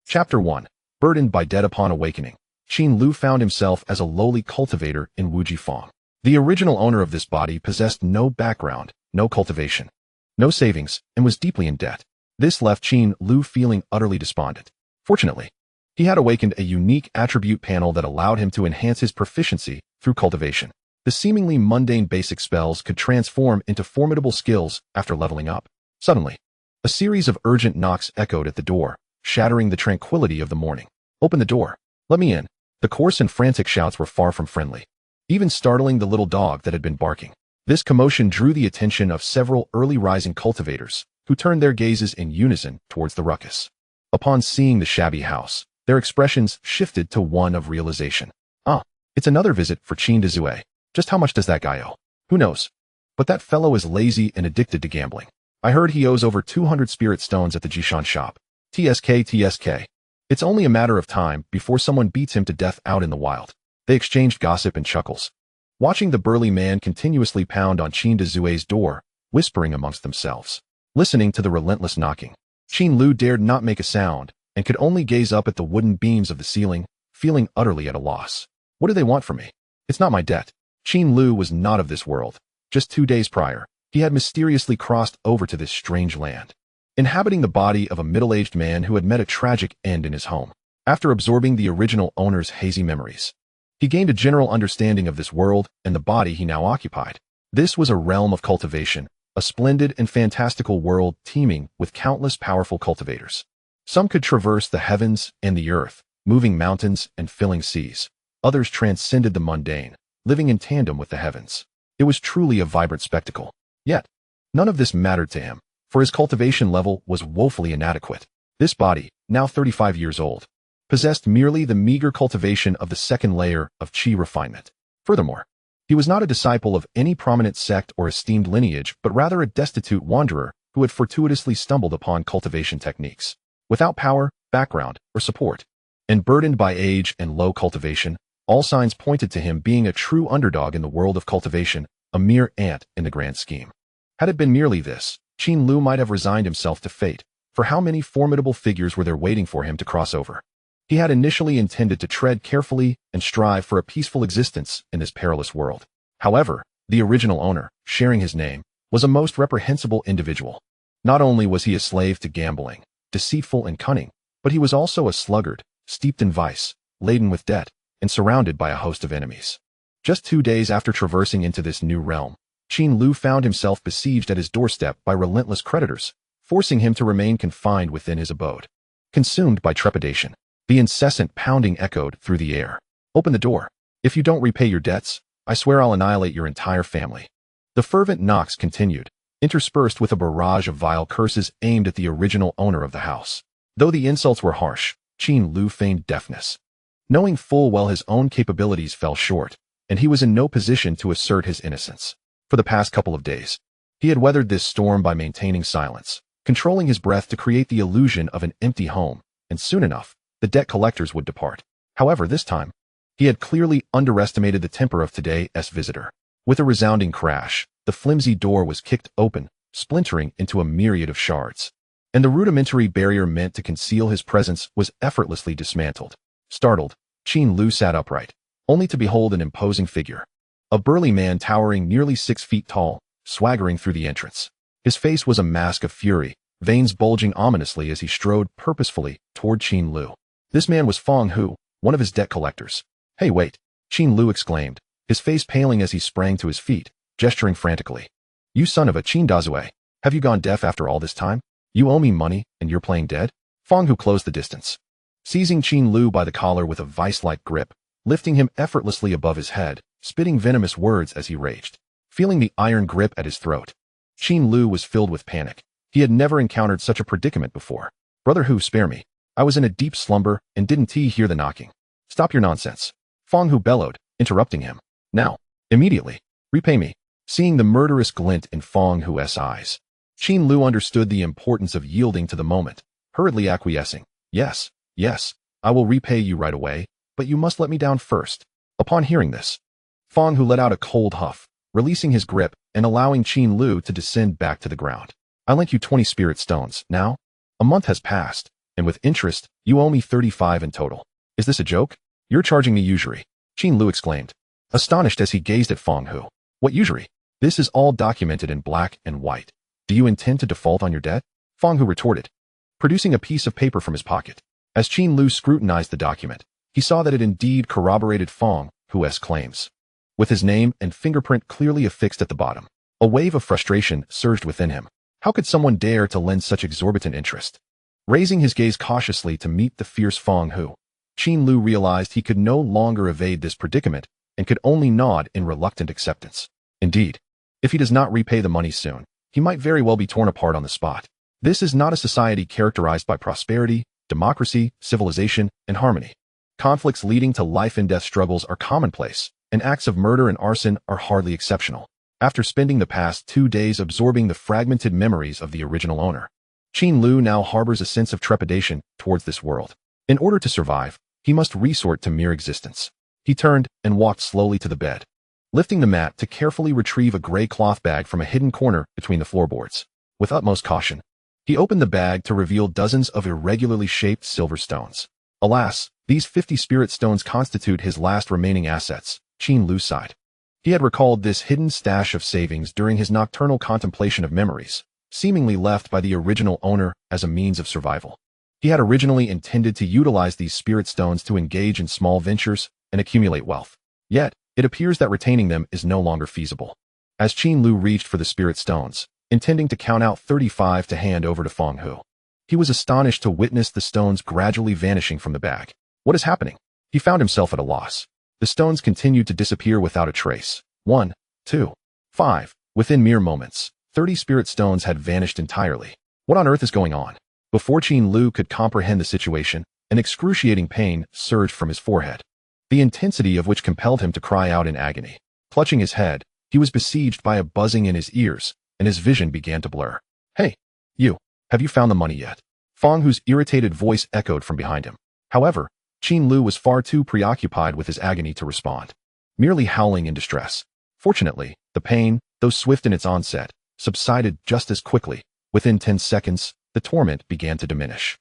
Chapter 1. Burdened by debt upon awakening, Qin Lu found himself as a lowly cultivator in Wujifang. The original owner of this body possessed no background, no cultivation, no savings, and was deeply in debt. This left Qin Lu feeling utterly despondent. Fortunately, he had awakened a unique attribute panel that allowed him to enhance his proficiency through cultivation. The seemingly mundane basic spells could transform into formidable skills after leveling up. Suddenly, a series of urgent knocks echoed at the door, shattering the tranquility of the morning. "Open the door. Let me in." The coarse and frantic shouts were far from friendly, even startling the little dog that had been barking. This commotion drew the attention of several early rising cultivators, who turned their gazes in unison towards the ruckus. Upon seeing the shabby house, their expressions shifted to one of realization. It's another visit for Qin Lu. Just how much does that guy owe? Who knows? But that fellow is lazy and addicted to gambling. I heard he owes over 200 spirit stones at the Jishan shop. TSK. It's only a matter of time before someone beats him to death out in the wild. They exchanged gossip and chuckles, watching the burly man continuously pound on Qin Lu's door, whispering amongst themselves. Listening to the relentless knocking, Qin Lu dared not make a sound and could only gaze up at the wooden beams of the ceiling, feeling utterly at a loss. What do they want from me? It's not my debt. Qin Lu was not of this world. Just 2 days prior, he had mysteriously crossed over to this strange land, inhabiting the body of a middle-aged man who had met a tragic end in his home. After absorbing the original owner's hazy memories, he gained a general understanding of this world and the body he now occupied. This was a realm of cultivation, a splendid and fantastical world teeming with countless powerful cultivators. Some could traverse the heavens and the earth, moving mountains and filling seas. Others transcended the mundane, living in tandem with the heavens. It was truly a vibrant spectacle. Yet, none of this mattered to him, for his cultivation level was woefully inadequate. This body, now 35 years old, possessed merely the meager cultivation of the second layer of Qi refinement. Furthermore, he was not a disciple of any prominent sect or esteemed lineage, but rather a destitute wanderer who had fortuitously stumbled upon cultivation techniques. Without power, background, or support, and burdened by age and low cultivation, all signs pointed to him being a true underdog in the world of cultivation, a mere ant in the grand scheme. Had it been merely this, Qin Lu might have resigned himself to fate, for how many formidable figures were there waiting for him to cross over? He had initially intended to tread carefully and strive for a peaceful existence in this perilous world. However, the original owner, sharing his name, was a most reprehensible individual. Not only was he a slave to gambling, deceitful and cunning, but he was also a sluggard, steeped in vice, laden with debt, and surrounded by a host of enemies. Just 2 days after traversing into this new realm, Qin Lu found himself besieged at his doorstep by relentless creditors, forcing him to remain confined within his abode. Consumed by trepidation, the incessant pounding echoed through the air. "Open the door. If you don't repay your debts, I swear I'll annihilate your entire family." The fervent knocks continued, interspersed with a barrage of vile curses aimed at the original owner of the house. Though the insults were harsh, Qin Lu feigned deafness, knowing full well his own capabilities fell short, and he was in no position to assert his innocence. For the past couple of days, he had weathered this storm by maintaining silence, controlling his breath to create the illusion of an empty home, and soon enough, the debt collectors would depart. However, this time, he had clearly underestimated the temper of today's visitor. With a resounding crash, the flimsy door was kicked open, splintering into a myriad of shards, and the rudimentary barrier meant to conceal his presence was effortlessly dismantled. Startled, Qin Lu sat upright, only to behold an imposing figure. A burly man towering nearly 6 feet tall, swaggering through the entrance. His face was a mask of fury, veins bulging ominously as he strode purposefully toward Qin Lu. This man was Feng Hu, one of his debt collectors. "Hey, wait!" Qin Lu exclaimed, his face paling as he sprang to his feet, gesturing frantically. "You son of a Qin Dazue, have you gone deaf after all this time? You owe me money, and you're playing dead?" Feng Hu closed the distance, seizing Qin Lu by the collar with a vice-like grip, lifting him effortlessly above his head, spitting venomous words as he raged. Feeling the iron grip at his throat, Qin Lu was filled with panic. He had never encountered such a predicament before. "Brother Hu, spare me. I was in a deep slumber and didn't hear the knocking." "Stop your nonsense," Feng Hu bellowed, interrupting him. "Now, immediately, repay me." Seeing the murderous glint in Feng Hu's eyes, Qin Lu understood the importance of yielding to the moment, hurriedly acquiescing. Yes, I will repay you right away, but you must let me down first." Upon hearing this, Feng Hu let out a cold huff, releasing his grip and allowing Qin Lu to descend back to the ground. "I lent you 20 spirit stones. Now, a month has passed, and with interest, you owe me 35 in total. Is this a joke? You're charging me usury, Qin Lu exclaimed, astonished as he gazed at Fang Hu. What usury? This is all documented in black and white. Do you intend to default on your debt? Fang Hu retorted, producing a piece of paper from his pocket. As Qin Lu scrutinized the document, he saw that it indeed corroborated Fang Hu's claims. With his name and fingerprint clearly affixed at the bottom, a wave of frustration surged within him. How could someone dare to lend such exorbitant interest? Raising his gaze cautiously to meet the fierce Fang Hu, Qin Lu realized he could no longer evade this predicament and could only nod in reluctant acceptance. Indeed, if he does not repay the money soon, he might very well be torn apart on the spot. This is not a society characterized by prosperity, democracy, civilization, and harmony. Conflicts leading to life-and-death struggles are commonplace, and acts of murder and arson are hardly exceptional. After spending the past 2 days absorbing the fragmented memories of the original owner, Qin Lu now harbors a sense of trepidation towards this world. In order to survive, he must resort to mere existence. He turned and walked slowly to the bed, lifting the mat to carefully retrieve a gray cloth bag from a hidden corner between the floorboards. With utmost caution, he opened the bag to reveal dozens of irregularly shaped silver stones. Alas, these 50 spirit stones constitute his last remaining assets, Qin Lu sighed. He had recalled this hidden stash of savings during his nocturnal contemplation of memories, seemingly left by the original owner as a means of survival. He had originally intended to utilize these spirit stones to engage in small ventures and accumulate wealth. Yet, it appears that retaining them is no longer feasible. As Qin Lu reached for the spirit stones, intending to count out 35 to hand over to Fang Hu, he was astonished to witness the stones gradually vanishing from the bag. What is happening? He found himself at a loss. The stones continued to disappear without a trace. 1, 2, 5. Within mere moments, 30 spirit stones had vanished entirely. What on earth is going on? Before Qin Lu could comprehend the situation, an excruciating pain surged from his forehead, the intensity of which compelled him to cry out in agony. Clutching his head, he was besieged by a buzzing in his ears, and his vision began to blur. Hey, you, have you found the money yet? Fang Hu's irritated voice echoed from behind him. However, Qin Lu was far too preoccupied with his agony to respond, merely howling in distress. Fortunately, the pain, though swift in its onset, subsided just as quickly. Within 10 seconds, the torment began to diminish.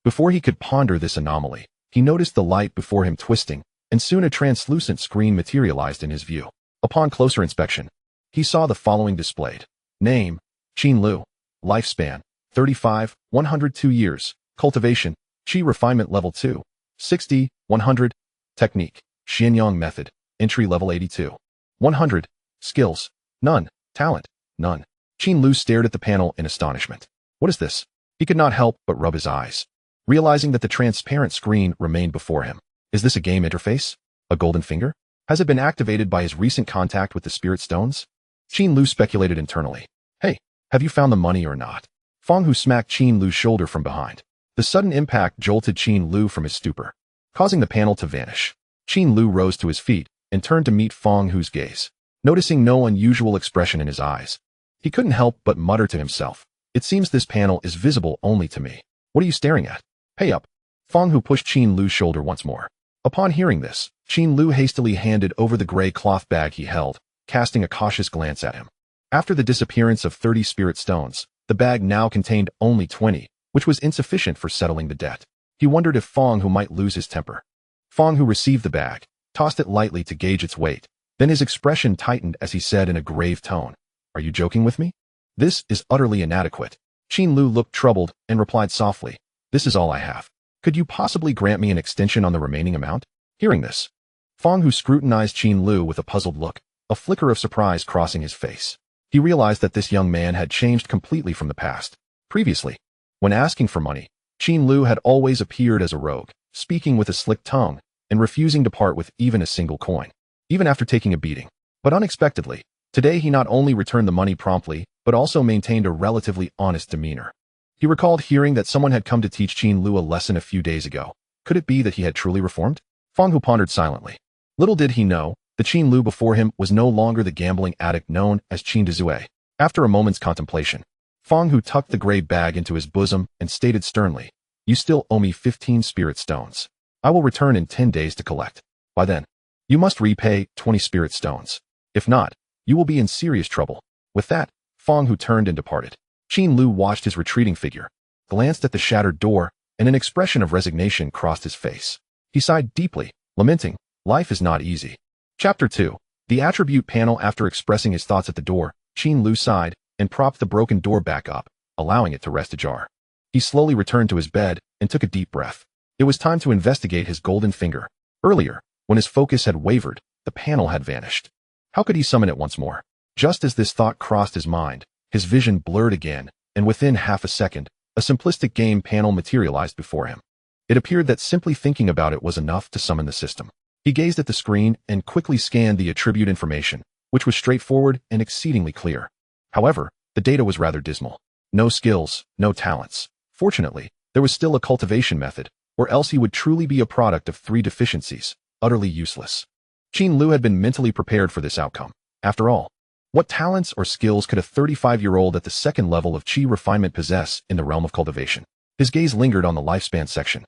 Before he could ponder this anomaly, he noticed the light before him twisting, and soon a translucent screen materialized in his view. Upon closer inspection, he saw the following displayed. Name, Qin Lu. Lifespan, 35, 102 years. Cultivation, Qi Refinement Level 2, 60, 100. Technique, Xianyang Method, Entry Level 82. 100. Skills, none. Talent, none. Qin Lu stared at the panel in astonishment. What is this? He could not help but rub his eyes, realizing that the transparent screen remained before him. Is this a game interface? A golden finger? Has it been activated by his recent contact with the spirit stones? Qin Lu speculated internally. Hey, have you found the money or not? Fang Hu smacked Qin Lu's shoulder from behind. The sudden impact jolted Qin Lu from his stupor, causing the panel to vanish. Qin Lu rose to his feet and turned to meet Fang Hu's gaze. Noticing no unusual expression in his eyes, he couldn't help but mutter to himself. It seems this panel is visible only to me. What are you staring at? Pay up. Fang Hu pushed Qin Lu's shoulder once more. Upon hearing this, Qin Lu hastily handed over the gray cloth bag he held, casting a cautious glance at him. After the disappearance of 30 spirit stones, the bag now contained only 20, which was insufficient for settling the debt. He wondered if Fang Hu might lose his temper. Fang Hu received the bag, tossed it lightly to gauge its weight. Then his expression tightened as he said in a grave tone, "Are you joking with me? This is utterly inadequate." Qin Lu looked troubled and replied softly, "This is all I have. Could you possibly grant me an extension on the remaining amount?" Hearing this, Fang Hu scrutinized Qin Lu with a puzzled look, a flicker of surprise crossing his face. He realized that this young man had changed completely from the past. Previously, when asking for money, Qin Lu had always appeared as a rogue, speaking with a slick tongue and refusing to part with even a single coin, even after taking a beating. But unexpectedly, today he not only returned the money promptly, but also maintained a relatively honest demeanor. He recalled hearing that someone had come to teach Qin Lu a lesson a few days ago. Could it be that he had truly reformed? Fang Hu pondered silently. Little did he know, the Qin Lu before him was no longer the gambling addict known as Qin Dezue. After a moment's contemplation, Fang Hu tucked the gray bag into his bosom and stated sternly, "You still owe me 15 spirit stones. I will return in 10 days to collect. By then, you must repay 20 spirit stones. If not, you will be in serious trouble." With that, Fang Hu turned and departed. Qin Lu watched his retreating figure, glanced at the shattered door, and an expression of resignation crossed his face. He sighed deeply, lamenting, "Life is not easy." Chapter 2. The Attribute Panel. After expressing his thoughts at the door, Qin Lu sighed and propped the broken door back up, allowing it to rest ajar. He slowly returned to his bed and took a deep breath. It was time to investigate his golden finger. Earlier, when his focus had wavered, the panel had vanished. How could he summon it once more? Just as this thought crossed his mind, his vision blurred again, and within half a second, a simplistic game panel materialized before him. It appeared that simply thinking about it was enough to summon the system. He gazed at the screen and quickly scanned the attribute information, which was straightforward and exceedingly clear. However, the data was rather dismal. No skills, no talents. Fortunately, there was still a cultivation method, or else he would truly be a product of 3 deficiencies, utterly useless. Qin Lu had been mentally prepared for this outcome. After all, what talents or skills could a 35-year-old at the second level of Qi refinement possess in the realm of cultivation? His gaze lingered on the lifespan section.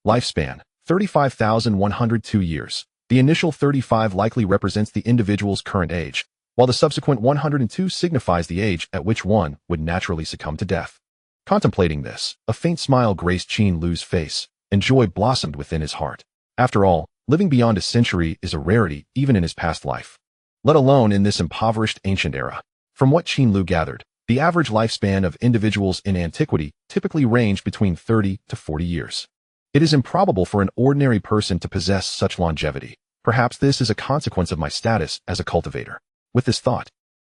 Lifespan, 35,102 years. The initial 35 likely represents the individual's current age, while the subsequent 102 signifies the age at which one would naturally succumb to death. Contemplating this, a faint smile graced Qin Lu's face, and joy blossomed within his heart. After all, living beyond a century is a rarity even in his past life, let alone in this impoverished ancient era. From what Qin Lu gathered, the average lifespan of individuals in antiquity typically ranged between 30 to 40 years. It is improbable for an ordinary person to possess such longevity. Perhaps this is a consequence of my status as a cultivator. With this thought,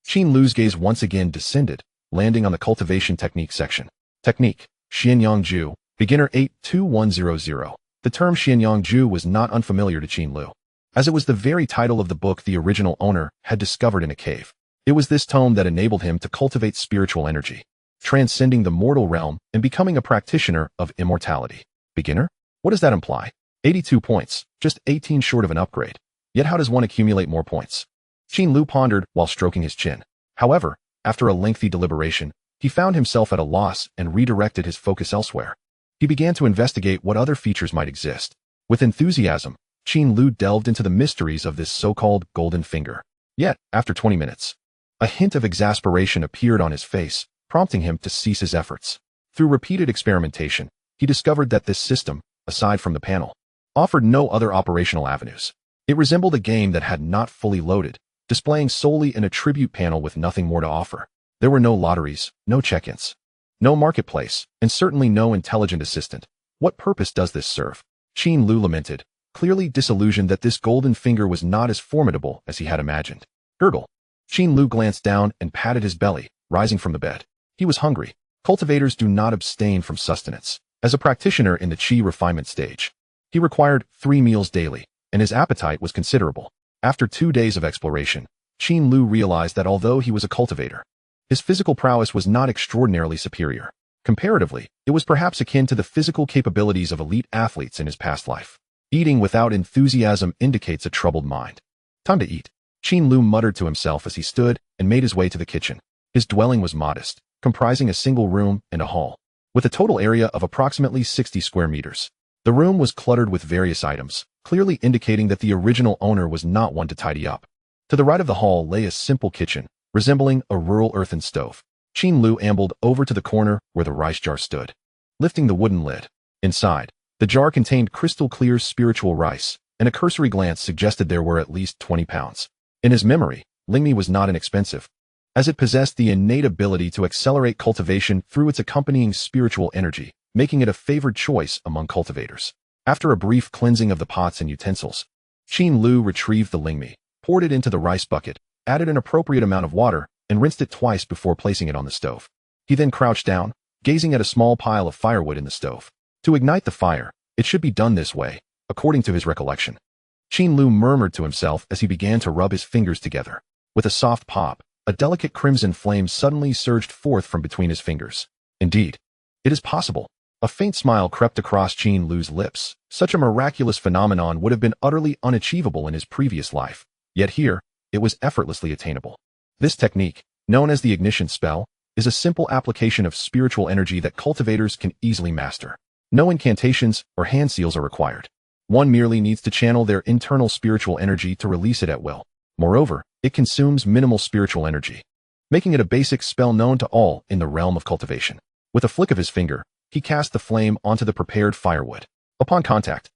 Qin Lu's gaze once again descended, landing on the cultivation technique section. Technique, Xianyangju, Beginner 82100. The term Xianyangju was not unfamiliar to Qin Lu, as it was the very title of the book the original owner had discovered in a cave. It was this tome that enabled him to cultivate spiritual energy, transcending the mortal realm and becoming a practitioner of immortality. Beginner? What does that imply? 82 points, just 18 short of an upgrade. Yet how does one accumulate more points? Qin Lu pondered while stroking his chin. However, after a lengthy deliberation, he found himself at a loss and redirected his focus elsewhere. He began to investigate what other features might exist. With enthusiasm, Qin Lu delved into the mysteries of this so-called golden finger. Yet, after 20 minutes, a hint of exasperation appeared on his face, prompting him to cease his efforts. Through repeated experimentation, he discovered that this system, aside from the panel, offered no other operational avenues. It resembled a game that had not fully loaded, displaying solely an attribute panel with nothing more to offer. There were no lotteries, no check-ins, no marketplace, and certainly no intelligent assistant. What purpose does this serve? Qin Lu lamented, clearly disillusioned that this golden finger was not as formidable as he had imagined. Gurgle. Qin Lu glanced down and patted his belly, rising from the bed. He was hungry. Cultivators do not abstain from sustenance. As a practitioner in the Qi refinement stage, he required 3 meals daily, and his appetite was considerable. After 2 days of exploration, Qin Lu realized that although he was a cultivator, his physical prowess was not extraordinarily superior. Comparatively, it was perhaps akin to the physical capabilities of elite athletes in his past life. Eating without enthusiasm indicates a troubled mind. Time to eat. Qin Lu muttered to himself as he stood and made his way to the kitchen. His dwelling was modest, comprising a single room and a hall, with a total area of approximately 60 square meters. The room was cluttered with various items, clearly indicating that the original owner was not one to tidy up. To the right of the hall lay a simple kitchen, resembling a rural earthen stove. Qin Lu ambled over to the corner where the rice jar stood, lifting the wooden lid. Inside, the jar contained crystal-clear spiritual rice, and a cursory glance suggested there were at least 20 pounds. In his memory, lingmi was not inexpensive, as it possessed the innate ability to accelerate cultivation through its accompanying spiritual energy, making it a favored choice among cultivators. After a brief cleansing of the pots and utensils, Qin Lu retrieved the lingmi, poured it into the rice bucket, added an appropriate amount of water, and rinsed it twice before placing it on the stove. He then crouched down, gazing at a small pile of firewood in the stove. To ignite the fire, it should be done this way, according to his recollection. Qin Lu murmured to himself as he began to rub his fingers together. With a soft pop, a delicate crimson flame suddenly surged forth from between his fingers. Indeed, it is possible. A faint smile crept across Qin Lu's lips. Such a miraculous phenomenon would have been utterly unachievable in his previous life. Yet here, it was effortlessly attainable. This technique, known as the ignition spell, is a simple application of spiritual energy that cultivators can easily master. No incantations or hand seals are required. One merely needs to channel their internal spiritual energy to release it at will. Moreover, it consumes minimal spiritual energy, making it a basic spell known to all in the realm of cultivation. With a flick of his finger, he cast the flame onto the prepared firewood. Upon contact,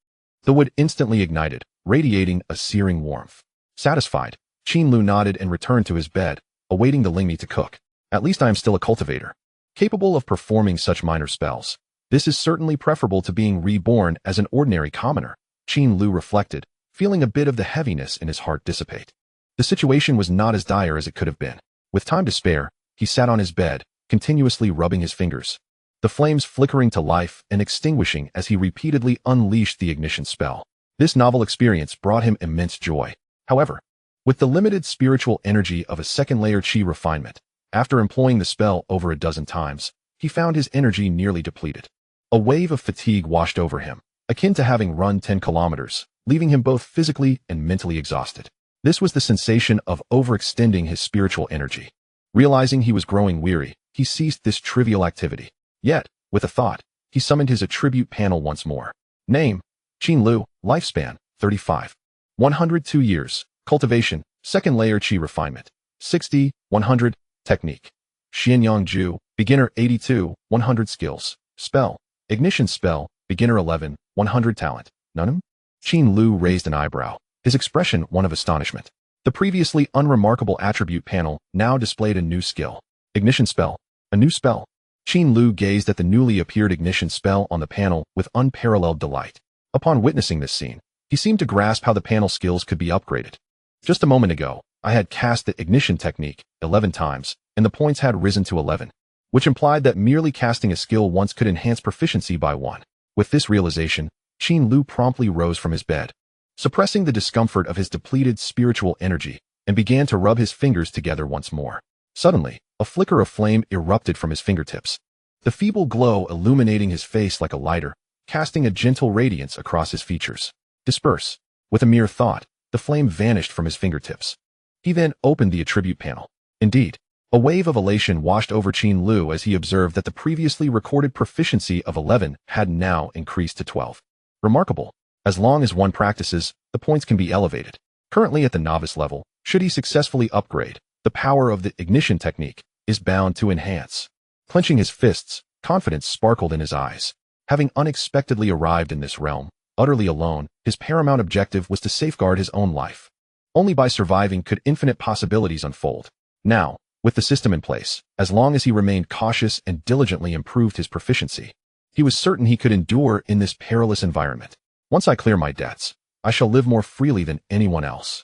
the wood instantly ignited, radiating a searing warmth. Satisfied, Qin Lu nodded and returned to his bed, awaiting the lingmi to cook. At least I am still a cultivator, capable of performing such minor spells. This is certainly preferable to being reborn as an ordinary commoner, Qin Lu reflected, feeling a bit of the heaviness in his heart dissipate. The situation was not as dire as it could have been. With time to spare, he sat on his bed, continuously rubbing his fingers, the flames flickering to life and extinguishing as he repeatedly unleashed the ignition spell. This novel experience brought him immense joy. However, with the limited spiritual energy of a second-layer Qi refinement, after employing the spell over a dozen times, he found his energy nearly depleted. A wave of fatigue washed over him, akin to having run 10 kilometers, leaving him both physically and mentally exhausted. This was the sensation of overextending his spiritual energy. Realizing he was growing weary, he ceased this trivial activity. Yet, with a thought, he summoned his attribute panel once more. Name: Qin Lu, lifespan, 35. 102 years, cultivation, second layer Qi refinement, 60, 100, technique. Xianyang Ju, beginner 82, 100 skills, spell, ignition spell, beginner 11, 100 talent, none? Qin Lu raised an eyebrow, his expression one of astonishment. The previously unremarkable attribute panel now displayed a new skill. Ignition spell, a new spell. Qin Lu gazed at the newly appeared ignition spell on the panel with unparalleled delight. Upon witnessing this scene, he seemed to grasp how the panel skills could be upgraded. Just a moment ago, I had cast the ignition technique 11 times, and the points had risen to 11, which implied that merely casting a skill once could enhance proficiency by 1. With this realization, Qin Lu promptly rose from his bed, suppressing the discomfort of his depleted spiritual energy, and began to rub his fingers together once more. Suddenly, a flicker of flame erupted from his fingertips, the feeble glow illuminating his face like a lighter, casting a gentle radiance across his features. Disperse. With a mere thought, the flame vanished from his fingertips. He then opened the attribute panel. Indeed, a wave of elation washed over Qin Lu as he observed that the previously recorded proficiency of 11 had now increased to 12. Remarkable. As long as one practices, the points can be elevated. Currently at the novice level, should he successfully upgrade, the power of the ignition technique is bound to enhance. Clenching his fists, confidence sparkled in his eyes. Having unexpectedly arrived in this realm, utterly alone, his paramount objective was to safeguard his own life. Only by surviving could infinite possibilities unfold. Now, with the system in place, as long as he remained cautious and diligently improved his proficiency, he was certain he could endure in this perilous environment. Once I clear my debts, I shall live more freely than anyone else.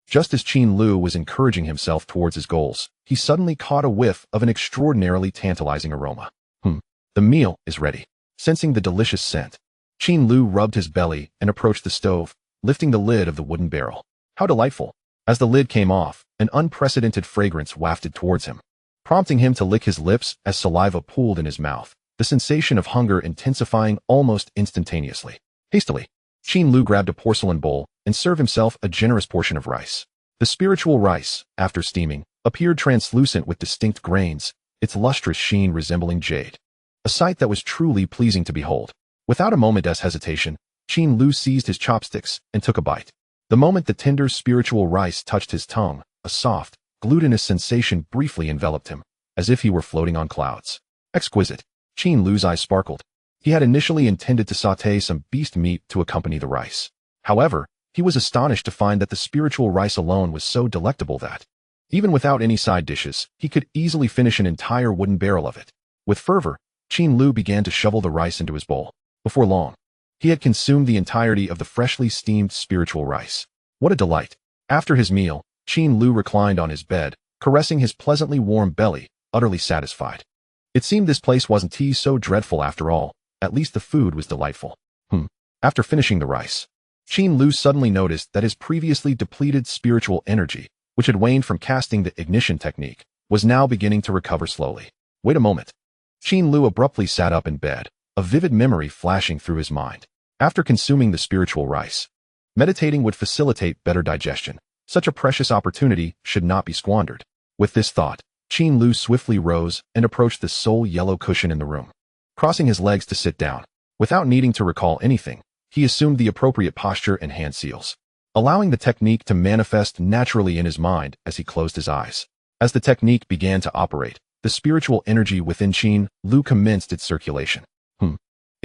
Just as Qin Lu was encouraging himself towards his goals, he suddenly caught a whiff of an extraordinarily tantalizing aroma. The meal is ready. Sensing the delicious scent, Qin Lu rubbed his belly and approached the stove, lifting the lid of the wooden barrel. How delightful! As the lid came off, an unprecedented fragrance wafted towards him, prompting him to lick his lips as saliva pooled in his mouth, the sensation of hunger intensifying almost instantaneously. Hastily, Qin Lu grabbed a porcelain bowl and served himself a generous portion of rice. The spiritual rice, after steaming, appeared translucent with distinct grains, its lustrous sheen resembling jade. A sight that was truly pleasing to behold. Without a moment's hesitation, Qin Lu seized his chopsticks and took a bite. The moment the tender spiritual rice touched his tongue, a soft, glutinous sensation briefly enveloped him, as if he were floating on clouds. Exquisite. Qin Lu's eyes sparkled. He had initially intended to sauté some beast meat to accompany the rice. However, he was astonished to find that the spiritual rice alone was so delectable that, even without any side dishes, he could easily finish an entire wooden barrel of it. With fervor, Qin Lu began to shovel the rice into his bowl. Before long, he had consumed the entirety of the freshly steamed spiritual rice. What a delight! After his meal, Qin Lu reclined on his bed, caressing his pleasantly warm belly, utterly satisfied. It seemed this place wasn't so dreadful after all. At least the food was delightful. After finishing the rice, Qin Lu suddenly noticed that his previously depleted spiritual energy, which had waned from casting the ignition technique, was now beginning to recover slowly. Wait a moment. Qin Lu abruptly sat up in bed, a vivid memory flashing through his mind. After consuming the spiritual rice, meditating would facilitate better digestion. Such a precious opportunity should not be squandered. With this thought, Qin Lu swiftly rose and approached the sole yellow cushion in the room. Crossing his legs to sit down, without needing to recall anything, he assumed the appropriate posture and hand seals, allowing the technique to manifest naturally in his mind as he closed his eyes. As the technique began to operate, the spiritual energy within Qin Lu commenced its circulation.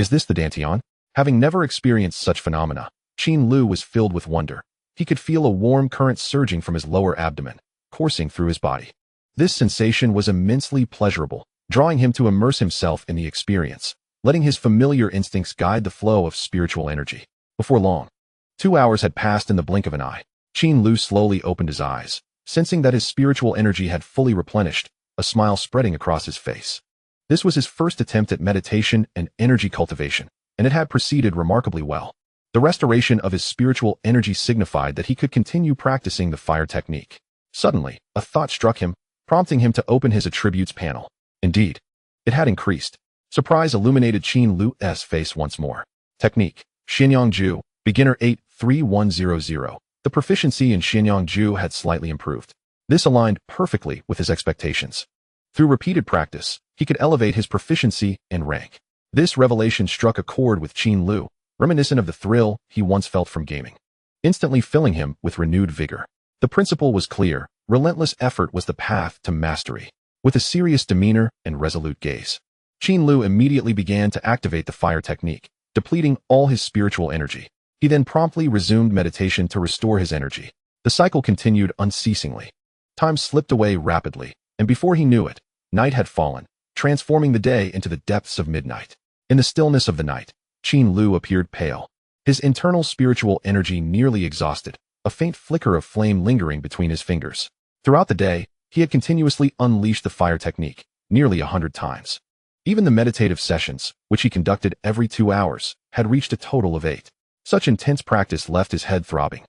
Is this the Dantian? Having never experienced such phenomena, Qin Lu was filled with wonder. He could feel a warm current surging from his lower abdomen, coursing through his body. This sensation was immensely pleasurable, drawing him to immerse himself in the experience, letting his familiar instincts guide the flow of spiritual energy. Before long, 2 hours had passed in the blink of an eye. Qin Lu slowly opened his eyes, sensing that his spiritual energy had fully replenished, a smile spreading across his face. This was his first attempt at meditation and energy cultivation, and it had proceeded remarkably well. The restoration of his spiritual energy signified that he could continue practicing the fire technique. Suddenly, a thought struck him, prompting him to open his attributes panel. Indeed, it had increased. Surprise illuminated Qin Lu's face once more. Technique: Xinyangju, Beginner 83100. The proficiency in Xinyangju had slightly improved. This aligned perfectly with his expectations. Through repeated practice, he could elevate his proficiency and rank. This revelation struck a chord with Qin Lu, reminiscent of the thrill he once felt from gaming, instantly filling him with renewed vigor. The principle was clear: relentless effort was the path to mastery. With a serious demeanor and resolute gaze, Qin Lu immediately began to activate the fire technique, depleting all his spiritual energy. He then promptly resumed meditation to restore his energy. The cycle continued unceasingly. Time slipped away rapidly, and before he knew it, night had fallen, transforming the day into the depths of midnight. In the stillness of the night, Qin Lu appeared pale, his internal spiritual energy nearly exhausted, a faint flicker of flame lingering between his fingers. Throughout the day, he had continuously unleashed the fire technique, nearly 100 times. Even the meditative sessions, which he conducted every 2 hours, had reached a total of 8. Such intense practice left his head throbbing,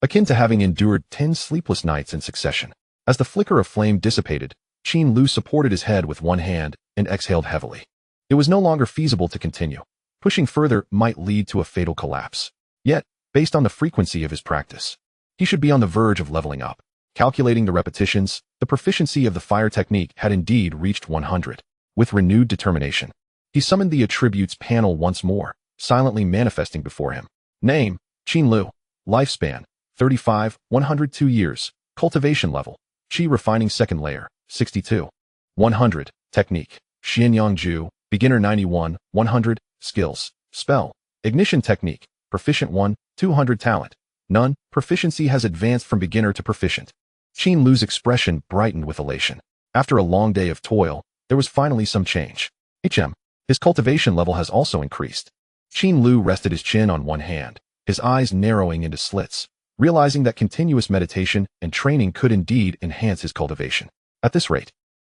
akin to having endured 10 sleepless nights in succession. As the flicker of flame dissipated, Qin Lu supported his head with one hand and exhaled heavily. It was no longer feasible to continue. Pushing further might lead to a fatal collapse. Yet, based on the frequency of his practice, he should be on the verge of leveling up. Calculating the repetitions, the proficiency of the fire technique had indeed reached 100. With renewed determination, he summoned the attributes panel once more, silently manifesting before him. Name: Qin Lu. Lifespan: 35, 102 years. Cultivation level: Qi refining second layer, 62. 100. Technique: Xinyangju, Beginner 91, 100. Skills: Spell: Ignition technique, Proficient 1, 200. Talent: None. Proficiency has advanced from beginner to proficient. Qin Lu's expression brightened with elation. After a long day of toil, there was finally some change. His cultivation level has also increased. Qin Lu rested his chin on one hand, his eyes narrowing into slits, realizing that continuous meditation and training could indeed enhance his cultivation. At this rate,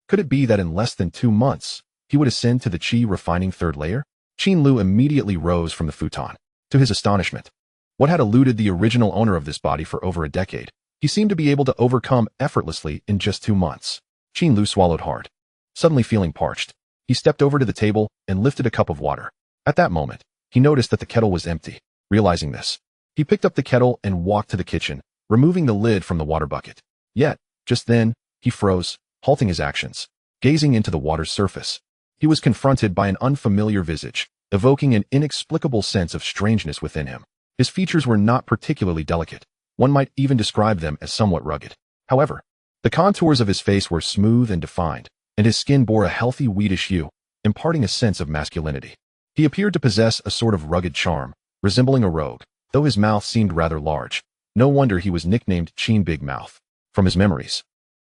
could it be that in less than 2 months, he would ascend to the Qi refining third layer? Qin Lu immediately rose from the futon. To his astonishment, what had eluded the original owner of this body for over a decade, he seemed to be able to overcome effortlessly in just 2 months. Qin Lu swallowed hard. Suddenly feeling parched, he stepped over to the table and lifted a cup of water. At that moment, he noticed that the kettle was empty. Realizing this, he picked up the kettle and walked to the kitchen, removing the lid from the water bucket. Yet, just then, he froze, halting his actions. Gazing into the water's surface, he was confronted by an unfamiliar visage, evoking an inexplicable sense of strangeness within him. His features were not particularly delicate. One might even describe them as somewhat rugged. However, the contours of his face were smooth and defined, and his skin bore a healthy wheatish hue, imparting a sense of masculinity. He appeared to possess a sort of rugged charm, resembling a rogue, though his mouth seemed rather large. No wonder he was nicknamed Qin Big Mouth. From his memories,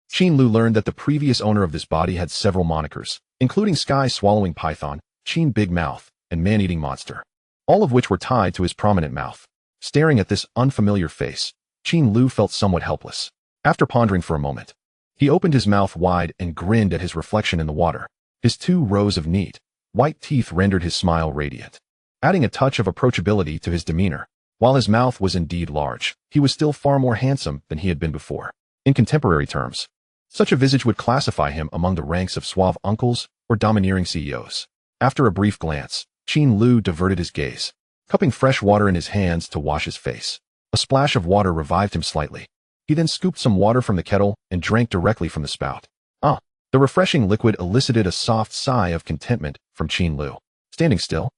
Qin Lu learned that the previous owner of this body had several monikers, including Sky-Swallowing Python, Qin Big Mouth, and Man-Eating Monster, all of which were tied to his prominent mouth. Staring at this unfamiliar face, Qin Lu felt somewhat helpless. After pondering for a moment, he opened his mouth wide and grinned at his reflection in the water. His 2 rows of neat, white teeth rendered his smile radiant, adding a touch of approachability to his demeanor. While his mouth was indeed large, he was still far more handsome than he had been before. In contemporary terms, such a visage would classify him among the ranks of suave uncles or domineering CEOs. After a brief glance, Qin Lu diverted his gaze, cupping fresh water in his hands to wash his face. A splash of water revived him slightly. He then scooped some water from the kettle and drank directly from the spout. The refreshing liquid elicited a soft sigh of contentment from Qin Lu. Standing still,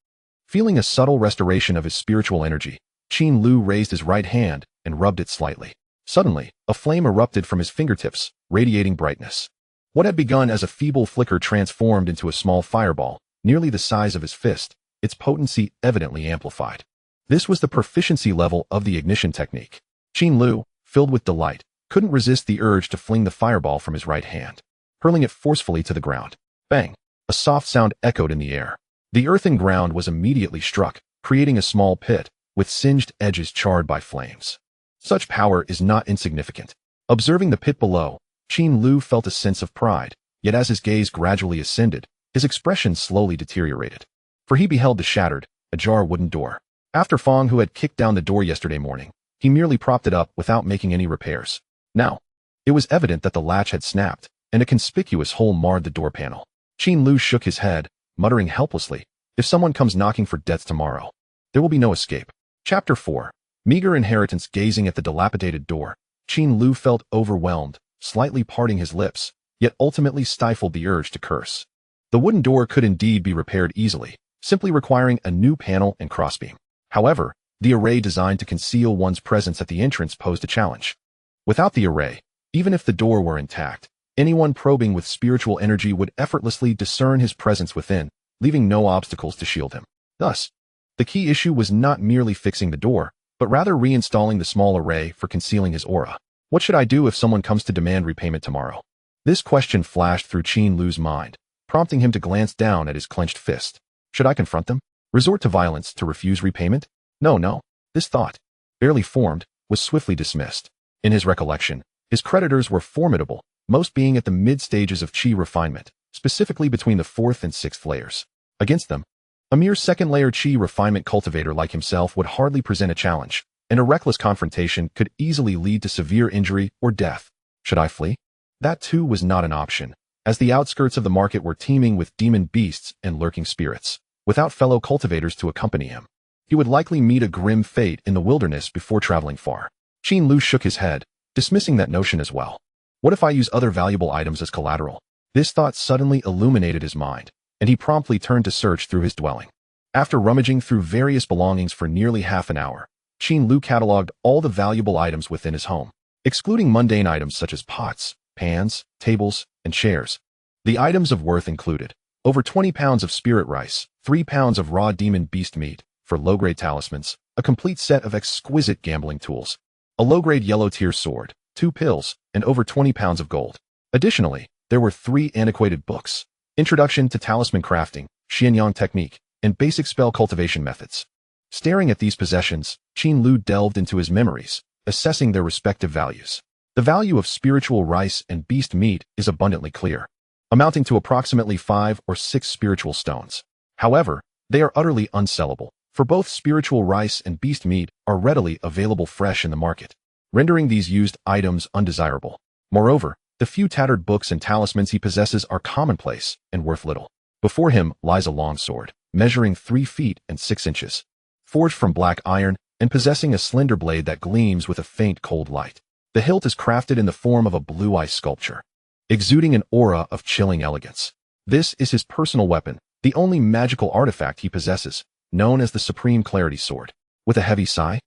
feeling a subtle restoration of his spiritual energy, Qin Lu raised his right hand and rubbed it slightly. Suddenly, a flame erupted from his fingertips, radiating brightness. What had begun as a feeble flicker transformed into a small fireball, nearly the size of his fist, its potency evidently amplified. This was the proficiency level of the ignition technique. Qin Lu, filled with delight, couldn't resist the urge to fling the fireball from his right hand, hurling it forcefully to the ground. Bang! A soft sound echoed in the air. The earthen ground was immediately struck, creating a small pit, with singed edges charred by flames. Such power is not insignificant. Observing the pit below, Qin Lu felt a sense of pride, yet as his gaze gradually ascended, his expression slowly deteriorated. For he beheld the shattered, ajar wooden door. After Fong, who had kicked down the door yesterday morning, he merely propped it up without making any repairs. Now, it was evident that the latch had snapped, and a conspicuous hole marred the door panel. Qin Lu shook his head, muttering helplessly, "If someone comes knocking for debts tomorrow, there will be no escape." Chapter 4. Meager inheritance. Gazing at the dilapidated door, Qin Lu felt overwhelmed, slightly parting his lips, yet ultimately stifled the urge to curse. The wooden door could indeed be repaired easily, simply requiring a new panel and crossbeam. However, the array designed to conceal one's presence at the entrance posed a challenge. Without the array, even if the door were intact, anyone probing with spiritual energy would effortlessly discern his presence within, leaving no obstacles to shield him. Thus, the key issue was not merely fixing the door, but rather reinstalling the small array for concealing his aura. What should I do if someone comes to demand repayment tomorrow? This question flashed through Qin Lu's mind, prompting him to glance down at his clenched fist. Should I confront them? Resort to violence to refuse repayment? No. This thought, barely formed, was swiftly dismissed. In his recollection, his creditors were formidable, most being at the mid-stages of Qi refinement, specifically between the 4th and 6th layers. Against them, a mere 2nd-layer Qi refinement cultivator like himself would hardly present a challenge, and a reckless confrontation could easily lead to severe injury or death. Should I flee? That too was not an option, as the outskirts of the market were teeming with demon beasts and lurking spirits. Without fellow cultivators to accompany him, he would likely meet a grim fate in the wilderness before traveling far. Qin Lu shook his head, dismissing that notion as well. What if I use other valuable items as collateral? This thought suddenly illuminated his mind, and he promptly turned to search through his dwelling. After rummaging through various belongings for nearly half an hour, Qin Lu cataloged all the valuable items within his home, excluding mundane items such as pots, pans, tables, and chairs. The items of worth included over 20 pounds of spirit rice, 3 pounds of raw demon beast meat for low-grade talismans, a complete set of exquisite gambling tools, a low-grade yellow-tier sword, 2 pills, and over 20 pounds of gold. Additionally, there were 3 antiquated books: Introduction to Talisman Crafting, Xianyang Technique, and Basic Spell Cultivation Methods. Staring at these possessions, Qin Lu delved into his memories, assessing their respective values. The value of spiritual rice and beast meat is abundantly clear, amounting to approximately 5 or 6 spiritual stones. However, they are utterly unsellable, for both spiritual rice and beast meat are readily available fresh in the market, rendering these used items undesirable. Moreover, the few tattered books and talismans he possesses are commonplace and worth little. Before him lies a long sword, measuring 3 feet and 6 inches, forged from black iron and possessing a slender blade that gleams with a faint cold light. The hilt is crafted in the form of a blue eye sculpture, exuding an aura of chilling elegance. This is his personal weapon, the only magical artifact he possesses, known as the Supreme Clarity Sword. With a heavy sigh,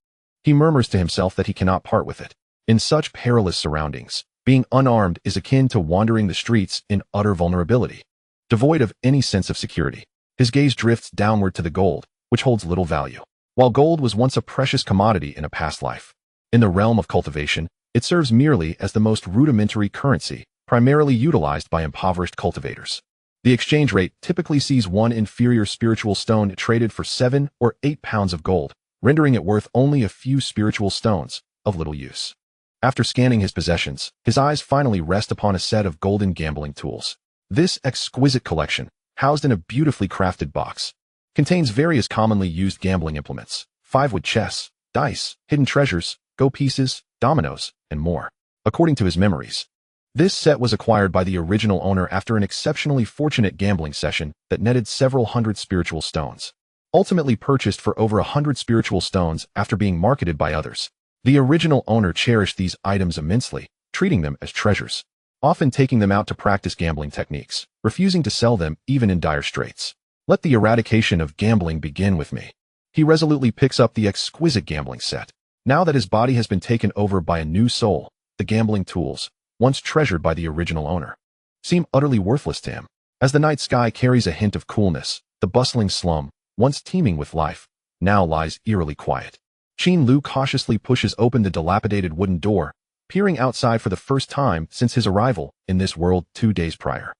he murmurs to himself that he cannot part with it. In such perilous surroundings, being unarmed is akin to wandering the streets in utter vulnerability, devoid of any sense of security. His gaze drifts downward to the gold, which holds little value. While gold was once a precious commodity in a past life, in the realm of cultivation, it serves merely as the most rudimentary currency, primarily utilized by impoverished cultivators. The exchange rate typically sees one inferior spiritual stone traded for 7 or 8 pounds of gold, rendering it worth only a few spiritual stones, of little use. After scanning his possessions, his eyes finally rest upon a set of golden gambling tools. This exquisite collection, housed in a beautifully crafted box, contains various commonly used gambling implements: 5-wood chess, dice, hidden treasures, go pieces, dominoes, and more. According to his memories, this set was acquired by the original owner after an exceptionally fortunate gambling session that netted several hundred spiritual stones. Ultimately purchased for over 100 spiritual stones after being marketed by others, the original owner cherished these items immensely, treating them as treasures, often taking them out to practice gambling techniques, refusing to sell them even in dire straits. Let the eradication of gambling begin with me. He resolutely picks up the exquisite gambling set. Now that his body has been taken over by a new soul, the gambling tools, once treasured by the original owner, seem utterly worthless to him. As the night sky carries a hint of coolness, the bustling slum, once teeming with life, now lies eerily quiet. Qin Lu cautiously pushes open the dilapidated wooden door, peering outside for the first time since his arrival in this world 2 days prior.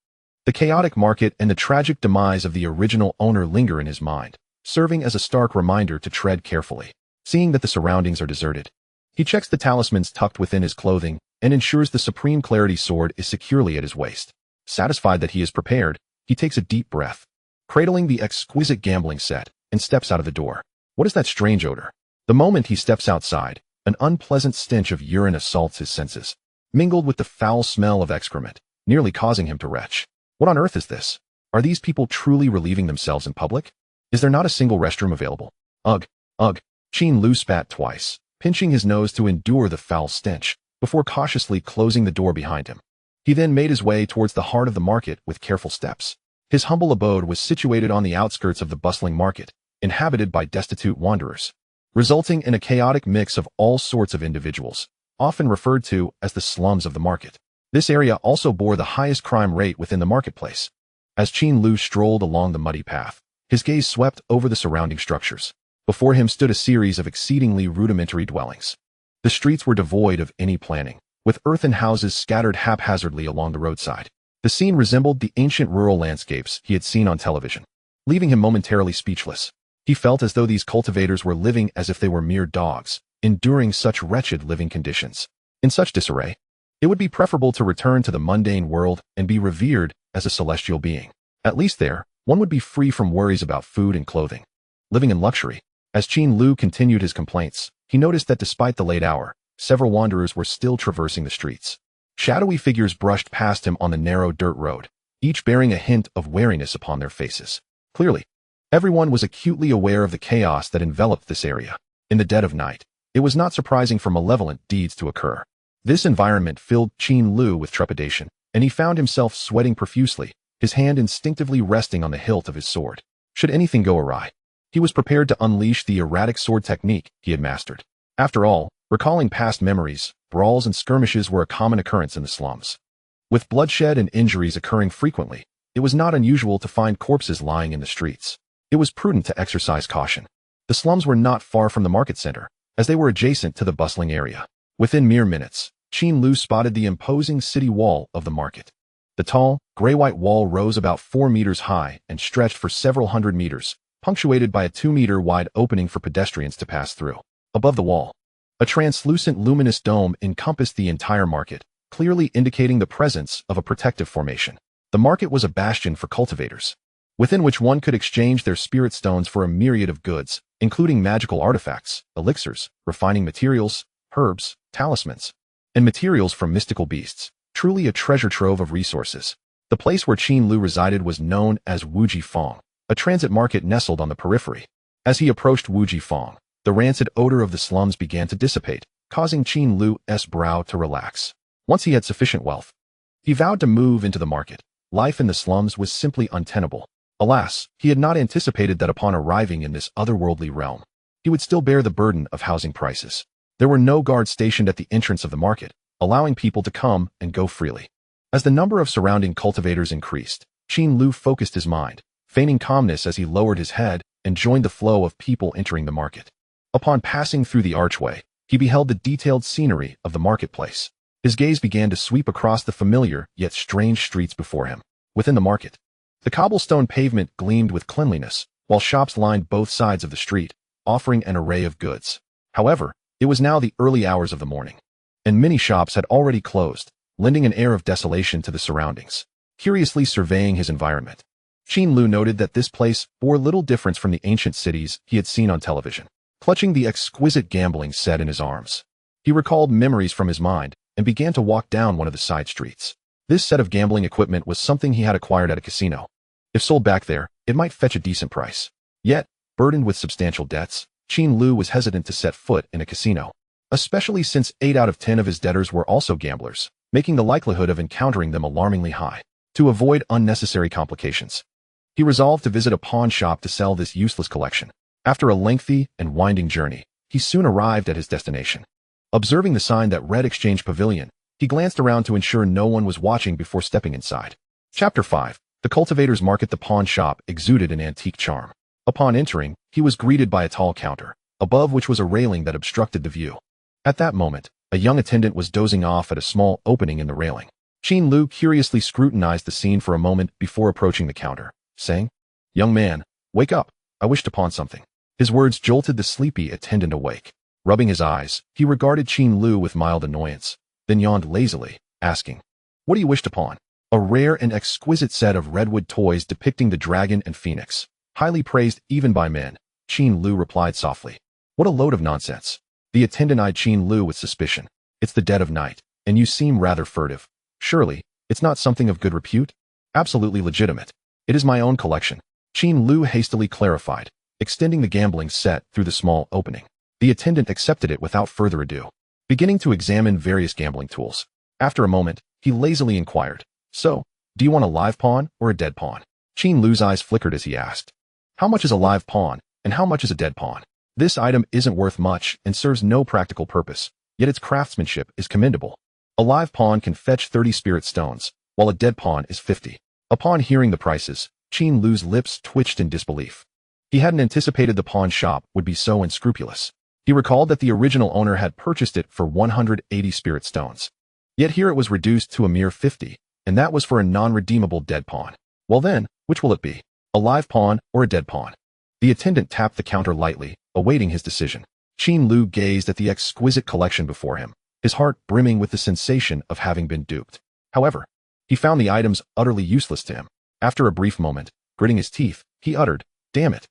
The chaotic market and the tragic demise of the original owner linger in his mind, serving as a stark reminder to tread carefully. Seeing that the surroundings are deserted, he checks the talismans tucked within his clothing and ensures the Supreme Clarity sword is securely at his waist. Satisfied that he is prepared, he takes a deep breath, cradling the exquisite gambling set, and steps out of the door. What is that strange odor? The moment he steps outside, an unpleasant stench of urine assaults his senses, mingled with the foul smell of excrement, nearly causing him to retch. What on earth is this? Are these people truly relieving themselves in public? Is there not a single restroom available? Ugh, ugh. Qin Lu spat twice, pinching his nose to endure the foul stench, before cautiously closing the door behind him. He then made his way towards the heart of the market with careful steps. His humble abode was situated on the outskirts of the bustling market, inhabited by destitute wanderers, resulting in a chaotic mix of all sorts of individuals, often referred to as the slums of the market. This area also bore the highest crime rate within the marketplace. As Qin Lu strolled along the muddy path, his gaze swept over the surrounding structures. Before him stood a series of exceedingly rudimentary dwellings. The streets were devoid of any planning, with earthen houses scattered haphazardly along the roadside. The scene resembled the ancient rural landscapes he had seen on television, leaving him momentarily speechless. He felt as though these cultivators were living as if they were mere dogs, enduring such wretched living conditions. In such disarray, it would be preferable to return to the mundane world and be revered as a celestial being. At least there, one would be free from worries about food and clothing. Living in luxury. As Qin Lu continued his complaints, he noticed that despite the late hour, several wanderers were still traversing the streets. Shadowy figures brushed past him on the narrow dirt road, each bearing a hint of wariness upon their faces. Clearly, everyone was acutely aware of the chaos that enveloped this area. In the dead of night, it was not surprising for malevolent deeds to occur. This environment filled Qin Lu with trepidation, and he found himself sweating profusely, his hand instinctively resting on the hilt of his sword. Should anything go awry, he was prepared to unleash the erratic sword technique he had mastered. After all, recalling past memories, brawls and skirmishes were a common occurrence in the slums. With bloodshed and injuries occurring frequently, it was not unusual to find corpses lying in the streets. It was prudent to exercise caution. The slums were not far from the market center, as they were adjacent to the bustling area. Within mere minutes, Qin Lu spotted the imposing city wall of the market. The tall, gray-white wall rose about 4 meters high and stretched for several hundred meters, punctuated by a 2-meter-wide opening for pedestrians to pass through. Above the wall, a translucent luminous dome encompassed the entire market, clearly indicating the presence of a protective formation. The market was a bastion for cultivators, within which one could exchange their spirit stones for a myriad of goods, including magical artifacts, elixirs, refining materials, herbs, talismans, and materials from mystical beasts. Truly a treasure trove of resources. The place where Qin Lu resided was known as Wujifang, a transit market nestled on the periphery. As he approached Wujifang, the rancid odor of the slums began to dissipate, causing Qin Lu's brow to relax. Once he had sufficient wealth, he vowed to move into the market. Life in the slums was simply untenable. Alas, he had not anticipated that upon arriving in this otherworldly realm, he would still bear the burden of housing prices. There were no guards stationed at the entrance of the market, allowing people to come and go freely. As the number of surrounding cultivators increased, Qin Lu focused his mind, feigning calmness as he lowered his head and joined the flow of people entering the market. Upon passing through the archway, he beheld the detailed scenery of the marketplace. His gaze began to sweep across the familiar yet strange streets before him. Within the market, the cobblestone pavement gleamed with cleanliness, while shops lined both sides of the street, offering an array of goods. However, it was now the early hours of the morning, and many shops had already closed, lending an air of desolation to the surroundings. Curiously surveying his environment, Qin Lu noted that this place bore little difference from the ancient cities he had seen on television. Clutching the exquisite gambling set in his arms, he recalled memories from his mind and began to walk down one of the side streets. This set of gambling equipment was something he had acquired at a casino. If sold back there, it might fetch a decent price. Yet, burdened with substantial debts, Qin Lu was hesitant to set foot in a casino, especially since 8 out of 10 of his debtors were also gamblers, making the likelihood of encountering them alarmingly high. To avoid unnecessary complications, he resolved to visit a pawn shop to sell this useless collection. After a lengthy and winding journey, he soon arrived at his destination. Observing the sign that read Exchange Pavilion, he glanced around to ensure no one was watching before stepping inside. Chapter 5. The Cultivator's Market. The pawn shop exuded an antique charm. Upon entering, he was greeted by a tall counter, above which was a railing that obstructed the view. At that moment, a young attendant was dozing off at a small opening in the railing. Qin Lu curiously scrutinized the scene for a moment before approaching the counter, saying, "Young man, wake up, I wish to pawn something." His words jolted the sleepy attendant awake. Rubbing his eyes, he regarded Qin Lu with mild annoyance, then yawned lazily, asking, "What do you wish to pawn?" A rare and exquisite set of redwood toys depicting the dragon and phoenix, highly praised even by men, Qin Lu replied softly. "What a load of nonsense." The attendant eyed Qin Lu with suspicion. "It's the dead of night, and you seem rather furtive. Surely, it's not something of good repute?" "Absolutely legitimate. It is my own collection," Qin Lu hastily clarified, extending the gambling set through the small opening. The attendant accepted it without further ado, beginning to examine various gambling tools. After a moment, he lazily inquired, "So, do you want a live pawn or a dead pawn?" Qin Lu's eyes flickered as he asked, "How much is a live pawn, and how much is a dead pawn?" This item isn't worth much and serves no practical purpose, yet its craftsmanship is commendable. A live pawn can fetch 30 spirit stones, while a dead pawn is 50. Upon hearing the prices, Qin Lu's lips twitched in disbelief. He hadn't anticipated the pawn shop would be so unscrupulous. He recalled that the original owner had purchased it for 180 spirit stones. Yet here it was reduced to a mere 50, and that was for a non-redeemable dead pawn. Well then, which will it be? A live pawn or a dead pawn? The attendant tapped the counter lightly, awaiting his decision. Qin Lu gazed at the exquisite collection before him, his heart brimming with the sensation of having been duped. However, he found the items utterly useless to him. After a brief moment, gritting his teeth, he uttered, "Damn it."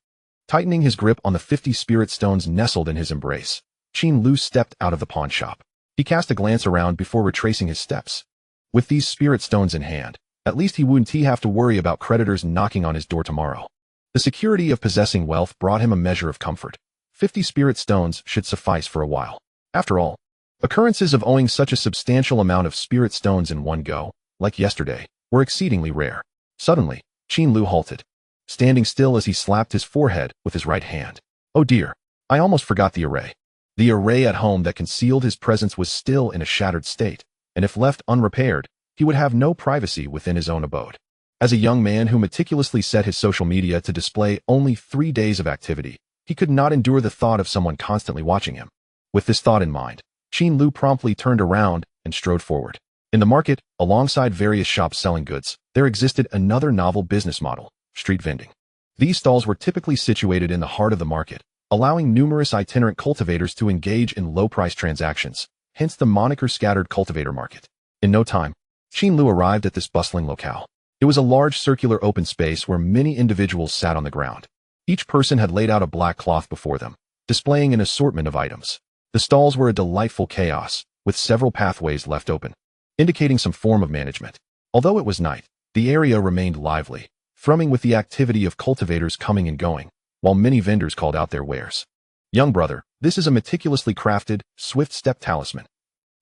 Tightening his grip on the 50 spirit stones nestled in his embrace, Qin Lu stepped out of the pawn shop. He cast a glance around before retracing his steps. With these spirit stones in hand, at least he wouldn't have to worry about creditors knocking on his door tomorrow. The security of possessing wealth brought him a measure of comfort. 50 spirit stones should suffice for a while. After all, occurrences of owing such a substantial amount of spirit stones in one go, like yesterday, were exceedingly rare. Suddenly, Qin Lu halted, standing still as he slapped his forehead with his right hand. "Oh dear, I almost forgot the array." The array at home that concealed his presence was still in a shattered state, and if left unrepaired, he would have no privacy within his own abode. As a young man who meticulously set his social media to display only 3 days of activity, he could not endure the thought of someone constantly watching him. With this thought in mind, Qin Lu promptly turned around and strode forward. In the market, alongside various shops selling goods, there existed another novel business model: street vending. These stalls were typically situated in the heart of the market, allowing numerous itinerant cultivators to engage in low-price transactions, hence the moniker scattered cultivator market. In no time, Qin Lu arrived at this bustling locale. It was a large circular open space where many individuals sat on the ground. Each person had laid out a black cloth before them, displaying an assortment of items. The stalls were a delightful chaos, with several pathways left open, indicating some form of management. Although it was night, the area remained lively, thrumming with the activity of cultivators coming and going, while many vendors called out their wares. "Young brother, this is a meticulously crafted, swift-step talisman.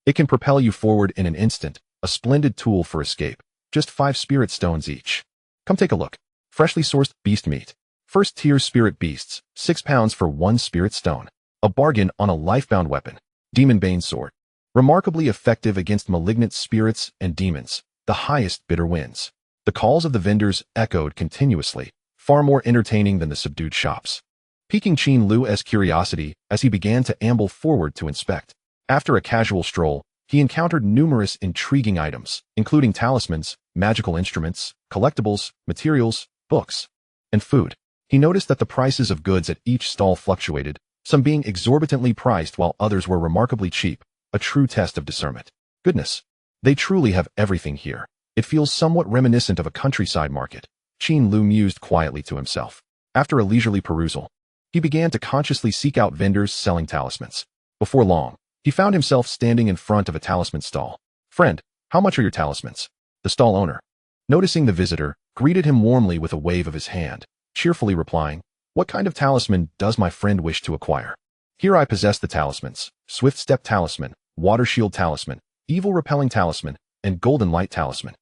It can propel you forward in an instant, a splendid tool for escape. Just 5 spirit stones each. Come take a look. Freshly sourced beast meat. First-tier spirit beasts, 6 pounds for 1 spirit stone. A bargain on a life-bound weapon. Demon Bane sword. Remarkably effective against malignant spirits and demons. The highest bidder wins." The calls of the vendors echoed continuously, far more entertaining than the subdued shops, piquing Qin Lu's curiosity as he began to amble forward to inspect. After a casual stroll, he encountered numerous intriguing items, including talismans, magical instruments, collectibles, materials, books, and food. He noticed that the prices of goods at each stall fluctuated, some being exorbitantly priced while others were remarkably cheap, a true test of discernment. Goodness, they truly have everything here. It feels somewhat reminiscent of a countryside market, Qin Lu mused quietly to himself. After a leisurely perusal, he began to consciously seek out vendors selling talismans. Before long, he found himself standing in front of a talisman stall. "Friend, how much are your talismans?" The stall owner, noticing the visitor, greeted him warmly with a wave of his hand, cheerfully replying, "What kind of talisman does my friend wish to acquire? Here I possess the talismans: Swift Step Talisman, Water Shield Talisman, Evil Repelling Talisman, and Golden Light Talisman."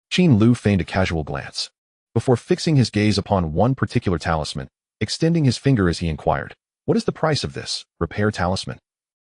Qin Lu feigned a casual glance, before fixing his gaze upon one particular talisman, extending his finger as he inquired, "What is the price of this repair talisman?"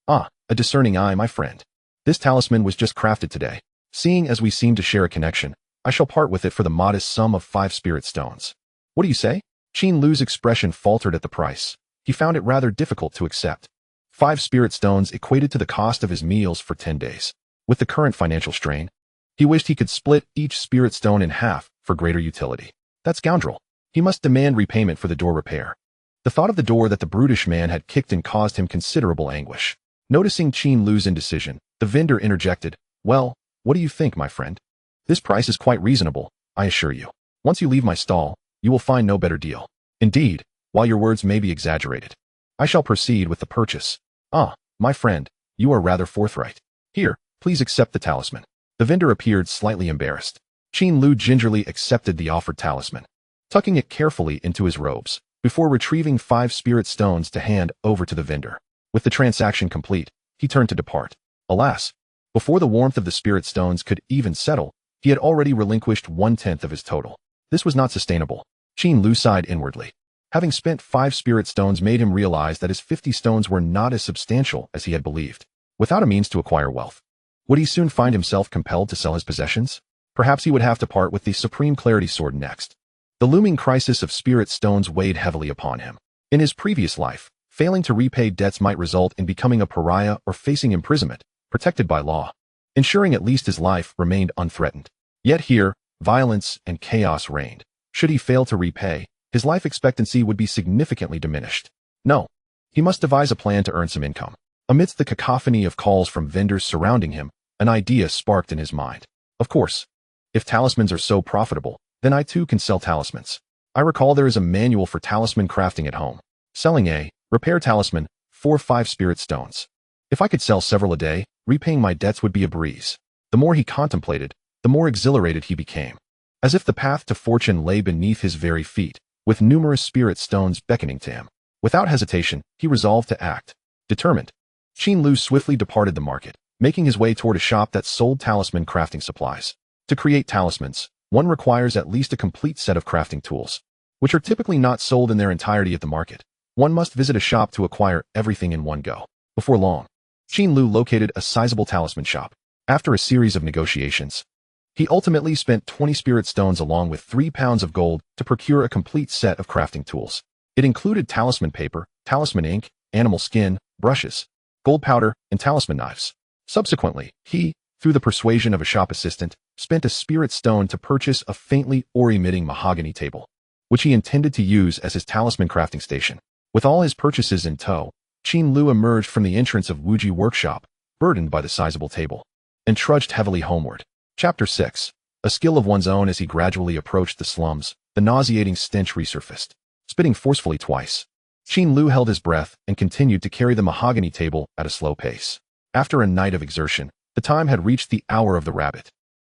"Ah, a discerning eye, my friend. This talisman was just crafted today. Seeing as we seem to share a connection, I shall part with it for the modest sum of 5 spirit stones." "What do you say?" Qin Lu's expression faltered at the price. He found it rather difficult to accept. 5 spirit stones equated to the cost of his meals for 10 days. With the current financial strain, he wished he could split each spirit stone in half for greater utility. That scoundrel. He must demand repayment for the door repair. The thought of the door that the brutish man had kicked in caused him considerable anguish. Noticing Qin Lu's indecision, the vendor interjected, "Well, what do you think, my friend? This price is quite reasonable, I assure you. Once you leave my stall, you will find no better deal. Indeed, while your words may be exaggerated, I shall proceed with the purchase. Ah, my friend, you are rather forthright. Here, please accept the talisman." The vendor appeared slightly embarrassed. Qin Lu gingerly accepted the offered talisman, tucking it carefully into his robes, before retrieving 5 spirit stones to hand over to the vendor. With the transaction complete, he turned to depart. Alas, before the warmth of the spirit stones could even settle, he had already relinquished 1/10 of his total. This was not sustainable. Qin Lu sighed inwardly. Having spent 5 spirit stones made him realize that his 50 stones were not as substantial as he had believed. Without a means to acquire wealth, would he soon find himself compelled to sell his possessions? Perhaps he would have to part with the Supreme Clarity Sword next. The looming crisis of spirit stones weighed heavily upon him. In his previous life, failing to repay debts might result in becoming a pariah or facing imprisonment, protected by law, ensuring at least his life remained unthreatened. Yet here, violence and chaos reigned. Should he fail to repay, his life expectancy would be significantly diminished. No, he must devise a plan to earn some income. Amidst the cacophony of calls from vendors surrounding him, an idea sparked in his mind. Of course, if talismans are so profitable, then I too can sell talismans. I recall there is a manual for talisman crafting at home. Selling a repair talisman for 5 spirit stones. If I could sell several a day, repaying my debts would be a breeze. The more he contemplated, the more exhilarated he became. As if the path to fortune lay beneath his very feet, with numerous spirit stones beckoning to him. Without hesitation, he resolved to act. Determined, Qin Lu swiftly departed the market, making his way toward a shop that sold talisman crafting supplies. To create talismans, one requires at least a complete set of crafting tools, which are typically not sold in their entirety at the market. One must visit a shop to acquire everything in one go. Before long, Qin Lu located a sizable talisman shop. After a series of negotiations, he ultimately spent 20 spirit stones along with 3 pounds of gold to procure a complete set of crafting tools. It included talisman paper, talisman ink, animal skin, brushes, gold powder, and talisman knives. Subsequently, he, through the persuasion of a shop assistant, spent a spirit stone to purchase a faintly ore-emitting mahogany table, which he intended to use as his talisman crafting station. With all his purchases in tow, Qin Lu emerged from the entrance of Wuji workshop, burdened by the sizable table, and trudged heavily homeward. Chapter 6. A skill of one's own. As he gradually approached the slums, the nauseating stench resurfaced. Spitting forcefully twice, Qin Lu held his breath and continued to carry the mahogany table at a slow pace. After a night of exertion, the time had reached the hour of the rabbit.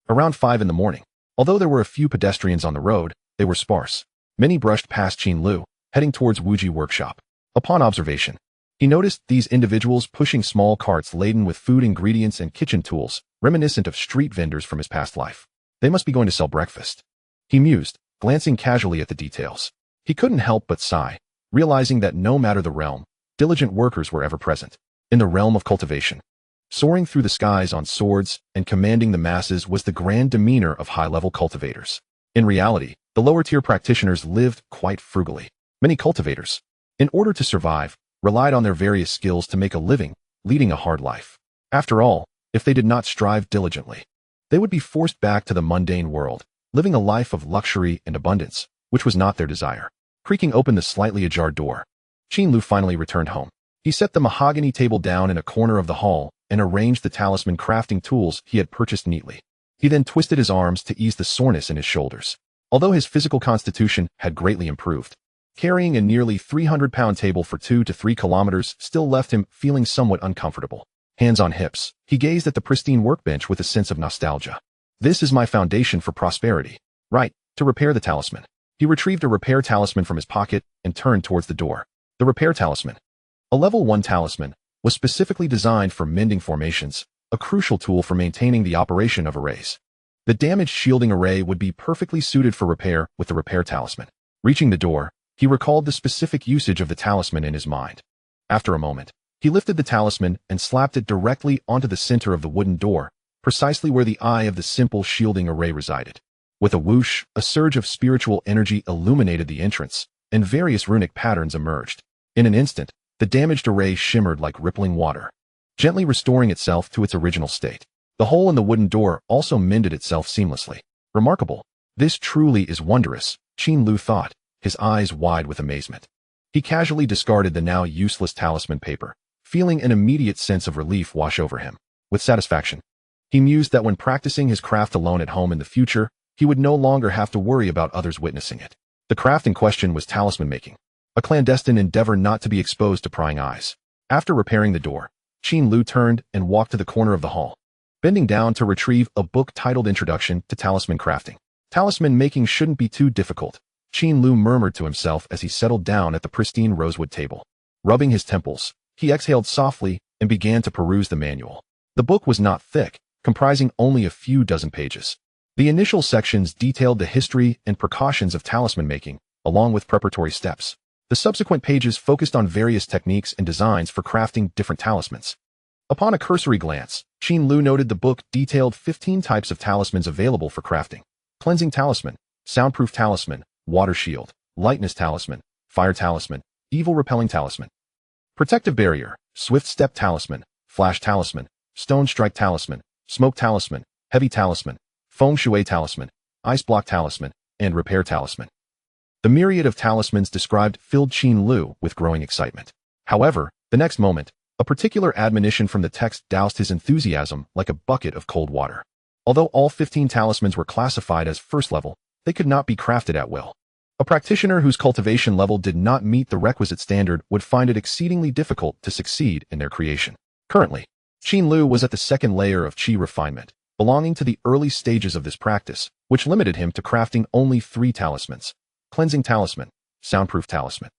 Around 5 in the morning. Although there were a few pedestrians on the road, they were sparse. Many brushed past Qin Lu, heading towards Wuji workshop. Upon observation, he noticed these individuals pushing small carts laden with food ingredients and kitchen tools, reminiscent of street vendors from his past life. They must be going to sell breakfast, he mused, glancing casually at the details. He couldn't help but sigh, realizing that no matter the realm, diligent workers were ever present. In the realm of cultivation, soaring through the skies on swords and commanding the masses was the grand demeanor of high-level cultivators. In reality, the lower-tier practitioners lived quite frugally. Many cultivators, in order to survive, relied on their various skills to make a living, leading a hard life. After all, if they did not strive diligently, they would be forced back to the mundane world, living a life of luxury and abundance, which was not their desire. Creaking open the slightly ajar door, Qin Lu finally returned home. He set the mahogany table down in a corner of the hall and arranged the talisman crafting tools he had purchased neatly. He then twisted his arms to ease the soreness in his shoulders. Although his physical constitution had greatly improved, carrying a nearly 300-pound table for 2 to 3 kilometers still left him feeling somewhat uncomfortable. Hands on hips, he gazed at the pristine workbench with a sense of nostalgia. This is my foundation for prosperity. Right, to repair the talisman. He retrieved a repair talisman from his pocket and turned towards the door. The repair talisman, a level 1 talisman, was specifically designed for mending formations, a crucial tool for maintaining the operation of arrays. The damage shielding array would be perfectly suited for repair with the repair talisman. Reaching the door, he recalled the specific usage of the talisman in his mind. After a moment, he lifted the talisman and slapped it directly onto the center of the wooden door, precisely where the eye of the simple shielding array resided. With a whoosh, a surge of spiritual energy illuminated the entrance, and various runic patterns emerged. In an instant, the damaged array shimmered like rippling water, gently restoring itself to its original state. The hole in the wooden door also mended itself seamlessly. Remarkable. This truly is wondrous, Qin Lu thought, his eyes wide with amazement. He casually discarded the now useless talisman paper, feeling an immediate sense of relief wash over him. With satisfaction, he mused that when practicing his craft alone at home in the future, he would no longer have to worry about others witnessing it. The craft in question was talisman making, a clandestine endeavor not to be exposed to prying eyes. After repairing the door, Qin Lu turned and walked to the corner of the hall, bending down to retrieve a book titled Introduction to Talisman Crafting. Talisman making shouldn't be too difficult, Qin Lu murmured to himself as he settled down at the pristine rosewood table. Rubbing his temples, he exhaled softly and began to peruse the manual. The book was not thick, comprising only a few dozen pages. The initial sections detailed the history and precautions of talisman making, along with preparatory steps. The subsequent pages focused on various techniques and designs for crafting different talismans. Upon a cursory glance, Qin Lu noted the book detailed 15 types of talismans available for crafting: cleansing talisman, soundproof talisman, water shield, lightness talisman, fire talisman, evil repelling talisman, protective barrier, swift step talisman, flash talisman, stone strike talisman, smoke talisman, heavy talisman, feng shui talisman, ice block talisman, and repair talisman. The myriad of talismans described filled Qin Lu with growing excitement. However, the next moment, a particular admonition from the text doused his enthusiasm like a bucket of cold water. Although all 15 talismans were classified as first level, they could not be crafted at will. A practitioner whose cultivation level did not meet the requisite standard would find it exceedingly difficult to succeed in their creation. Currently, Qin Lu was at the second layer of qi refinement, belonging to the early stages of this practice, which limited him to crafting only 3 talismans: cleansing talisman, soundproof talisman,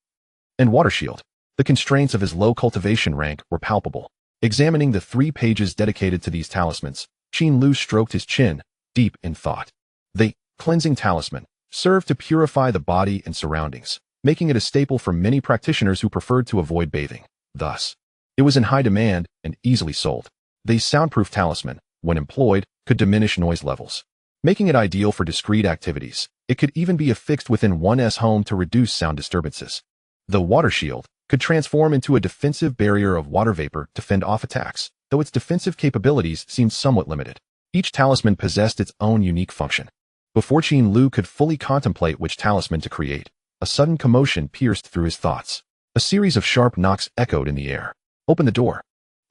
and water shield. The constraints of his low cultivation rank were palpable. Examining the 3 pages dedicated to these talismans, Qin Lu stroked his chin, deep in thought. The cleansing talisman served to purify the body and surroundings, making it a staple for many practitioners who preferred to avoid bathing. Thus, it was in high demand and easily sold. The soundproof talisman, when employed, could diminish noise levels, making it ideal for discrete activities. It could even be affixed within one's home to reduce sound disturbances. The water shield could transform into a defensive barrier of water vapor to fend off attacks, though its defensive capabilities seemed somewhat limited. Each talisman possessed its own unique function. Before Qin Lu could fully contemplate which talisman to create, a sudden commotion pierced through his thoughts. A series of sharp knocks echoed in the air. "Open the door!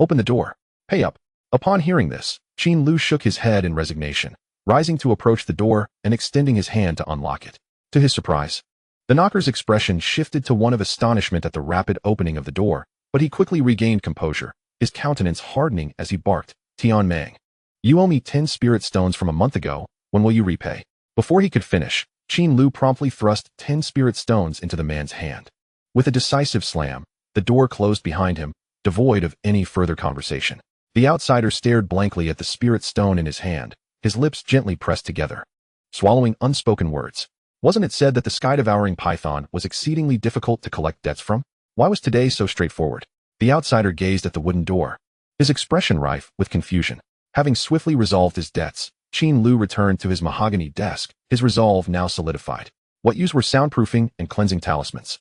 Open the door! Pay up!" Upon hearing this, Qin Lu shook his head in resignation, rising to approach the door and extending his hand to unlock it. To his surprise, the knocker's expression shifted to one of astonishment at the rapid opening of the door, but he quickly regained composure, his countenance hardening as he barked, "Tian Mang, you owe me 10 spirit stones from a month ago. When will you repay?" Before he could finish, Qin Lu promptly thrust 10 spirit stones into the man's hand. With a decisive slam, the door closed behind him, devoid of any further conversation. The outsider stared blankly at the spirit stone in his hand, his lips gently pressed together, swallowing unspoken words. Wasn't it said that the sky-devouring python was exceedingly difficult to collect debts from? Why was today so straightforward? The outsider gazed at the wooden door, his expression rife with confusion. Having swiftly resolved his debts, Qin Lu returned to his mahogany desk, his resolve now solidified. What use were soundproofing and cleansing talismans?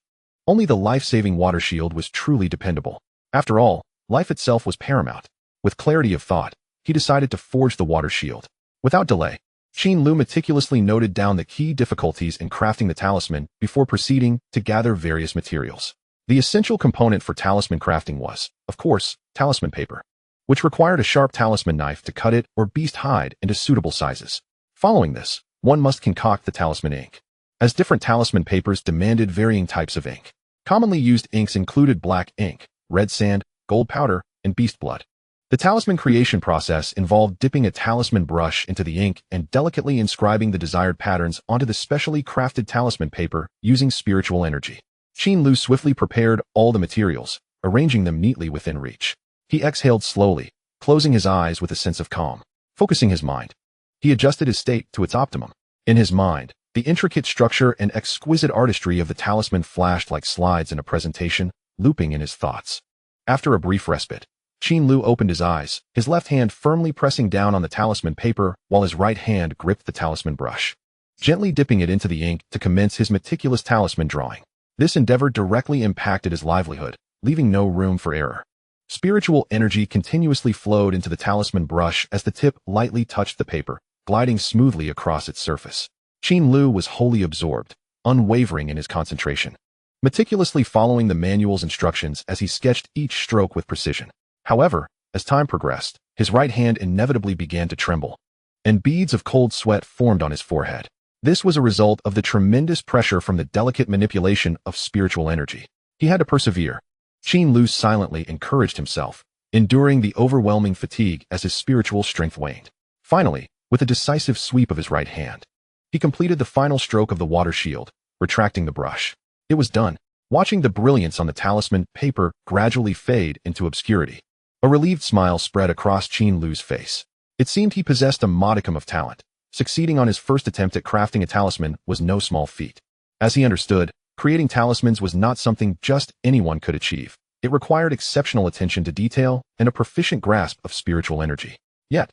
Only the life-saving water shield was truly dependable. After all, life itself was paramount. With clarity of thought, he decided to forge the water shield. Without delay, Qin Lu meticulously noted down the key difficulties in crafting the talisman before proceeding to gather various materials. The essential component for talisman crafting was, of course, talisman paper, which required a sharp talisman knife to cut it or beast hide into suitable sizes. Following this, one must concoct the talisman ink, as different talisman papers demanded varying types of ink. Commonly used inks included black ink, red sand, gold powder, and beast blood. The talisman creation process involved dipping a talisman brush into the ink and delicately inscribing the desired patterns onto the specially crafted talisman paper using spiritual energy. Qin Lu swiftly prepared all the materials, arranging them neatly within reach. He exhaled slowly, closing his eyes with a sense of calm. Focusing his mind, he adjusted his state to its optimum. In his mind, the intricate structure and exquisite artistry of the talisman flashed like slides in a presentation, looping in his thoughts. After a brief respite, Qin Lu opened his eyes, his left hand firmly pressing down on the talisman paper while his right hand gripped the talisman brush, gently dipping it into the ink to commence his meticulous talisman drawing. This endeavor directly impacted his livelihood, leaving no room for error. Spiritual energy continuously flowed into the talisman brush as the tip lightly touched the paper, gliding smoothly across its surface. Qin Lu was wholly absorbed, unwavering in his concentration, meticulously following the manual's instructions as he sketched each stroke with precision. However, as time progressed, his right hand inevitably began to tremble, and beads of cold sweat formed on his forehead. This was a result of the tremendous pressure from the delicate manipulation of spiritual energy. He had to persevere. Qin Lu silently encouraged himself, enduring the overwhelming fatigue as his spiritual strength waned. Finally, with a decisive sweep of his right hand, he completed the final stroke of the water shield, retracting the brush. It was done. Watching the brilliance on the talisman paper gradually fade into obscurity, a relieved smile spread across Qin Lu's face. It seemed he possessed a modicum of talent. Succeeding on his first attempt at crafting a talisman was no small feat. As he understood, creating talismans was not something just anyone could achieve. It required exceptional attention to detail and a proficient grasp of spiritual energy. Yet,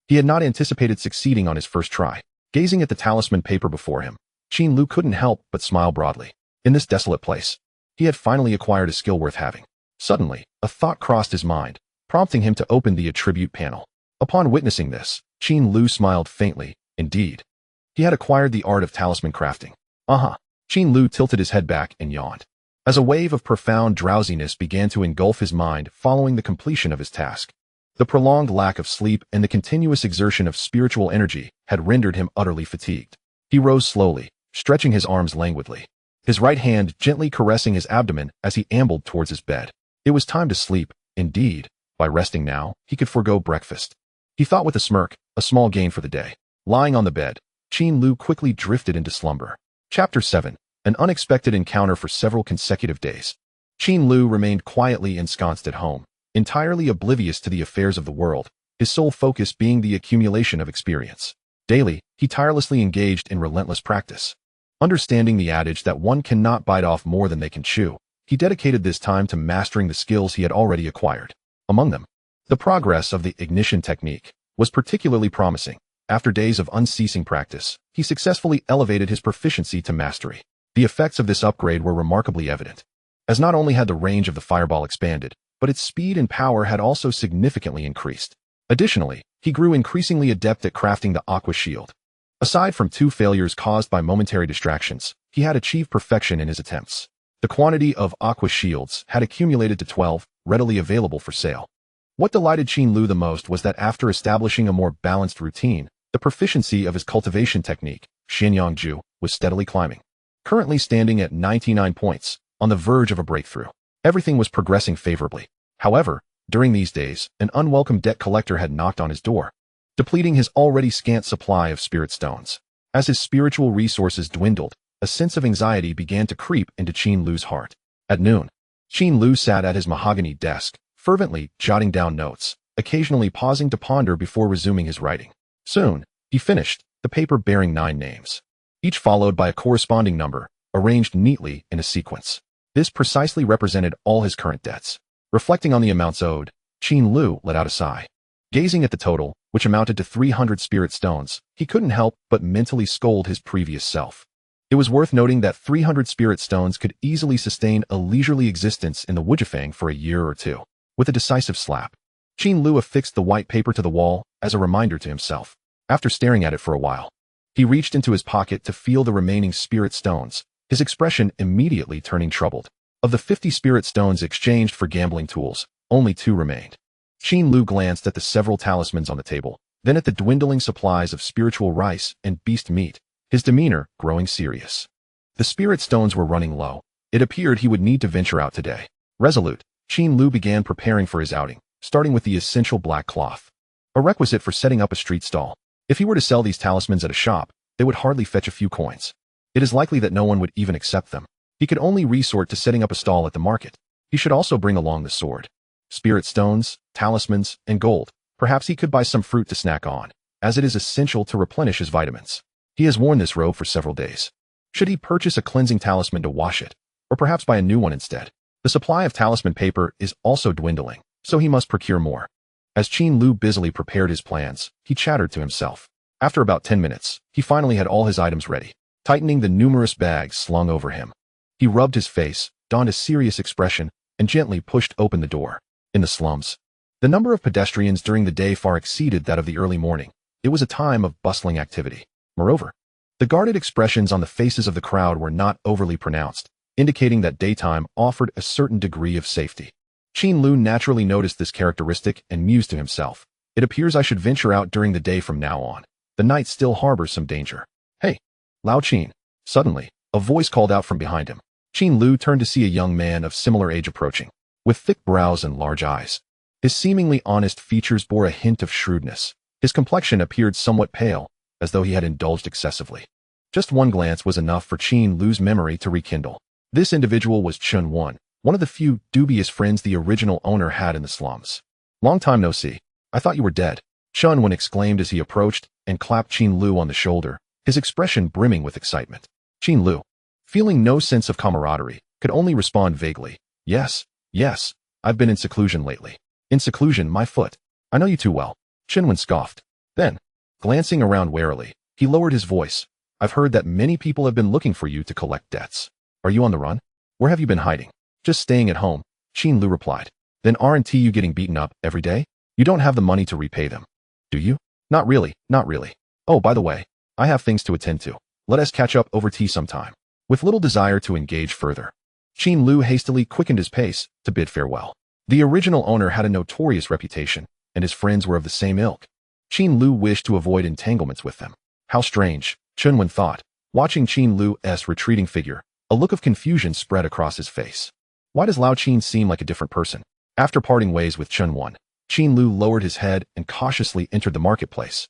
he had not anticipated succeeding on his first try. Gazing at the talisman paper before him, Qin Lu couldn't help but smile broadly. In this desolate place, he had finally acquired a skill worth having. Suddenly, a thought crossed his mind, prompting him to open the attribute panel. Upon witnessing this, Qin Lu smiled faintly. Indeed, he had acquired the art of talisman crafting. Qin Lu tilted his head back and yawned, as a wave of profound drowsiness began to engulf his mind following the completion of his task. The prolonged lack of sleep and the continuous exertion of spiritual energy had rendered him utterly fatigued. He rose slowly, stretching his arms languidly, his right hand gently caressing his abdomen as he ambled towards his bed. It was time to sleep. Indeed, by resting now, he could forego breakfast. He thought with a smirk, a small gain for the day. Lying on the bed, Qin Lu quickly drifted into slumber. Chapter 7. An unexpected encounter for several consecutive days. Qin Lu remained quietly ensconced at home, entirely oblivious to the affairs of the world, his sole focus being the accumulation of experience. Daily, he tirelessly engaged in relentless practice. Understanding the adage that one cannot bite off more than they can chew, he dedicated this time to mastering the skills he had already acquired. Among them, the progress of the ignition technique was particularly promising. After days of unceasing practice, he successfully elevated his proficiency to mastery. The effects of this upgrade were remarkably evident, as not only had the range of the fireball expanded, but its speed and power had also significantly increased. Additionally, he grew increasingly adept at crafting the aqua shield. Aside from 2 failures caused by momentary distractions, he had achieved perfection in his attempts. The quantity of aqua shields had accumulated to 12, readily available for sale. What delighted Qin Lu the most was that after establishing a more balanced routine, the proficiency of his cultivation technique, Xianyangju, was steadily climbing. Currently standing at 99 points, on the verge of a breakthrough. Everything was progressing favorably. However, during these days, an unwelcome debt collector had knocked on his door, depleting his already scant supply of spirit stones. As his spiritual resources dwindled, a sense of anxiety began to creep into Qin Lu's heart. At noon, Qin Lu sat at his mahogany desk, fervently jotting down notes, occasionally pausing to ponder before resuming his writing. Soon, he finished, the paper bearing 9 names, each followed by a corresponding number, arranged neatly in a sequence. This precisely represented all his current debts. Reflecting on the amounts owed, Qin Lu let out a sigh. Gazing at the total, which amounted to 300 spirit stones, he couldn't help but mentally scold his previous self. It was worth noting that 300 spirit stones could easily sustain a leisurely existence in the Wujifang for a year or two. With a decisive slap, Qin Lu affixed the white paper to the wall as a reminder to himself. After staring at it for a while, he reached into his pocket to feel the remaining spirit stones, his expression immediately turning troubled. Of the 50 spirit stones exchanged for gambling tools, only 2 remained. Qin Lu glanced at the several talismans on the table, then at the dwindling supplies of spiritual rice and beast meat, his demeanor growing serious. The spirit stones were running low. It appeared he would need to venture out today. Resolute, Qin Lu began preparing for his outing, starting with the essential black cloth, a requisite for setting up a street stall. If he were to sell these talismans at a shop, they would hardly fetch a few coins. It is likely that no one would even accept them. He could only resort to setting up a stall at the market. He should also bring along the sword, spirit stones, talismans, and gold. Perhaps he could buy some fruit to snack on, as it is essential to replenish his vitamins. He has worn this robe for several days. Should he purchase a cleansing talisman to wash it, or perhaps buy a new one instead? The supply of talisman paper is also dwindling, so he must procure more. As Qin Lu busily prepared his plans, he chattered to himself. After about 10 minutes, he finally had all his items ready, tightening the numerous bags slung over him. He rubbed his face, donned a serious expression, and gently pushed open the door. In the slums, the number of pedestrians during the day far exceeded that of the early morning. It was a time of bustling activity. Moreover, the guarded expressions on the faces of the crowd were not overly pronounced, indicating that daytime offered a certain degree of safety. Qin Lu naturally noticed this characteristic and mused to himself. It appears I should venture out during the day from now on. The night still harbors some danger. Hey, Lao Qin. Suddenly, a voice called out from behind him. Qin Lu turned to see a young man of similar age approaching, with thick brows and large eyes. His seemingly honest features bore a hint of shrewdness. His complexion appeared somewhat pale, as though he had indulged excessively. Just one glance was enough for Qin Lu's memory to rekindle. This individual was Chun Wan, one of the few dubious friends the original owner had in the slums. Long time no see. I thought you were dead, Chun Wan exclaimed as he approached and clapped Qin Lu on the shoulder, his expression brimming with excitement. Qin Lu, feeling no sense of camaraderie, could only respond vaguely. Yes, I've been in seclusion lately. In seclusion, my foot. I know you too well. Qin Wan scoffed. Then, glancing around warily, he lowered his voice. I've heard that many people have been looking for you to collect debts. Are you on the run? Where have you been hiding? Just staying at home, Qin Lu replied. Then aren't you getting beaten up every day? You don't have the money to repay them, do you? Not really. Oh, by the way, I have things to attend to. Let us catch up over tea sometime. With little desire to engage further, Qin Lu hastily quickened his pace to bid farewell. The original owner had a notorious reputation, and his friends were of the same ilk. Qin Lu wished to avoid entanglements with them. How strange, Chun Wan thought, watching Qin Lu's retreating figure. A look of confusion spread across his face. Why does Lao Qin seem like a different person? After parting ways with Chun Wan, Qin Lu lowered his head and cautiously entered the marketplace,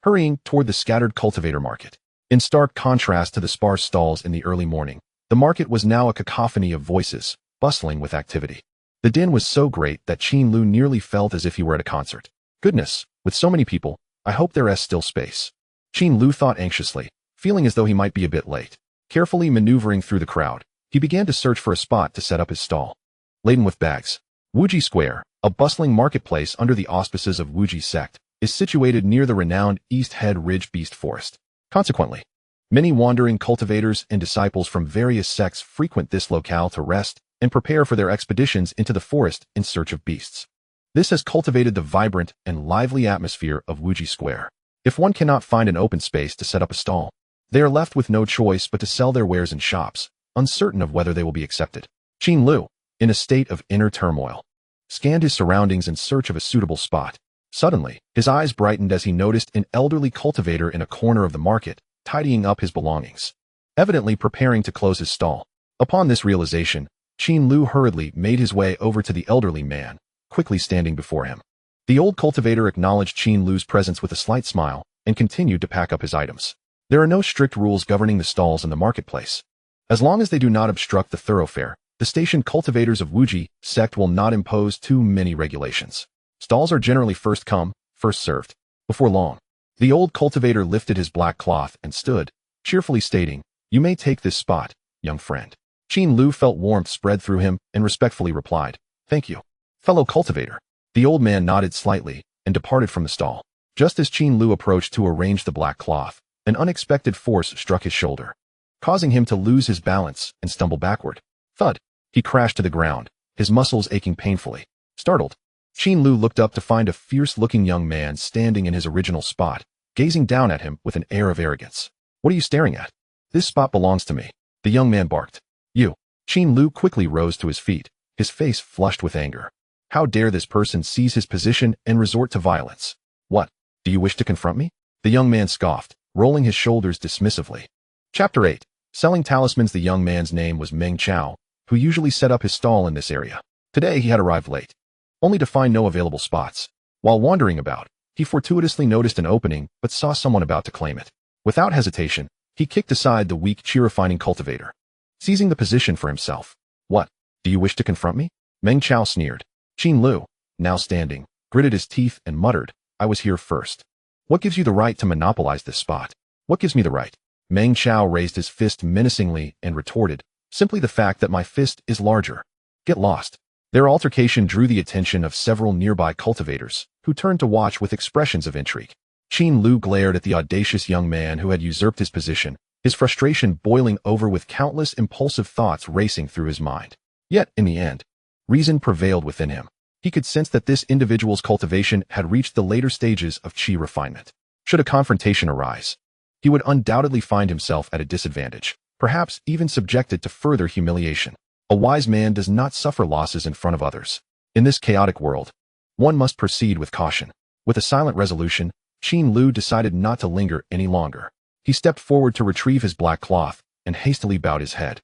hurrying toward the scattered cultivator market. In stark contrast to the sparse stalls in the early morning, the market was now a cacophony of voices, bustling with activity. The din was so great that Qin Lu nearly felt as if he were at a concert. Goodness, with so many people, I hope there is still space. Qin Lu thought anxiously, feeling as though he might be a bit late. Carefully maneuvering through the crowd, he began to search for a spot to set up his stall. Laden with bags, Wuji Square, a bustling marketplace under the auspices of Wuji sect, is situated near the renowned East Head Ridge Beast Forest. Consequently, many wandering cultivators and disciples from various sects frequent this locale to rest and prepare for their expeditions into the forest in search of beasts. This has cultivated the vibrant and lively atmosphere of Wuji Square. If one cannot find an open space to set up a stall, they are left with no choice but to sell their wares in shops, uncertain of whether they will be accepted. Qin Lu, in a state of inner turmoil, scanned his surroundings in search of a suitable spot. Suddenly, his eyes brightened as he noticed an elderly cultivator in a corner of the market, tidying up his belongings, evidently preparing to close his stall. Upon this realization, Qin Lu hurriedly made his way over to the elderly man, quickly standing before him. The old cultivator acknowledged Qin Lu's presence with a slight smile and continued to pack up his items. There are no strict rules governing the stalls in the marketplace. As long as they do not obstruct the thoroughfare, the station cultivators of Wuji sect will not impose too many regulations. Stalls are generally first come, first served. Before long, the old cultivator lifted his black cloth and stood, cheerfully stating, "You may take this spot, young friend." Qin Lu felt warmth spread through him and respectfully replied, "Thank you, fellow cultivator." The old man nodded slightly and departed from the stall. Just as Qin Lu approached to arrange the black cloth, an unexpected force struck his shoulder, causing him to lose his balance and stumble backward. Thud! He crashed to the ground, his muscles aching painfully. Startled, Qin Lu looked up to find a fierce-looking young man standing in his original spot, gazing down at him with an air of arrogance. "What are you staring at? This spot belongs to me," the young man barked. "You." Qin Lu quickly rose to his feet, his face flushed with anger. How dare this person seize his position and resort to violence? "What? Do you wish to confront me?" The young man scoffed, rolling his shoulders dismissively. Chapter 8. Selling talismans. The young man's name was Meng Chao, who usually set up his stall in this area. Today he had arrived late, only to find no available spots. While wandering about, he fortuitously noticed an opening but saw someone about to claim it. Without hesitation, he kicked aside the weak, cheer-refining cultivator, seizing the position for himself. "What? Do you wish to confront me?" Meng Chao sneered. Qin Lu, now standing, gritted his teeth and muttered, "I was here first. What gives you the right to monopolize this spot?" "What gives me the right?" Meng Chao raised his fist menacingly and retorted, "Simply the fact that my fist is larger. Get lost." Their altercation drew the attention of several nearby cultivators, who turned to watch with expressions of intrigue. Qin Lu glared at the audacious young man who had usurped his position, his frustration boiling over with countless impulsive thoughts racing through his mind. Yet, in the end, reason prevailed within him. He could sense that this individual's cultivation had reached the later stages of qi refinement. Should a confrontation arise, he would undoubtedly find himself at a disadvantage, perhaps even subjected to further humiliation. A wise man does not suffer losses in front of others. In this chaotic world, one must proceed with caution. With a silent resolution, Qin Lu decided not to linger any longer. He stepped forward to retrieve his black cloth and hastily bowed his head,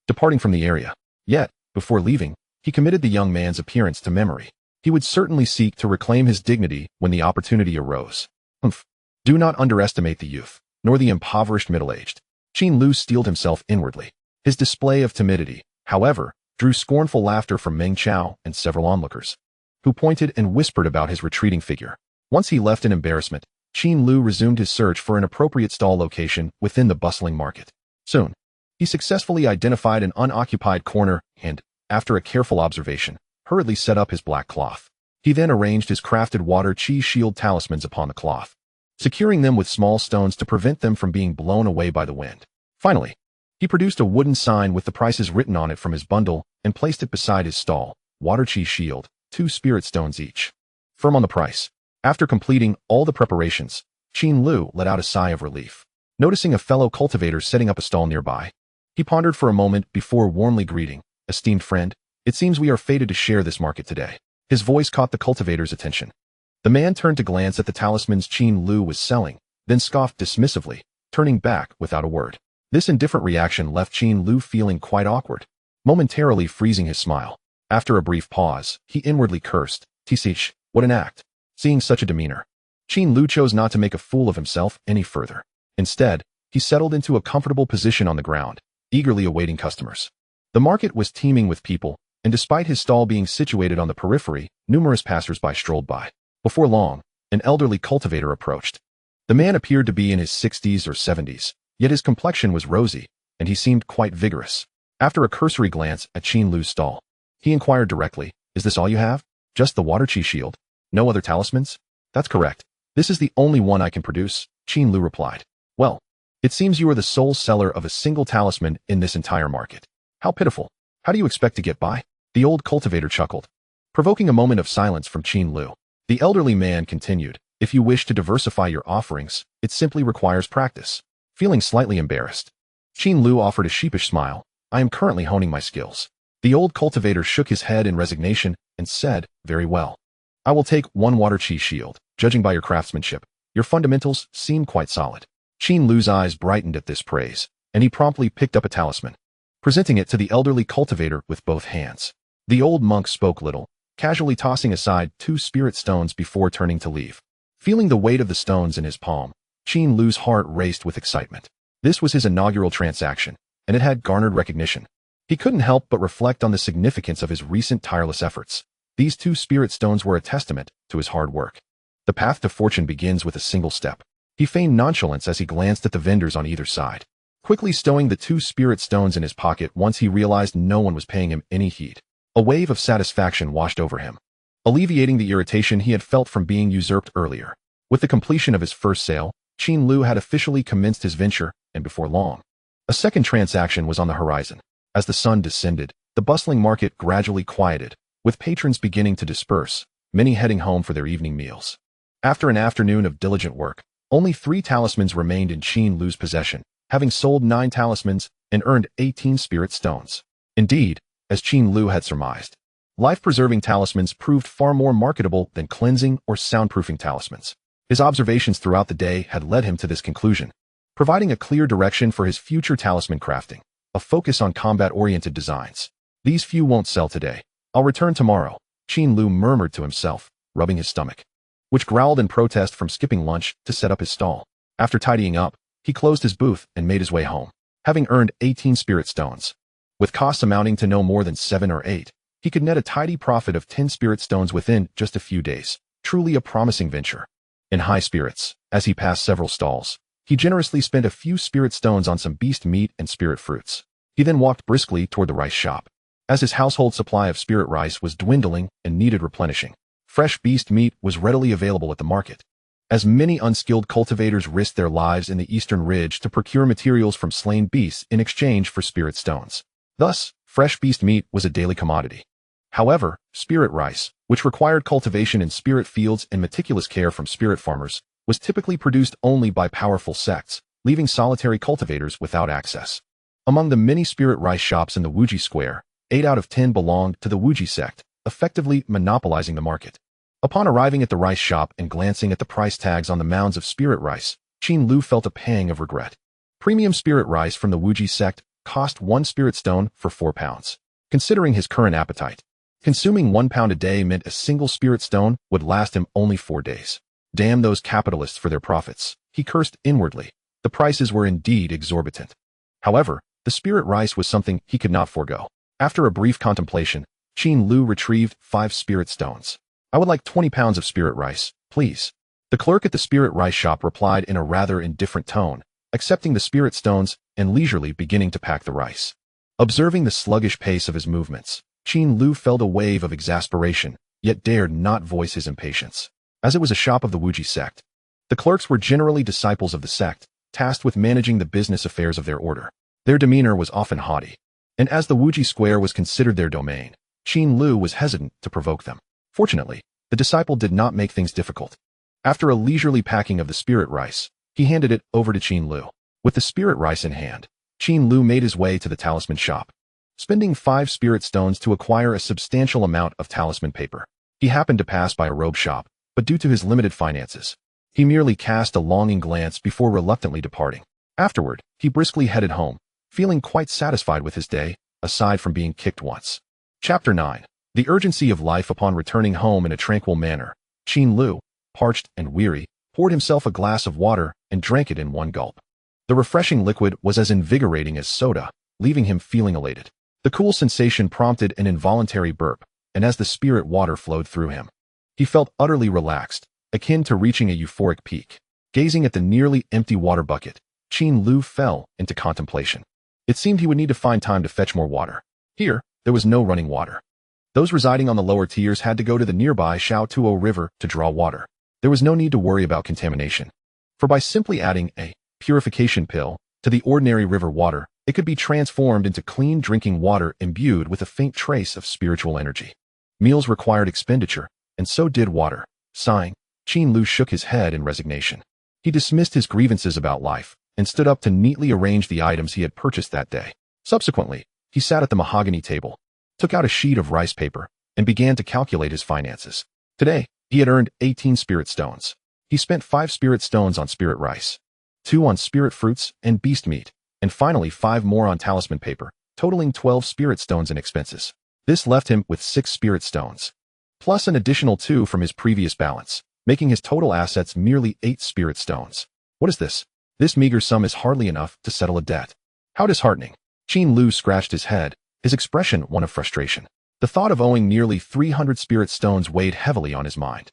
departing from the area. Yet, before leaving, he committed the young man's appearance to memory. He would certainly seek to reclaim his dignity when the opportunity arose. Do not underestimate the youth, nor the impoverished middle-aged. Qin Lu steeled himself inwardly. His display of timidity, however, drew scornful laughter from Meng Chao and several onlookers, who pointed and whispered about his retreating figure. Once he left in embarrassment, Qin Lu resumed his search for an appropriate stall location within the bustling market. Soon, he successfully identified an unoccupied corner and, after a careful observation, hurriedly set up his black cloth. He then arranged his crafted water qi shield talismans upon the cloth, securing them with small stones to prevent them from being blown away by the wind. Finally, he produced a wooden sign with the prices written on it from his bundle and placed it beside his stall. Water qi shield, 2 spirit stones each. Firm on the price. After completing all the preparations, Qin Lu let out a sigh of relief. Noticing a fellow cultivator setting up a stall nearby, he pondered for a moment before warmly greeting, "Esteemed friend, it seems we are fated to share this market today." His voice caught the cultivator's attention. The man turned to glance at the talismans Qin Lu was selling, then scoffed dismissively, turning back without a word. This indifferent reaction left Qin Lu feeling quite awkward, momentarily freezing his smile. After a brief pause, he inwardly cursed, "Tsh, what an act." Seeing such a demeanor, Qin Lu chose not to make a fool of himself any further. Instead, he settled into a comfortable position on the ground, eagerly awaiting customers. The market was teeming with people, and despite his stall being situated on the periphery, numerous passers-by strolled by. Before long, an elderly cultivator approached. The man appeared to be in his 60s or 70s, yet his complexion was rosy, and he seemed quite vigorous. After a cursory glance at Qin Lu's stall, he inquired directly, "Is this all you have? Just the water qi shield? No other talismans?" "That's correct. This is the only one I can produce," Qin Lu replied. "Well, it seems you are the sole seller of a single talisman in this entire market. How pitiful. How do you expect to get by?" The old cultivator chuckled, provoking a moment of silence from Qin Lu. The elderly man continued, "If you wish to diversify your offerings, it simply requires practice." Feeling slightly embarrassed, Qin Lu offered a sheepish smile, "I am currently honing my skills." The old cultivator shook his head in resignation and said, "Very well. I will take 1 water qi shield. Judging by your craftsmanship, your fundamentals seem quite solid." Qin Lu's eyes brightened at this praise, and he promptly picked up a talisman, presenting it to the elderly cultivator with both hands. The old monk spoke little, casually tossing aside 2 spirit stones before turning to leave. Feeling the weight of the stones in his palm, Qin Lu's heart raced with excitement. This was his inaugural transaction, and it had garnered recognition. He couldn't help but reflect on the significance of his recent tireless efforts. These 2 spirit stones were a testament to his hard work. The path to fortune begins with a single step. He feigned nonchalance as he glanced at the vendors on either side, quickly stowing the 2 spirit stones in his pocket once he realized no one was paying him any heed. A wave of satisfaction washed over him, alleviating the irritation he had felt from being usurped earlier. With the completion of his first sale, Qin Lu had officially commenced his venture, and before long, a second transaction was on the horizon. As the sun descended, the bustling market gradually quieted, with patrons beginning to disperse, many heading home for their evening meals. After an afternoon of diligent work, only 3 talismans remained in Qin Lu's possession, having sold 9 talismans and earned 18 spirit stones. Indeed, as Qin Lu had surmised, life-preserving talismans proved far more marketable than cleansing or soundproofing talismans. His observations throughout the day had led him to this conclusion, providing a clear direction for his future talisman crafting, a focus on combat-oriented designs. "These few won't sell today. I'll return tomorrow," Qin Lu murmured to himself, rubbing his stomach, which growled in protest from skipping lunch to set up his stall. After tidying up, he closed his booth and made his way home, having earned 18 spirit stones. With costs amounting to no more than 7 or 8, he could net a tidy profit of 10 spirit stones within just a few days. Truly a promising venture. In high spirits, as he passed several stalls, he generously spent a few spirit stones on some beast meat and spirit fruits. He then walked briskly toward the rice shop, as his household supply of spirit rice was dwindling and needed replenishing. Fresh beast meat was readily available at the market, as many unskilled cultivators risked their lives in the eastern ridge to procure materials from slain beasts in exchange for spirit stones. Thus, fresh beast meat was a daily commodity. However, spirit rice, which required cultivation in spirit fields and meticulous care from spirit farmers, was typically produced only by powerful sects, leaving solitary cultivators without access. Among the many spirit rice shops in the Wuji Square, 8 out of 10 belonged to the Wuji sect, effectively monopolizing the market. Upon arriving at the rice shop and glancing at the price tags on the mounds of spirit rice, Qin Lu felt a pang of regret. Premium spirit rice from the Wuji sect cost 1 spirit stone for 4 pounds. Considering his current appetite, consuming 1 pound a day meant a single spirit stone would last him only 4 days. Damn those capitalists for their profits, he cursed inwardly. The prices were indeed exorbitant. However, the spirit rice was something he could not forego. After a brief contemplation, Qin Lu retrieved 5 spirit stones. I would like 20 pounds of spirit rice, please. The clerk at the spirit rice shop replied in a rather indifferent tone, accepting the spirit stones and leisurely beginning to pack the rice. Observing the sluggish pace of his movements, Qin Lu felt a wave of exasperation, yet dared not voice his impatience. As it was a shop of the Wuji sect, the clerks were generally disciples of the sect, tasked with managing the business affairs of their order. Their demeanor was often haughty, and as the Wuji Square was considered their domain, Qin Lu was hesitant to provoke them. Fortunately, the disciple did not make things difficult. After a leisurely packing of the spirit rice, he handed it over to Qin Lu. With the spirit rice in hand, Qin Lu made his way to the talisman shop, spending 5 spirit stones to acquire a substantial amount of talisman paper. He happened to pass by a robe shop, but due to his limited finances, he merely cast a longing glance before reluctantly departing. Afterward, he briskly headed home, feeling quite satisfied with his day, aside from being kicked once. Chapter 9. The urgency of life. Upon returning home in a tranquil manner, Qin Lu, parched and weary, poured himself a glass of water and drank it in one gulp. The refreshing liquid was as invigorating as soda, leaving him feeling elated. The cool sensation prompted an involuntary burp, and as the spirit water flowed through him, he felt utterly relaxed, akin to reaching a euphoric peak. Gazing at the nearly empty water bucket, Qin Lu fell into contemplation. It seemed he would need to find time to fetch more water. Here, there was no running water. Those residing on the lower tiers had to go to the nearby Xiaotuo River to draw water. There was no need to worry about contamination, for by simply adding a purification pill to the ordinary river water, it could be transformed into clean drinking water imbued with a faint trace of spiritual energy. Meals required expenditure, and so did water. Sighing, Qin Lu shook his head in resignation. He dismissed his grievances about life and stood up to neatly arrange the items he had purchased that day. Subsequently, he sat at the mahogany table, took out a sheet of rice paper, and began to calculate his finances. Today, he had earned 18 spirit stones. He spent 5 spirit stones on spirit rice, 2 on spirit fruits and beast meat, and finally 5 more on talisman paper, totaling 12 spirit stones in expenses. This left him with 6 spirit stones, plus an additional 2 from his previous balance, making his total assets merely 8 spirit stones. What is this? This meager sum is hardly enough to settle a debt. How disheartening. Qin Lu scratched his head, his expression one of frustration. The thought of owing nearly 300 spirit stones weighed heavily on his mind.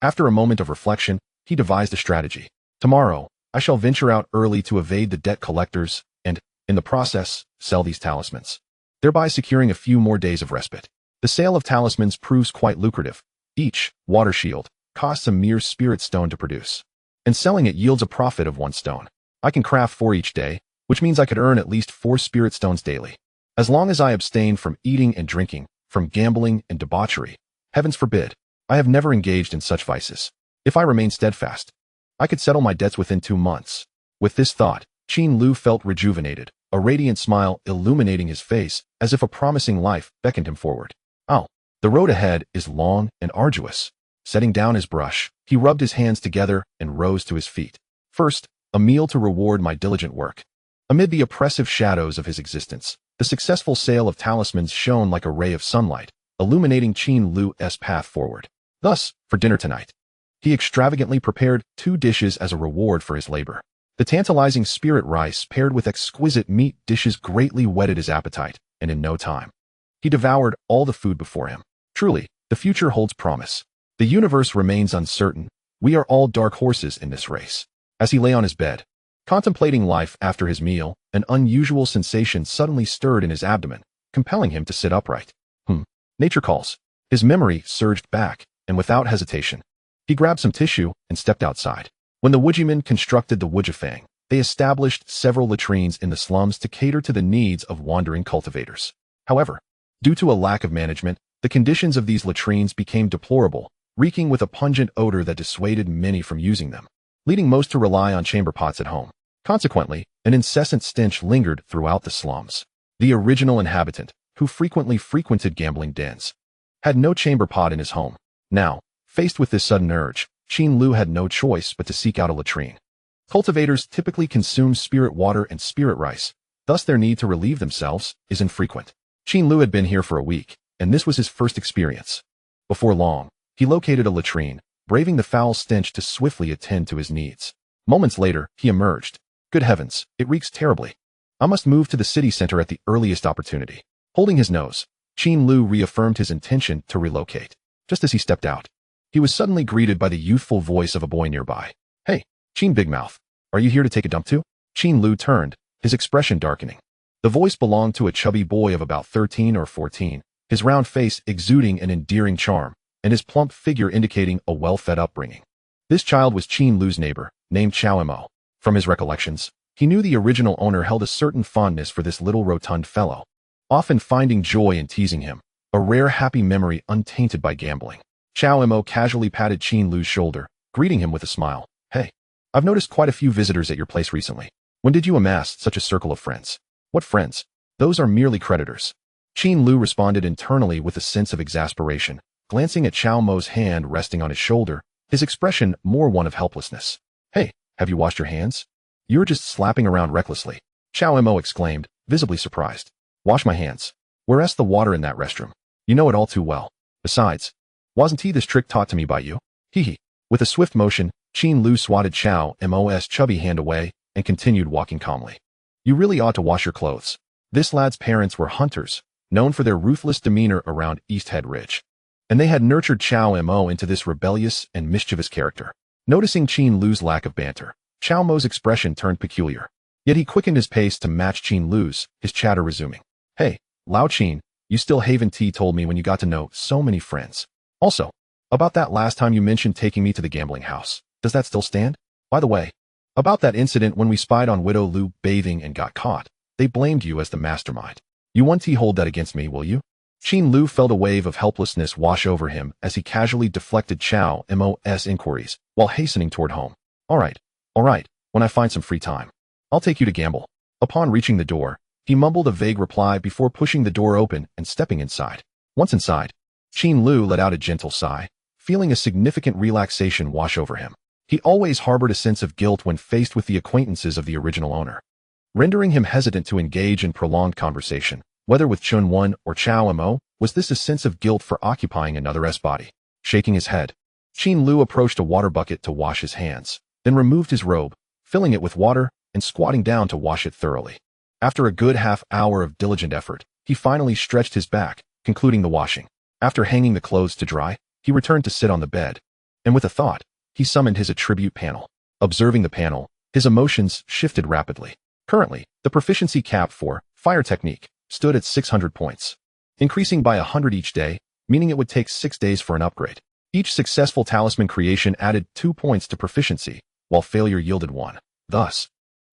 After a moment of reflection, he devised a strategy. Tomorrow, I shall venture out early to evade the debt collectors and, in the process, sell these talismans, thereby securing a few more days of respite. The sale of talismans proves quite lucrative. Each water shield costs a mere spirit stone to produce, and selling it yields a profit of 1 stone. I can craft 4 each day, which means I could earn at least 4 spirit stones daily. As long as I abstain from eating and drinking, from gambling and debauchery, heavens forbid, I have never engaged in such vices. If I remain steadfast, I could settle my debts within 2 months. With this thought, Qin Lu felt rejuvenated, a radiant smile illuminating his face as if a promising life beckoned him forward. Oh, the road ahead is long and arduous. Setting down his brush, he rubbed his hands together and rose to his feet. First, a meal to reward my diligent work. Amid the oppressive shadows of his existence, the successful sale of talismans shone like a ray of sunlight, illuminating Qin Lu's path forward. Thus, for dinner tonight, he extravagantly prepared 2 dishes as a reward for his labor. The tantalizing spirit rice paired with exquisite meat dishes greatly whetted his appetite, and in no time, he devoured all the food before him. Truly, the future holds promise. The universe remains uncertain. We are all dark horses in this race. As he lay on his bed, contemplating life after his meal, an unusual sensation suddenly stirred in his abdomen, compelling him to sit upright. Nature calls. His memory surged back, and without hesitation, He grabbed some tissue and stepped outside. When the Wujimen constructed the Wujifang, they established several latrines in the slums to cater to the needs of wandering cultivators. However, due to a lack of management, the conditions of these latrines became deplorable, reeking with a pungent odor that dissuaded many from using them, leading most to rely on chamber pots at home. Consequently, an incessant stench lingered throughout the slums. The original inhabitant, who frequently frequented gambling dens, had no chamber pot in his home. Now, faced with this sudden urge, Qin Lu had no choice but to seek out a latrine. Cultivators typically consume spirit water and spirit rice, thus their need to relieve themselves is infrequent. Qin Lu had been here for a week, and this was his first experience. Before long, he located a latrine, braving the foul stench to swiftly attend to his needs. Moments later, he emerged. Good heavens, it reeks terribly. I must move to the city center at the earliest opportunity. Holding his nose, Qin Lu reaffirmed his intention to relocate. Just as he stepped out, he was suddenly greeted by the youthful voice of a boy nearby. Hey, Qin Big Mouth, are you here to take a dump too? Qin Lu turned, his expression darkening. The voice belonged to a chubby boy of about 13 or 14, his round face exuding an endearing charm, and his plump figure indicating a well-fed upbringing. This child was Qin Lu's neighbor, named Chao Mo. From his recollections, he knew the original owner held a certain fondness for this little rotund fellow, often finding joy in teasing him, a rare happy memory untainted by gambling. Chao Mo casually patted Qin Lu's shoulder, greeting him with a smile. Hey, I've noticed quite a few visitors at your place recently. When did you amass such a circle of friends? What friends? Those are merely creditors. Qin Lu responded internally with a sense of exasperation, glancing at Chao Mo's hand resting on his shoulder, his expression more one of helplessness. Hey, have you washed your hands? You're just slapping around recklessly. Chao Mo exclaimed, visibly surprised. Wash my hands. Where's the water in that restroom? You know it all too well. Besides, wasn't this trick taught to me by you? Hee hee. With a swift motion, Qin Lu swatted Chao Mo's chubby hand away and continued walking calmly. You really ought to wash your clothes. This lad's parents were hunters, known for their ruthless demeanor around East Head Ridge, and they had nurtured Chao Mo into this rebellious and mischievous character. Noticing Qin Lu's lack of banter, Chao Mo's expression turned peculiar. Yet he quickened his pace to match Qin Lu's, his chatter resuming. Hey, Lao Qin, you still Haven Tea told me when you got to know so many friends. Also, about that last time you mentioned taking me to the gambling house, does that still stand? By the way, about that incident when we spied on Widow Lu bathing and got caught, they blamed you as the mastermind. You won't hold that against me, will you? Qin Lu felt a wave of helplessness wash over him as he casually deflected Chao Mo's inquiries while hastening toward home. All right, when I find some free time, I'll take you to gamble. Upon reaching the door, he mumbled a vague reply before pushing the door open and stepping inside. Once inside, Qin Lu let out a gentle sigh, feeling a significant relaxation wash over him. He always harbored a sense of guilt when faced with the acquaintances of the original owner, rendering him hesitant to engage in prolonged conversation. Whether with Chun Wan or Chao Mo, was this a sense of guilt for occupying another's body? Shaking his head, Qin Lu approached a water bucket to wash his hands, then removed his robe, filling it with water and squatting down to wash it thoroughly. After a good half hour of diligent effort, he finally stretched his back, concluding the washing. After hanging the clothes to dry, he returned to sit on the bed, and with a thought, he summoned his attribute panel. Observing the panel, his emotions shifted rapidly. Currently, the proficiency cap for fire technique stood at 600 points, increasing by 100 each day, meaning it would take 6 days for an upgrade. Each successful talisman creation added 2 points to proficiency, while failure yielded 1. Thus,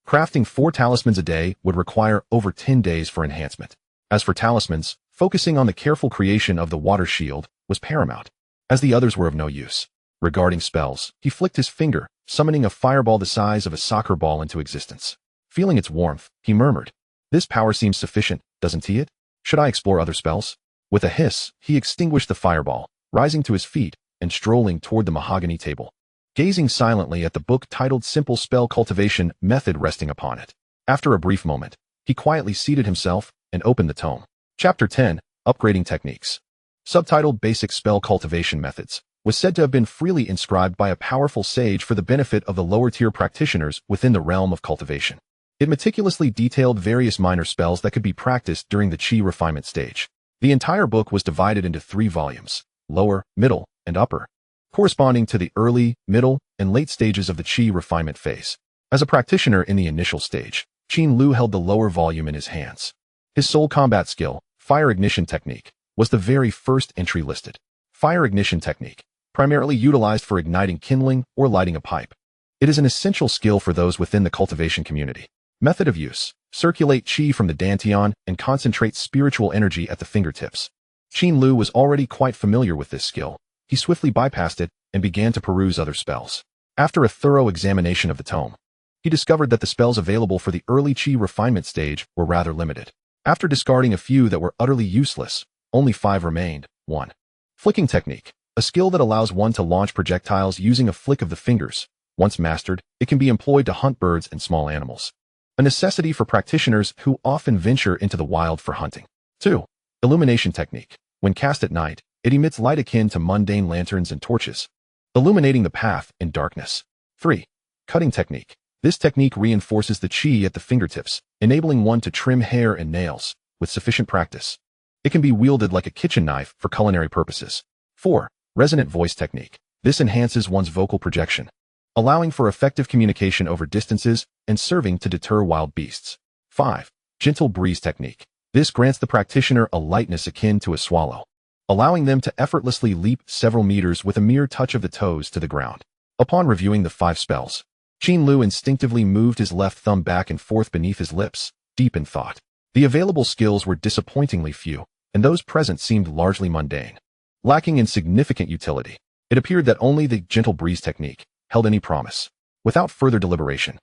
crafting 4 talismans a day would require over 10 days for enhancement. As for talismans, focusing on the careful creation of the water shield was paramount, as the others were of no use. Regarding spells, he flicked his finger, summoning a fireball the size of a soccer ball into existence. Feeling its warmth, he murmured, "This power seems sufficient, doesn't it? Should I explore other spells?" With a hiss, he extinguished the fireball, rising to his feet and strolling toward the mahogany table, gazing silently at the book titled Simple Spell Cultivation Method resting upon it. After a brief moment, he quietly seated himself and opened the tome. Chapter 10, Upgrading Techniques. Subtitled Basic Spell Cultivation Methods, was said to have been freely inscribed by a powerful sage for the benefit of the lower-tier practitioners within the realm of cultivation. It meticulously detailed various minor spells that could be practiced during the Qi refinement stage. The entire book was divided into 3 volumes, lower, middle, and upper, corresponding to the early, middle, and late stages of the Qi refinement phase. As a practitioner in the initial stage, Qin Lu held the lower volume in his hands. His sole combat skill, Fire Ignition Technique, was the very first entry listed. Fire Ignition Technique, primarily utilized for igniting kindling or lighting a pipe. It is an essential skill for those within the cultivation community. Method of use: circulate qi from the dantian and concentrate spiritual energy at the fingertips. Qin Lu was already quite familiar with this skill. He swiftly bypassed it and began to peruse other spells. After a thorough examination of the tome, he discovered that the spells available for the early qi refinement stage were rather limited. After discarding a few that were utterly useless, only 5 remained. 1. Flicking technique, a skill that allows one to launch projectiles using a flick of the fingers. Once mastered, it can be employed to hunt birds and small animals, a necessity for practitioners who often venture into the wild for hunting. 2. Illumination technique. When cast at night, it emits light akin to mundane lanterns and torches, illuminating the path in darkness. 3. Cutting technique. This technique reinforces the qi at the fingertips, enabling one to trim hair and nails. With sufficient practice, it can be wielded like a kitchen knife for culinary purposes. 4. Resonant voice technique. This enhances one's vocal projection, allowing for effective communication over distances and serving to deter wild beasts. 5. Gentle breeze technique. This grants the practitioner a lightness akin to a swallow, allowing them to effortlessly leap several meters with a mere touch of the toes to the ground. Upon reviewing the 5 spells, Qin Lu instinctively moved his left thumb back and forth beneath his lips, deep in thought. The available skills were disappointingly few, and those present seemed largely mundane, lacking in significant utility. It appeared that only the gentle breeze technique held any promise. Without further deliberation,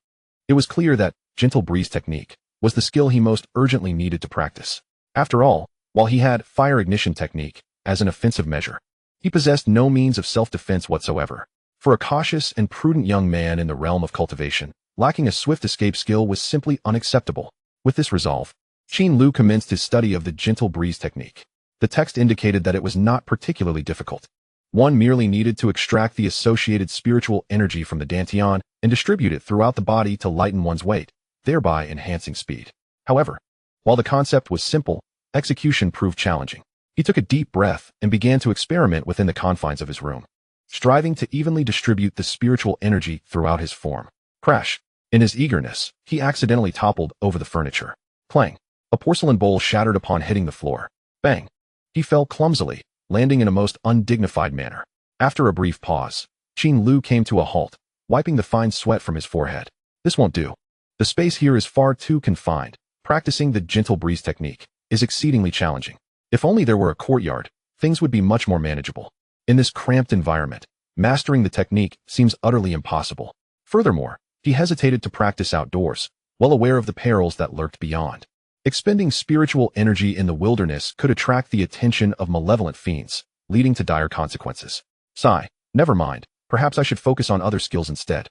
it was clear that gentle breeze technique was the skill he most urgently needed to practice. After all, while he had fire ignition technique as an offensive measure, he possessed no means of self-defense whatsoever. For a cautious and prudent young man in the realm of cultivation, lacking a swift escape skill was simply unacceptable. With this resolve, Qin Lu commenced his study of the gentle breeze technique. The text indicated that it was not particularly difficult. One merely needed to extract the associated spiritual energy from the dantian and distribute it throughout the body to lighten one's weight, thereby enhancing speed. However, while the concept was simple, execution proved challenging. He took a deep breath and began to experiment within the confines of his room, striving to evenly distribute the spiritual energy throughout his form. Crash! In his eagerness, he accidentally toppled over the furniture. Clang! A porcelain bowl shattered upon hitting the floor. Bang! He fell clumsily, landing in a most undignified manner. After a brief pause, Qin Lu came to a halt, wiping the fine sweat from his forehead. This won't do. The space here is far too confined. Practicing the gentle breeze technique is exceedingly challenging. If only there were a courtyard, things would be much more manageable. In this cramped environment, mastering the technique seems utterly impossible. Furthermore, he hesitated to practice outdoors, well aware of the perils that lurked beyond. Expending spiritual energy in the wilderness could attract the attention of malevolent fiends, leading to dire consequences. Sigh, never mind, perhaps I should focus on other skills instead.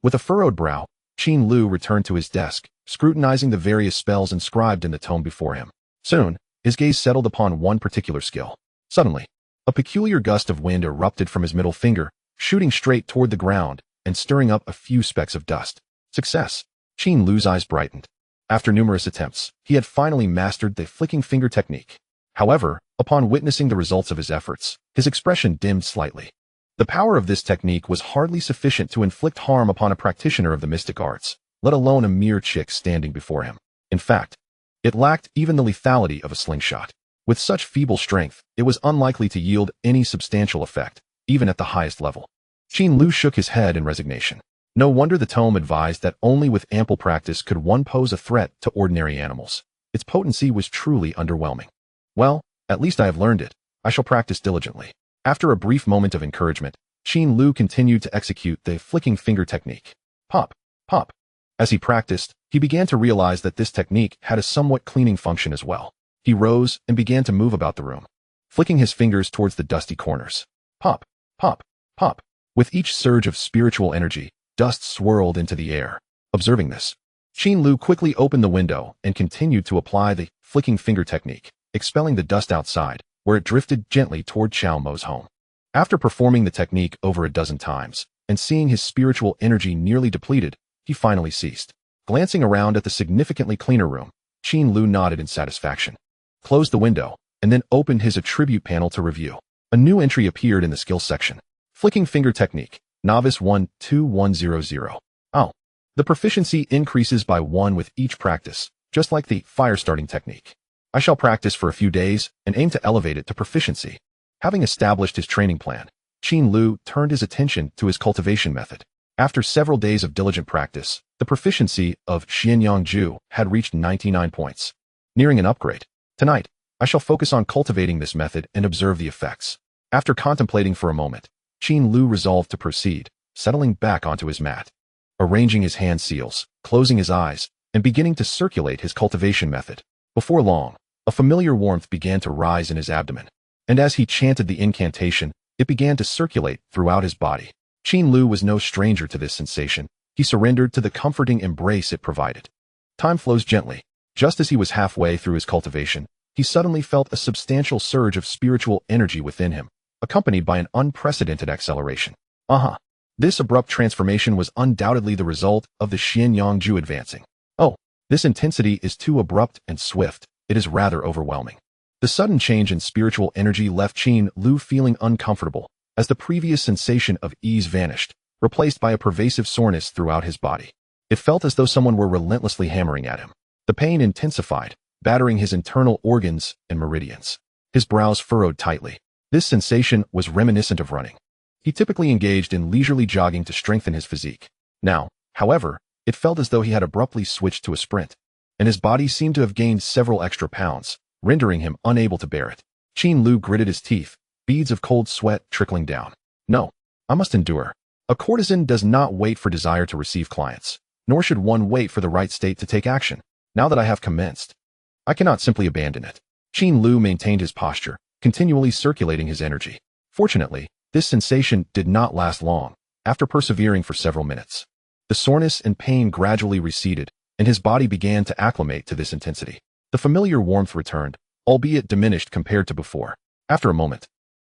With a furrowed brow, Qin Lu returned to his desk, scrutinizing the various spells inscribed in the tome before him. Soon, his gaze settled upon one particular skill. Suddenly, a peculiar gust of wind erupted from his middle finger, shooting straight toward the ground and stirring up a few specks of dust. Success! Qin Lu's eyes brightened. After numerous attempts, he had finally mastered the flicking finger technique. However, upon witnessing the results of his efforts, his expression dimmed slightly. The power of this technique was hardly sufficient to inflict harm upon a practitioner of the mystic arts, let alone a mere chick standing before him. In fact, it lacked even the lethality of a slingshot. With such feeble strength, it was unlikely to yield any substantial effect, even at the highest level. Qin Lu shook his head in resignation. No wonder the tome advised that only with ample practice could one pose a threat to ordinary animals. Its potency was truly underwhelming. Well, at least I have learned it. I shall practice diligently. After a brief moment of encouragement, Qin Lu continued to execute the flicking finger technique. Pop, pop. As he practiced, he began to realize that this technique had a somewhat cleaning function as well. He rose and began to move about the room, flicking his fingers towards the dusty corners. Pop, pop, pop. With each surge of spiritual energy, dust swirled into the air. Observing this, Qin Lu quickly opened the window and continued to apply the flicking finger technique, expelling the dust outside, where it drifted gently toward Xiao Mo's home. After performing the technique over a dozen times, and seeing his spiritual energy nearly depleted, he finally ceased. Glancing around at the significantly cleaner room, Qin Lu nodded in satisfaction, closed the window, and then opened his attribute panel to review. A new entry appeared in the skills section. Flicking finger technique, Novice 12100. Oh. The proficiency increases by 1 with each practice, just like the fire starting technique. I shall practice for a few days and aim to elevate it to proficiency. Having established his training plan, Qin Lu turned his attention to his cultivation method. After several days of diligent practice, the proficiency of Xianyangju had reached 99 points, nearing an upgrade. Tonight, I shall focus on cultivating this method and observe the effects. After contemplating for a moment, Qin Lu resolved to proceed, settling back onto his mat, arranging his hand seals, closing his eyes, and beginning to circulate his cultivation method. Before long, a familiar warmth began to rise in his abdomen, and as he chanted the incantation, it began to circulate throughout his body. Qin Lu was no stranger to this sensation. He surrendered to the comforting embrace it provided. Time flows gently. Just as he was halfway through his cultivation, he suddenly felt a substantial surge of spiritual energy within him, accompanied by an unprecedented acceleration. This abrupt transformation was undoubtedly the result of the Xianyangju advancing. Oh, this intensity is too abrupt and swift. It is rather overwhelming. The sudden change in spiritual energy left Qin Lu feeling uncomfortable, as the previous sensation of ease vanished, replaced by a pervasive soreness throughout his body. It felt as though someone were relentlessly hammering at him. The pain intensified, battering his internal organs and meridians. His brows furrowed tightly. This sensation was reminiscent of running. He typically engaged in leisurely jogging to strengthen his physique. Now, however, it felt as though he had abruptly switched to a sprint, and his body seemed to have gained several extra pounds, rendering him unable to bear it. Qin Lu gritted his teeth, beads of cold sweat trickling down. No, I must endure. A courtesan does not wait for desire to receive clients, nor should one wait for the right state to take action. Now that I have commenced, I cannot simply abandon it. Qin Lu maintained his posture, continually circulating his energy. Fortunately, this sensation did not last long. After persevering for several minutes, the soreness and pain gradually receded, and his body began to acclimate to this intensity. The familiar warmth returned, albeit diminished compared to before. After a moment,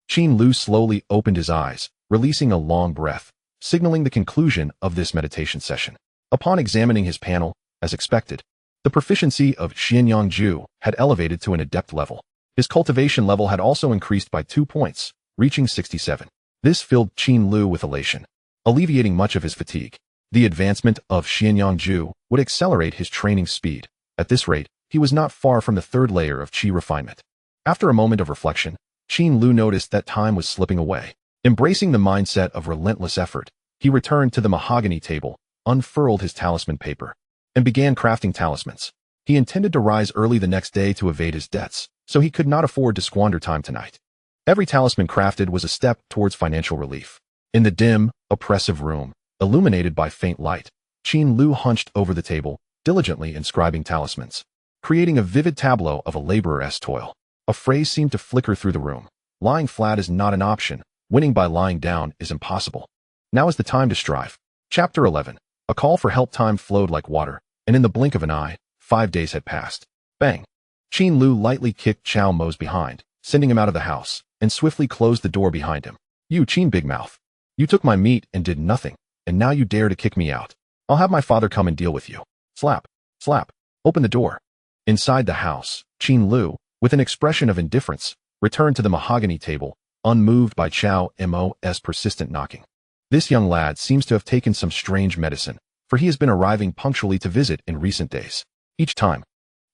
Qin Lu slowly opened his eyes, releasing a long breath, signaling the conclusion of this meditation session. Upon examining his panel, as expected, the proficiency of Xianyangju had elevated to an adept level. His cultivation level had also increased by 2 points, reaching 67. This filled Qin Lu with elation, alleviating much of his fatigue. The advancement of Xianyangju would accelerate his training speed. At this rate, he was not far from the third layer of qi refinement. After a moment of reflection, Qin Lu noticed that time was slipping away. Embracing the mindset of relentless effort, he returned to the mahogany table, unfurled his talisman paper, and began crafting talismans. He intended to rise early the next day to evade his debts, so he could not afford to squander time tonight. Every talisman crafted was a step towards financial relief. In the dim, oppressive room, illuminated by faint light, Qin Lu hunched over the table, diligently inscribing talismans, creating a vivid tableau of a laborer's toil. A phrase seemed to flicker through the room. Lying flat is not an option. Winning by lying down is impossible. Now is the time to strive. Chapter 11. A call for help. Time flowed like water, and in the blink of an eye, 5 days had passed. Bang! Qin Lu lightly kicked Chao Mo's behind, sending him out of the house, and swiftly closed the door behind him. You, Qin Big Mouth. You took my meat and did nothing, and now you dare to kick me out. I'll have my father come and deal with you. Slap, slap. Open the door. Inside the house, Qin Lu, with an expression of indifference, returned to the mahogany table, unmoved by Chao Mo's persistent knocking. This young lad seems to have taken some strange medicine, for he has been arriving punctually to visit in recent days. Each time,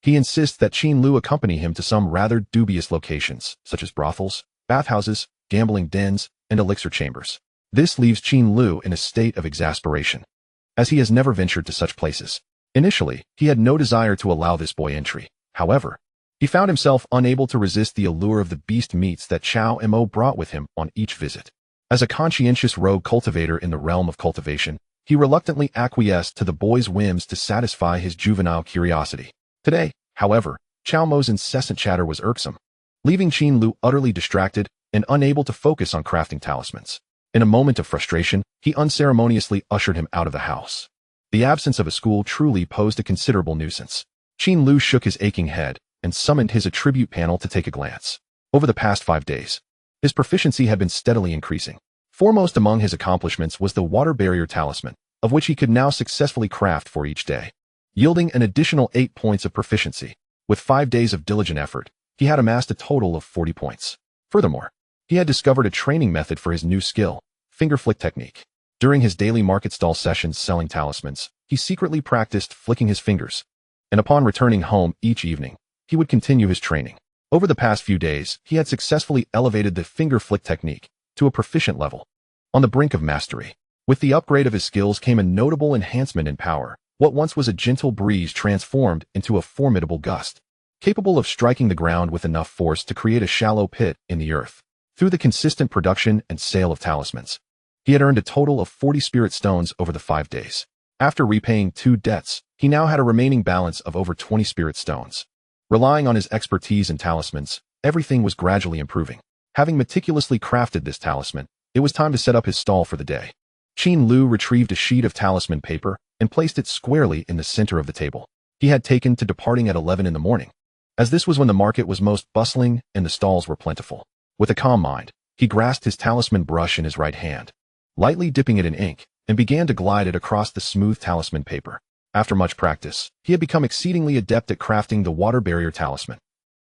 he insists that Qin Lu accompany him to some rather dubious locations, such as brothels, bathhouses, gambling dens, and elixir chambers. This leaves Qin Lu in a state of exasperation, as he has never ventured to such places. Initially, he had no desire to allow this boy entry. However, he found himself unable to resist the allure of the beast meats that Chao Mo brought with him on each visit. As a conscientious rogue cultivator in the realm of cultivation, he reluctantly acquiesced to the boy's whims to satisfy his juvenile curiosity. Today, however, Chao Mo's incessant chatter was irksome, leaving Qin Lu utterly distracted and unable to focus on crafting talismans. In a moment of frustration, he unceremoniously ushered him out of the house. The absence of a school truly posed a considerable nuisance. Qin Lu shook his aching head and summoned his attribute panel to take a glance. Over the past 5 days, his proficiency had been steadily increasing. Foremost among his accomplishments was the water barrier talisman, of which he could now successfully craft for each day, yielding an additional 8 points of proficiency. With 5 days of diligent effort, he had amassed a total of 40 points. Furthermore, he had discovered a training method for his new skill, finger flick technique. During his daily market stall sessions selling talismans, he secretly practiced flicking his fingers, and upon returning home each evening, he would continue his training. Over the past few days, he had successfully elevated the finger flick technique, to a proficient level, on the brink of mastery. With the upgrade of his skills came a notable enhancement in power. What once was a gentle breeze transformed into a formidable gust, capable of striking the ground with enough force to create a shallow pit in the earth. Through the consistent production and sale of talismans, he had earned a total of 40 spirit stones over the 5 days. After repaying 2 debts, he now had a remaining balance of over 20 spirit stones. Relying on his expertise in talismans, everything was gradually improving. Having meticulously crafted this talisman, it was time to set up his stall for the day. Qin Lu retrieved a sheet of talisman paper and placed it squarely in the center of the table. He had taken to departing at 11 in the morning, as this was when the market was most bustling and the stalls were plentiful. With a calm mind, he grasped his talisman brush in his right hand, lightly dipping it in ink, and began to glide it across the smooth talisman paper. After much practice, he had become exceedingly adept at crafting the water barrier talisman,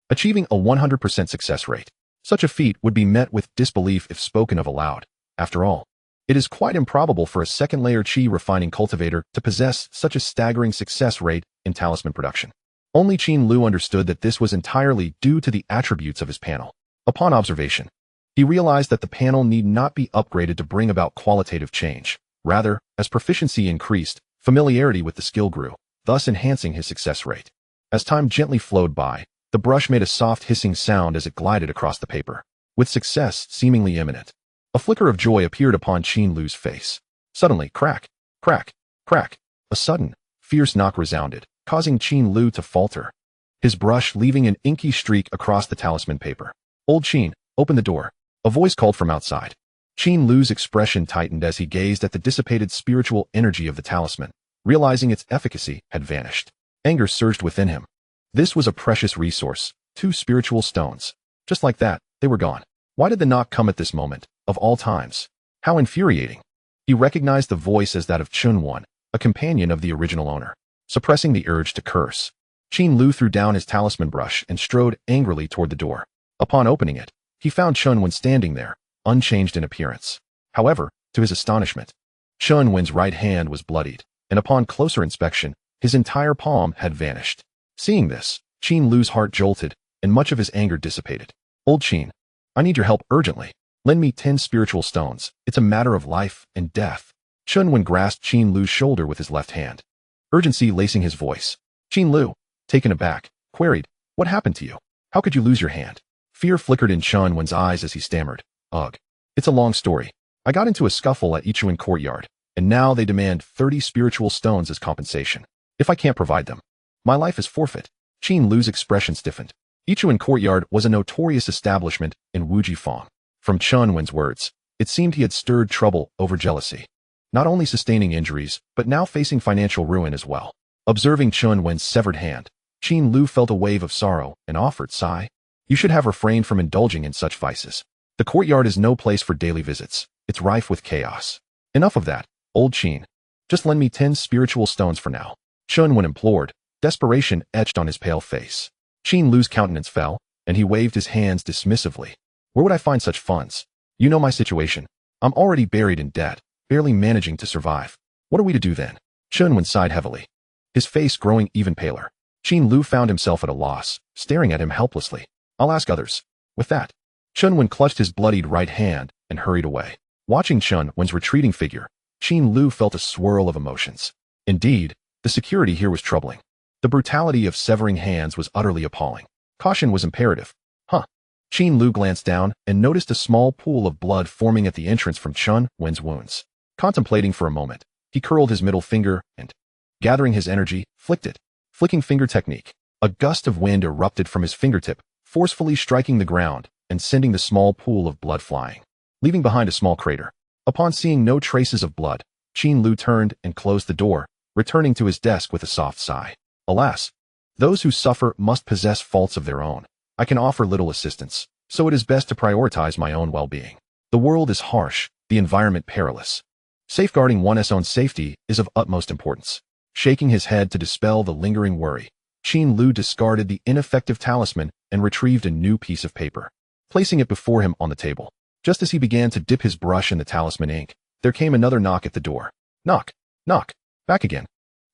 achieving a 100% success rate. Such a feat would be met with disbelief if spoken of aloud. After all, it is quite improbable for a second-layer Qi refining cultivator to possess such a staggering success rate in talisman production. Only Qin Lu understood that this was entirely due to the attributes of his panel. Upon observation, he realized that the panel need not be upgraded to bring about qualitative change. Rather, as proficiency increased, familiarity with the skill grew, thus enhancing his success rate. As time gently flowed by, the brush made a soft hissing sound as it glided across the paper. With success seemingly imminent, a flicker of joy appeared upon Qin Lu's face. Suddenly, crack, crack, crack, a sudden, fierce knock resounded, causing Qin Lu to falter, his brush leaving an inky streak across the talisman paper. "Old Qin, open the door," a voice called from outside. Qin Lu's expression tightened as he gazed at the dissipated spiritual energy of the talisman, realizing its efficacy had vanished. Anger surged within him. This was a precious resource, 2 spiritual stones. Just like that, they were gone. Why did the knock come at this moment, of all times? How infuriating. He recognized the voice as that of Chunwan, a companion of the original owner. Suppressing the urge to curse, Qin Lu threw down his talisman brush and strode angrily toward the door. Upon opening it, he found Chunwan standing there, unchanged in appearance. However, to his astonishment, Chunwan's right hand was bloodied, and upon closer inspection, his entire palm had vanished. Seeing this, Qin Lu's heart jolted, and much of his anger dissipated. "Old Qin, I need your help urgently. Lend me 10 spiritual stones. It's a matter of life and death." Chunwan grasped Qin Lu's shoulder with his left hand, urgency lacing his voice. Qin Lu, taken aback, queried, "What happened to you? How could you lose your hand?" Fear flickered in Chunwan's eyes as he stammered, "Ugh. It's a long story. I got into a scuffle at Ichuan courtyard, and now they demand 30 spiritual stones as compensation. If I can't provide them, my life is forfeit." Qin Lu's expression stiffened. Ichuan courtyard was a notorious establishment in Wujifang. From Chunwan's words, it seemed he had stirred trouble over jealousy, not only sustaining injuries, but now facing financial ruin as well. Observing Chunwan's severed hand, Qin Lu felt a wave of sorrow and offered, "Sigh. You should have refrained from indulging in such vices. The courtyard is no place for daily visits. It's rife with chaos. Enough of that, old Qin. Just lend me 10 spiritual stones for now." Chunwan implored, desperation etched on his pale face. Qin Lu's countenance fell, and he waved his hands dismissively. "Where would I find such funds? You know my situation. I'm already buried in debt, barely managing to survive. What are we to do then?" Chunwan sighed heavily, his face growing even paler. Qin Lu found himself at a loss, staring at him helplessly. "I'll ask others." With that, Chunwan clutched his bloodied right hand and hurried away. Watching Chunwan's retreating figure, Qin Lu felt a swirl of emotions. Indeed, the security here was troubling. The brutality of severing hands was utterly appalling. Caution was imperative. Qin Lu glanced down and noticed a small pool of blood forming at the entrance from Chunwan's wounds. Contemplating for a moment, he curled his middle finger and, gathering his energy, flicked it. Flicking finger technique. A gust of wind erupted from his fingertip, forcefully striking the ground and sending the small pool of blood flying, leaving behind a small crater. Upon seeing no traces of blood, Qin Lu turned and closed the door, returning to his desk with a soft sigh. Alas, those who suffer must possess faults of their own. I can offer little assistance, so it is best to prioritize my own well-being. The world is harsh, the environment perilous. Safeguarding one's own safety is of utmost importance. Shaking his head to dispel the lingering worry, Qin Lu discarded the ineffective talisman and retrieved a new piece of paper, placing it before him on the table. Just as he began to dip his brush in the talisman ink, there came another knock at the door. Knock, knock, back again.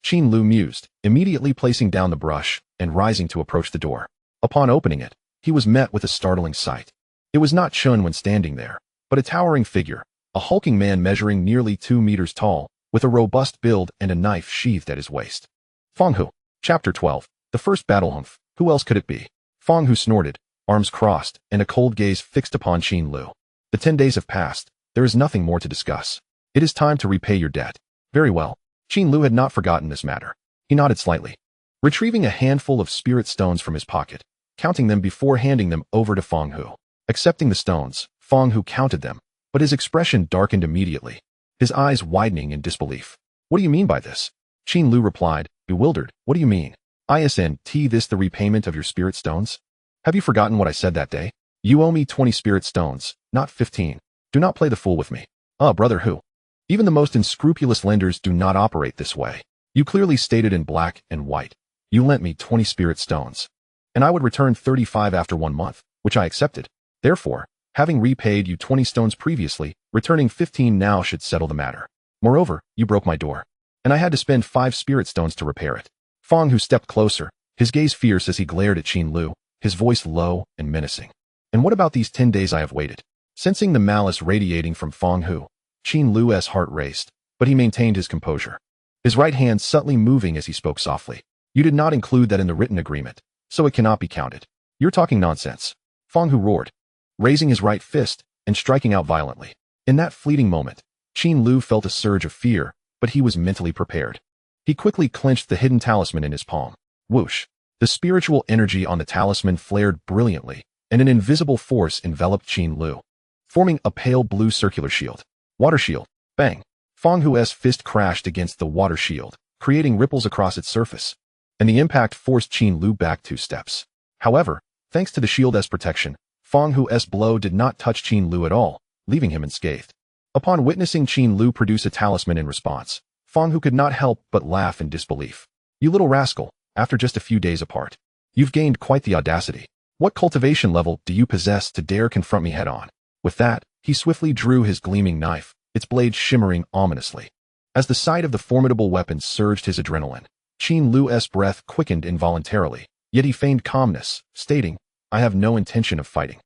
Qin Lu mused, immediately placing down the brush and rising to approach the door. Upon opening it, he was met with a startling sight. It was not Chunwan standing there, but a towering figure, a hulking man measuring nearly 2 meters tall, with a robust build and a knife sheathed at his waist. Fang Hu. Chapter 12. The First Battle. Humph. Who else could it be? Fang Hu snorted, arms crossed, and a cold gaze fixed upon Qin Lu. The 10 days have passed. There is nothing more to discuss. It is time to repay your debt. Very well. Qin Lu had not forgotten this matter. He nodded slightly, retrieving a handful of spirit stones from his pocket, counting them before handing them over to Fang Hu. Accepting the stones, Fang Hu counted them, but his expression darkened immediately, his eyes widening in disbelief. What do you mean by this? Qin Lu replied, bewildered. What do you mean? Isn't this the repayment of your spirit stones? Have you forgotten what I said that day? You owe me 20 spirit stones, not 15. Do not play the fool with me. Brother Hu. Even the most unscrupulous lenders do not operate this way. You clearly stated in black and white. You lent me 20 spirit stones, and I would return 35 after 1 month, which I accepted. Therefore, having repaid you 20 stones previously, returning 15 now should settle the matter. Moreover, you broke my door, and I had to spend 5 spirit stones to repair it. Fang Hu stepped closer, his gaze fierce as he glared at Qin Lu, his voice low and menacing. And what about these 10 days I have waited? Sensing the malice radiating from Fang Hu, Qin Lu's heart raced, but he maintained his composure, his right hand subtly moving as he spoke softly. You did not include that in the written agreement, so it cannot be counted. You're talking nonsense. Fang Hu roared, raising his right fist and striking out violently. In that fleeting moment, Qin Lu felt a surge of fear, but he was mentally prepared. He quickly clenched the hidden talisman in his palm. Whoosh! The spiritual energy on the talisman flared brilliantly, and an invisible force enveloped Qin Lu, forming a pale blue circular shield. Water shield. Bang! Fang Hu's fist crashed against the water shield, creating ripples across its surface, and the impact forced Qin Lu back 2 steps. However, thanks to the shield's protection, Fang Hu's blow did not touch Qin Lu at all, leaving him unscathed. Upon witnessing Qin Lu produce a talisman in response, Fang Hu could not help but laugh in disbelief. You little rascal, after just a few days apart, you've gained quite the audacity. What cultivation level do you possess to dare confront me head-on? With that, he swiftly drew his gleaming knife, its blade shimmering ominously. As the sight of the formidable weapon surged his adrenaline, Qin Lu's breath quickened involuntarily, yet he feigned calmness, stating, I have no intention of fighting.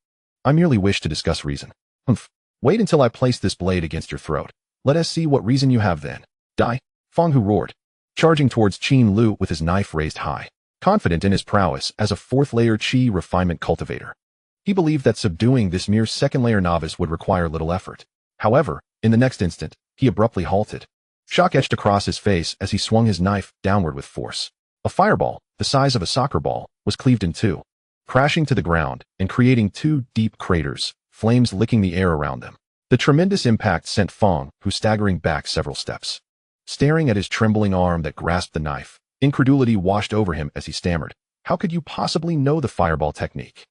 I merely wish to discuss reason. Humph. Wait until I place this blade against your throat. Let us see what reason you have then. Die! Fang Hu roared, charging towards Qin Lu with his knife raised high, confident in his prowess as a 4th-layer Qi refinement cultivator. He believed that subduing this mere 2nd-layer novice would require little effort. However, in the next instant, he abruptly halted. Shock etched across his face as he swung his knife downward with force. A fireball, the size of a soccer ball, was cleaved in 2, crashing to the ground and creating 2 deep craters, flames licking the air around them. The tremendous impact sent Fang Hu staggering back several steps. Staring at his trembling arm that grasped the knife, incredulity washed over him as he stammered, How could you possibly know the fireball technique?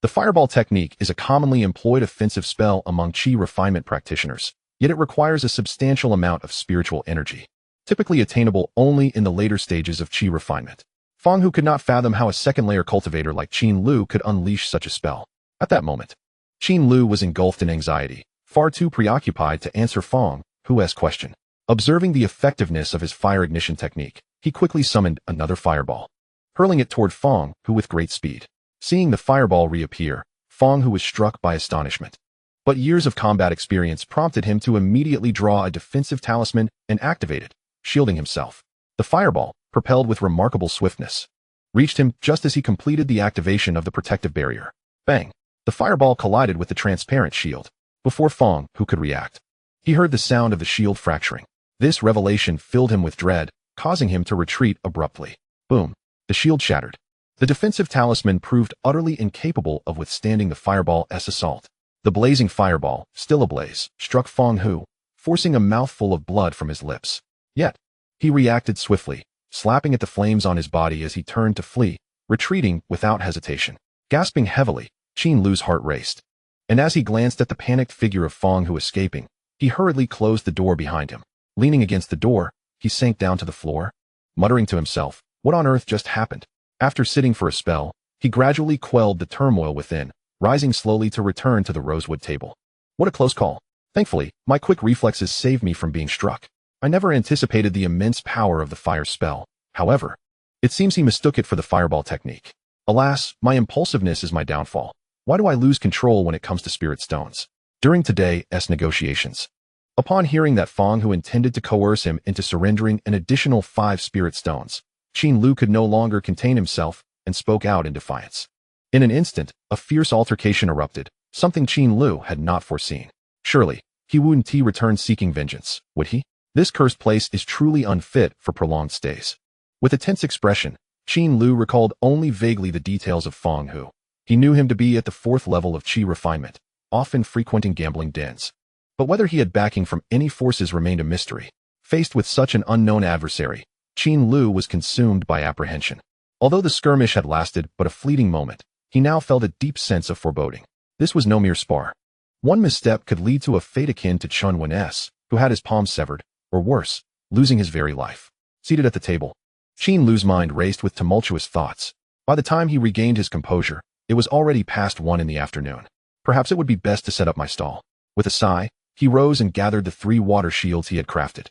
The fireball technique is a commonly employed offensive spell among Qi refinement practitioners, yet it requires a substantial amount of spiritual energy, typically attainable only in the later stages of Qi refinement. Fang Hu could not fathom how a 2nd-layer cultivator like Qin Lu could unleash such a spell. At that moment, Qin Lu was engulfed in anxiety, far too preoccupied to answer Fang Hu's question. Observing the effectiveness of his fire ignition technique, he quickly summoned another fireball, hurling it toward Fang Hu with great speed. Seeing the fireball reappear, Fang Hu was struck by astonishment. But years of combat experience prompted him to immediately draw a defensive talisman and activate it, shielding himself. The fireball, propelled with remarkable swiftness, reached him just as he completed the activation of the protective barrier. Bang! The fireball collided with the transparent shield. Before Fang Hu could react, he heard the sound of the shield fracturing. This revelation filled him with dread, causing him to retreat abruptly. Boom! The shield shattered. The defensive talisman proved utterly incapable of withstanding the fireball's assault. The blazing fireball, still ablaze, struck Fang Hu, forcing a mouthful of blood from his lips. Yet, he reacted swiftly, slapping at the flames on his body as he turned to flee, retreating without hesitation. Gasping heavily, Qin Lu's heart raced. And as he glanced at the panicked figure of Fang Hu escaping, he hurriedly closed the door behind him. Leaning against the door, he sank down to the floor, muttering to himself, what on earth just happened? After sitting for a spell, he gradually quelled the turmoil within, rising slowly to return to the rosewood table. What a close call. Thankfully, my quick reflexes saved me from being struck. I never anticipated the immense power of the fire spell. However, it seems he mistook it for the fireball technique. Alas, my impulsiveness is my downfall. Why do I lose control when it comes to spirit stones? during today's negotiations. Upon hearing that Fang Hu intended to coerce him into surrendering an additional 5 spirit stones, Qin Lu could no longer contain himself and spoke out in defiance. In an instant, a fierce altercation erupted, something Qin Lu had not foreseen. Surely, he wouldn't return seeking vengeance, would he? This cursed place is truly unfit for prolonged stays. With a tense expression, Qin Lu recalled only vaguely the details of Fang Hu. He knew him to be at the 4th level of Qi refinement, often frequenting gambling dens. But whether he had backing from any forces remained a mystery. Faced with such an unknown adversary, Qin Lu was consumed by apprehension. Although the skirmish had lasted but a fleeting moment, he now felt a deep sense of foreboding. This was no mere spar. One misstep could lead to a fate akin to Chun Wen-s, who had his palm severed, or worse, losing his very life. Seated at the table, Qin Lu's mind raced with tumultuous thoughts. By the time he regained his composure, it was already past 1 in the afternoon. Perhaps it would be best to set up my stall. With a sigh, he rose and gathered the 3 water shields he had crafted.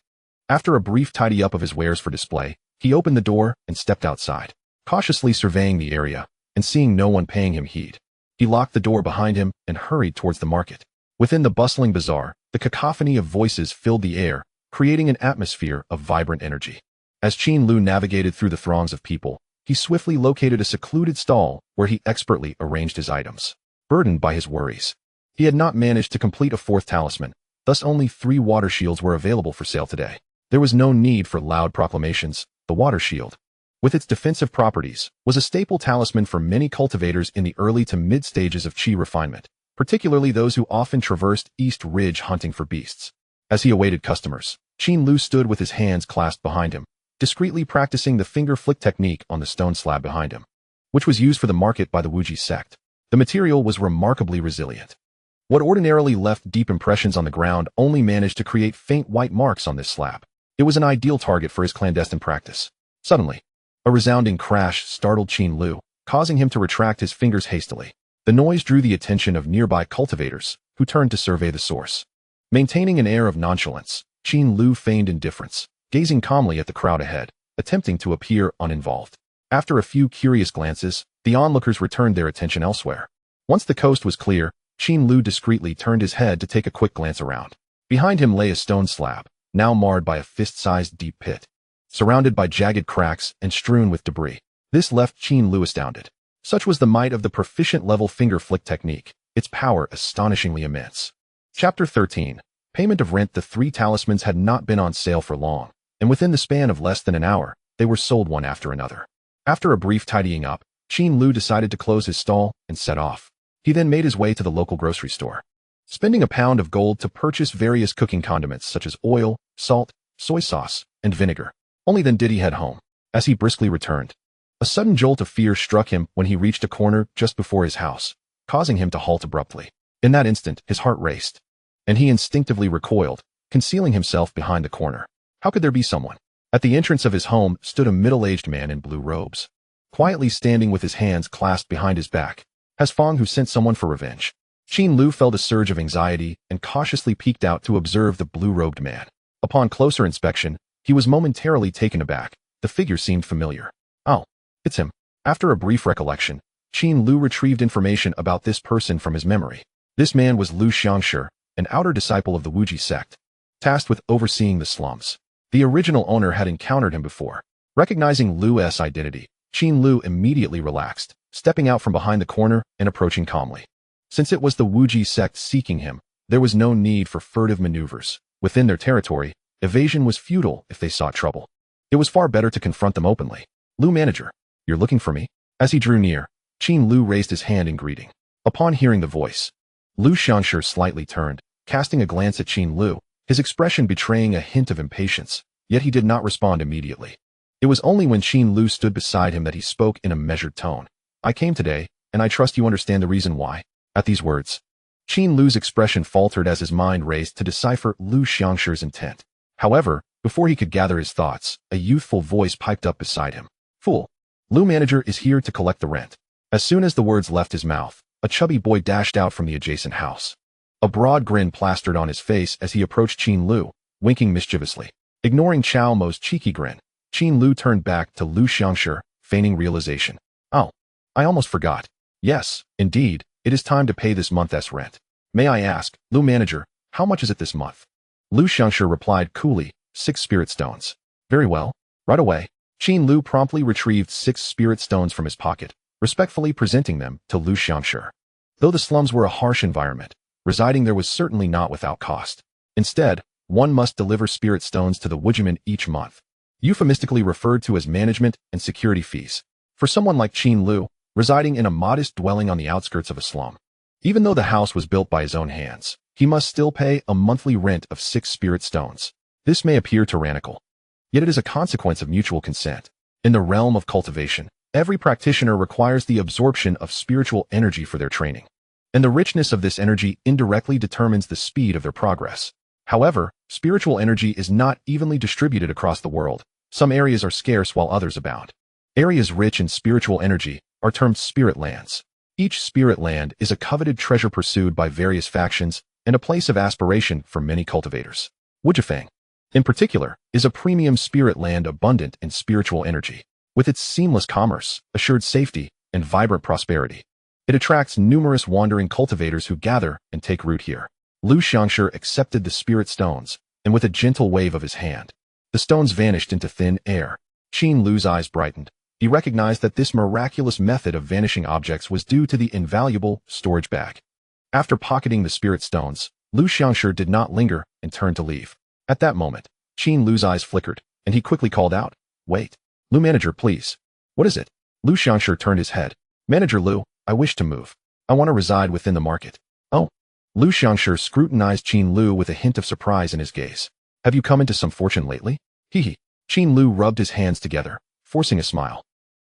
After a brief tidy-up of his wares for display, he opened the door and stepped outside, cautiously surveying the area and seeing no one paying him heed. He locked the door behind him and hurried towards the market. Within the bustling bazaar, the cacophony of voices filled the air, creating an atmosphere of vibrant energy. As Qin Lu navigated through the throngs of people, he swiftly located a secluded stall where he expertly arranged his items. Burdened by his worries, he had not managed to complete a 4th talisman, thus only 3 water shields were available for sale today. There was no need for loud proclamations. The water shield, with its defensive properties, was a staple talisman for many cultivators in the early to mid stages of Qi refinement, particularly those who often traversed East Ridge hunting for beasts. As he awaited customers, Qin Lu stood with his hands clasped behind him, discreetly practicing the finger flick technique on the stone slab behind him, which was used for the market by the Wuji sect. The material was remarkably resilient. What ordinarily left deep impressions on the ground only managed to create faint white marks on this slab. It was an ideal target for his clandestine practice. Suddenly, a resounding crash startled Qin Lu, causing him to retract his fingers hastily. The noise drew the attention of nearby cultivators, who turned to survey the source. Maintaining an air of nonchalance, Qin Lu feigned indifference, gazing calmly at the crowd ahead, attempting to appear uninvolved. After a few curious glances, the onlookers returned their attention elsewhere. Once the coast was clear, Qin Lu discreetly turned his head to take a quick glance around. Behind him lay a stone slab, now marred by a fist-sized deep pit, surrounded by jagged cracks and strewn with debris. This left Qin Lu astounded. Such was the might of the proficient-level finger flick technique, its power astonishingly immense. Chapter 13. Payment of rent. The 3 talismans had not been on sale for long, and within the span of less than an hour, they were sold one after another. After a brief tidying up, Qin Lu decided to close his stall and set off. He then made his way to the local grocery store, spending a pound of gold to purchase various cooking condiments such as oil, salt, soy sauce, and vinegar. Only then did he head home. As he briskly returned, a sudden jolt of fear struck him when he reached a corner just before his house, causing him to halt abruptly. In that instant, his heart raced, and he instinctively recoiled, concealing himself behind the corner. How could there be someone? At the entrance of his home stood a middle-aged man in blue robes, quietly standing with his hands clasped behind his back. Has Fang Hu sent someone for revenge? Qin Lu felt a surge of anxiety and cautiously peeked out to observe the blue-robed man. Upon closer inspection, he was momentarily taken aback. The figure seemed familiar. Oh, it's him. After a brief recollection, Qin Lu retrieved information about this person from his memory. This man was Lu Xiangshi, an outer disciple of the Wuji sect, tasked with overseeing the slums. The original owner had encountered him before. Recognizing Lu's identity, Qin Lu immediately relaxed, stepping out from behind the corner and approaching calmly. Since it was the Wuji sect seeking him, there was no need for furtive maneuvers. Within their territory, evasion was futile if they sought trouble. It was far better to confront them openly. Lu manager, you're looking for me? As he drew near, Qin Lu raised his hand in greeting. Upon hearing the voice, Lu Xiangshi slightly turned, casting a glance at Qin Lu, his expression betraying a hint of impatience, yet he did not respond immediately. It was only when Qin Lu stood beside him that he spoke in a measured tone. I came today, and I trust you understand the reason why. At these words, Qin Lu's expression faltered as his mind raced to decipher Lu Xiangshi's intent. However, before he could gather his thoughts, a youthful voice piped up beside him. Fool! Lu manager is here to collect the rent. As soon as the words left his mouth, a chubby boy dashed out from the adjacent house. A broad grin plastered on his face as he approached Qin Lu, winking mischievously. Ignoring Chao Mo's cheeky grin, Qin Lu turned back to Lu Xiangshi, feigning realization. Oh, I almost forgot. Yes, indeed, it is time to pay this month's rent. May I ask, Lu manager, how much is it this month? Lu Xiangshi replied coolly, 6 spirit stones. Very well. Right away. Qin Lu promptly retrieved 6 spirit stones from his pocket, respectfully presenting them to Lu Xiangshi. Though the slums were a harsh environment, residing there was certainly not without cost. Instead, one must deliver spirit stones to the Wujiman each month, euphemistically referred to as management and security fees. For someone like Qin Lu, residing in a modest dwelling on the outskirts of a slum, even though the house was built by his own hands, he must still pay a monthly rent of 6 spirit stones. This may appear tyrannical, yet it is a consequence of mutual consent. In the realm of cultivation, every practitioner requires the absorption of spiritual energy for their training, and the richness of this energy indirectly determines the speed of their progress. However, spiritual energy is not evenly distributed across the world. Some areas are scarce while others abound. Areas rich in spiritual energy are termed spirit lands. Each spirit land is a coveted treasure pursued by various factions and a place of aspiration for many cultivators. Wujifang, in particular, is a premium spirit land abundant in spiritual energy. With its seamless commerce, assured safety, and vibrant prosperity, it attracts numerous wandering cultivators who gather and take root here. Lu Xiangshi accepted the spirit stones, and with a gentle wave of his hand, the stones vanished into thin air. Qin Lu's eyes brightened. He recognized that this miraculous method of vanishing objects was due to the invaluable storage bag. After pocketing the spirit stones, Lu Xiangshi did not linger and turned to leave. At that moment, Qin Lu's eyes flickered, and he quickly called out, "Wait. Lu manager, please." "What is it?" Lu Xiangshi turned his head. "Manager Lu, I wish to move. I want to reside within the market." "Oh." Lu Xiangshi scrutinized Qin Lu with a hint of surprise in his gaze. "Have you come into some fortune lately?" Hee. Qin Lu rubbed his hands together, forcing a smile.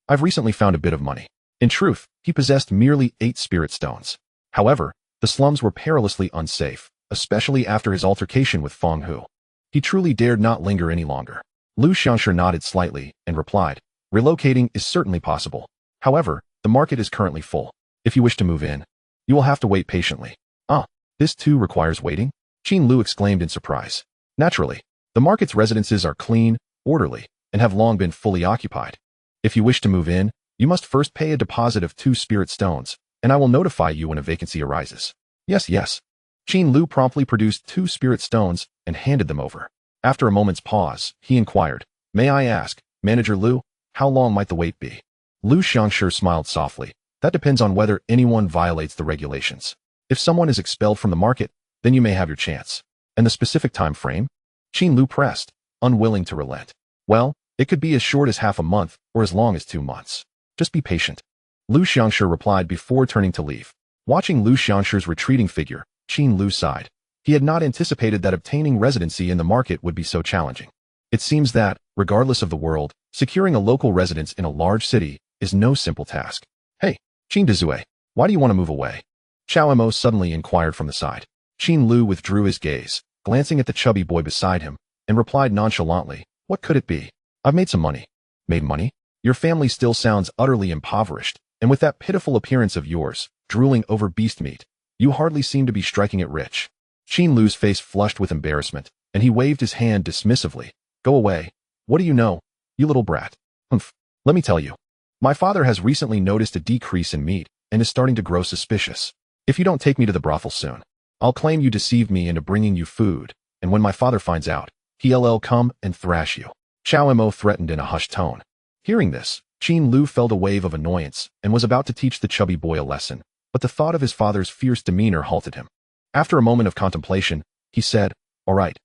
"I've recently found a bit of money." In truth, he possessed merely 8 spirit stones. However, the slums were perilously unsafe, especially after his altercation with Feng Hu. He truly dared not linger any longer. Lu Xiangshi nodded slightly and replied, "Relocating is certainly possible. However, the market is currently full. If you wish to move in, you will have to wait patiently." "Ah, this too requires waiting?" Qin Lu exclaimed in surprise. "Naturally. The market's residences are clean, orderly, and have long been fully occupied. If you wish to move in, you must first pay a deposit of 2 spirit stones, and I will notify you when a vacancy arises." Yes. Qin Lu promptly produced 2 spirit stones and handed them over. After a moment's pause, he inquired, "May I ask, Manager Lu, how long might the wait be?" Lu Xiangshi smiled softly. "That depends on whether anyone violates the regulations. If someone is expelled from the market, then you may have your chance." "And the specific time frame?" Qin Lu pressed, unwilling to relent. "Well, it could be as short as half a month or as long as 2 months. Just be patient." Lu Xiangshi replied before turning to leave. Watching Lu Xiangshi's retreating figure, Qin Lu sighed. He had not anticipated that obtaining residency in the market would be so challenging. It seems that, regardless of the world, securing a local residence in a large city is no simple task. "Hey, Qin Dezue, why do you want to move away?" Xiao Mo suddenly inquired from the side. Qin Lu withdrew his gaze, glancing at the chubby boy beside him, and replied nonchalantly, "What could it be? I've made some money." "Made money? Your family still sounds utterly impoverished, and with that pitiful appearance of yours, drooling over beast meat, you hardly seem to be striking it rich." Qin Lu's face flushed with embarrassment, and he waved his hand dismissively. "Go away. What do you know, you little brat?" "Humph. Let me tell you. My father has recently noticed a decrease in meat and is starting to grow suspicious. If you don't take me to the brothel soon, I'll claim you deceived me into bringing you food, and when my father finds out, he'll come and thrash you." Xiao Mo threatened in a hushed tone. Hearing this, Qin Lu felt a wave of annoyance and was about to teach the chubby boy a lesson, but the thought of his father's fierce demeanor halted him. After a moment of contemplation, he said, all right,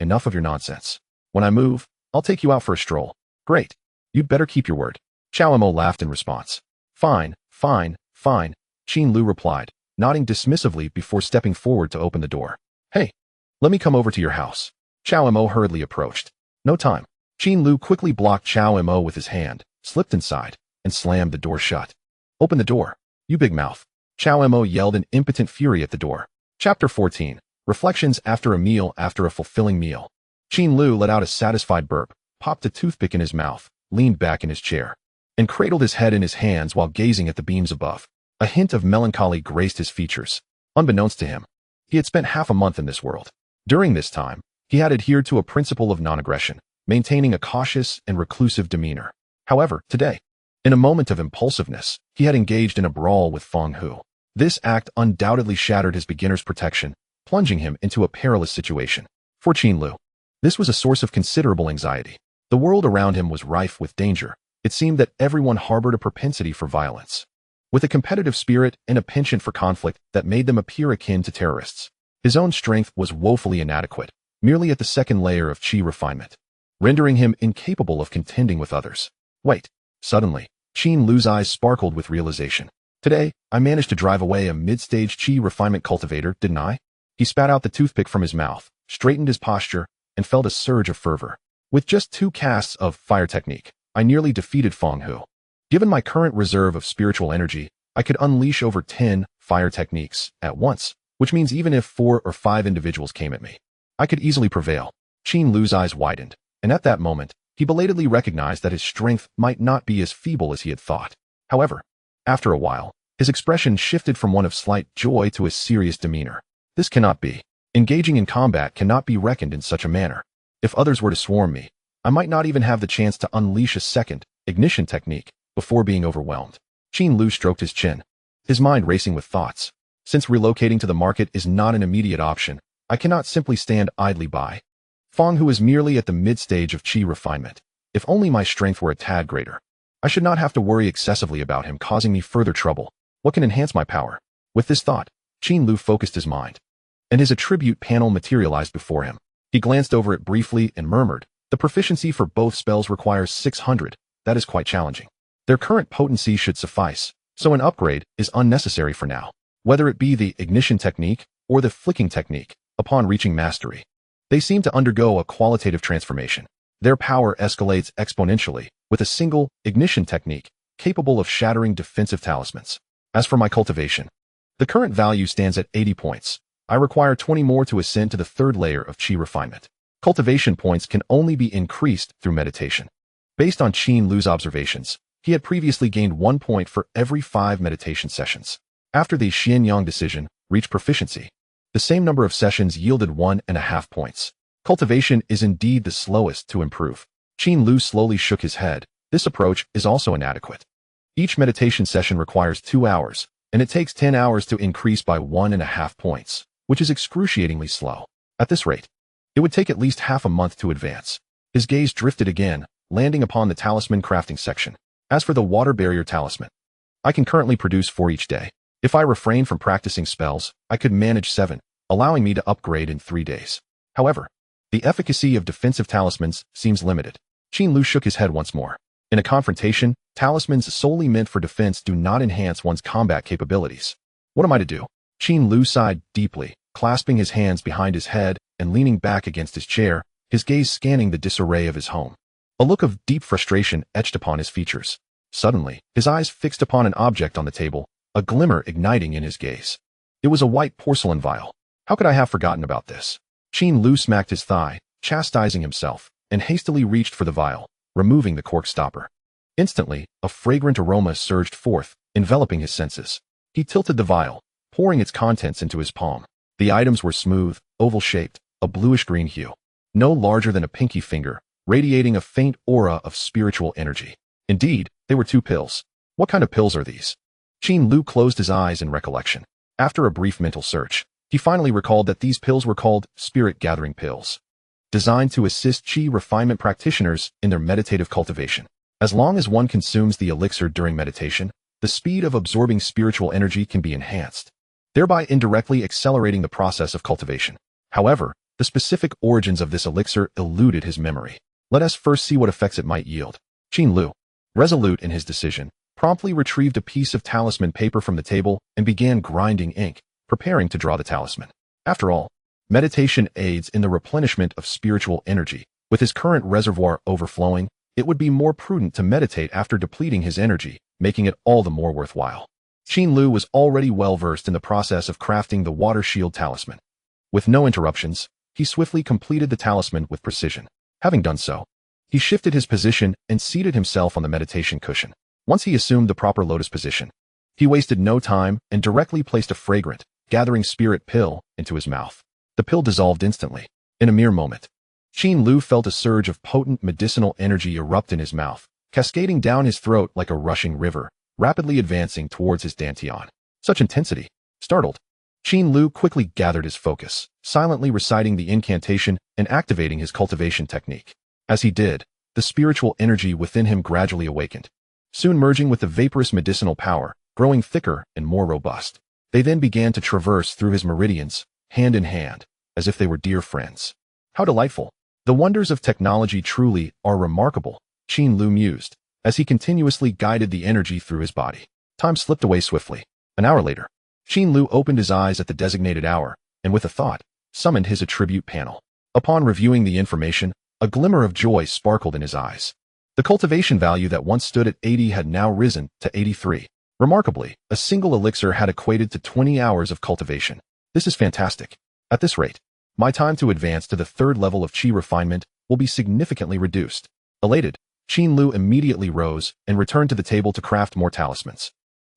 enough of your nonsense. When I move, I'll take you out for a stroll." "Great. You'd better keep your word." Xiao Mo laughed in response. Fine, Qin Lu replied, nodding dismissively before stepping forward to open the door. "Hey, let me come over to your house." Xiao Mo hurriedly approached. "No time." Qin Lu quickly blocked Xiao Mo with his hand, slipped inside, and slammed the door shut. "Open the door, you big mouth." Xiao Mo yelled in impotent fury at the door. Chapter 14. Reflections after a meal after a fulfilling meal. Qin Lu let out a satisfied burp, popped a toothpick in his mouth, leaned back in his chair, and cradled his head in his hands while gazing at the beams above. A hint of melancholy graced his features. Unbeknownst to him, he had spent half a month in this world. During this time, he had adhered to a principle of non-aggression, maintaining a cautious and reclusive demeanor. However, today, in a moment of impulsiveness, he had engaged in a brawl with Feng Hu. This act undoubtedly shattered his beginner's protection, plunging him into a perilous situation. For Qin Lu, this was a source of considerable anxiety. The world around him was rife with danger. It seemed that everyone harbored a propensity for violence, with a competitive spirit and a penchant for conflict that made them appear akin to terrorists. His own strength was woefully inadequate, merely at the second layer of Qi refinement, rendering him incapable of contending with others. Wait. Suddenly, Qin Lu's eyes sparkled with realization. Today, I managed to drive away a mid-stage Qi refinement cultivator, didn't I? He spat out the toothpick from his mouth, straightened his posture, and felt a surge of fervor. With just 2 casts of fire technique, I nearly defeated Feng Hu. Given my current reserve of spiritual energy, I could unleash over 10 fire techniques at once, which means even if 4 or 5 individuals came at me, I could easily prevail. Qin Lu's eyes widened, and at that moment, he belatedly recognized that his strength might not be as feeble as he had thought. However, after a while, his expression shifted from one of slight joy to a serious demeanor. This cannot be. Engaging in combat cannot be reckoned in such a manner. If others were to swarm me, I might not even have the chance to unleash a second ignition technique before being overwhelmed. Qin Lu stroked his chin, his mind racing with thoughts. Since relocating to the market is not an immediate option, I cannot simply stand idly by. Feng Hu is merely at the mid-stage of Qi refinement. If only my strength were a tad greater, I should not have to worry excessively about him causing me further trouble. What can enhance my power? With this thought, Qin Lu focused his mind, and his attribute panel materialized before him. He glanced over it briefly and murmured, "The proficiency for both spells requires 600. That is quite challenging. Their current potency should suffice, so an upgrade is unnecessary for now. Whether it be the ignition technique or the flicking technique, upon reaching mastery, they seem to undergo a qualitative transformation. Their power escalates exponentially with a single ignition technique capable of shattering defensive talismans. As for my cultivation, the current value stands at 80 points. I require 20 more to ascend to the 3rd layer of Qi refinement. Cultivation points can only be increased through meditation." Based on Qin Lu's observations, he had previously gained 1 point for every 5 meditation sessions. After the Xianyang decision reached proficiency, the same number of sessions yielded 1.5 points. Cultivation is indeed the slowest to improve. Qin Lu slowly shook his head. This approach is also inadequate. Each meditation session requires 2 hours, and it takes 10 hours to increase by 1.5 points, which is excruciatingly slow. At this rate, it would take at least half a month to advance. His gaze drifted again, landing upon the talisman crafting section. As for the water barrier talisman, I can currently produce 4 each day. If I refrain from practicing spells, I could manage 7, allowing me to upgrade in 3 days. However, the efficacy of defensive talismans seems limited. Qin Lu shook his head once more. In a confrontation, talismans solely meant for defense do not enhance one's combat capabilities. What am I to do? Qin Lu sighed deeply, clasping his hands behind his head and leaning back against his chair, his gaze scanning the disarray of his home. A look of deep frustration etched upon his features. Suddenly, his eyes fixed upon an object on the table, a glimmer igniting in his gaze. It was a white porcelain vial. How could I have forgotten about this? Qin Lu smacked his thigh, chastising himself, and hastily reached for the vial, removing the cork stopper. Instantly, a fragrant aroma surged forth, enveloping his senses. He tilted the vial, pouring its contents into his palm. The items were smooth, oval-shaped, a bluish-green hue, no larger than a pinky finger, radiating a faint aura of spiritual energy. Indeed, they were 2 pills. What kind of pills are these? Qin Lu closed his eyes in recollection. After a brief mental search, he finally recalled that these pills were called spirit-gathering pills, designed to assist Qi refinement practitioners in their meditative cultivation. As long as one consumes the elixir during meditation, the speed of absorbing spiritual energy can be enhanced, thereby indirectly accelerating the process of cultivation. However, the specific origins of this elixir eluded his memory. Let us first see what effects it might yield. Qin Lu, resolute in his decision, promptly retrieved a piece of talisman paper from the table and began grinding ink, preparing to draw the talisman. After all, meditation aids in the replenishment of spiritual energy. With his current reservoir overflowing, it would be more prudent to meditate after depleting his energy, making it all the more worthwhile. Qin Lu was already well-versed in the process of crafting the water shield talisman. With no interruptions, he swiftly completed the talisman with precision. Having done so, he shifted his position and seated himself on the meditation cushion. Once he assumed the proper lotus position, he wasted no time and directly placed a fragrant, gathering spirit pill into his mouth. The pill dissolved instantly. In a mere moment, Qin Lu felt a surge of potent medicinal energy erupt in his mouth, cascading down his throat like a rushing river, rapidly advancing towards his dantian. Such intensity. Startled, Qin Lu quickly gathered his focus, silently reciting the incantation and activating his cultivation technique. As he did, the spiritual energy within him gradually awakened, soon merging with the vaporous medicinal power, growing thicker and more robust. They then began to traverse through his meridians, hand in hand, as if they were dear friends. How delightful! The wonders of technology truly are remarkable, Qin Lu mused, as he continuously guided the energy through his body. Time slipped away swiftly. An hour later, Qin Lu opened his eyes at the designated hour, and with a thought, summoned his attribute panel. Upon reviewing the information, a glimmer of joy sparkled in his eyes. The cultivation value that once stood at 80 had now risen to 83. Remarkably, a single elixir had equated to 20 hours of cultivation. This is fantastic. At this rate, my time to advance to the third level of Qi refinement will be significantly reduced. Elated, Qin Lu immediately rose and returned to the table to craft more talismans.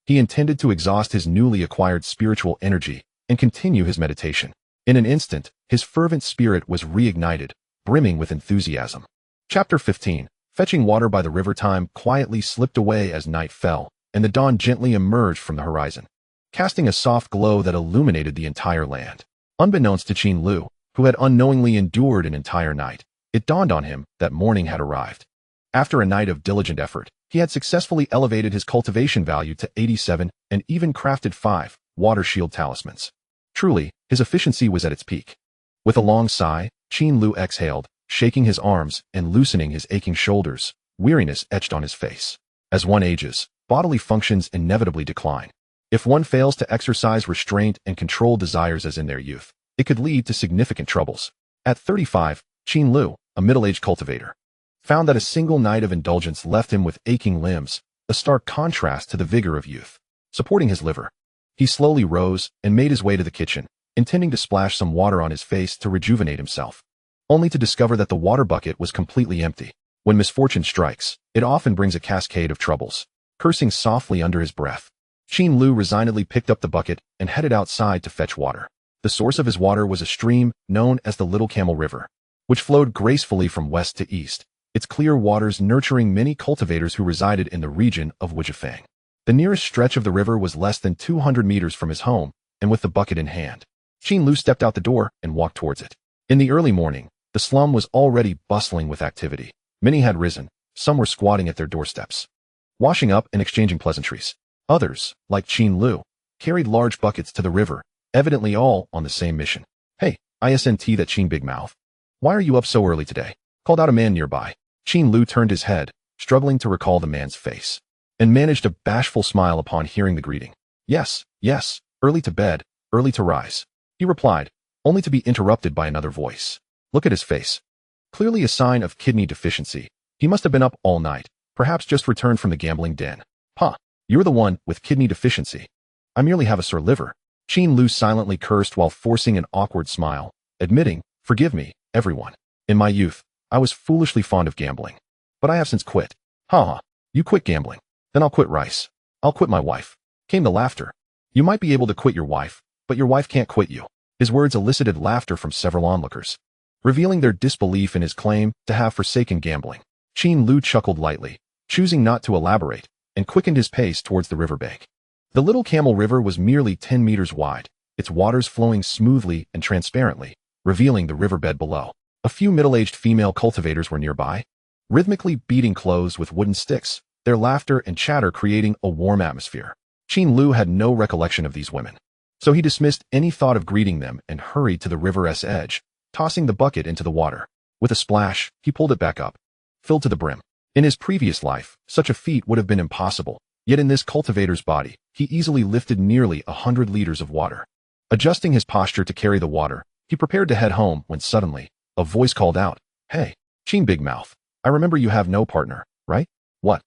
He intended to exhaust his newly acquired spiritual energy and continue his meditation. In an instant, his fervent spirit was reignited, brimming with enthusiasm. Chapter 15. Fetching water by the river. Time quietly slipped away as night fell, and the dawn gently emerged from the horizon, casting a soft glow that illuminated the entire land. Unbeknownst to Qin Lu, who had unknowingly endured an entire night, it dawned on him that morning had arrived. After a night of diligent effort, he had successfully elevated his cultivation value to 87 and even crafted 5 water shield talismans. Truly, his efficiency was at its peak. With a long sigh, Qin Lu exhaled, shaking his arms and loosening his aching shoulders. Weariness etched on his face. As one ages, bodily functions inevitably decline. If one fails to exercise restraint and control desires as in their youth, it could lead to significant troubles. At 35, Qin Lu, a middle-aged cultivator, found that a single night of indulgence left him with aching limbs, a stark contrast to the vigor of youth. Supporting his liver, he slowly rose and made his way to the kitchen, intending to splash some water on his face to rejuvenate himself, only to discover that the water bucket was completely empty. When misfortune strikes, it often brings a cascade of troubles. Cursing softly under his breath, Qin Lu resignedly picked up the bucket and headed outside to fetch water. The source of his water was a stream known as the Little Camel River, which flowed gracefully from west to east, its clear waters nurturing many cultivators who resided in the region of Wujifang. The nearest stretch of the river was less than 200 meters from his home, and with the bucket in hand, Qin Lu stepped out the door and walked towards it. In the early morning, the slum was already bustling with activity. Many had risen, some were squatting at their doorsteps, washing up and exchanging pleasantries. Others, like Qin Lu, carried large buckets to the river, evidently all on the same mission. "Hey, isn't that Qin Big Mouth? Why are you up so early today?" called out a man nearby. Qin Lu turned his head, struggling to recall the man's face, and managed a bashful smile upon hearing the greeting. Yes, early to bed, early to rise," he replied, only to be interrupted by another voice. Look at his face. Clearly a sign of kidney deficiency. He must have been up all night, perhaps just returned from the gambling den. "Huh, you're the one with kidney deficiency. I merely have a sore liver." Qin Lu silently cursed while forcing an awkward smile, admitting, "Forgive me, everyone. In my youth, I was foolishly fond of gambling. But I have since quit." "Ha, you quit gambling? Then I'll quit rice. I'll quit my wife." Came the laughter. "You might be able to quit your wife, but your wife can't quit you." His words elicited laughter from several onlookers, revealing their disbelief in his claim to have forsaken gambling. Qin Lu chuckled lightly, choosing not to elaborate, and quickened his pace towards the riverbank. The Little Camel River was merely 10 meters wide, its waters flowing smoothly and transparently, revealing the riverbed below. A few middle-aged female cultivators were nearby, rhythmically beating clothes with wooden sticks, their laughter and chatter creating a warm atmosphere. Qin Lu had no recollection of these women, so he dismissed any thought of greeting them and hurried to the river's edge, tossing the bucket into the water. With a splash, he pulled it back up, filled to the brim. In his previous life, such a feat would have been impossible, yet in this cultivator's body, he easily lifted nearly 100 liters of water. Adjusting his posture to carry the water, he prepared to head home when suddenly, a voice called out, "Hey, Qin Big Mouth, I remember you have no partner, right?" "What?"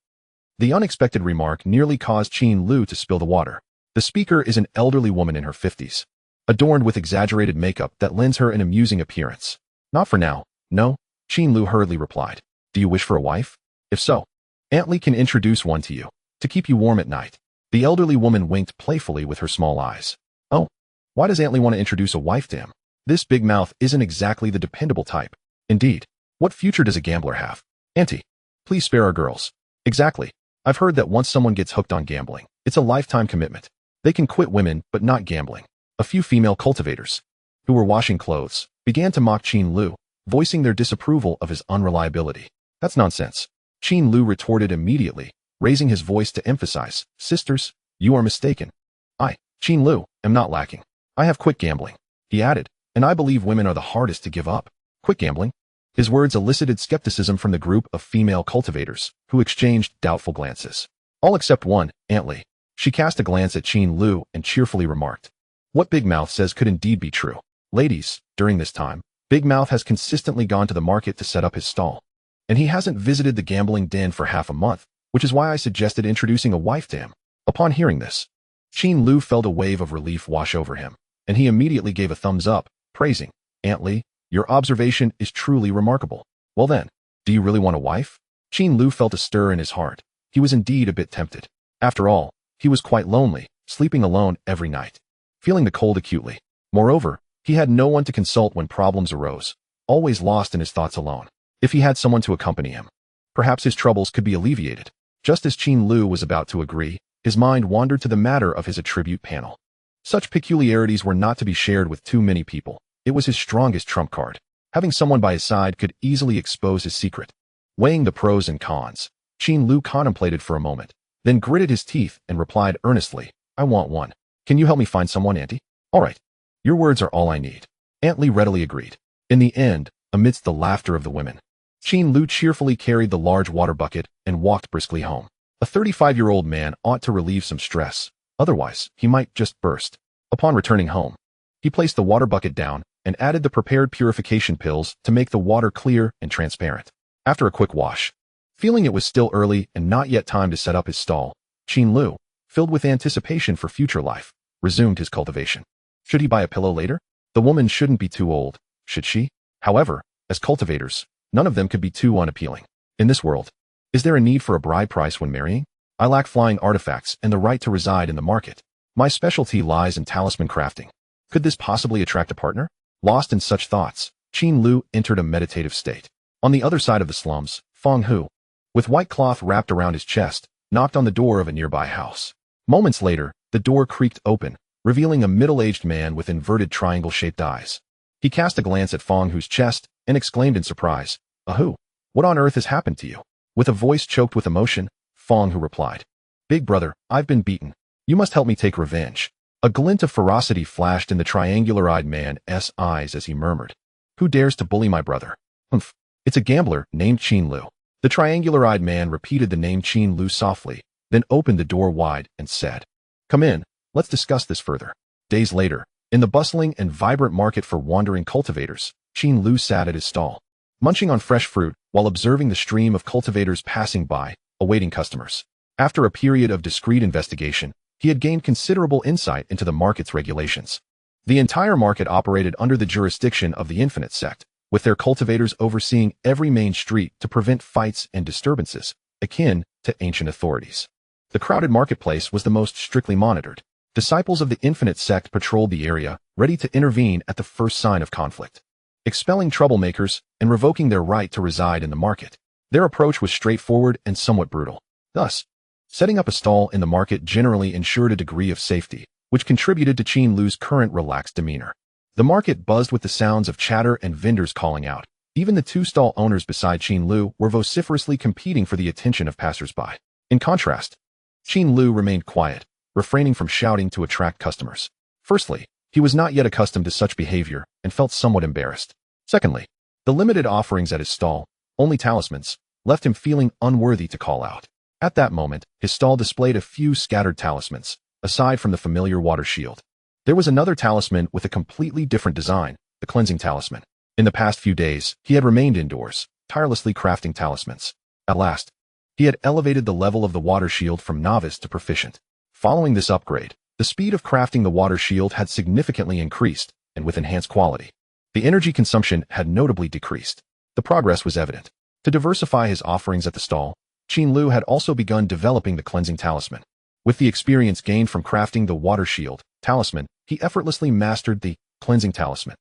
The unexpected remark nearly caused Qin Lu to spill the water. The speaker is an elderly woman in her 50s, adorned with exaggerated makeup that lends her an amusing appearance. "Not for now, no," Qin Lu hurriedly replied. "Do you wish for a wife? If so, Aunt Lee can introduce one to you, to keep you warm at night." The elderly woman winked playfully with her small eyes. "Oh, why does Aunt Lee want to introduce a wife to him? This Big Mouth isn't exactly the dependable type. Indeed, what future does a gambler have? Auntie, please spare our girls." "Exactly. I've heard that once someone gets hooked on gambling, it's a lifetime commitment." They can quit women, but not gambling. A few female cultivators, who were washing clothes, began to mock Qin Lu, voicing their disapproval of his unreliability. That's nonsense. Qin Lu retorted immediately, raising his voice to emphasize, "Sisters, you are mistaken. I, Qin Lu, am not lacking. I have quit gambling," he added, "and I believe women are the hardest to give up." Quit gambling? His words elicited skepticism from the group of female cultivators, who exchanged doubtful glances. All except one, Aunt Li. She cast a glance at Qin Lu and cheerfully remarked, "What Big Mouth says could indeed be true. Ladies, during this time, Big Mouth has consistently gone to the market to set up his stall. And he hasn't visited the gambling den for half a month, which is why I suggested introducing a wife to him." Upon hearing this, Qin Lu felt a wave of relief wash over him, and he immediately gave a thumbs up, praising, "Aunt Li, your observation is truly remarkable. Well then, do you really want a wife?" Qin Lu felt a stir in his heart. He was indeed a bit tempted. After all, he was quite lonely, sleeping alone every night, feeling the cold acutely. Moreover, he had no one to consult when problems arose, always lost in his thoughts alone. If he had someone to accompany him, perhaps his troubles could be alleviated. Just as Qin Lu was about to agree, his mind wandered to the matter of his attribute panel. Such peculiarities were not to be shared with too many people. It was his strongest trump card. Having someone by his side could easily expose his secret. Weighing the pros and cons, Qin Lu contemplated for a moment, then gritted his teeth and replied earnestly, "I want one. Can you help me find someone, Auntie?" "All right. Your words are all I need." Aunt Li readily agreed. In the end, amidst the laughter of the women, Qin Lu cheerfully carried the large water bucket and walked briskly home. A 35-year-old man ought to relieve some stress, otherwise he might just burst. Upon returning home, he placed the water bucket down and added the prepared purification pills to make the water clear and transparent. After a quick wash, feeling it was still early and not yet time to set up his stall, Qin Lu, filled with anticipation for future life, resumed his cultivation. Should he buy a pillow later? The woman shouldn't be too old, should she? However, as cultivators, none of them could be too unappealing. In this world, is there a need for a bride price when marrying? I lack flying artifacts and the right to reside in the market. My specialty lies in talisman crafting. Could this possibly attract a partner? Lost in such thoughts, Qin Lu entered a meditative state. On the other side of the slums, Feng Hu, with white cloth wrapped around his chest, knocked on the door of a nearby house. Moments later, the door creaked open, revealing a middle-aged man with inverted triangle-shaped eyes. He cast a glance at Feng Hu's chest and exclaimed in surprise, "Ahu, what on earth has happened to you?" With a voice choked with emotion, Feng Hu replied, "Big brother, I've been beaten. You must help me take revenge." A glint of ferocity flashed in the triangular-eyed man's eyes as he murmured, "Who dares to bully my brother?" "Humph, it's a gambler named Qin Lu." The triangular-eyed man repeated the name Qin Lu softly, then opened the door wide and said, "Come in, let's discuss this further." Days later, in the bustling and vibrant market for wandering cultivators, Qin Lu sat at his stall, munching on fresh fruit while observing the stream of cultivators passing by, awaiting customers. After a period of discreet investigation, he had gained considerable insight into the market's regulations. The entire market operated under the jurisdiction of the Infinite Sect, with their cultivators overseeing every main street to prevent fights and disturbances, akin to ancient authorities. The crowded marketplace was the most strictly monitored. Disciples of the Infinite Sect patrolled the area, ready to intervene at the first sign of conflict, expelling troublemakers and revoking their right to reside in the market. Their approach was straightforward and somewhat brutal. Thus, setting up a stall in the market generally ensured a degree of safety, which contributed to Qin Lu's current relaxed demeanor. The market buzzed with the sounds of chatter and vendors calling out. Even the two stall owners beside Qin Lu were vociferously competing for the attention of passers-by. In contrast, Qin Lu remained quiet, refraining from shouting to attract customers. Firstly, he was not yet accustomed to such behavior and felt somewhat embarrassed. Secondly, the limited offerings at his stall, only talismans, left him feeling unworthy to call out. At that moment, his stall displayed a few scattered talismans, aside from the familiar water shield. There was another talisman with a completely different design, the cleansing talisman. In the past few days, he had remained indoors, tirelessly crafting talismans. At last, he had elevated the level of the water shield from novice to proficient. Following this upgrade, the speed of crafting the water shield had significantly increased, and with enhanced quality. The energy consumption had notably decreased. The progress was evident. To diversify his offerings at the stall, Qin Lu had also begun developing the cleansing talisman. With the experience gained from crafting the water shield talisman, he effortlessly mastered the cleansing talisman.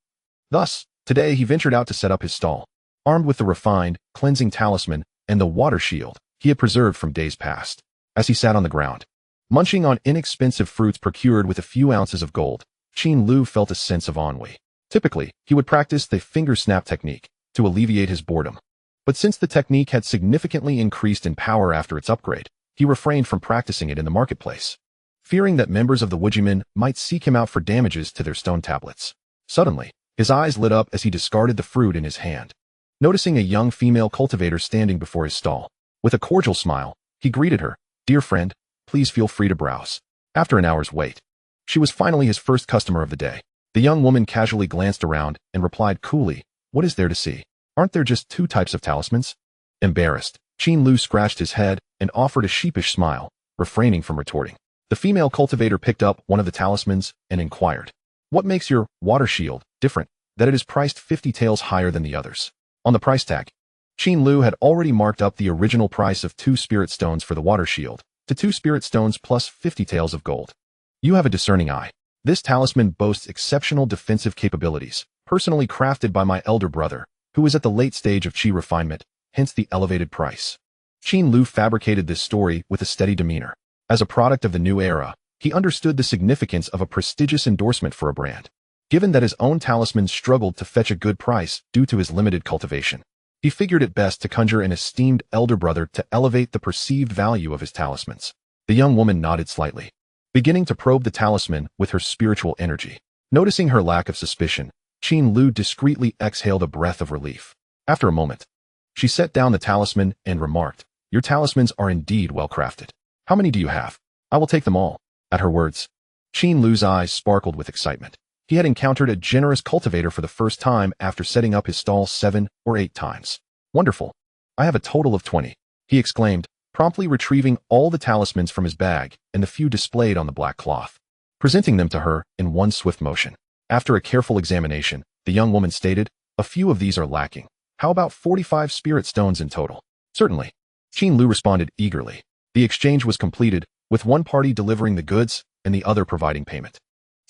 Thus, today he ventured out to set up his stall, armed with the refined cleansing talisman and the water shield he had preserved from days past. As he sat on the ground, Munching on inexpensive fruits procured with a few ounces of gold, Qin Lu felt a sense of ennui. Typically, he would practice the finger snap technique to alleviate his boredom. But since the technique had significantly increased in power after its upgrade, he refrained from practicing it in the marketplace, fearing that members of the Wujimen might seek him out for damages to their stone tablets. Suddenly, his eyes lit up as he discarded the fruit in his hand. Noticing a young female cultivator standing before his stall, with a cordial smile, he greeted her. "Dear friend, please feel free to browse." After an hour's wait, she was finally his first customer of the day. The young woman casually glanced around and replied coolly, "What is there to see? Aren't there just two types of talismans?" Embarrassed, Qin Lu scratched his head and offered a sheepish smile, refraining from retorting. The female cultivator picked up one of the talismans and inquired, "What makes your water shield different, that it is priced 50 taels higher than the others?" On the price tag, Qin Lu had already marked up the original price of 2 spirit stones for the water shield to 2 spirit stones plus 50 taels of gold. "You have a discerning eye. This talisman boasts exceptional defensive capabilities, personally crafted by my elder brother, who is at the late stage of Qi refinement, hence the elevated price." Qin Lu fabricated this story with a steady demeanor. As a product of the new era, he understood the significance of a prestigious endorsement for a brand. Given that his own talisman struggled to fetch a good price due to his limited cultivation, he figured it best to conjure an esteemed elder brother to elevate the perceived value of his talismans. The young woman nodded slightly, beginning to probe the talisman with her spiritual energy. Noticing her lack of suspicion, Qin Lu discreetly exhaled a breath of relief. After a moment, she set down the talisman and remarked, "Your talismans are indeed well crafted. How many do you have? I will take them all." At her words, Qin Lu's eyes sparkled with excitement. He had encountered a generous cultivator for the first time after setting up his stall 7 or 8 times. "Wonderful. I have a total of 20, he exclaimed, promptly retrieving all the talismans from his bag and the few displayed on the black cloth, presenting them to her in one swift motion. After a careful examination, the young woman stated, "A few of these are lacking. How about 45 spirit stones in total?" "Certainly." Qin Lu responded eagerly. The exchange was completed, with one party delivering the goods and the other providing payment.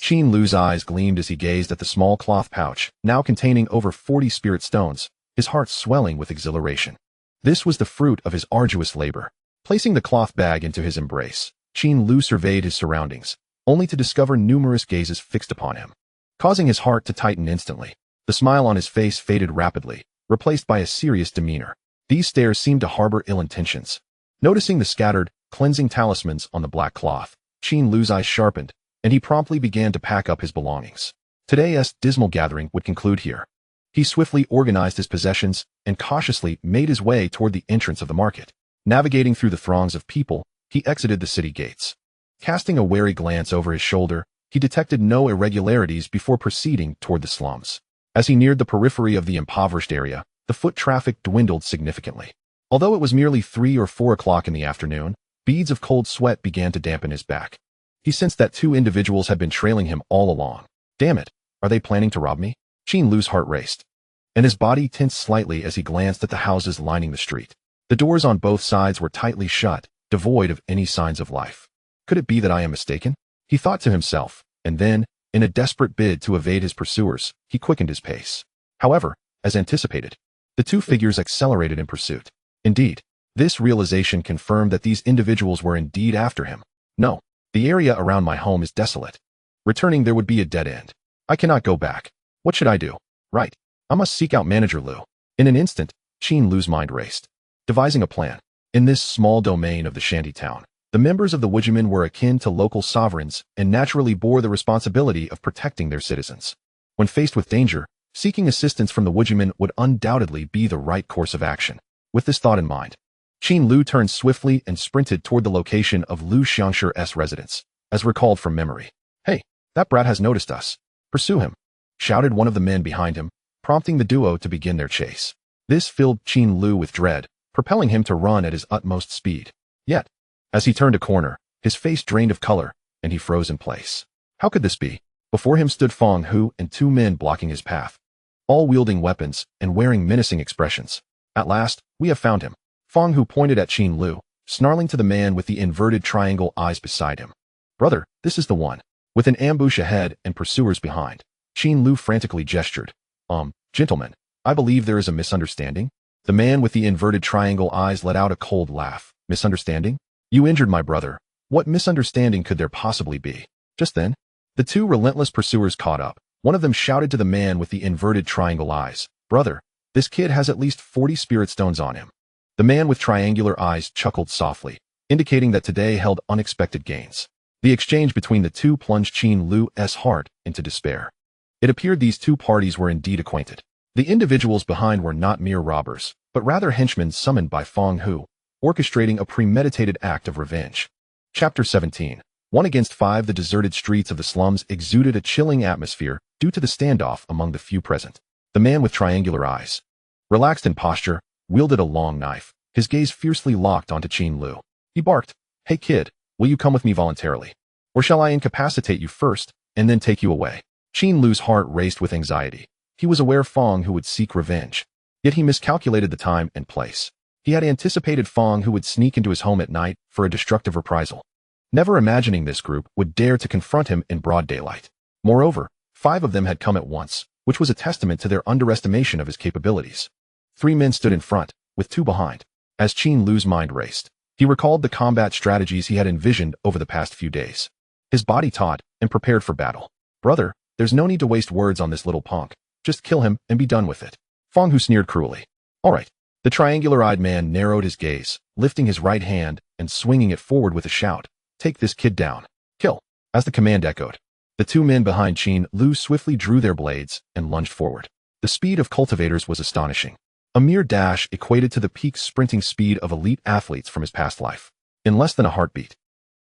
Qin Lu's eyes gleamed as he gazed at the small cloth pouch, now containing over 40 spirit stones, his heart swelling with exhilaration. This was the fruit of his arduous labor. Placing the cloth bag into his embrace, Qin Lu surveyed his surroundings, only to discover numerous gazes fixed upon him, causing his heart to tighten instantly. The smile on his face faded rapidly, replaced by a serious demeanor. These stares seemed to harbor ill intentions. Noticing the scattered, cleansing talismans on the black cloth, Qin Lu's eyes sharpened, and he promptly began to pack up his belongings. Today's dismal gathering would conclude here. He swiftly organized his possessions and cautiously made his way toward the entrance of the market. Navigating through the throngs of people, he exited the city gates. Casting a wary glance over his shoulder, he detected no irregularities before proceeding toward the slums. As he neared the periphery of the impoverished area, the foot traffic dwindled significantly. Although it was merely 3 or 4 o'clock in the afternoon, beads of cold sweat began to dampen his back. He sensed that 2 individuals had been trailing him all along. "Damn it, are they planning to rob me?" Qin Lu's heart raced, and his body tensed slightly as he glanced at the houses lining the street. The doors on both sides were tightly shut, devoid of any signs of life. "Could it be that I am mistaken?" he thought to himself, and then, in a desperate bid to evade his pursuers, he quickened his pace. However, as anticipated, the 2 figures accelerated in pursuit. Indeed, this realization confirmed that these individuals were indeed after him. "No, the area around my home is desolate. Returning there would be a dead end. I cannot go back. What should I do? Right, I must seek out Manager Lu." In an instant, Qin Lu's mind raced, devising a plan. In this small domain of the shanty town, the members of the Wujimen were akin to local sovereigns and naturally bore the responsibility of protecting their citizens. When faced with danger, seeking assistance from the Wujimen would undoubtedly be the right course of action. With this thought in mind, Qin Lu turned swiftly and sprinted toward the location of Lu Xiangshi's residence, as recalled from memory. "Hey, that brat has noticed us. Pursue him," shouted one of the men behind him, prompting the duo to begin their chase. This filled Qin Lu with dread, propelling him to run at his utmost speed. Yet, as he turned a corner, his face drained of color, and he froze in place. How could this be? Before him stood Feng Hu and 2 men blocking his path, all wielding weapons and wearing menacing expressions. "At last, we have found him." Feng Hu pointed at Qin Lu, snarling to the man with the inverted triangle eyes beside him. "Brother, this is the one." With an ambush ahead and pursuers behind, Qin Lu frantically gestured. Gentlemen, I believe there is a misunderstanding." The man with the inverted triangle eyes let out a cold laugh. "Misunderstanding? You injured my brother. What misunderstanding could there possibly be? Just then, the two relentless pursuers caught up. One of them shouted to the man with the inverted triangle eyes, "Brother, this kid has at least 40 spirit stones on him." The man with triangular eyes chuckled softly, indicating that today held unexpected gains. The exchange between the two plunged Qin Lu's heart into despair. It appeared these two parties were indeed acquainted. The individuals behind were not mere robbers, but rather henchmen summoned by Feng Hu, orchestrating a premeditated act of revenge. Chapter 17. 1 against 5. The deserted streets of the slums exuded a chilling atmosphere due to the standoff among the few present. The man with triangular eyes, relaxed in posture, wielded a long knife, his gaze fiercely locked onto Qin Lu. He barked, "Hey kid, will you come with me voluntarily? Or shall I incapacitate you first, and then take you away?" Qin Lu's heart raced with anxiety. He was aware Feng Hu would seek revenge. Yet he miscalculated the time and place. He had anticipated Feng Hu would sneak into his home at night for a destructive reprisal, never imagining this group would dare to confront him in broad daylight. Moreover, 5 of them had come at once, which was a testament to their underestimation of his capabilities. 3 men stood in front, with 2 behind. As Qin Lu's mind raced, he recalled the combat strategies he had envisioned over the past few days. His body taut and prepared for battle. "Brother, there's no need to waste words on this little punk. Just kill him and be done with it." Feng Hu sneered cruelly. "All right." The triangular-eyed man narrowed his gaze, lifting his right hand and swinging it forward with a shout. "Take this kid down. Kill." As the command echoed, the 2 men behind Qin Lu swiftly drew their blades and lunged forward. The speed of cultivators was astonishing. A mere dash equated to the peak sprinting speed of elite athletes from his past life. In less than a heartbeat,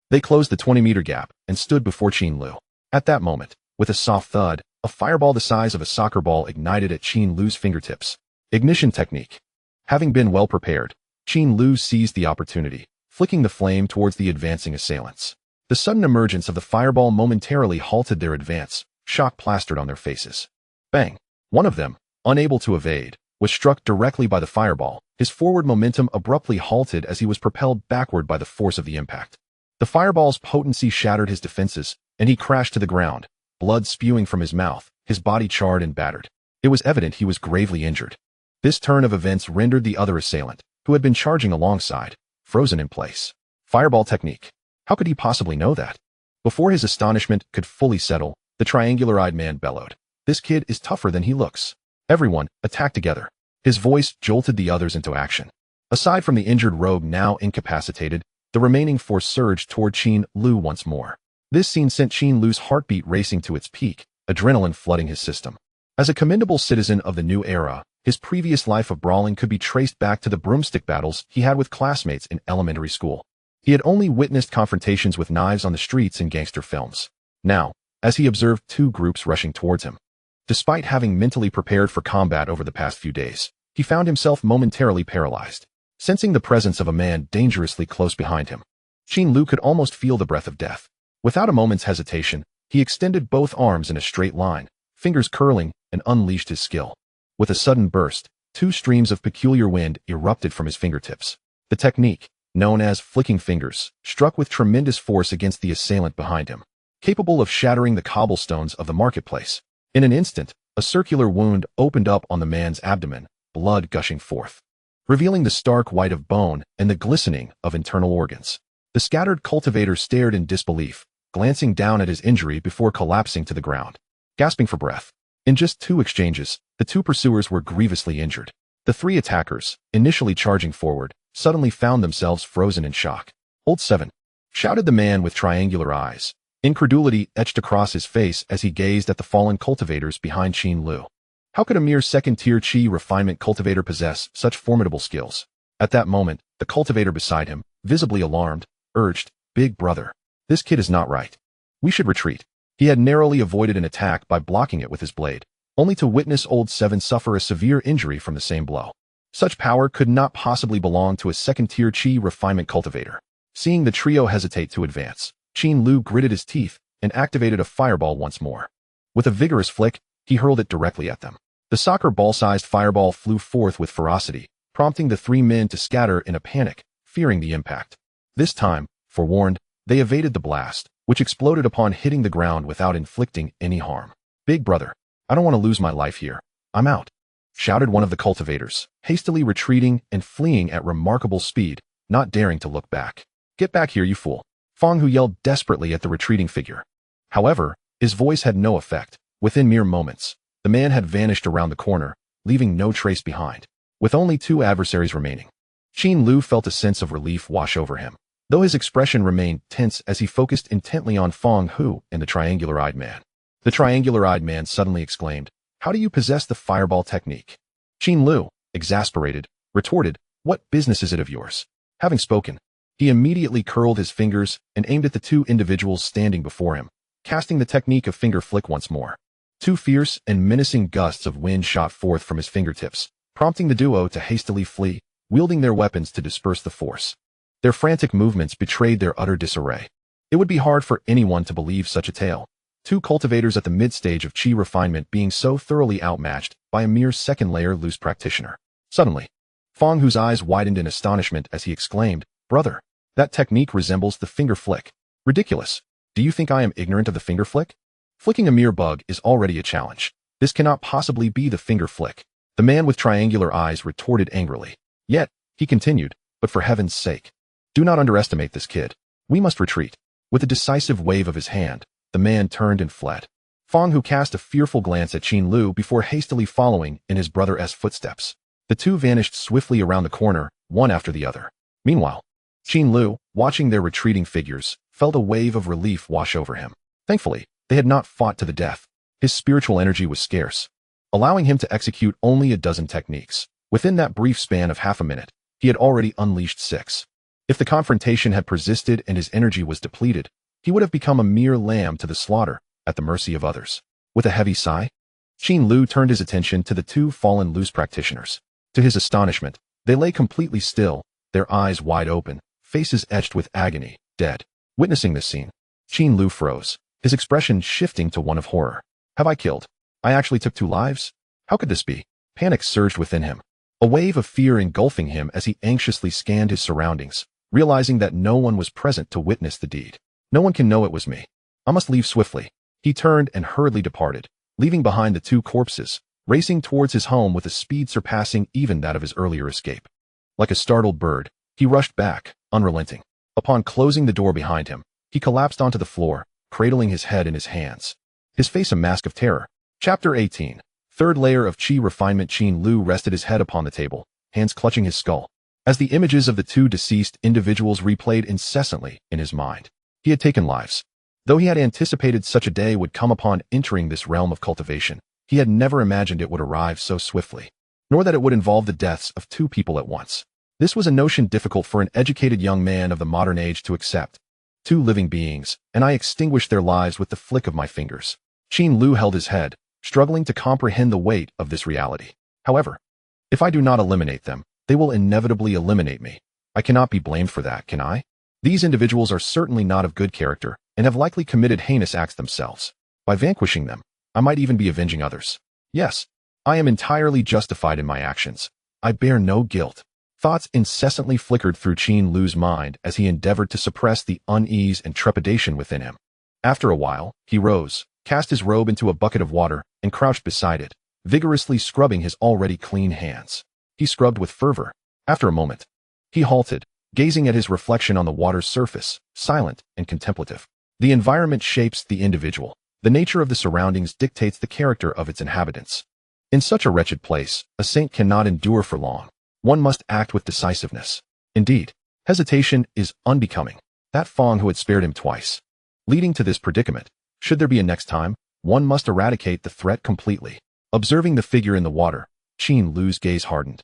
they closed the 20-meter gap and stood before Qin Lu. At that moment, with a soft thud, a fireball the size of a soccer ball ignited at Qin Lu's fingertips. Ignition technique. Having been well prepared, Qin Lu seized the opportunity, flicking the flame towards the advancing assailants. The sudden emergence of the fireball momentarily halted their advance, shock plastered on their faces. Bang! One of them, unable to evade, was struck directly by the fireball. His forward momentum abruptly halted as he was propelled backward by the force of the impact. The fireball's potency shattered his defenses, and he crashed to the ground, blood spewing from his mouth, his body charred and battered. It was evident he was gravely injured. This turn of events rendered the other assailant, who had been charging alongside, frozen in place. Fireball technique. How could he possibly know that? Before his astonishment could fully settle, the triangular-eyed man bellowed, "This kid is tougher than he looks." Everyone, attack together. His voice jolted the others into action. Aside from the injured rogue now incapacitated, the remaining 4 surged toward Qin Lu once more. This scene sent Qin Lu's heartbeat racing to its peak, adrenaline flooding his system. As a commendable citizen of the new era, his previous life of brawling could be traced back to the broomstick battles he had with classmates in elementary school. He had only witnessed confrontations with knives on the streets in gangster films. Now, as he observed 2 groups rushing towards him, despite having mentally prepared for combat over the past few days, he found himself momentarily paralyzed, sensing the presence of a man dangerously close behind him. Qin Lu could almost feel the breath of death. Without a moment's hesitation, he extended both arms in a straight line, fingers curling, and unleashed his skill. With a sudden burst, 2 streams of peculiar wind erupted from his fingertips. The technique, known as flicking fingers, struck with tremendous force against the assailant behind him, capable of shattering the cobblestones of the marketplace. In an instant, a circular wound opened up on the man's abdomen, blood gushing forth, revealing the stark white of bone and the glistening of internal organs. The scattered cultivator stared in disbelief, glancing down at his injury before collapsing to the ground, gasping for breath. In just 2 exchanges, the 2 pursuers were grievously injured. The 3 attackers, initially charging forward, suddenly found themselves frozen in shock. "Hold 7!" shouted the man with triangular eyes. Incredulity etched across his face as he gazed at the fallen cultivators behind Qin Lu. How could a mere second-tier Qi refinement cultivator possess such formidable skills? At that moment, the cultivator beside him, visibly alarmed, urged, "Big brother, this kid is not right. We should retreat." He had narrowly avoided an attack by blocking it with his blade, only to witness old 7 suffer a severe injury from the same blow. Such power could not possibly belong to a second-tier Qi refinement cultivator. Seeing the trio hesitate to advance, Qin Lu gritted his teeth and activated a fireball once more. With a vigorous flick, he hurled it directly at them. The soccer ball-sized fireball flew forth with ferocity, prompting the 3 men to scatter in a panic, fearing the impact. This time, forewarned, they evaded the blast, which exploded upon hitting the ground without inflicting any harm. "Big brother, I don't want to lose my life here. I'm out," shouted one of the cultivators, hastily retreating and fleeing at remarkable speed, not daring to look back. "Get back here, you fool." Fang Hu yelled desperately at the retreating figure. However, his voice had no effect. Within mere moments, the man had vanished around the corner, leaving no trace behind. With only 2 adversaries remaining, Qin Lu felt a sense of relief wash over him, though his expression remained tense as he focused intently on Fang Hu and the triangular-eyed man. The triangular-eyed man suddenly exclaimed, "How do you possess the fireball technique?" Qin Lu, exasperated, retorted, "What business is it of yours?" Having spoken, he immediately curled his fingers and aimed at the 2 individuals standing before him, casting the technique of finger flick once more. 2 fierce and menacing gusts of wind shot forth from his fingertips, prompting the duo to hastily flee, wielding their weapons to disperse the force. Their frantic movements betrayed their utter disarray. It would be hard for anyone to believe such a tale. 2 cultivators at the mid-stage of Qi refinement being so thoroughly outmatched by a mere second-layer loose practitioner. Suddenly, Fang Hu's eyes widened in astonishment as he exclaimed, "Brother, that technique resembles the finger flick. Ridiculous. Do you think I am ignorant of the finger flick? Flicking a mere bug is already a challenge. This cannot possibly be the finger flick." The man with triangular eyes retorted angrily. Yet, he continued, "But for heaven's sake, do not underestimate this kid. We must retreat." With a decisive wave of his hand, the man turned and fled. Fang Hu cast a fearful glance at Qin Lu before hastily following in his brother's footsteps. The 2 vanished swiftly around the corner, one after the other. Meanwhile, Qin Lu, watching their retreating figures, felt a wave of relief wash over him. Thankfully, they had not fought to the death. His spiritual energy was scarce, allowing him to execute only a dozen techniques. Within that brief span of half a minute, he had already unleashed 6. If the confrontation had persisted and his energy was depleted, he would have become a mere lamb to the slaughter, at the mercy of others. With a heavy sigh, Qin Lu turned his attention to the 2 fallen loose practitioners. To his astonishment, they lay completely still, their eyes wide open, faces etched with agony, dead. Witnessing this scene, Qin Lu froze, his expression shifting to one of horror. "Have I killed? I actually took 2 lives? How could this be?" Panic surged within him, a wave of fear engulfing him as he anxiously scanned his surroundings, realizing that no one was present to witness the deed. "No one can know it was me. I must leave swiftly." He turned and hurriedly departed, leaving behind the 2 corpses, racing towards his home with a speed surpassing even that of his earlier escape. Like a startled bird, he rushed back, unrelenting. Upon closing the door behind him, he collapsed onto the floor, cradling his head in his hands, his face a mask of terror. Chapter 18. Third layer of Qi refinement. Qin Lu rested his head upon the table, hands clutching his skull, as the images of the 2 deceased individuals replayed incessantly in his mind. He had taken lives. Though he had anticipated such a day would come upon entering this realm of cultivation, he had never imagined it would arrive so swiftly, nor that it would involve the deaths of 2 people at once. This was a notion difficult for an educated young man of the modern age to accept. 2 living beings, and I extinguished their lives with the flick of my fingers. Qin Lu held his head, struggling to comprehend the weight of this reality. However, if I do not eliminate them, they will inevitably eliminate me. I cannot be blamed for that, can I? These individuals are certainly not of good character, and have likely committed heinous acts themselves. By vanquishing them, I might even be avenging others. Yes, I am entirely justified in my actions. I bear no guilt. Thoughts incessantly flickered through Qin Lu's mind as he endeavored to suppress the unease and trepidation within him. After a while, he rose, cast his robe into a bucket of water, and crouched beside it, vigorously scrubbing his already clean hands. He scrubbed with fervor. After a moment, he halted, gazing at his reflection on the water's surface, silent and contemplative. The environment shapes the individual. The nature of the surroundings dictates the character of its inhabitants. In such a wretched place, a saint cannot endure for long. One must act with decisiveness. Indeed, hesitation is unbecoming. That Fang who had spared him twice. Leading to this predicament, should there be a next time, one must eradicate the threat completely. Observing the figure in the water, Qin Lu's gaze hardened,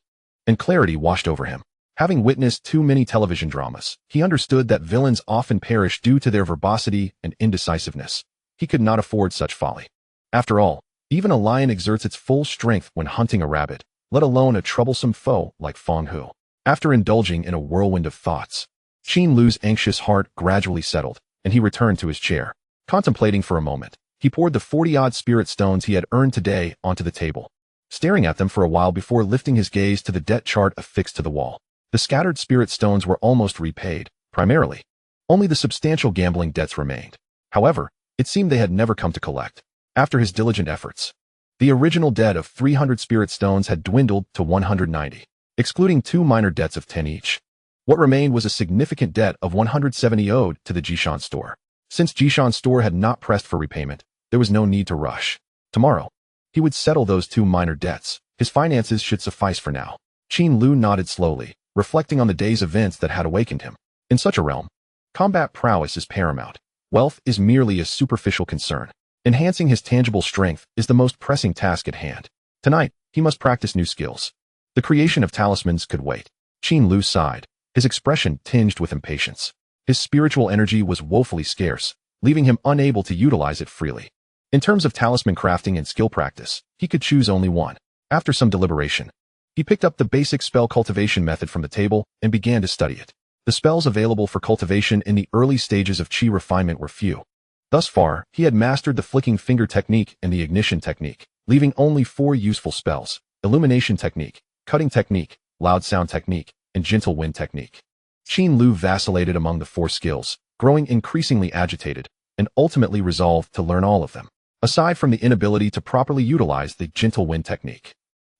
and clarity washed over him. Having witnessed too many television dramas, he understood that villains often perish due to their verbosity and indecisiveness. He could not afford such folly. After all, even a lion exerts its full strength when hunting a rabbit, let alone a troublesome foe like Fang Hu. After indulging in a whirlwind of thoughts, Qin Lu's anxious heart gradually settled, and he returned to his chair. Contemplating for a moment, he poured the 40-odd spirit stones he had earned today onto the table, staring at them for a while before lifting his gaze to the debt chart affixed to the wall. The scattered spirit stones were almost repaid, primarily. Only the substantial gambling debts remained. However, it seemed they had never come to collect. After his diligent efforts, the original debt of 300 spirit stones had dwindled to 190, excluding 2 minor debts of 10 each. What remained was a significant debt of 170 owed to the Jishan store. Since Jishan's store had not pressed for repayment, there was no need to rush. Tomorrow, he would settle those two minor debts. His finances should suffice for now. Qin Lu nodded slowly, reflecting on the day's events that had awakened him. In such a realm, combat prowess is paramount. Wealth is merely a superficial concern. Enhancing his tangible strength is the most pressing task at hand. Tonight, he must practice new skills. The creation of talismans could wait. Qin Lu sighed, his expression tinged with impatience. His spiritual energy was woefully scarce, leaving him unable to utilize it freely. In terms of talisman crafting and skill practice, he could choose only one. After some deliberation, he picked up the basic spell cultivation method from the table and began to study it. The spells available for cultivation in the early stages of Qi refinement were few. Thus far, he had mastered the flicking finger technique and the ignition technique, leaving only 4 useful spells: illumination technique, cutting technique, loud sound technique, and gentle wind technique. Qin Lu vacillated among the 4 skills, growing increasingly agitated, and ultimately resolved to learn all of them. Aside from the inability to properly utilize the gentle wind technique,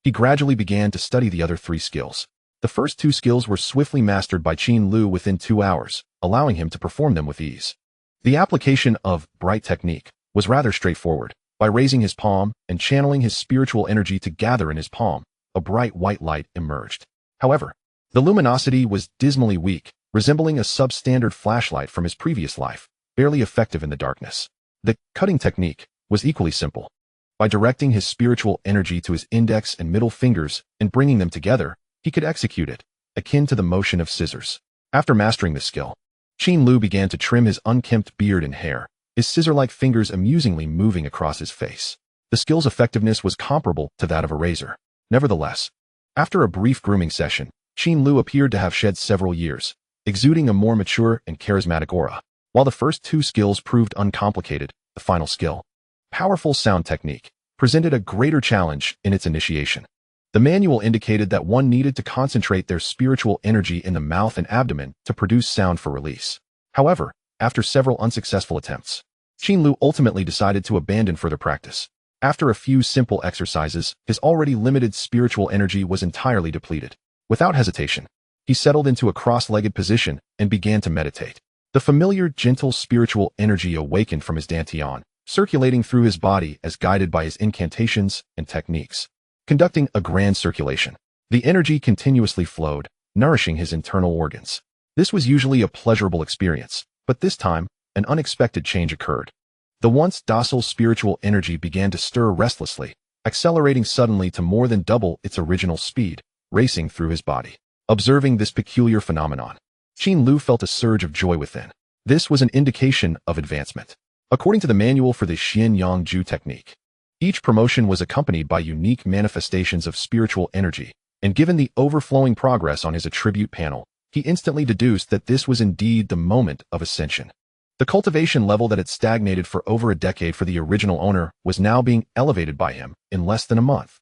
he gradually began to study the other 3 skills. The first 2 skills were swiftly mastered by Qin Lu within 2 hours, allowing him to perform them with ease. The application of bright technique was rather straightforward. By raising his palm and channeling his spiritual energy to gather in his palm, a bright white light emerged. However, the luminosity was dismally weak, resembling a substandard flashlight from his previous life, barely effective in the darkness. The cutting technique was equally simple. By directing his spiritual energy to his index and middle fingers and bringing them together, he could execute it, akin to the motion of scissors. After mastering this skill, Qin Lu began to trim his unkempt beard and hair, his scissor-like fingers amusingly moving across his face. The skill's effectiveness was comparable to that of a razor. Nevertheless, after a brief grooming session, Qin Lu appeared to have shed several years, exuding a more mature and charismatic aura. While the first 2 skills proved uncomplicated, the final skill, powerful sound technique, presented a greater challenge in its initiation. The manual indicated that one needed to concentrate their spiritual energy in the mouth and abdomen to produce sound for release. However, after several unsuccessful attempts, Qin Lu ultimately decided to abandon further practice. After a few simple exercises, his already limited spiritual energy was entirely depleted. Without hesitation, he settled into a cross-legged position and began to meditate. The familiar, gentle spiritual energy awakened from his dantian, circulating through his body as guided by his incantations and techniques. Conducting a grand circulation, the energy continuously flowed, nourishing his internal organs. This was usually a pleasurable experience, but this time, an unexpected change occurred. The once docile spiritual energy began to stir restlessly, accelerating suddenly to more than double its original speed, racing through his body. Observing this peculiar phenomenon, Qin Lu felt a surge of joy within. This was an indication of advancement. According to the manual for the Xian Yang Ju technique, each promotion was accompanied by unique manifestations of spiritual energy, and given the overflowing progress on his attribute panel, he instantly deduced that this was indeed the moment of ascension. The cultivation level that had stagnated for over a decade for the original owner was now being elevated by him in less than a month.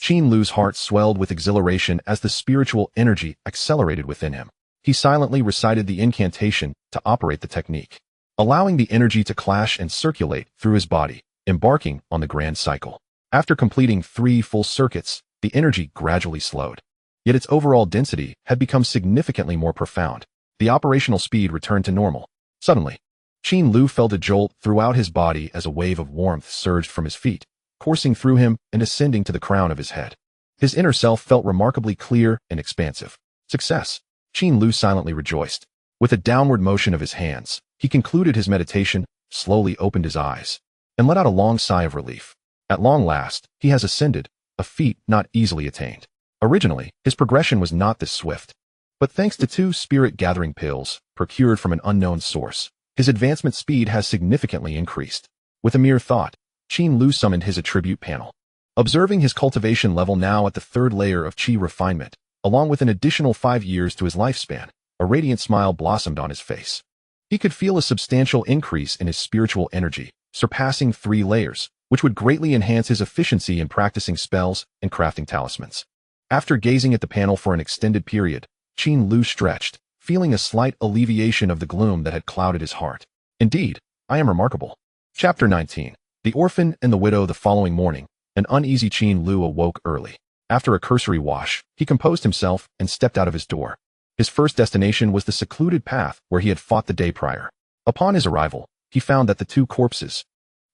Qin Lu's heart swelled with exhilaration as the spiritual energy accelerated within him. He silently recited the incantation to operate the technique, allowing the energy to clash and circulate through his body, embarking on the grand cycle. After completing 3 full circuits, the energy gradually slowed. Yet its overall density had become significantly more profound. The operational speed returned to normal. Suddenly, Qin Lu felt a jolt throughout his body as a wave of warmth surged from his feet, coursing through him and ascending to the crown of his head. His inner self felt remarkably clear and expansive. Success! Qin Lu silently rejoiced. With a downward motion of his hands, he concluded his meditation, slowly opened his eyes, and let out a long sigh of relief. At long last, he has ascended, a feat not easily attained. Originally, his progression was not this swift. But thanks to 2 spirit-gathering pills, procured from an unknown source, his advancement speed has significantly increased. With a mere thought, Qin Lu summoned his attribute panel. Observing his cultivation level now at the 3rd layer of Qi refinement, along with an additional 5 years to his lifespan, a radiant smile blossomed on his face. He could feel a substantial increase in his spiritual energy, surpassing 3 layers, which would greatly enhance his efficiency in practicing spells and crafting talismans. After gazing at the panel for an extended period, Qin Lu stretched, feeling a slight alleviation of the gloom that had clouded his heart. Indeed, I am remarkable. Chapter 19. The Orphan and the Widow. The following morning, an uneasy Qin Lu awoke early. After a cursory wash, he composed himself and stepped out of his door. His first destination was the secluded path where he had fought the day prior. Upon his arrival, he found that the two corpses,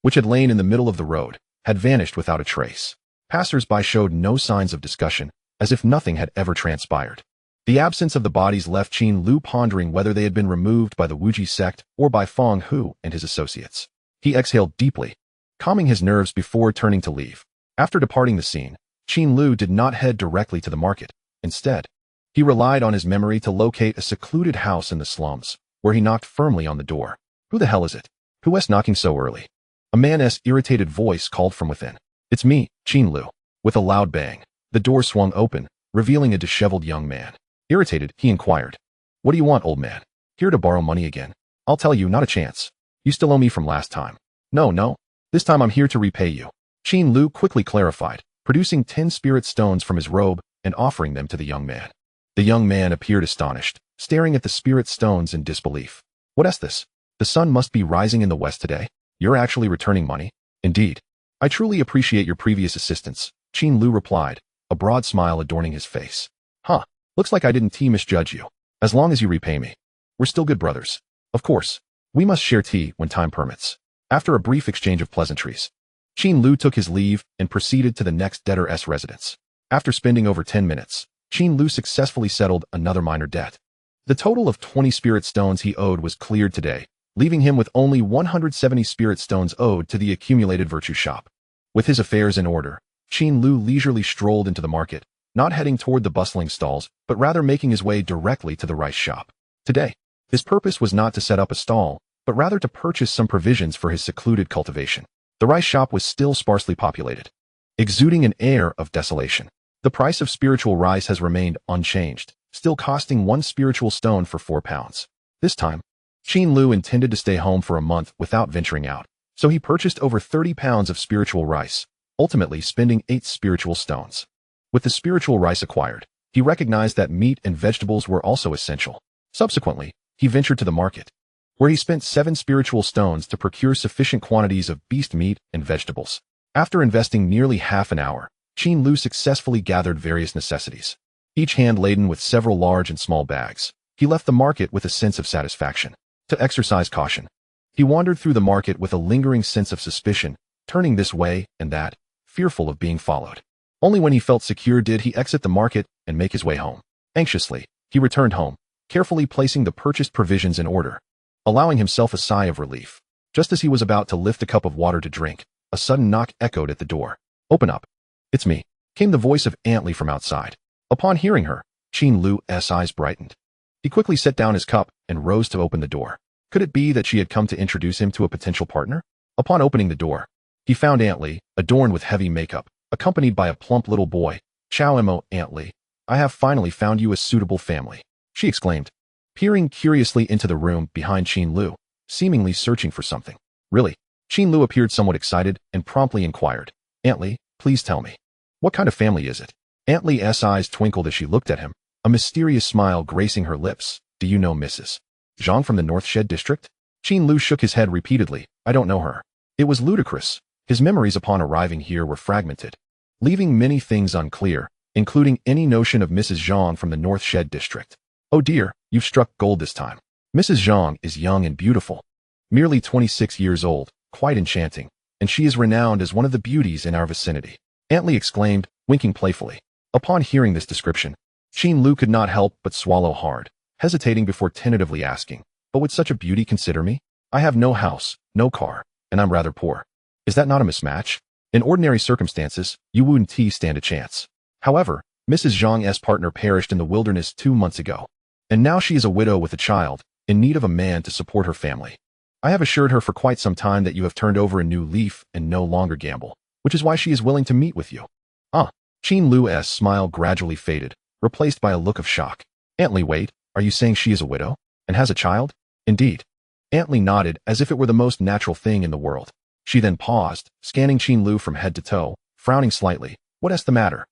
which had lain in the middle of the road, had vanished without a trace. Passers-by showed no signs of discussion, as if nothing had ever transpired. The absence of the bodies left Qin Lu pondering whether they had been removed by the Wuji sect or by Feng Hu and his associates. He exhaled deeply, calming his nerves before turning to leave. After departing the scene, Qin Lu did not head directly to the market. Instead, he relied on his memory to locate a secluded house in the slums, where he knocked firmly on the door. "Who the hell is it? Who is knocking so early?" A man's irritated voice called from within. "It's me, Qin Lu." With a loud bang, the door swung open, revealing a disheveled young man. Irritated, he inquired, "What do you want, old man? Here to borrow money again?" "I'll tell you, not a chance. You still owe me from last time." No. This time I'm here to repay you." Qin Lu quickly clarified, producing 10 spirit stones from his robe and offering them to the young man. The young man appeared astonished, staring at the spirit stones in disbelief. "What is this? The sun must be rising in the west today. You're actually returning money?" "Indeed. I truly appreciate your previous assistance," Qin Lu replied, a broad smile adorning his face. "Huh. Looks like I didn't misjudge you. As long as you repay me, we're still good brothers. Of course, we must share tea when time permits." After a brief exchange of pleasantries, Qin Lu took his leave and proceeded to the next debtor's residence. After spending over 10 minutes, Qin Lu successfully settled another minor debt. The total of 20 spirit stones he owed was cleared today, leaving him with only 170 spirit stones owed to the accumulated virtue shop. With his affairs in order, Qin Lu leisurely strolled into the market, not heading toward the bustling stalls, but rather making his way directly to the rice shop. Today, his purpose was not to set up a stall, but rather to purchase some provisions for his secluded cultivation. The rice shop was still sparsely populated, exuding an air of desolation. The price of spiritual rice has remained unchanged, still costing 1 spiritual stone for 4 pounds. This time, Qin Lu intended to stay home for a month without venturing out, so he purchased over 30 pounds of spiritual rice, ultimately spending 8 spiritual stones. With the spiritual rice acquired, he recognized that meat and vegetables were also essential. Subsequently, he ventured to the market, where he spent 7 spiritual stones to procure sufficient quantities of beast meat and vegetables. After investing nearly half an hour, Qin Lu successfully gathered various necessities, each hand laden with several large and small bags. He left the market with a sense of satisfaction. To exercise caution, he wandered through the market with a lingering sense of suspicion, turning this way and that, fearful of being followed. Only when he felt secure did he exit the market and make his way home. Anxiously, he returned home, carefully placing the purchased provisions in order, allowing himself a sigh of relief. Just as he was about to lift a cup of water to drink, a sudden knock echoed at the door. "Open up. It's me," came the voice of Aunt Lee from outside. Upon hearing her, Qin Lu's eyes brightened. He quickly set down his cup and rose to open the door. Could it be that she had come to introduce him to a potential partner? Upon opening the door, he found Aunt Lee, adorned with heavy makeup, accompanied by a plump little boy. "Chow mo, Aunt Lee. I have finally found you a suitable family," she exclaimed, peering curiously into the room behind Qin Lu, seemingly searching for something. "Really?" Qin Lu appeared somewhat excited and promptly inquired, "Aunt Lee, please tell me. What kind of family is it?" Aunt Lee's eyes twinkled as she looked at him, a mysterious smile gracing her lips. "Do you know Mrs. Zhang from the North Shed district?" Qin Lu shook his head repeatedly. "I don't know her." It was ludicrous. His memories upon arriving here were fragmented, leaving many things unclear, including any notion of Mrs. Zhang from the North Shed district. "Oh dear, you've struck gold this time. Mrs. Zhang is young and beautiful, merely 26 years old, quite enchanting, and she is renowned as one of the beauties in our vicinity," Aunt Lee exclaimed, winking playfully. Upon hearing this description, Qin Lu could not help but swallow hard, hesitating before tentatively asking, "But would such a beauty consider me? I have no house, no car, and I'm rather poor. Is that not a mismatch? In ordinary circumstances, you wouldn't stand a chance." However, Mrs. Zhang's partner perished in the wilderness 2 months ago, and now she is a widow with a child, in need of a man to support her family. I have assured her for quite some time that you have turned over a new leaf and no longer gamble, which is why she is willing to meet with you. "Ah." Qin Lu's smile gradually faded, replaced by a look of shock. "Aunt Lee, wait, are you saying she is a widow? And has a child?" "Indeed." Aunt Lee nodded as if it were the most natural thing in the world. She then paused, scanning Qin Lu from head to toe, frowning slightly. "What is the matter?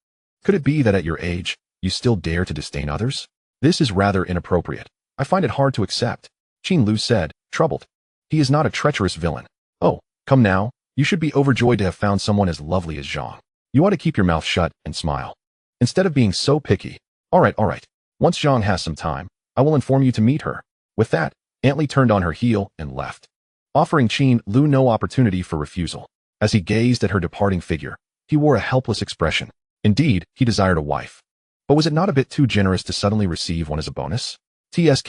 Could it be that at your age, you still dare to disdain others? This is rather inappropriate. I find it hard to accept," Qin Lu said, troubled. "He is not a treacherous villain. Oh, come now, you should be overjoyed to have found someone as lovely as Zhang. You ought to keep your mouth shut and smile, instead of being so picky." All right. Once Zhang has some time, I will inform you to meet her. With that, Aunt Li turned on her heel and left, offering Qin Lu no opportunity for refusal. As he gazed at her departing figure, he wore a helpless expression. Indeed, he desired a wife. But was it not a bit too generous to suddenly receive one as a bonus? TSK.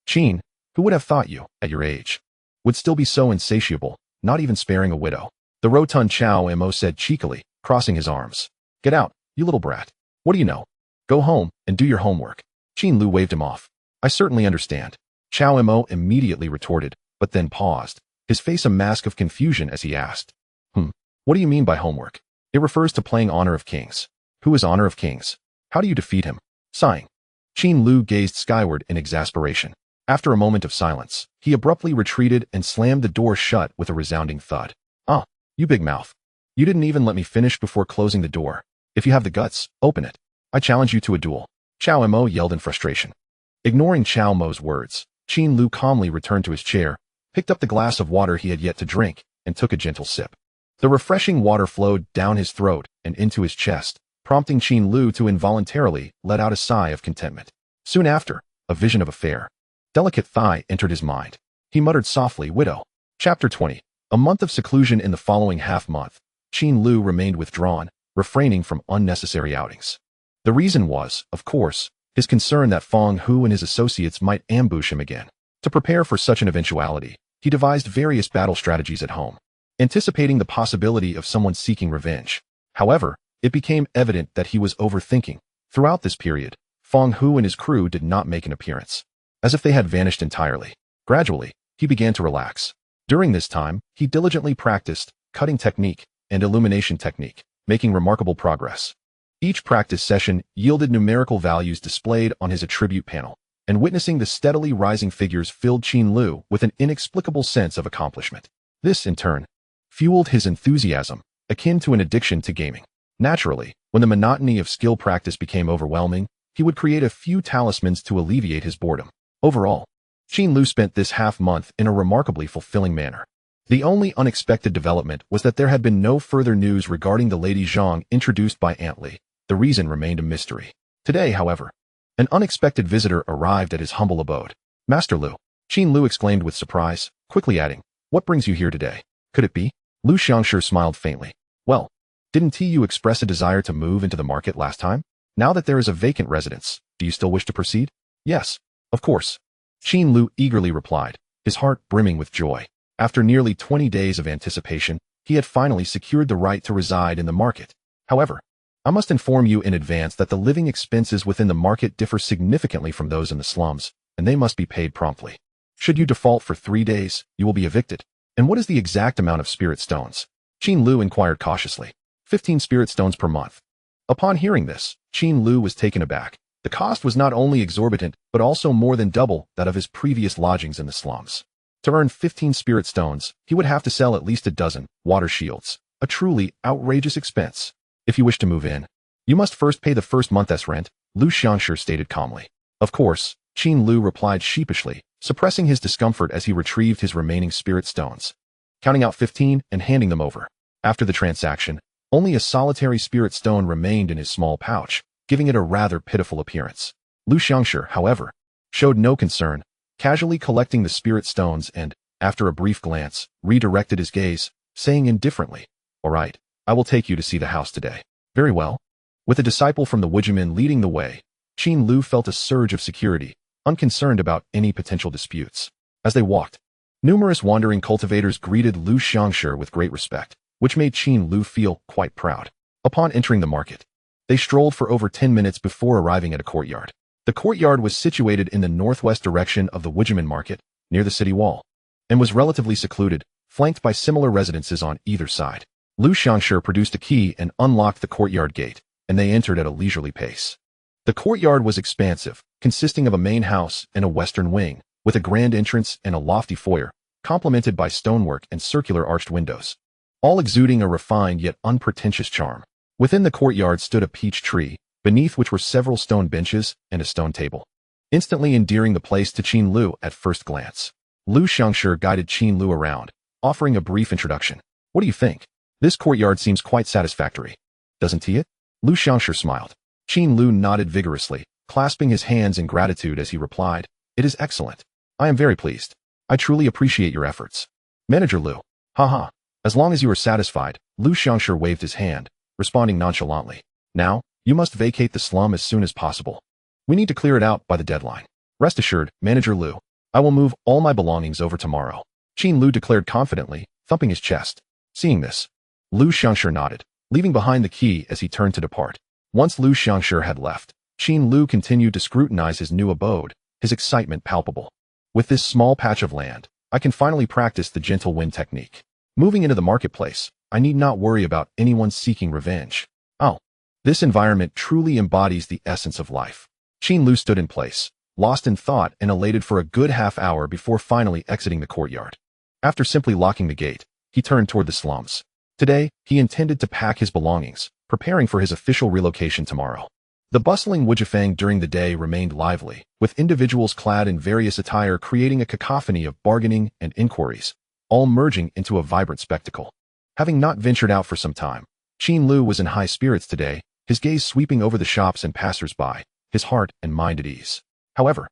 Qin, who would have thought you, at your age, would still be so insatiable, not even sparing a widow? The rotund Chao Mo said cheekily, crossing his arms. Get out, you little brat. What do you know? Go home and do your homework. Qin Lu waved him off. I certainly understand. Chao Mo immediately retorted, but then paused, his face a mask of confusion as he asked. What do you mean by homework? It refers to playing Honor of Kings. Who is Honor of Kings? How do you defeat him? Sighing, Qin Lu gazed skyward in exasperation. After a moment of silence, he abruptly retreated and slammed the door shut with a resounding thud. Ah, you big mouth. You didn't even let me finish before closing the door. If you have the guts, open it. I challenge you to a duel. Chao Mo yelled in frustration. Ignoring Chao Mo's words, Qin Lu calmly returned to his chair, picked up the glass of water he had yet to drink, and took a gentle sip. The refreshing water flowed down his throat and into his chest, prompting Qin Lu to involuntarily let out a sigh of contentment. Soon after, a vision of a fair, delicate thigh entered his mind. He muttered softly, widow. Chapter 20. A month of seclusion. In the following half-month, Qin Lu remained withdrawn, refraining from unnecessary outings. The reason was, of course, his concern that Feng Hu and his associates might ambush him again. To prepare for such an eventuality, he devised various battle strategies at home, anticipating the possibility of someone seeking revenge. However, it became evident that he was overthinking. Throughout this period, Feng Hu and his crew did not make an appearance, as if they had vanished entirely. Gradually, he began to relax. During this time, he diligently practiced cutting technique and illumination technique, making remarkable progress. Each practice session yielded numerical values displayed on his attribute panel, and witnessing the steadily rising figures filled Qin Lu with an inexplicable sense of accomplishment. This, in turn, fueled his enthusiasm, akin to an addiction to gaming. Naturally, when the monotony of skill practice became overwhelming, he would create a few talismans to alleviate his boredom. Overall, Qin Lu spent this half-month in a remarkably fulfilling manner. The only unexpected development was that there had been no further news regarding the Lady Zhang introduced by Aunt Li. The reason remained a mystery. Today, however, an unexpected visitor arrived at his humble abode. Master Lu, Qin Lu exclaimed with surprise, quickly adding, what brings you here today? Could it be? Lu Xiangshi smiled faintly. Well, didn't you express a desire to move into the market last time? Now that there is a vacant residence, do you still wish to proceed? Yes, of course. Qin Lu eagerly replied, his heart brimming with joy. After nearly 20 days of anticipation, he had finally secured the right to reside in the market. However, I must inform you in advance that the living expenses within the market differ significantly from those in the slums, and they must be paid promptly. Should you default for 3 days, you will be evicted. And what is the exact amount of spirit stones? Qin Lu inquired cautiously. 15 spirit stones per month. Upon hearing this, Qin Lu was taken aback. The cost was not only exorbitant, but also more than double that of his previous lodgings in the slums. To earn 15 spirit stones, he would have to sell at least a dozen water shields, a truly outrageous expense. If you wish to move in, you must first pay the first month's rent, Lu Xiangshi stated calmly. Of course, Qin Lu replied sheepishly, suppressing his discomfort as he retrieved his remaining spirit stones, counting out 15 and handing them over. After the transaction, only a solitary spirit stone remained in his small pouch, giving it a rather pitiful appearance. Lu Xiangshi, however, showed no concern, casually collecting the spirit stones and, after a brief glance, redirected his gaze, saying indifferently, all right, I will take you to see the house today. Very well. With a disciple from the Wujimin leading the way, Qin Lu felt a surge of security, unconcerned about any potential disputes. As they walked, numerous wandering cultivators greeted Lu Xiangshi with great respect, which made Qin Lu feel quite proud. Upon entering the market, they strolled for over 10 minutes before arriving at a courtyard. The courtyard was situated in the northwest direction of the Wujimin market, near the city wall, and was relatively secluded, flanked by similar residences on either side. Lu Xiangshi produced a key and unlocked the courtyard gate, and they entered at a leisurely pace. The courtyard was expansive, consisting of a main house and a western wing, with a grand entrance and a lofty foyer, complemented by stonework and circular arched windows, all exuding a refined yet unpretentious charm. Within the courtyard stood a peach tree, beneath which were several stone benches and a stone table, instantly endearing the place to Qin Lu at first glance. Lu Xiangshi guided Qin Lu around, offering a brief introduction. What do you think? This courtyard seems quite satisfactory, doesn't it? Lu Xiangshi smiled. Qin Lu nodded vigorously, clasping his hands in gratitude as he replied, "It is excellent. I am very pleased. I truly appreciate your efforts. Manager Lu." Haha. As long as you are satisfied, Lu Xiangshi waved his hand, responding nonchalantly. "Now, you must vacate the slum as soon as possible. We need to clear it out by the deadline. Rest assured, Manager Lu, I will move all my belongings over tomorrow," Qin Lu declared confidently, thumping his chest. Seeing this, Lu Xiangshi nodded, leaving behind the key as he turned to depart. Once Lu Xiangshi had left, Qin Lu continued to scrutinize his new abode, his excitement palpable. "With this small patch of land, I can finally practice the gentle wind technique. Moving into the marketplace, I need not worry about anyone seeking revenge. Oh, this environment truly embodies the essence of life." Qin Lu stood in place, lost in thought and elated for a good half-hour before finally exiting the courtyard. After simply locking the gate, he turned toward the slums. Today, he intended to pack his belongings, preparing for his official relocation tomorrow. The bustling Wujifang during the day remained lively, with individuals clad in various attire creating a cacophony of bargaining and inquiries, all merging into a vibrant spectacle. Having not ventured out for some time, Qin Lu was in high spirits today, his gaze sweeping over the shops and passers-by, his heart and mind at ease. However,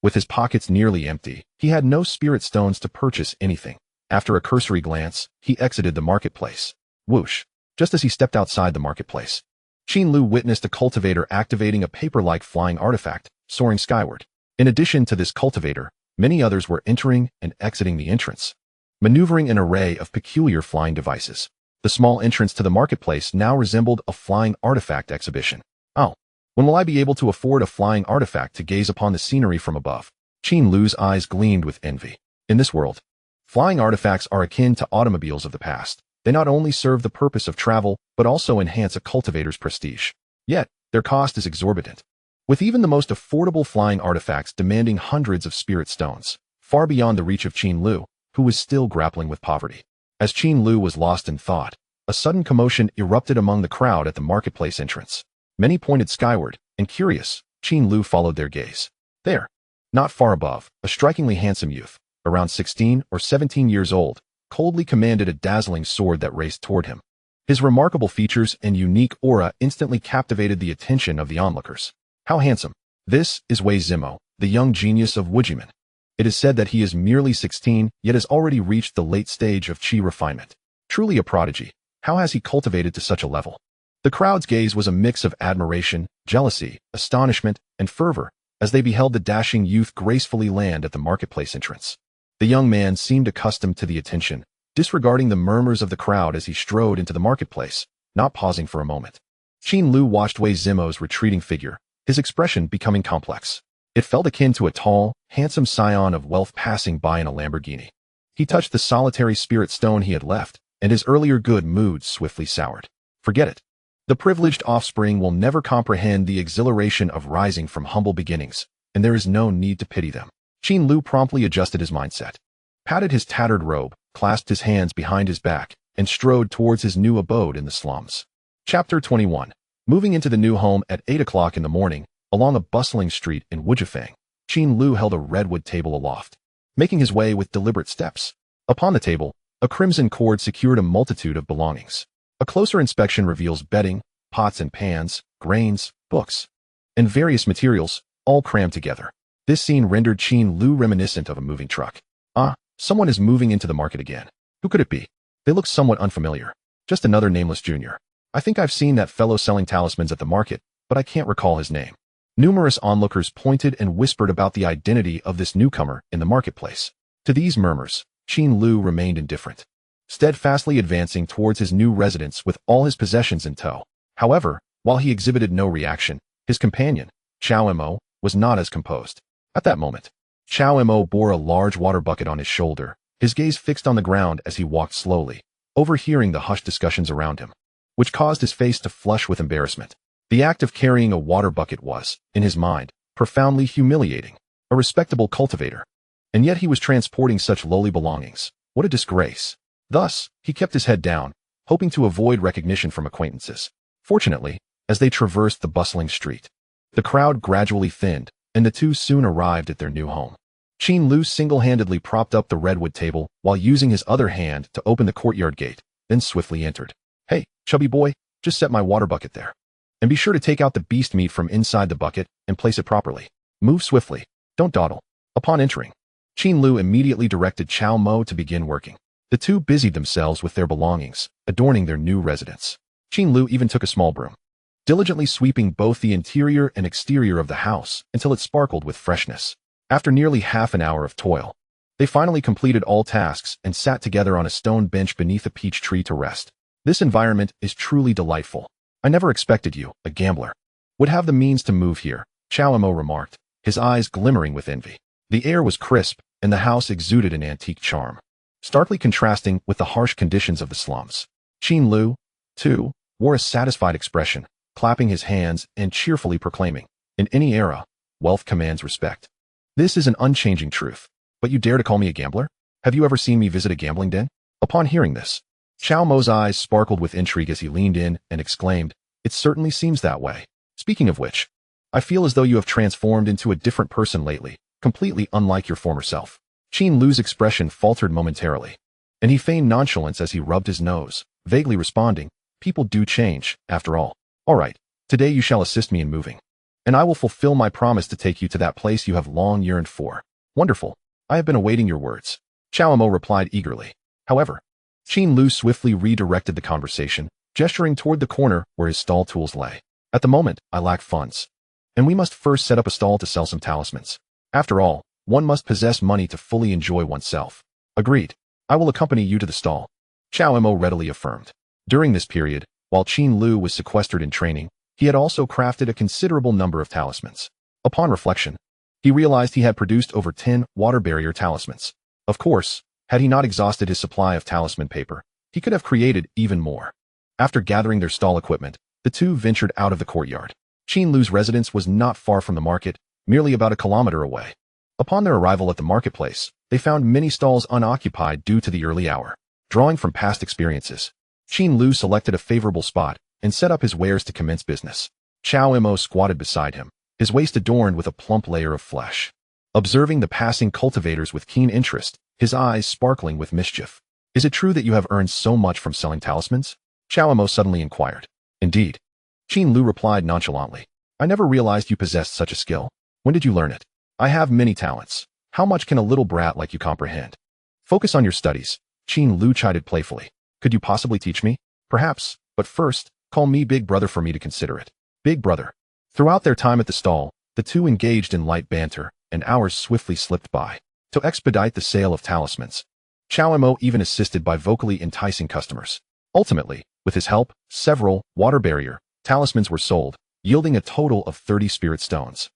with his pockets nearly empty, he had no spirit stones to purchase anything. After a cursory glance, he exited the marketplace. Whoosh! Just as he stepped outside the marketplace, Qin Lu witnessed a cultivator activating a paper-like flying artifact, soaring skyward. In addition to this cultivator, many others were entering and exiting the entrance, maneuvering an array of peculiar flying devices. The small entrance to the marketplace now resembled a flying artifact exhibition. Oh, when will I be able to afford a flying artifact to gaze upon the scenery from above? Qin Lu's eyes gleamed with envy. In this world, flying artifacts are akin to automobiles of the past. They not only serve the purpose of travel, but also enhance a cultivator's prestige. Yet, their cost is exorbitant, with even the most affordable flying artifacts demanding hundreds of spirit stones, far beyond the reach of Qin Lu, who was still grappling with poverty. As Qin Lu was lost in thought, a sudden commotion erupted among the crowd at the marketplace entrance. Many pointed skyward, and curious, Qin Lu followed their gaze. There, not far above, a strikingly handsome youth, around 16 or 17 years old, coldly commanded a dazzling sword that raced toward him. His remarkable features and unique aura instantly captivated the attention of the onlookers. How handsome! This is Wei Zimo, the young genius of Wujiman. It is said that he is merely 16, yet has already reached the late stage of qi refinement. Truly a prodigy. How has he cultivated to such a level? The crowd's gaze was a mix of admiration, jealousy, astonishment, and fervor as they beheld the dashing youth gracefully land at the marketplace entrance. The young man seemed accustomed to the attention, disregarding the murmurs of the crowd as he strode into the marketplace, not pausing for a moment. Qin Lu watched Wei Zimo's retreating figure, his expression becoming complex. It felt akin to a tall, handsome scion of wealth passing by in a Lamborghini. He touched the solitary spirit stone he had left, and his earlier good mood swiftly soured. Forget it. The privileged offspring will never comprehend the exhilaration of rising from humble beginnings, and there is no need to pity them. Qin Lu promptly adjusted his mindset, patted his tattered robe, clasped his hands behind his back, and strode towards his new abode in the slums. Chapter 21. Moving into the new home at 8 o'clock in the morning, along a bustling street in Wujifang, Qin Lu held a redwood table aloft, making his way with deliberate steps. Upon the table, a crimson cord secured a multitude of belongings. A closer inspection reveals bedding, pots and pans, grains, books, and various materials, all crammed together. This scene rendered Qin Lu reminiscent of a moving truck. Ah, someone is moving into the market again. Who could it be? They look somewhat unfamiliar. Just another nameless junior. I think I've seen that fellow selling talismans at the market, but I can't recall his name. Numerous onlookers pointed and whispered about the identity of this newcomer in the marketplace. To these murmurs, Qin Lu remained indifferent, steadfastly advancing towards his new residence with all his possessions in tow. However, while he exhibited no reaction, his companion, Chao Mo, was not as composed. At that moment, Chao Mo bore a large water bucket on his shoulder, his gaze fixed on the ground as he walked slowly, overhearing the hushed discussions around him, which caused his face to flush with embarrassment. The act of carrying a water bucket was, in his mind, profoundly humiliating. A respectable cultivator. And yet he was transporting such lowly belongings. What a disgrace. Thus, he kept his head down, hoping to avoid recognition from acquaintances. Fortunately, as they traversed the bustling street, the crowd gradually thinned, and the two soon arrived at their new home. Qin Lu single-handedly propped up the redwood table while using his other hand to open the courtyard gate, then swiftly entered. Hey, chubby boy, just set my water bucket there. And be sure to take out the beast meat from inside the bucket and place it properly. Move swiftly. Don't dawdle. Upon entering, Qin Lu immediately directed Chow Mo to begin working. The two busied themselves with their belongings, adorning their new residence. Qin Lu even took a small broom, diligently sweeping both the interior and exterior of the house until it sparkled with freshness. After nearly half an hour of toil, they finally completed all tasks and sat together on a stone bench beneath a peach tree to rest. This environment is truly delightful. I never expected you, a gambler, would have the means to move here, Chow Mo remarked, his eyes glimmering with envy. The air was crisp, and the house exuded an antique charm, starkly contrasting with the harsh conditions of the slums. Qin Lu, too, wore a satisfied expression, clapping his hands and cheerfully proclaiming, in any era, wealth commands respect. This is an unchanging truth. But you dare to call me a gambler? Have you ever seen me visit a gambling den? Upon hearing this, Chow Mo's eyes sparkled with intrigue as he leaned in and exclaimed, it certainly seems that way. Speaking of which, I feel as though you have transformed into a different person lately, completely unlike your former self. Qin Lu's expression faltered momentarily, and he feigned nonchalance as he rubbed his nose, vaguely responding, people do change, after all. All right, today you shall assist me in moving, and I will fulfill my promise to take you to that place you have long yearned for. Wonderful. I have been awaiting your words. Chow Mo replied eagerly. However, Qin Lu swiftly redirected the conversation, gesturing toward the corner where his stall tools lay. At the moment, I lack funds, and we must first set up a stall to sell some talismans. After all, one must possess money to fully enjoy oneself. Agreed. I will accompany you to the stall, Chow Mo readily affirmed. During this period, while Qin Lu was sequestered in training, he had also crafted a considerable number of talismans. Upon reflection, he realized he had produced over 10 water barrier talismans. Of course, had he not exhausted his supply of talisman paper, he could have created even more. After gathering their stall equipment, the two ventured out of the courtyard. Qin Lu's residence was not far from the market, merely about a kilometer away. Upon their arrival at the marketplace, they found many stalls unoccupied due to the early hour. Drawing from past experiences, Qin Lu selected a favorable spot and set up his wares to commence business. Chow Mo squatted beside him, his waist adorned with a plump layer of flesh. Observing the passing cultivators with keen interest, his eyes sparkling with mischief. Is it true that you have earned so much from selling talismans? Chow Mo suddenly inquired. Indeed. Qin Lu replied nonchalantly. I never realized you possessed such a skill. When did you learn it? I have many talents. How much can a little brat like you comprehend? Focus on your studies, Qin Lu chided playfully. Could you possibly teach me? Perhaps, but first, call me Big Brother for me to consider it. Big Brother. Throughout their time at the stall, the two engaged in light banter, and hours swiftly slipped by. To expedite the sale of talismans, Chow Mo even assisted by vocally enticing customers. Ultimately, with his help, several water barrier talismans were sold, yielding a total of 30 spirit stones,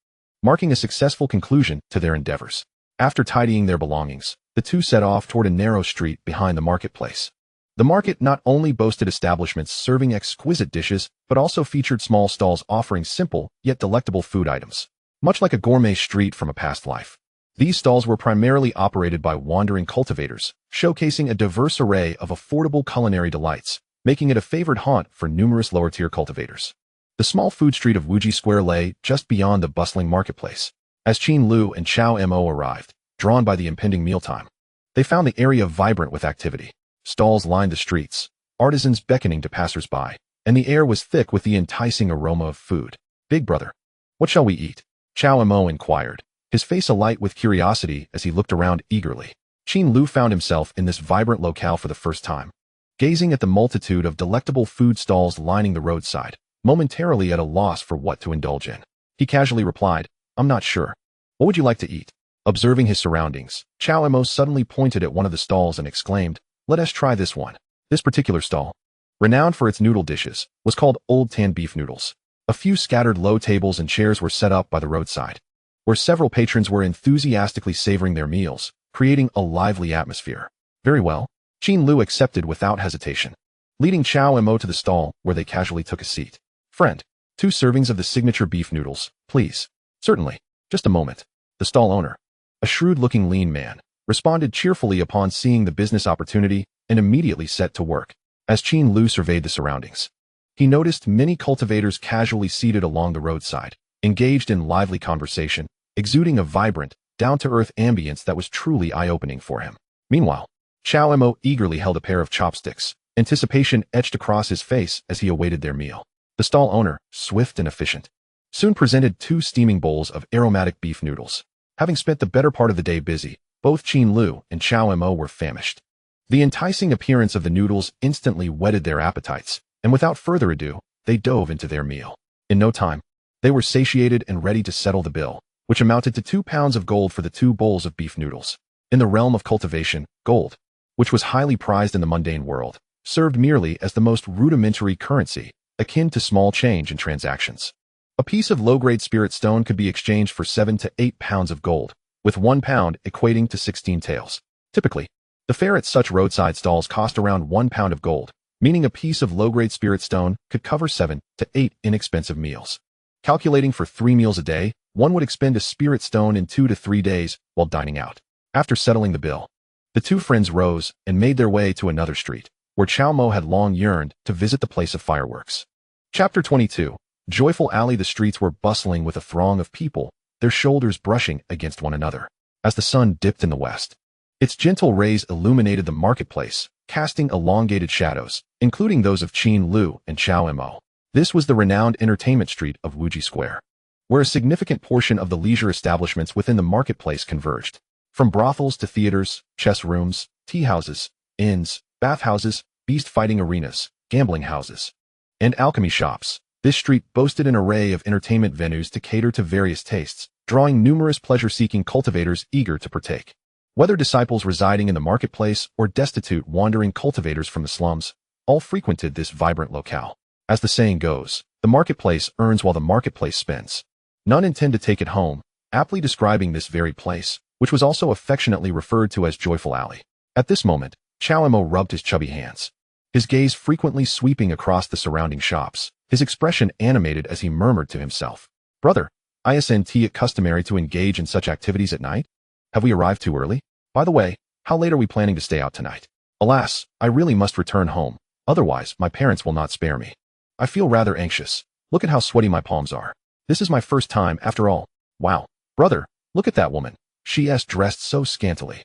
marking a successful conclusion to their endeavors. After tidying their belongings, the two set off toward a narrow street behind the marketplace. The market not only boasted establishments serving exquisite dishes, but also featured small stalls offering simple, yet delectable food items. Much like a gourmet street from a past life, these stalls were primarily operated by wandering cultivators, showcasing a diverse array of affordable culinary delights, making it a favored haunt for numerous lower-tier cultivators. The small food street of Wuji Square lay just beyond the bustling marketplace. As Qin Lu and Chow Mo arrived, drawn by the impending mealtime, they found the area vibrant with activity. Stalls lined the streets, artisans beckoning to passers-by, and the air was thick with the enticing aroma of food. Big Brother, what shall we eat? Chow Mo inquired, his face alight with curiosity as he looked around eagerly. Qin Lu found himself in this vibrant locale for the first time, gazing at the multitude of delectable food stalls lining the roadside, momentarily at a loss for what to indulge in. He casually replied, I'm not sure. What would you like to eat? Observing his surroundings, Chow Mo suddenly pointed at one of the stalls and exclaimed, let us try this one. This particular stall, renowned for its noodle dishes, was called Old Tan Beef Noodles. A few scattered low tables and chairs were set up by the roadside, where several patrons were enthusiastically savoring their meals, creating a lively atmosphere. Very well. Qin Lu accepted without hesitation, leading Chow Mo to the stall where they casually took a seat. Friend, 2 servings of the signature beef noodles, please. Certainly. Just a moment. The stall owner, a shrewd-looking lean man, responded cheerfully upon seeing the business opportunity and immediately set to work. As Qin Lu surveyed the surroundings, he noticed many cultivators casually seated along the roadside, engaged in lively conversation, exuding a vibrant, down-to-earth ambience that was truly eye-opening for him. Meanwhile, Chow Mo eagerly held a pair of chopsticks, anticipation etched across his face as he awaited their meal. The stall owner, swift and efficient, soon presented 2 steaming bowls of aromatic beef noodles. Having spent the better part of the day busy, both Qin Lu and Chao Mo were famished. The enticing appearance of the noodles instantly whetted their appetites, and without further ado, they dove into their meal. In no time, they were satiated and ready to settle the bill, which amounted to 2 pounds of gold for the 2 bowls of beef noodles. In the realm of cultivation, gold, which was highly prized in the mundane world, served merely as the most rudimentary currency, akin to small change in transactions. A piece of low-grade spirit stone could be exchanged for 7 to 8 pounds of gold, with 1 pound equating to 16 taels. Typically, the fare at such roadside stalls cost around 1 pound of gold, meaning a piece of low-grade spirit stone could cover 7 to 8 inexpensive meals. Calculating for 3 meals a day, one would expend a spirit stone in 2 to 3 days while dining out. After settling the bill, the 2 friends rose and made their way to another street, where Chao Mo had long yearned to visit the place of fireworks. Chapter 22. Joyful Alley. The streets were bustling with a throng of people, their shoulders brushing against one another. As the sun dipped in the west, its gentle rays illuminated the marketplace, casting elongated shadows, including those of Qin Lu and Chao Mo. This was the renowned entertainment street of Wuji Square, where a significant portion of the leisure establishments within the marketplace converged. From brothels to theaters, chess rooms, tea houses, inns, bathhouses, beast fighting arenas, gambling houses, and alchemy shops, this street boasted an array of entertainment venues to cater to various tastes, drawing numerous pleasure-seeking cultivators eager to partake. Whether disciples residing in the marketplace or destitute wandering cultivators from the slums, all frequented this vibrant locale. As the saying goes, the marketplace earns while the marketplace spends. None intend to take it home, aptly describing this very place, which was also affectionately referred to as Joyful Alley. At this moment, Chao Mo rubbed his chubby hands, his gaze frequently sweeping across the surrounding shops, his expression animated as he murmured to himself, "Brother, isn't it customary to engage in such activities at night? Have we arrived too early? By the way, how late are we planning to stay out tonight? Alas, I really must return home, otherwise my parents will not spare me. I feel rather anxious. Look at how sweaty my palms are. This is my first time after all. Wow, brother, look at that woman. She's dressed so scantily.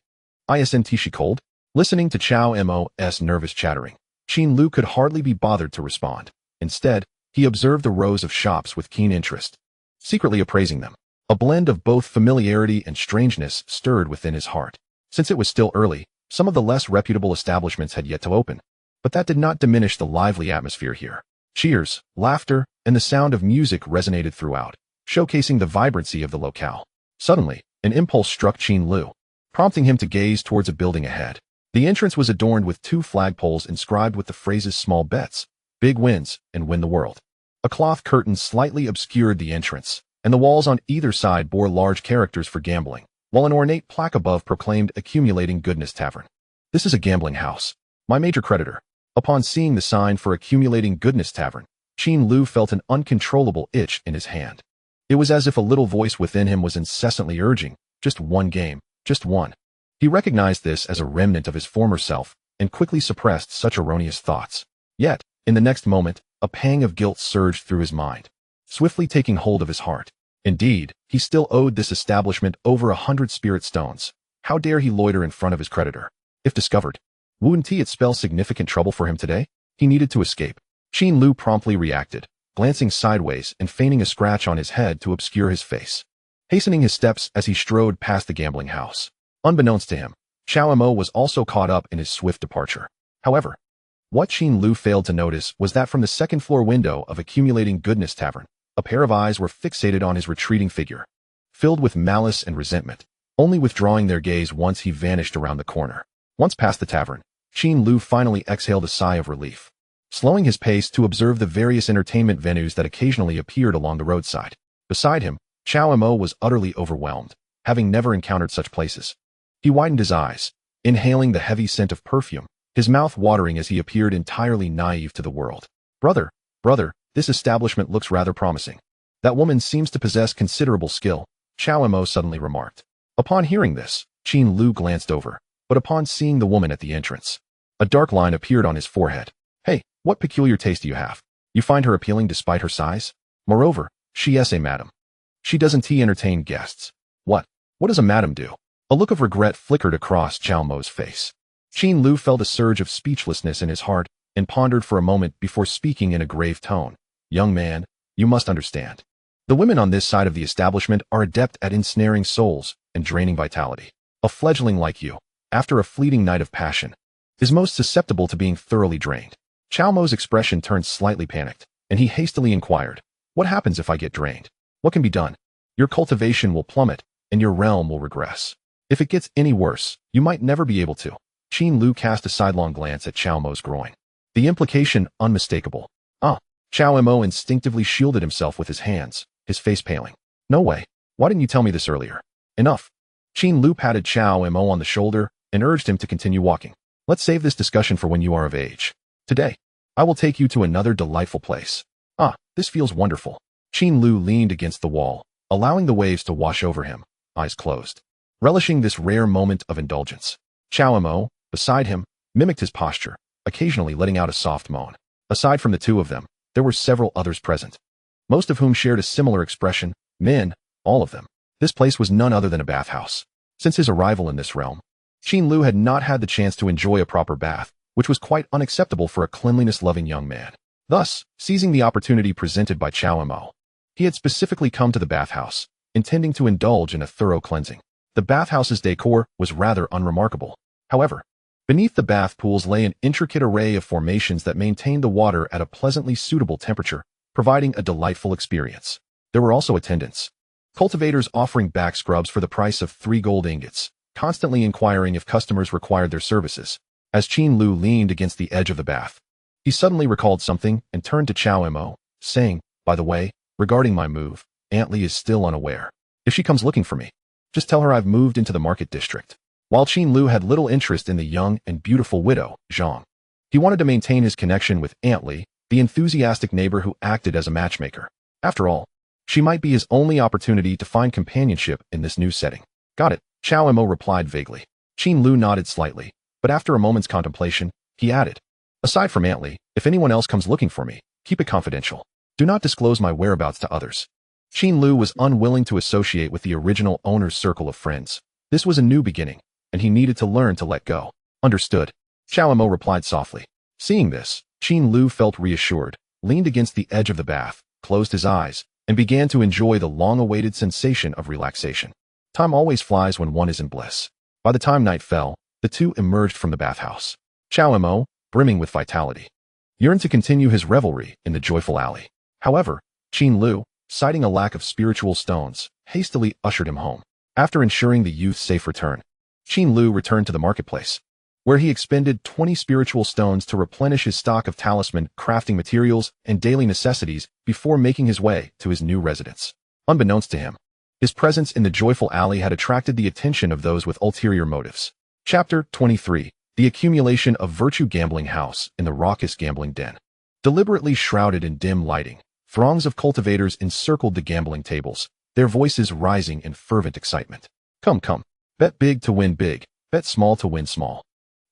Isn't she cold?" Listening to Chao Mo's nervous chattering, Qin Lu could hardly be bothered to respond. Instead, he observed the rows of shops with keen interest, secretly appraising them. A blend of both familiarity and strangeness stirred within his heart. Since it was still early, some of the less reputable establishments had yet to open, but that did not diminish the lively atmosphere here. Cheers, laughter, and the sound of music resonated throughout, showcasing the vibrancy of the locale. Suddenly, an impulse struck Qin Lu, prompting him to gaze towards a building ahead. The entrance was adorned with 2 flagpoles inscribed with the phrases "Small Bets, Big Wins, and Win the World." A cloth curtain slightly obscured the entrance, and the walls on either side bore large characters for gambling, while an ornate plaque above proclaimed Accumulating Goodness Tavern. "This is a gambling house, my major creditor." Upon seeing the sign for Accumulating Goodness Tavern, Qin Lu felt an uncontrollable itch in his hand. It was as if a little voice within him was incessantly urging, "Just one game, just one." He recognized this as a remnant of his former self and quickly suppressed such erroneous thoughts. Yet, in the next moment, a pang of guilt surged through his mind, swiftly taking hold of his heart. Indeed, he still owed this establishment over 100 spirit stones. How dare he loiter in front of his creditor? If discovered, wouldn't it spell significant trouble for him today? He needed to escape. Qin Lu promptly reacted, glancing sideways and feigning a scratch on his head to obscure his face, hastening his steps as he strode past the gambling house. Unbeknownst to him, Chao Mo was also caught up in his swift departure. However, what Qin Lu failed to notice was that from the second-floor window of Accumulating Goodness Tavern, a pair of eyes were fixated on his retreating figure, filled with malice and resentment, only withdrawing their gaze once he vanished around the corner. Once past the tavern, Qin Lu finally exhaled a sigh of relief, slowing his pace to observe the various entertainment venues that occasionally appeared along the roadside. Beside him, Chao Mo was utterly overwhelmed, having never encountered such places. He widened his eyes, inhaling the heavy scent of perfume, his mouth watering as he appeared entirely naive to the world. Brother, this establishment looks rather promising. That woman seems to possess considerable skill," Chao Mo suddenly remarked. Upon hearing this, Qin Lu glanced over, but upon seeing the woman at the entrance, a dark line appeared on his forehead. "Hey, what peculiar taste do you have? You find her appealing despite her size? Moreover, she's a madam. She doesn't entertain guests. What does a madam do?" A look of regret flickered across Chao Mo's face. Qin Lu felt a surge of speechlessness in his heart and pondered for a moment before speaking in a grave tone. Young man, you must understand. The women on this side of the establishment are adept at ensnaring souls and draining vitality. A fledgling like you, after a fleeting night of passion, is most susceptible to being thoroughly drained. Chao Mo's expression turned slightly panicked, and he hastily inquired, what happens if I get drained? What can be done? Your cultivation will plummet, and your realm will regress. If it gets any worse, you might never be able to. Qin Lu cast a sidelong glance at Chao Mo's groin. The implication unmistakable. Chao Mo instinctively shielded himself with his hands, his face paling. No way. Why didn't you tell me this earlier? Enough. Qin Lu patted Chao Mo on the shoulder and urged him to continue walking. Let's save this discussion for when you are of age. Today, I will take you to another delightful place. This feels wonderful. Qin Lu leaned against the wall, allowing the waves to wash over him, eyes closed. Relishing this rare moment of indulgence. Chao Mo, beside him, mimicked his posture, occasionally letting out a soft moan. Aside from the two of them, there were several others present, most of whom shared a similar expression, men, all of them. This place was none other than a bathhouse. Since his arrival in this realm, Qin Lu had not had the chance to enjoy a proper bath, which was quite unacceptable for a cleanliness-loving young man. Thus, seizing the opportunity presented by Chao Mo, he had specifically come to the bathhouse, intending to indulge in a thorough cleansing. The bathhouse's decor was rather unremarkable. However, beneath the bath pools lay an intricate array of formations that maintained the water at a pleasantly suitable temperature, providing a delightful experience. There were also attendants, cultivators offering back scrubs for the price of 3 gold ingots, constantly inquiring if customers required their services. As Qin Lu leaned against the edge of the bath, he suddenly recalled something and turned to Chao Mo, saying, by the way, regarding my move, Aunt Li is still unaware. If she comes looking for me, just tell her I've moved into the market district. While Qin Lu had little interest in the young and beautiful widow, Zhang, he wanted to maintain his connection with Aunt Li, the enthusiastic neighbor who acted as a matchmaker. After all, she might be his only opportunity to find companionship in this new setting. Got it, Chao Mo replied vaguely. Qin Lu nodded slightly, but after a moment's contemplation, he added, aside from Aunt Li, if anyone else comes looking for me, keep it confidential. Do not disclose my whereabouts to others. Qin Lu was unwilling to associate with the original owner's circle of friends. This was a new beginning, and he needed to learn to let go. Understood. Chao Mo replied softly. Seeing this, Qin Lu felt reassured, leaned against the edge of the bath, closed his eyes, and began to enjoy the long-awaited sensation of relaxation. Time always flies when one is in bliss. By the time night fell, the two emerged from the bathhouse. Chao Mo, brimming with vitality, yearned to continue his revelry in the joyful alley. However, Qin Lu, citing a lack of spiritual stones, hastily ushered him home. After ensuring the youth's safe return, Qin Lu returned to the marketplace, where he expended 20 spiritual stones to replenish his stock of talisman, crafting materials, and daily necessities before making his way to his new residence. Unbeknownst to him, his presence in the joyful alley had attracted the attention of those with ulterior motives. Chapter 23. The accumulation of virtue gambling house in the raucous gambling den. Deliberately shrouded in dim lighting, throngs of cultivators encircled the gambling tables, their voices rising in fervent excitement. Come, bet big to win big, bet small to win small.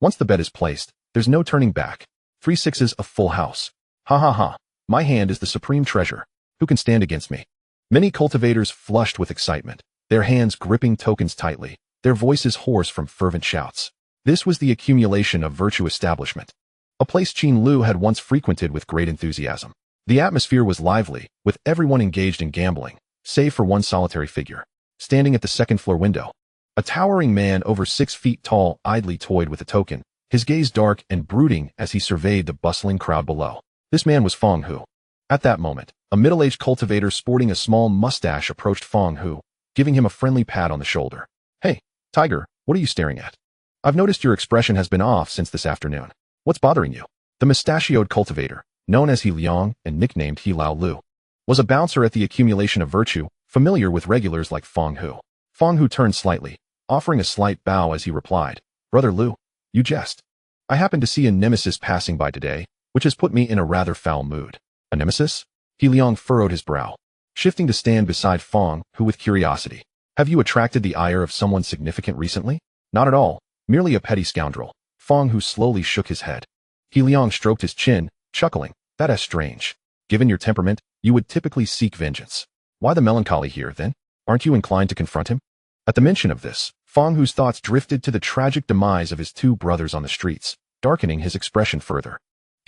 Once the bet is placed, there's no turning back. 3 sixes a full house. Ha. My hand is the supreme treasure. Who can stand against me? Many cultivators flushed with excitement, their hands gripping tokens tightly, their voices hoarse from fervent shouts. This was the accumulation of virtue establishment, a place Qin Lu had once frequented with great enthusiasm. The atmosphere was lively, with everyone engaged in gambling, save for one solitary figure, standing at the second-floor window. A towering man over 6 feet tall idly toyed with a token, his gaze dark and brooding as he surveyed the bustling crowd below. This man was Feng Hu. At that moment, a middle-aged cultivator sporting a small mustache approached Feng Hu, giving him a friendly pat on the shoulder. Hey, Tiger, what are you staring at? I've noticed your expression has been off since this afternoon. What's bothering you? The mustachioed cultivator, known as He Liang and nicknamed He Lao Lu, was a bouncer at the accumulation of virtue, familiar with regulars like Feng Hu. Feng Hu turned slightly, offering a slight bow as he replied, Brother Lu, you jest. I happened to see a nemesis passing by today, which has put me in a rather foul mood. A nemesis? He Liang furrowed his brow, shifting to stand beside Feng Hu with curiosity. Have you attracted the ire of someone significant recently? Not at all, merely a petty scoundrel. Feng Hu slowly shook his head. He Liang stroked his chin, chuckling, that is strange. Given your temperament, you would typically seek vengeance. Why the melancholy here, then? Aren't you inclined to confront him? At the mention of this, Feng Hu's thoughts drifted to the tragic demise of his 2 brothers on the streets, darkening his expression further.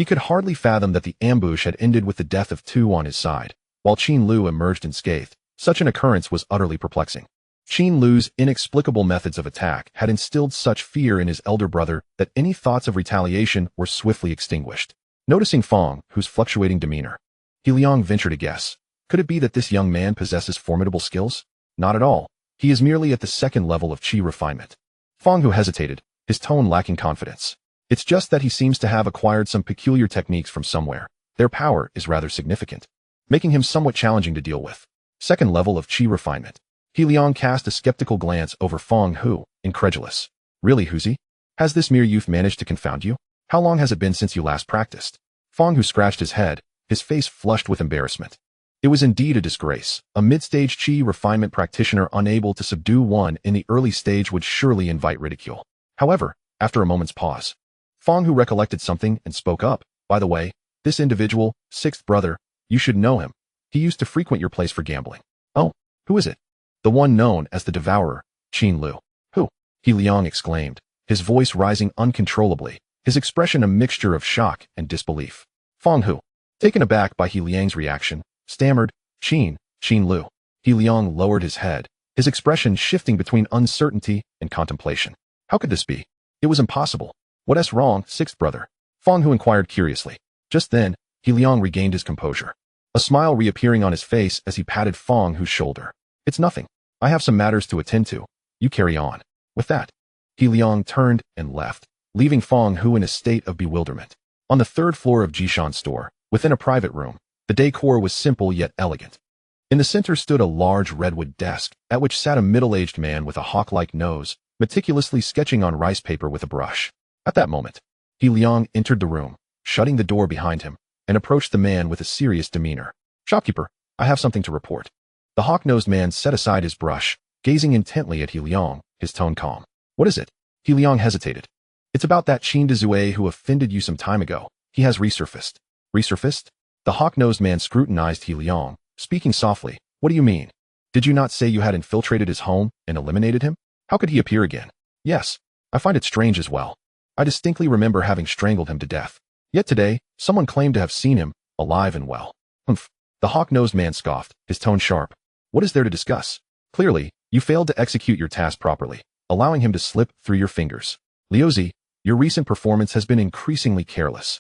He could hardly fathom that the ambush had ended with the death of two on his side, while Qin Lu emerged unscathed. Such an occurrence was utterly perplexing. Qin Lu's inexplicable methods of attack had instilled such fear in his elder brother that any thoughts of retaliation were swiftly extinguished. Noticing Fong, whose fluctuating demeanor, He Liang ventured a guess. Could it be that this young man possesses formidable skills? Not at all. He is merely at the second level of qi refinement. Fong, who hesitated, his tone lacking confidence. It's just that he seems to have acquired some peculiar techniques from somewhere. Their power is rather significant, making him somewhat challenging to deal with. Second level of qi refinement. He Liang cast a skeptical glance over Fong, who, incredulous. Really, Huzi? Has this mere youth managed to confound you? How long has it been since you last practiced? Fong, who scratched his head, his face flushed with embarrassment. It was indeed a disgrace. A mid-stage qi refinement practitioner unable to subdue one in the early stage would surely invite ridicule. However, after a moment's pause, Fong, who recollected something and spoke up, by the way, this individual, sixth brother, you should know him. He used to frequent your place for gambling. Oh, who is it? The one known as the Devourer, Qin Lu. Who? He Liang exclaimed, his voice rising uncontrollably, his expression a mixture of shock and disbelief. Fong, who, taken aback by He Liang's reaction, stammered, Qin Lu. He Liang lowered his head, his expression shifting between uncertainty and contemplation. How could this be? It was impossible. What's wrong, sixth brother? Fong, who inquired curiously. Just then, He Liang regained his composure, a smile reappearing on his face as he patted Fong, whose shoulder. It's nothing. I have some matters to attend to. You carry on. With that, He Liang turned and left, leaving Fong, who in a state of bewilderment. On the third floor of Jishan's store, within a private room, the decor was simple yet elegant. In the center stood a large redwood desk, at which sat a middle-aged man with a hawk-like nose, meticulously sketching on rice paper with a brush. At that moment, He Liang entered the room, shutting the door behind him, and approached the man with a serious demeanor. Shopkeeper, I have something to report. The hawk-nosed man set aside his brush, gazing intently at He Liang, his tone calm. What is it? He Liang hesitated. It's about that Qin Dezue who offended you some time ago. He has resurfaced. Resurfaced? The hawk-nosed man scrutinized He Liang, speaking softly. What do you mean? Did you not say you had infiltrated his home and eliminated him? How could he appear again? Yes, I find it strange as well. I distinctly remember having strangled him to death. Yet today, someone claimed to have seen him, alive and well. Humph. The hawk-nosed man scoffed, his tone sharp. What is there to discuss? Clearly, you failed to execute your task properly, allowing him to slip through your fingers. Liuzi, your recent performance has been increasingly careless.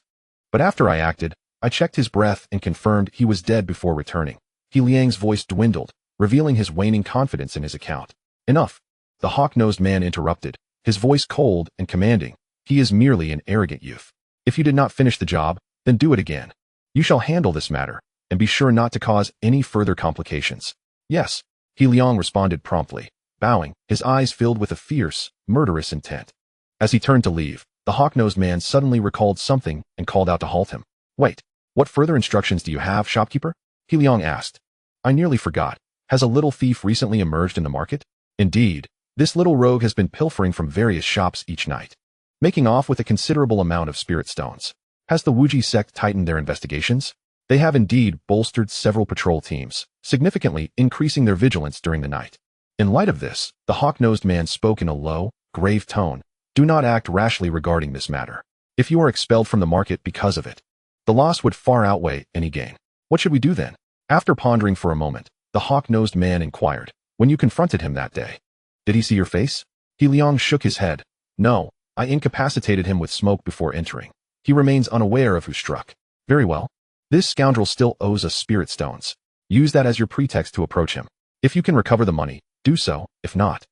But after I acted, I checked his breath and confirmed he was dead before returning. He Liang's voice dwindled, revealing his waning confidence in his account. Enough. The hawk-nosed man interrupted, his voice cold and commanding. He is merely an arrogant youth. If you did not finish the job, then do it again. You shall handle this matter, and be sure not to cause any further complications. Yes, He Liang responded promptly, bowing, his eyes filled with a fierce, murderous intent. As he turned to leave, the hawk-nosed man suddenly recalled something and called out to halt him. Wait, what further instructions do you have, shopkeeper? He Liang asked. I nearly forgot. Has a little thief recently emerged in the market? Indeed, this little rogue has been pilfering from various shops each night, making off with a considerable amount of spirit stones. Has the Wuji sect tightened their investigations? They have indeed bolstered several patrol teams, significantly increasing their vigilance during the night. In light of this, the hawk-nosed man spoke in a low, grave tone. Do not act rashly regarding this matter. If you are expelled from the market because of it, the loss would far outweigh any gain. What should we do then? After pondering for a moment, the hawk-nosed man inquired. When you confronted him that day, did he see your face? He Liang shook his head. No, I incapacitated him with smoke before entering. He remains unaware of who struck. Very well. This scoundrel still owes us spirit stones. Use that as your pretext to approach him. If you can recover the money, do so. If not,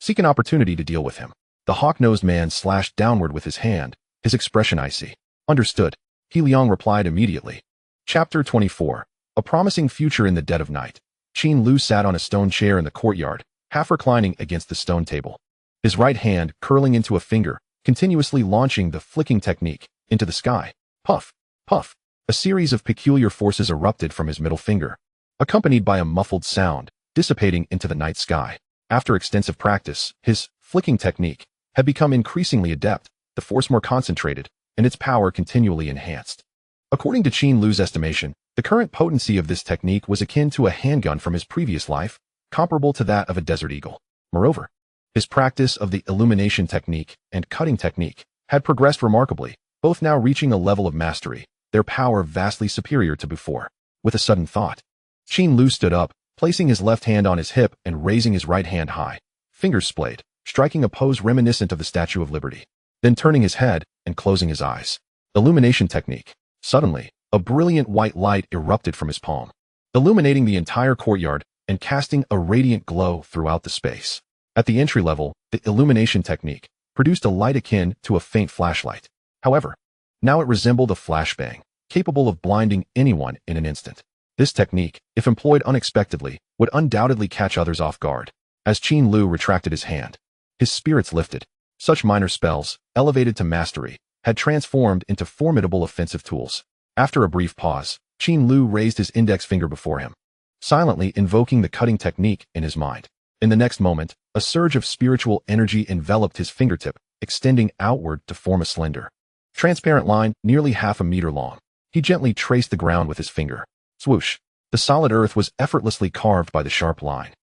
seek an opportunity to deal with him. The hawk-nosed man slashed downward with his hand, his expression icy. Understood. He Liang replied immediately. Chapter 24. A promising future in the dead of night. Qin Lu sat on a stone chair in the courtyard, half reclining against the stone table. His right hand curling into a finger, continuously launching the flicking technique into the sky. Puff, puff. A series of peculiar forces erupted from his middle finger, accompanied by a muffled sound, dissipating into the night sky. After extensive practice, his flicking technique had become increasingly adept, the force more concentrated, and its power continually enhanced. According to Qin Lu's estimation, the current potency of this technique was akin to a handgun from his previous life, comparable to that of a desert eagle. Moreover, his practice of the illumination technique and cutting technique had progressed remarkably, both now reaching a level of mastery, their power vastly superior to before. With a sudden thought, Qin Lu stood up, placing his left hand on his hip and raising his right hand high, fingers splayed, striking a pose reminiscent of the Statue of Liberty. Then turning his head and closing his eyes. Illumination technique. Suddenly, a brilliant white light erupted from his palm, illuminating the entire courtyard and casting a radiant glow throughout the space. At the entry level, the illumination technique produced a light akin to a faint flashlight. However, now it resembled a flashbang, capable of blinding anyone in an instant. This technique, if employed unexpectedly, would undoubtedly catch others off guard. As Qin Lu retracted his hand, his spirits lifted. Such minor spells, elevated to mastery, had transformed into formidable offensive tools. After a brief pause, Qin Lu raised his index finger before him, silently invoking the cutting technique in his mind. In the next moment, a surge of spiritual energy enveloped his fingertip, extending outward to form a slender, transparent line nearly half a meter long. He gently traced the ground with his finger. Swoosh! The solid earth was effortlessly carved by the sharp line,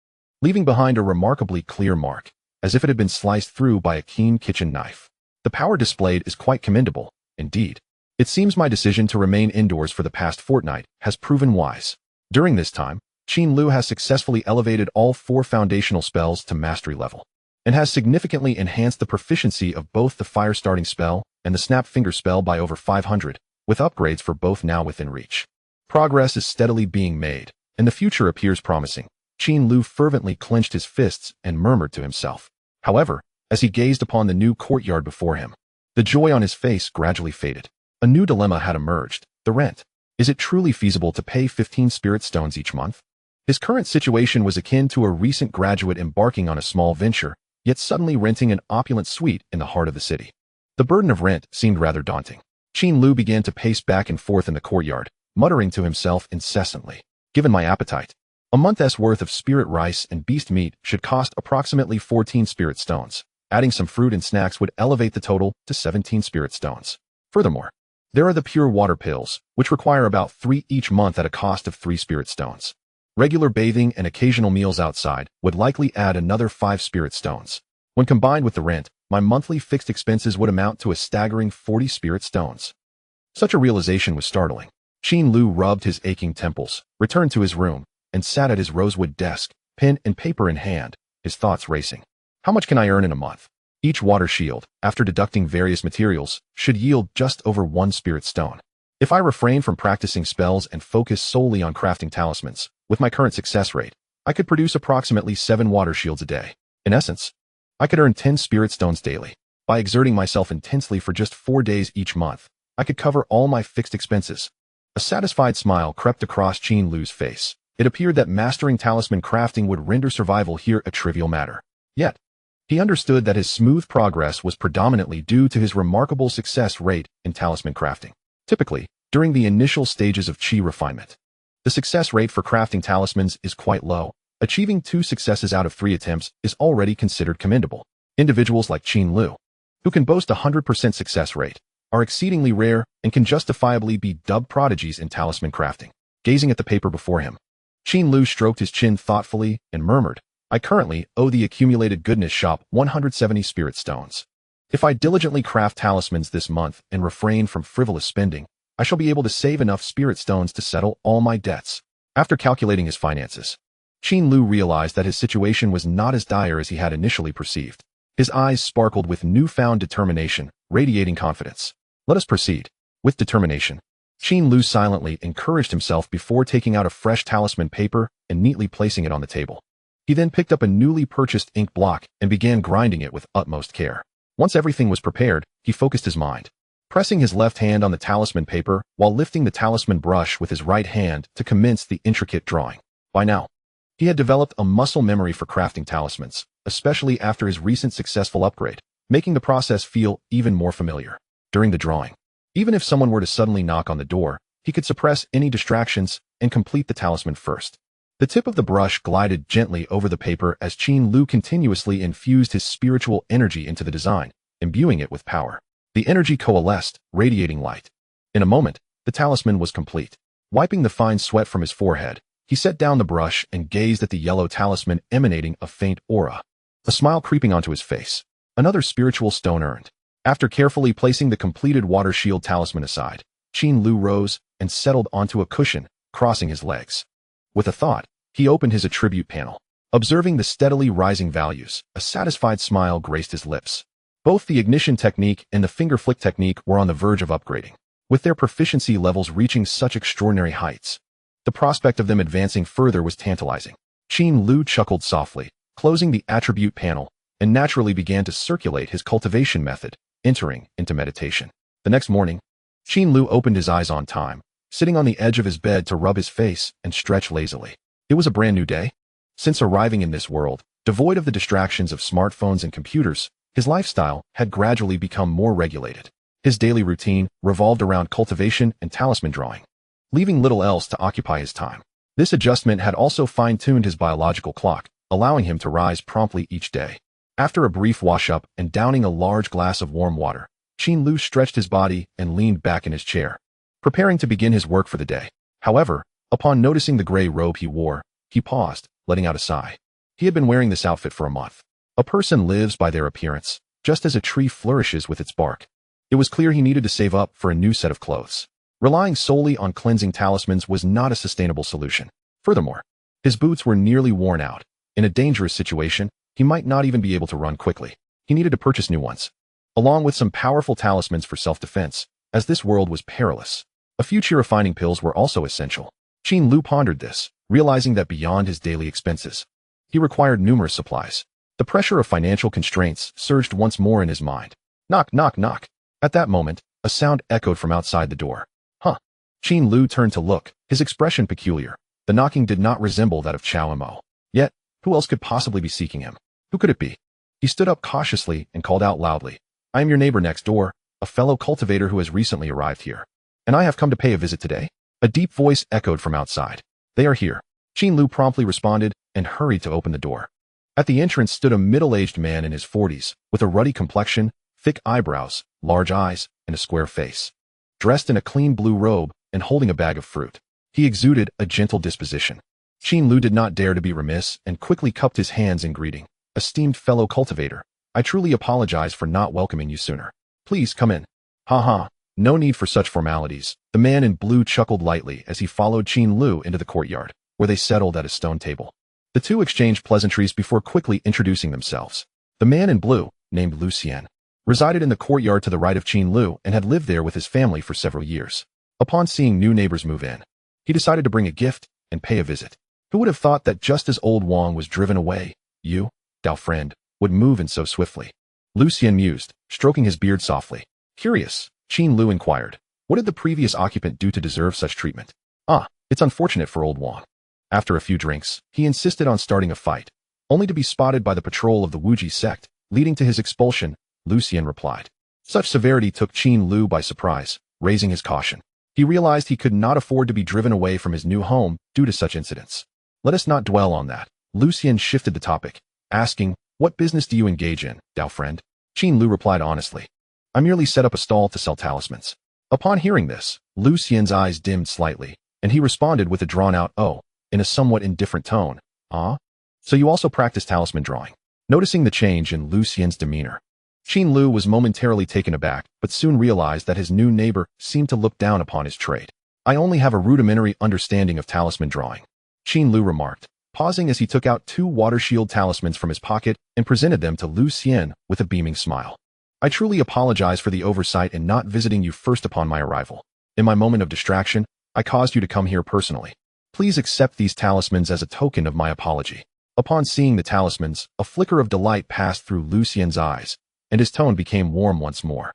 leaving behind a remarkably clear mark, as if it had been sliced through by a keen kitchen knife. The power displayed is quite commendable, indeed. It seems my decision to remain indoors for the past fortnight has proven wise. During this time, Qin Lu has successfully elevated all 4 foundational spells to mastery level, and has significantly enhanced the proficiency of both the fire-starting spell and the snap finger spell by over 500, with upgrades for both now within reach. Progress is steadily being made, and the future appears promising. Qin Lu fervently clenched his fists and murmured to himself. However, as he gazed upon the new courtyard before him, the joy on his face gradually faded. A new dilemma had emerged: the rent. Is it truly feasible to pay 15 spirit stones each month? His current situation was akin to a recent graduate embarking on a small venture, yet suddenly renting an opulent suite in the heart of the city. The burden of rent seemed rather daunting. Qin Lu began to pace back and forth in the courtyard, muttering to himself incessantly. Given my appetite, a month's worth of spirit rice and beast meat should cost approximately 14 spirit stones. Adding some fruit and snacks would elevate the total to 17 spirit stones. Furthermore, there are the pure water pills, which require about 3 each month at a cost of 3 spirit stones. Regular bathing and occasional meals outside would likely add another 5 spirit stones. When combined with the rent, my monthly fixed expenses would amount to a staggering 40 spirit stones. Such a realization was startling. Qin Lu rubbed his aching temples, returned to his room, and sat at his rosewood desk, pen and paper in hand, his thoughts racing. How much can I earn in a month? Each water shield, after deducting various materials, should yield just over 1 spirit stone. If I refrain from practicing spells and focus solely on crafting talismans, with my current success rate, I could produce approximately 7 water shields a day. In essence, I could earn 10 spirit stones daily. By exerting myself intensely for just 4 days each month, I could cover all my fixed expenses. A satisfied smile crept across Qin Lu's face. It appeared that mastering talisman crafting would render survival here a trivial matter. Yet, he understood that his smooth progress was predominantly due to his remarkable success rate in talisman crafting. Typically, during the initial stages of Qi refinement, the success rate for crafting talismans is quite low. Achieving 2 successes out of 3 attempts is already considered commendable. Individuals like Qin Lu, who can boast a 100% success rate, are exceedingly rare and can justifiably be dubbed prodigies in talisman crafting. Gazing at the paper before him, Qin Lu stroked his chin thoughtfully and murmured, I currently owe the accumulated goodness shop 170 spirit stones. If I diligently craft talismans this month and refrain from frivolous spending, I shall be able to save enough spirit stones to settle all my debts. After calculating his finances, Qin Lu realized that his situation was not as dire as he had initially perceived. His eyes sparkled with newfound determination, radiating confidence. Let us proceed. With determination, Qin Lu silently encouraged himself before taking out a fresh talisman paper and neatly placing it on the table. He then picked up a newly purchased ink block and began grinding it with utmost care. Once everything was prepared, he focused his mind, pressing his left hand on the talisman paper while lifting the talisman brush with his right hand to commence the intricate drawing. By now, he had developed a muscle memory for crafting talismans, especially after his recent successful upgrade, making the process feel even more familiar. During the drawing, even if someone were to suddenly knock on the door, he could suppress any distractions and complete the talisman first. The tip of the brush glided gently over the paper as Qin Lu continuously infused his spiritual energy into the design, imbuing it with power. The energy coalesced, radiating light. In a moment, the talisman was complete. Wiping the fine sweat from his forehead, he set down the brush and gazed at the yellow talisman emanating a faint aura. A smile creeping onto his face. Another spiritual stone earned. After carefully placing the completed water shield talisman aside, Qin Lu rose and settled onto a cushion, crossing his legs. With a thought, he opened his attribute panel. Observing the steadily rising values, a satisfied smile graced his lips. Both the ignition technique and the finger flick technique were on the verge of upgrading, with their proficiency levels reaching such extraordinary heights. The prospect of them advancing further was tantalizing. Qin Lu chuckled softly, closing the attribute panel, and naturally began to circulate his cultivation method, entering into meditation. The next morning, Qin Lu opened his eyes on time, sitting on the edge of his bed to rub his face and stretch lazily. It was a brand new day. Since arriving in this world, devoid of the distractions of smartphones and computers, his lifestyle had gradually become more regulated. His daily routine revolved around cultivation and talisman drawing, leaving little else to occupy his time. This adjustment had also fine-tuned his biological clock, allowing him to rise promptly each day. After a brief wash-up and downing a large glass of warm water, Qin Lu stretched his body and leaned back in his chair, preparing to begin his work for the day. However, upon noticing the gray robe he wore, he paused, letting out a sigh. He had been wearing this outfit for a month. A person lives by their appearance, just as a tree flourishes with its bark. It was clear he needed to save up for a new set of clothes. Relying solely on cleansing talismans was not a sustainable solution. Furthermore, his boots were nearly worn out. In a dangerous situation, he might not even be able to run quickly. He needed to purchase new ones, along with some powerful talismans for self-defense, as this world was perilous. A few chi-refining pills were also essential. Qin Lu pondered this, realizing that beyond his daily expenses, he required numerous supplies. The pressure of financial constraints surged once more in his mind. Knock, knock, knock. At that moment, a sound echoed from outside the door. Huh. Qin Lu turned to look, his expression peculiar. The knocking did not resemble that of Chao Mo. Yet, who else could possibly be seeking him? Who could it be? He stood up cautiously and called out loudly. I am your neighbor next door, a fellow cultivator who has recently arrived here. And I have come to pay a visit today. A deep voice echoed from outside. They are here. Qin Lu promptly responded and hurried to open the door. At the entrance stood a middle-aged man in his 40s, with a ruddy complexion, thick eyebrows, large eyes, and a square face. Dressed in a clean blue robe and holding a bag of fruit, he exuded a gentle disposition. Qin Lu did not dare to be remiss and quickly cupped his hands in greeting. Esteemed fellow cultivator, I truly apologize for not welcoming you sooner. Please come in. Ha ha, no need for such formalities. The man in blue chuckled lightly as he followed Qin Lu into the courtyard, where they settled at a stone table. The two exchanged pleasantries before quickly introducing themselves. The man in blue, named Lucien, resided in the courtyard to the right of Qin Lu and had lived there with his family for several years. Upon seeing new neighbors move in, he decided to bring a gift and pay a visit. Who would have thought that just as old Wang was driven away, you, Dao friend, would move in so swiftly? Lucien mused, stroking his beard softly. Curious, Qin Lu inquired. What did the previous occupant do to deserve such treatment? Ah, it's unfortunate for old Wang. After a few drinks, he insisted on starting a fight, only to be spotted by the patrol of the Wuji sect, leading to his expulsion, Lucien replied. Such severity took Qin Lu by surprise, raising his caution. He realized he could not afford to be driven away from his new home due to such incidents. Let us not dwell on that. Lucien shifted the topic, asking, what business do you engage in, Dao friend? Qin Lu replied honestly. I merely set up a stall to sell talismans. Upon hearing this, Lucien's eyes dimmed slightly, and he responded with a drawn-out "oh," in a somewhat indifferent tone. Ah? So you also practice talisman drawing? Noticing the change in Lucien's demeanor, Qin Lu was momentarily taken aback, but soon realized that his new neighbor seemed to look down upon his trade. I only have a rudimentary understanding of talisman drawing, Qin Lu remarked, pausing as he took out 2 water shield talismans from his pocket and presented them to Lucien with a beaming smile. I truly apologize for the oversight in not visiting you first upon my arrival. In my moment of distraction, I caused you to come here personally. Please accept these talismans as a token of my apology. Upon seeing the talismans, a flicker of delight passed through Lucien's eyes, and his tone became warm once more.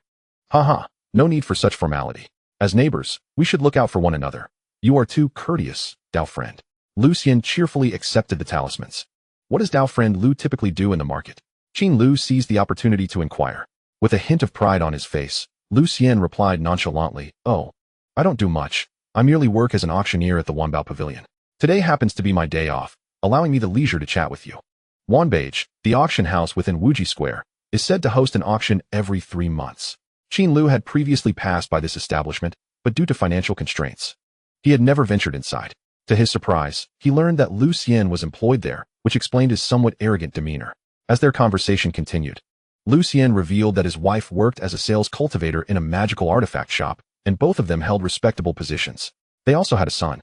Haha, no need for such formality. As neighbors, we should look out for one another. You are too courteous, Dao friend. Lucien cheerfully accepted the talismans. What does Dao friend Lu typically do in the market? Qin Lu seized the opportunity to inquire. With a hint of pride on his face, Lucien replied nonchalantly, oh, I don't do much. I merely work as an auctioneer at the Wanbao Pavilion. Today happens to be my day off, allowing me the leisure to chat with you. Wanbage, the auction house within Wuji Square, is said to host an auction every 3 months. Qin Lu had previously passed by this establishment, but due to financial constraints, he had never ventured inside. To his surprise, he learned that Lucien was employed there, which explained his somewhat arrogant demeanor. As their conversation continued, Lu Xian revealed that his wife worked as a sales cultivator in a magical artifact shop, and both of them held respectable positions. They also had a son,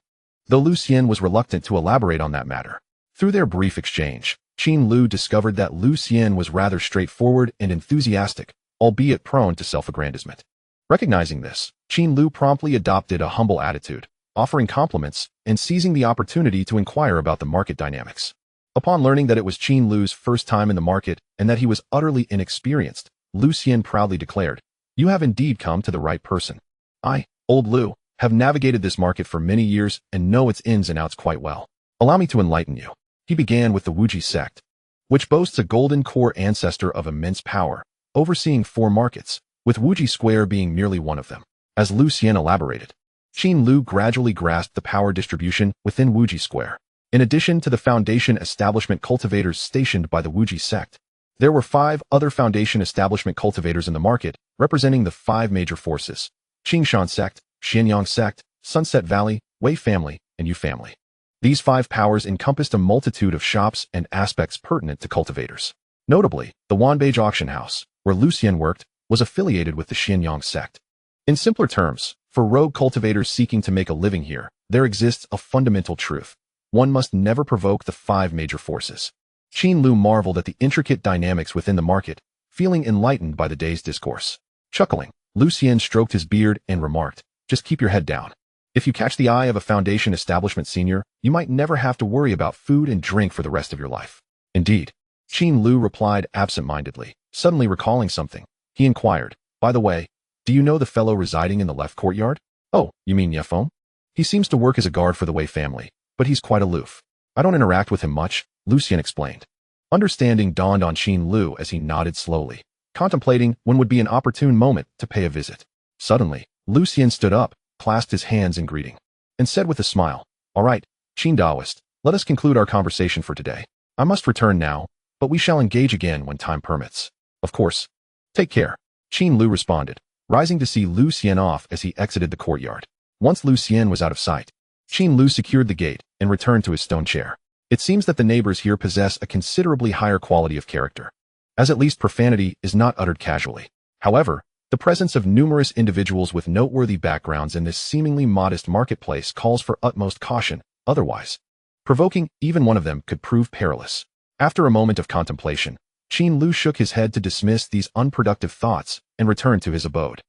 though Lu Xian was reluctant to elaborate on that matter. Through their brief exchange, Qin Lu discovered that Lu Xian was rather straightforward and enthusiastic, albeit prone to self-aggrandizement. Recognizing this, Qin Lu promptly adopted a humble attitude, offering compliments and seizing the opportunity to inquire about the market dynamics. Upon learning that it was Qin Lu's first time in the market and that he was utterly inexperienced, Lu Xian proudly declared, "You have indeed come to the right person. I, old Lu, have navigated this market for many years and know its ins and outs quite well. Allow me to enlighten you." He began with the Wuji sect, which boasts a golden core ancestor of immense power, overseeing 4 markets, with Wuji Square being merely one of them. As Lu Xian elaborated, Qin Lu gradually grasped the power distribution within Wuji Square. In addition to the Foundation establishment cultivators stationed by the Wuji sect, there were 5 other Foundation establishment cultivators in the market, representing the 5 major forces: Qingshan sect, Xianyang sect, Sunset Valley, Wei family, and Yu family. These 5 powers encompassed a multitude of shops and aspects pertinent to cultivators. Notably, the Wanbeige auction house, where Lu Xian worked, was affiliated with the Xianyang sect. In simpler terms, for rogue cultivators seeking to make a living here, there exists a fundamental truth: one must never provoke the 5 major forces. Qin Lu marveled at the intricate dynamics within the market, feeling enlightened by the day's discourse. Chuckling, Lu Xian stroked his beard and remarked, "Just keep your head down. If you catch the eye of a Foundation establishment senior, you might never have to worry about food and drink for the rest of your life." "Indeed," Qin Lu replied absent-mindedly. Suddenly recalling something, he inquired, "By the way, do you know the fellow residing in the left courtyard?" "Oh, you mean Yefeng? He seems to work as a guard for the Wei family, but he's quite aloof. I don't interact with him much," Lu Xian explained. Understanding dawned on Qin Lu as he nodded slowly, contemplating when would be an opportune moment to pay a visit. Suddenly, Lu Xian stood up, clasped his hands in greeting, and said with a smile, "All right, Qin Daoist, let us conclude our conversation for today. I must return now, but we shall engage again when time permits. Of course. Take care." Qin Lu responded, rising to see Lu Xian off as he exited the courtyard. Once Lu Xian was out of sight, Qin Lu secured the gate and returned to his stone chair. It seems that the neighbors here possess a considerably higher quality of character, as at least profanity is not uttered casually. However, the presence of numerous individuals with noteworthy backgrounds in this seemingly modest marketplace calls for utmost caution, otherwise, provoking even one of them could prove perilous. After a moment of contemplation, Qin Lu shook his head to dismiss these unproductive thoughts and returned to his abode,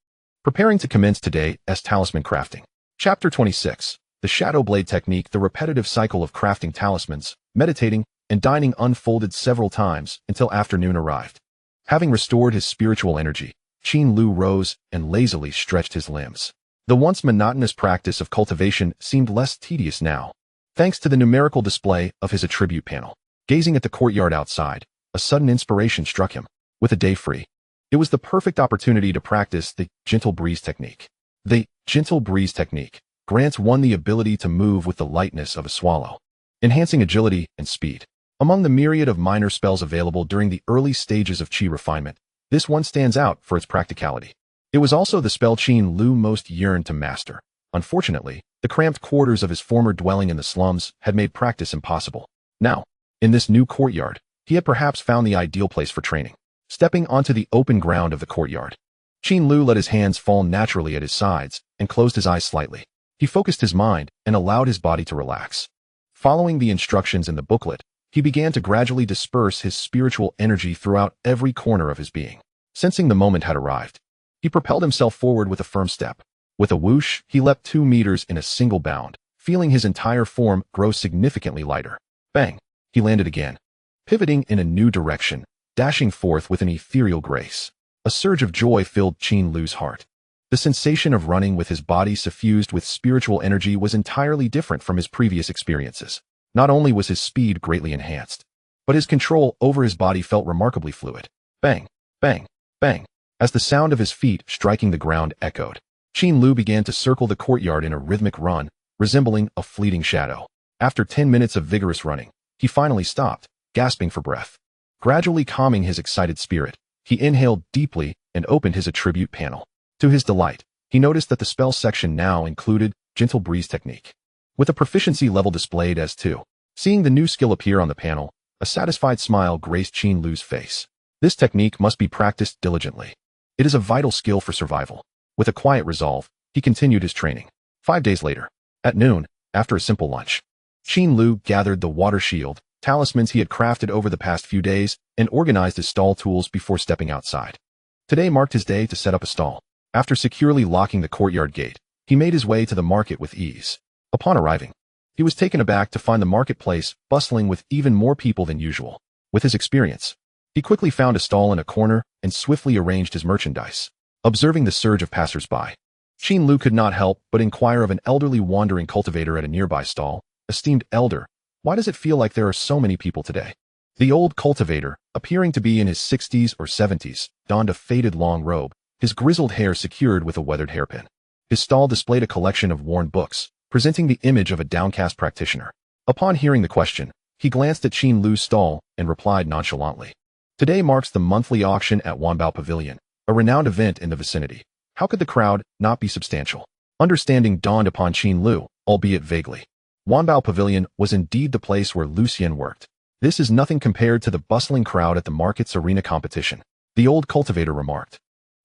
preparing to commence today's talisman crafting. Chapter 26. The Shadow Blade Technique. The repetitive cycle of crafting talismans, meditating, and dining unfolded several times until afternoon arrived. Having restored his spiritual energy, Qin Lu rose and lazily stretched his limbs. The once monotonous practice of cultivation seemed less tedious now, thanks to the numerical display of his attribute panel. Gazing at the courtyard outside, a sudden inspiration struck him. With a day free, it was the perfect opportunity to practice the gentle breeze technique. The gentle breeze technique grants one the ability to move with the lightness of a swallow, enhancing agility and speed. Among the myriad of minor spells available during the early stages of qi refinement, this one stands out for its practicality. It was also the spell Qin Lu most yearned to master. Unfortunately, the cramped quarters of his former dwelling in the slums had made practice impossible. Now, in this new courtyard, he had perhaps found the ideal place for training. Stepping onto the open ground of the courtyard, Qin Lu let his hands fall naturally at his sides and closed his eyes slightly. He focused his mind and allowed his body to relax. Following the instructions in the booklet, he began to gradually disperse his spiritual energy throughout every corner of his being. Sensing the moment had arrived, he propelled himself forward with a firm step. With a whoosh, he leapt 2 meters in a single bound, feeling his entire form grow significantly lighter. Bang! He landed again, pivoting in a new direction, dashing forth with an ethereal grace. A surge of joy filled Qin Lu's heart. The sensation of running with his body suffused with spiritual energy was entirely different from his previous experiences. Not only was his speed greatly enhanced, but his control over his body felt remarkably fluid. Bang! Bang! Bang! As the sound of his feet striking the ground echoed, Qin Lu began to circle the courtyard in a rhythmic run, resembling a fleeting shadow. After 10 minutes of vigorous running, he finally stopped, gasping for breath. Gradually calming his excited spirit, he inhaled deeply and opened his attribute panel. To his delight, he noticed that the spell section now included Gentle Breeze Technique, with a proficiency level displayed as 2. Seeing the new skill appear on the panel, a satisfied smile graced Qin Lu's face. This technique must be practiced diligently. It is a vital skill for survival. With a quiet resolve, he continued his training. 5 days later, at noon, after a simple lunch, Qin Lu gathered the water shield, talismans he had crafted over the past few days, and organized his stall tools before stepping outside. Today marked his day to set up a stall. After securely locking the courtyard gate, he made his way to the market with ease. Upon arriving, he was taken aback to find the marketplace bustling with even more people than usual. With his experience, he quickly found a stall in a corner and swiftly arranged his merchandise. Observing the surge of passers-by, Qin Lu could not help but inquire of an elderly wandering cultivator at a nearby stall. "Esteemed elder, why does it feel like there are so many people today?" The old cultivator, appearing to be in his 60s or 70s, donned a faded long robe, his grizzled hair secured with a weathered hairpin. His stall displayed a collection of worn books, presenting the image of a downcast practitioner. Upon hearing the question, he glanced at Qin Lu's stall and replied nonchalantly, "Today marks the monthly auction at Wanbao Pavilion, a renowned event in the vicinity. How could the crowd not be substantial?" Understanding dawned upon Qin Lu, albeit vaguely. Wanbao Pavilion was indeed the place where Lucien worked. "This is nothing compared to the bustling crowd at the market's arena competition," the old cultivator remarked,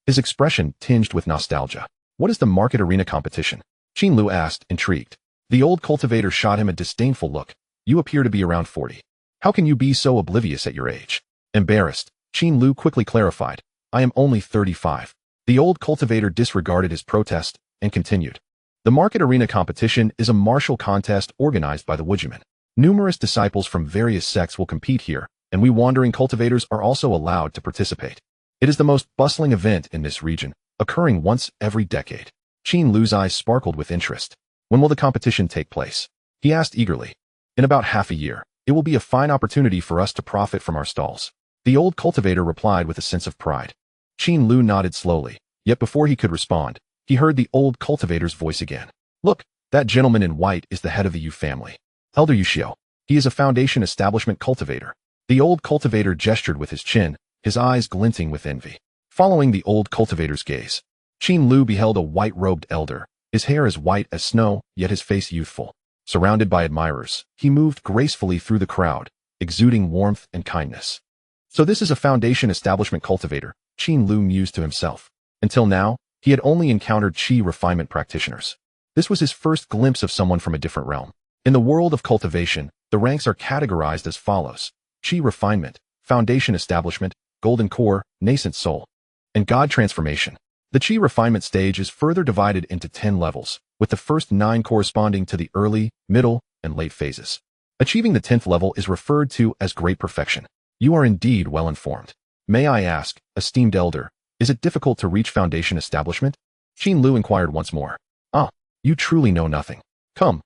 his expression tinged with nostalgia. "What is the market arena competition?" Qin Lu asked, intrigued. The old cultivator shot him a disdainful look. "You appear to be around 40. How can you be so oblivious at your age?" Embarrassed, Qin Lu quickly clarified, "I am only 35. The old cultivator disregarded his protest and continued, "The market arena competition is a martial contest organized by the Wujiman. Numerous disciples from various sects will compete here, and we wandering cultivators are also allowed to participate. It is the most bustling event in this region, occurring once every decade." Qin Lu's eyes sparkled with interest. "When will the competition take place?" he asked eagerly. "In about half a year. It will be a fine opportunity for us to profit from our stalls," the old cultivator replied with a sense of pride. Qin Lu nodded slowly, yet before he could respond, he heard the old cultivator's voice again. "Look, that gentleman in white is the head of the Yu family. Elder Yushio. He is a foundation establishment cultivator." The old cultivator gestured with his chin, his eyes glinting with envy. Following the old cultivator's gaze, Qin Lu beheld a white-robed elder, his hair as white as snow, yet his face youthful. Surrounded by admirers, he moved gracefully through the crowd, exuding warmth and kindness. "So this is a foundation establishment cultivator," Qin Lu mused to himself. Until now, he had only encountered Qi refinement practitioners. This was his first glimpse of someone from a different realm. In the world of cultivation, the ranks are categorized as follows: Qi refinement, foundation establishment, golden core, nascent soul, and God transformation. The Qi refinement stage is further divided into 10 levels, with the first 9 corresponding to the early, middle, and late phases. Achieving the 10th level is referred to as great perfection. You are indeed well informed. May I ask, esteemed elder, is it difficult to reach foundation establishment? Qin Lu inquired once more. "Ah, you truly know nothing. Come,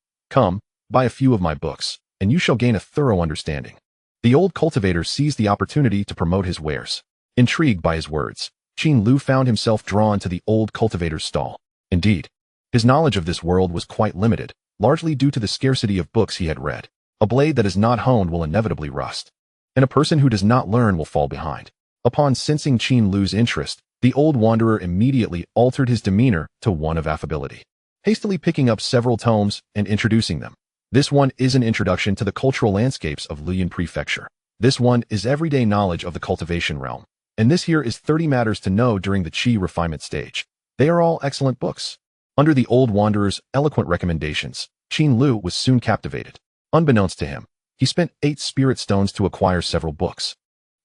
buy a few of my books, and you shall gain a thorough understanding." The old cultivator seized the opportunity to promote his wares. Intrigued by his words, Qin Lu found himself drawn to the old cultivator's stall. Indeed, his knowledge of this world was quite limited, largely due to the scarcity of books he had read. A blade that is not honed will inevitably rust, and a person who does not learn will fall behind. Upon sensing Qin Lu's interest, the old wanderer immediately altered his demeanor to one of affability, hastily picking up several tomes and introducing them. "This one is an introduction to the cultural landscapes of Luyan Prefecture. This one is everyday knowledge of the cultivation realm. And this here is 30 matters to know during the Qi refinement stage. They are all excellent books." Under the old wanderer's eloquent recommendations, Qin Lu was soon captivated. Unbeknownst to him, he spent 8 spirit stones to acquire several books,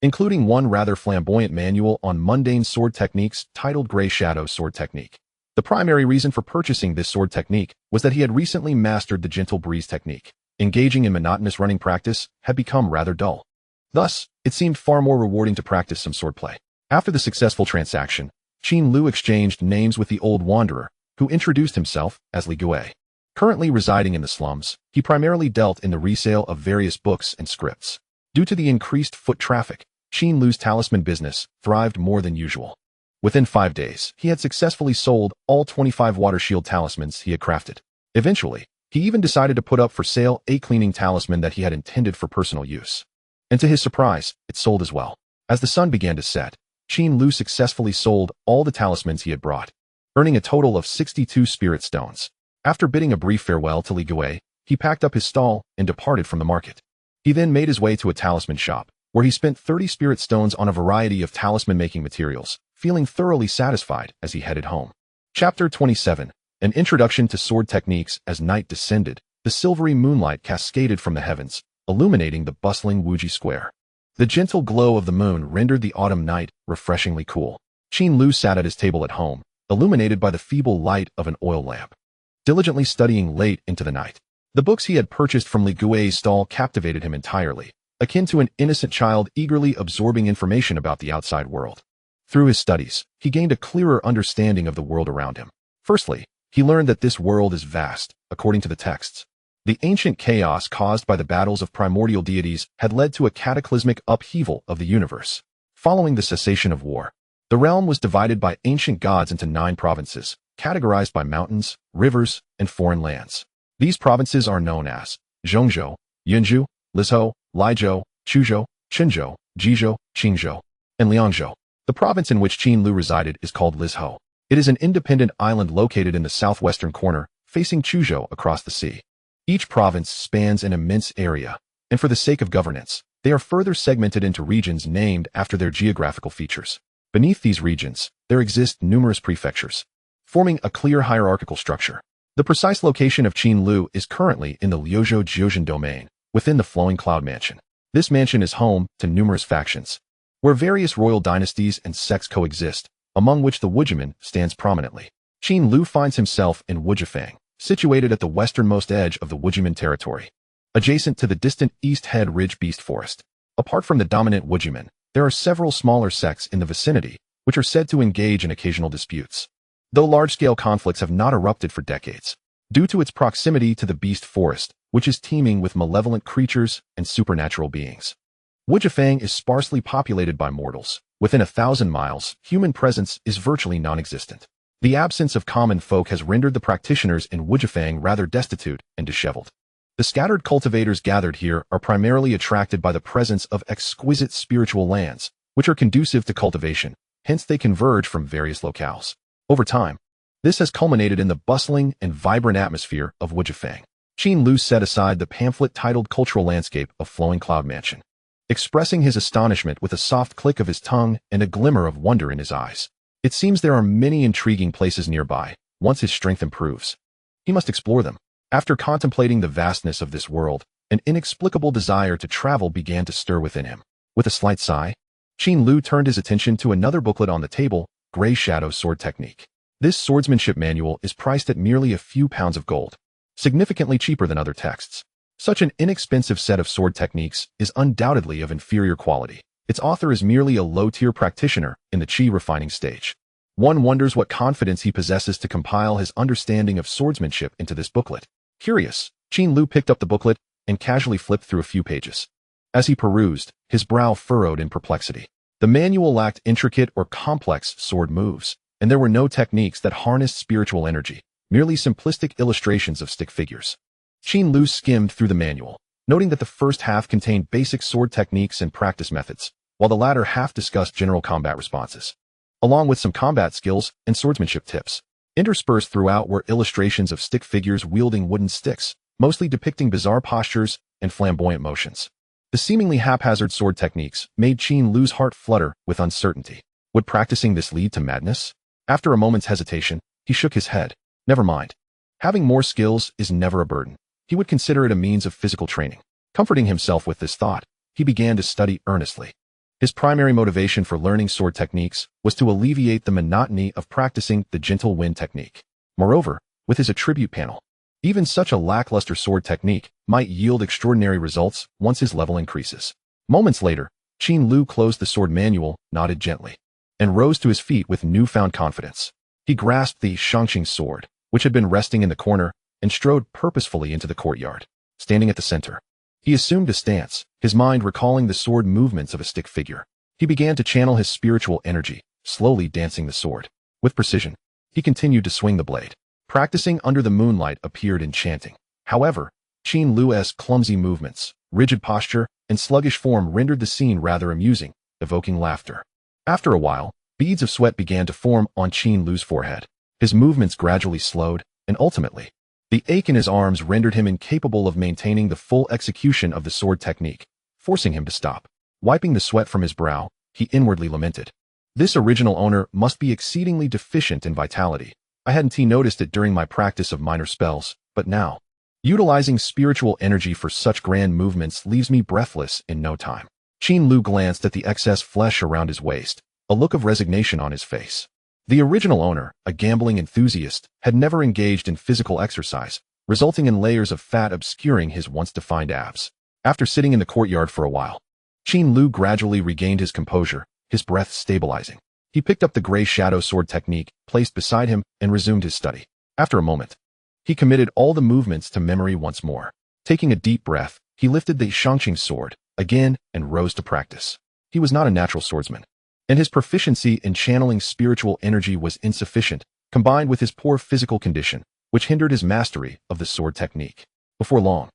including one rather flamboyant manual on mundane sword techniques titled Gray Shadow Sword Technique. The primary reason for purchasing this sword technique was that he had recently mastered the Gentle Breeze technique. Engaging in monotonous running practice had become rather dull. Thus, it seemed far more rewarding to practice some swordplay. After the successful transaction, Qin Lu exchanged names with the old wanderer, who introduced himself as Li Gui. Currently residing in the slums, he primarily dealt in the resale of various books and scripts. Due to the increased foot traffic, Qin Lu's talisman business thrived more than usual. Within 5 days, he had successfully sold all 25 water shield talismans he had crafted. Eventually, he even decided to put up for sale a cleaning talisman that he had intended for personal use. And to his surprise, it sold as well. As the sun began to set, Qin Lu successfully sold all the talismans he had brought, earning a total of 62 spirit stones. After bidding a brief farewell to Li Gui, he packed up his stall and departed from the market. He then made his way to a talisman shop, where he spent 30 spirit stones on a variety of talisman-making materials, feeling thoroughly satisfied as he headed home. Chapter 27. An Introduction to Sword Techniques. As night descended, the silvery moonlight cascaded from the heavens, illuminating the bustling Wuji Square. The gentle glow of the moon rendered the autumn night refreshingly cool. Qin Lu sat at his table at home, illuminated by the feeble light of an oil lamp, diligently studying late into the night. The books he had purchased from Li Gui's stall captivated him entirely, akin to an innocent child eagerly absorbing information about the outside world. Through his studies, he gained a clearer understanding of the world around him. Firstly, he learned that this world is vast, according to the texts. The ancient chaos caused by the battles of primordial deities had led to a cataclysmic upheaval of the universe. Following the cessation of war, the realm was divided by ancient gods into 9 provinces, categorized by mountains, rivers, and foreign lands. These provinces are known as Zhongzhou, Yunzhou, Lizhou, Liizhou, Chuzhou, Qinzhou, Jizhou, Qingzhou, and Liangzhou. The province in which Qin Lu resided is called Lizhou. It is an independent island located in the southwestern corner, facing Chuzhou across the sea. Each province spans an immense area, and for the sake of governance, they are further segmented into regions named after their geographical features. Beneath these regions, there exist numerous prefectures, forming a clear hierarchical structure. The precise location of Qin Lu is currently in the Liuzhou Jiuzhen domain, within the Flowing Cloud Mansion. This mansion is home to numerous factions, where various royal dynasties and sects coexist, among which the Wujiman stands prominently. Qin Lu finds himself in Wujifang, situated at the westernmost edge of the Wujiman territory, adjacent to the distant East Head Ridge Beast Forest. Apart from the dominant Wujiman, there are several smaller sects in the vicinity, which are said to engage in occasional disputes, though large-scale conflicts have not erupted for decades. Due to its proximity to the Beast Forest, which is teeming with malevolent creatures and supernatural beings. Wujifang is sparsely populated by mortals. Within 1,000 miles, human presence is virtually non-existent. The absence of common folk has rendered the practitioners in Wujifang rather destitute and disheveled. The scattered cultivators gathered here are primarily attracted by the presence of exquisite spiritual lands, which are conducive to cultivation, hence they converge from various locales. Over time, this has culminated in the bustling and vibrant atmosphere of Wujifang. Qin Lu set aside the pamphlet titled Cultural Landscape of Flowing Cloud Mansion, expressing his astonishment with a soft click of his tongue and a glimmer of wonder in his eyes. It seems there are many intriguing places nearby. Once his strength improves, he must explore them. After contemplating the vastness of this world, an inexplicable desire to travel began to stir within him. With a slight sigh, Qin Lu turned his attention to another booklet on the table, Gray Shadow Sword Technique. This swordsmanship manual is priced at merely a few pounds of gold, significantly cheaper than other texts. Such an inexpensive set of sword techniques is undoubtedly of inferior quality. Its author is merely a low-tier practitioner in the chi refining stage. One wonders what confidence he possesses to compile his understanding of swordsmanship into this booklet. Curious, Qin Lu picked up the booklet and casually flipped through a few pages. As he perused, his brow furrowed in perplexity. The manual lacked intricate or complex sword moves, and there were no techniques that harnessed spiritual energy, merely simplistic illustrations of stick figures. Qin Lu skimmed through the manual, noting that the first half contained basic sword techniques and practice methods, while the latter half discussed general combat responses, along with some combat skills and swordsmanship tips. Interspersed throughout were illustrations of stick figures wielding wooden sticks, mostly depicting bizarre postures and flamboyant motions. The seemingly haphazard sword techniques made Qin Lu's heart flutter with uncertainty. Would practicing this lead to madness? After a moment's hesitation, he shook his head. Never mind. Having more skills is never a burden. He would consider it a means of physical training. Comforting himself with this thought, he began to study earnestly. His primary motivation for learning sword techniques was to alleviate the monotony of practicing the gentle wind technique. Moreover, with his attribute panel, even such a lackluster sword technique might yield extraordinary results once his level increases. Moments later, Qin Lu closed the sword manual, nodded gently, and rose to his feet with newfound confidence. He grasped the Shangqing sword, which had been resting in the corner, and strode purposefully into the courtyard. Standing at the center, he assumed a stance, his mind recalling the sword movements of a stick figure. He began to channel his spiritual energy, slowly dancing the sword. With precision, he continued to swing the blade. Practicing under the moonlight appeared enchanting. However, Qin Lu's clumsy movements, rigid posture, and sluggish form rendered the scene rather amusing, evoking laughter. After a while, beads of sweat began to form on Qin Lu's forehead. His movements gradually slowed, and ultimately, the ache in his arms rendered him incapable of maintaining the full execution of the sword technique, forcing him to stop. Wiping the sweat from his brow, he inwardly lamented. This original owner must be exceedingly deficient in vitality. I hadn't noticed it during my practice of minor spells, but now, utilizing spiritual energy for such grand movements leaves me breathless in no time. Qin Lu glanced at the excess flesh around his waist, a look of resignation on his face. The original owner, a gambling enthusiast, had never engaged in physical exercise, resulting in layers of fat obscuring his once defined abs. After sitting in the courtyard for a while, Qin Lu gradually regained his composure, his breath stabilizing. He picked up the gray shadow sword technique, placed beside him, and resumed his study. After a moment, he committed all the movements to memory once more. Taking a deep breath, he lifted the Shangqing sword again and rose to practice. He was not a natural swordsman, and his proficiency in channeling spiritual energy was insufficient, combined with his poor physical condition, which hindered his mastery of the sword technique. Before long,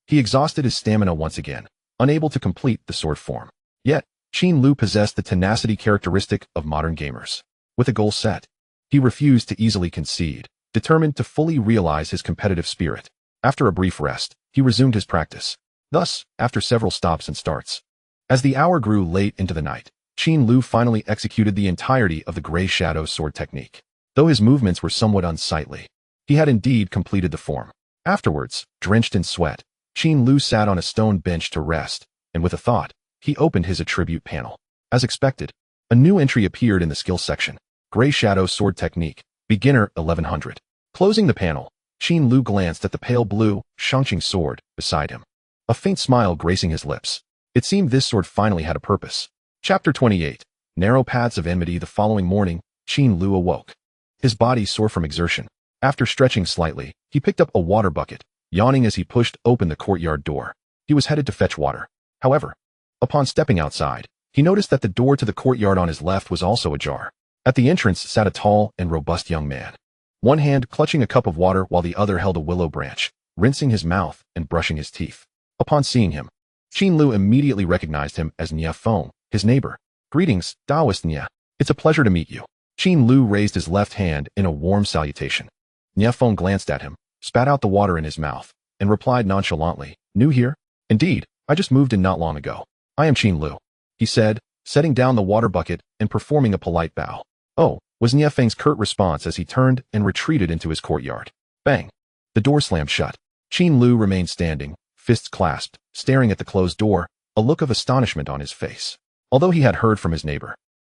he exhausted his stamina once again, unable to complete the sword form. Yet, Qin Lu possessed the tenacity characteristic of modern gamers. With a goal set, he refused to easily concede, determined to fully realize his competitive spirit. After a brief rest, he resumed his practice. Thus, after several stops and starts, as the hour grew late into the night, Qin Lu finally executed the entirety of the gray shadow sword technique. Though his movements were somewhat unsightly, he had indeed completed the form. Afterwards, drenched in sweat, Qin Lu sat on a stone bench to rest, and with a thought, he opened his attribute panel. As expected, a new entry appeared in the skills section. Gray shadow sword technique, beginner 1100. Closing the panel, Qin Lu glanced at the pale blue, Shangqing sword beside him. A faint smile gracing his lips. It seemed this sword finally had a purpose. Chapter 28. Narrow paths of enmity. The following morning, Qin Lu awoke, his body sore from exertion. After stretching slightly, he picked up a water bucket, yawning as he pushed open the courtyard door. He was headed to fetch water. However, upon stepping outside, he noticed that the door to the courtyard on his left was also ajar. At the entrance sat a tall and robust young man, one hand clutching a cup of water while the other held a willow branch, rinsing his mouth and brushing his teeth. Upon seeing him, Qin Lu immediately recognized him as Nia Feng, his neighbor. Greetings, Taoist Nia. It's a pleasure to meet you. Qin Lu raised his left hand in a warm salutation. Nia Feng glanced at him, spat out the water in his mouth, and replied nonchalantly, New here? Indeed, I just moved in not long ago. I am Qin Lu, he said, setting down the water bucket and performing a polite bow. Oh, was Nia Feng's curt response as he turned and retreated into his courtyard. Bang! The door slammed shut. Qin Lu remained standing, fists clasped, staring at the closed door, a look of astonishment on his face. Although he had heard from his neighbor,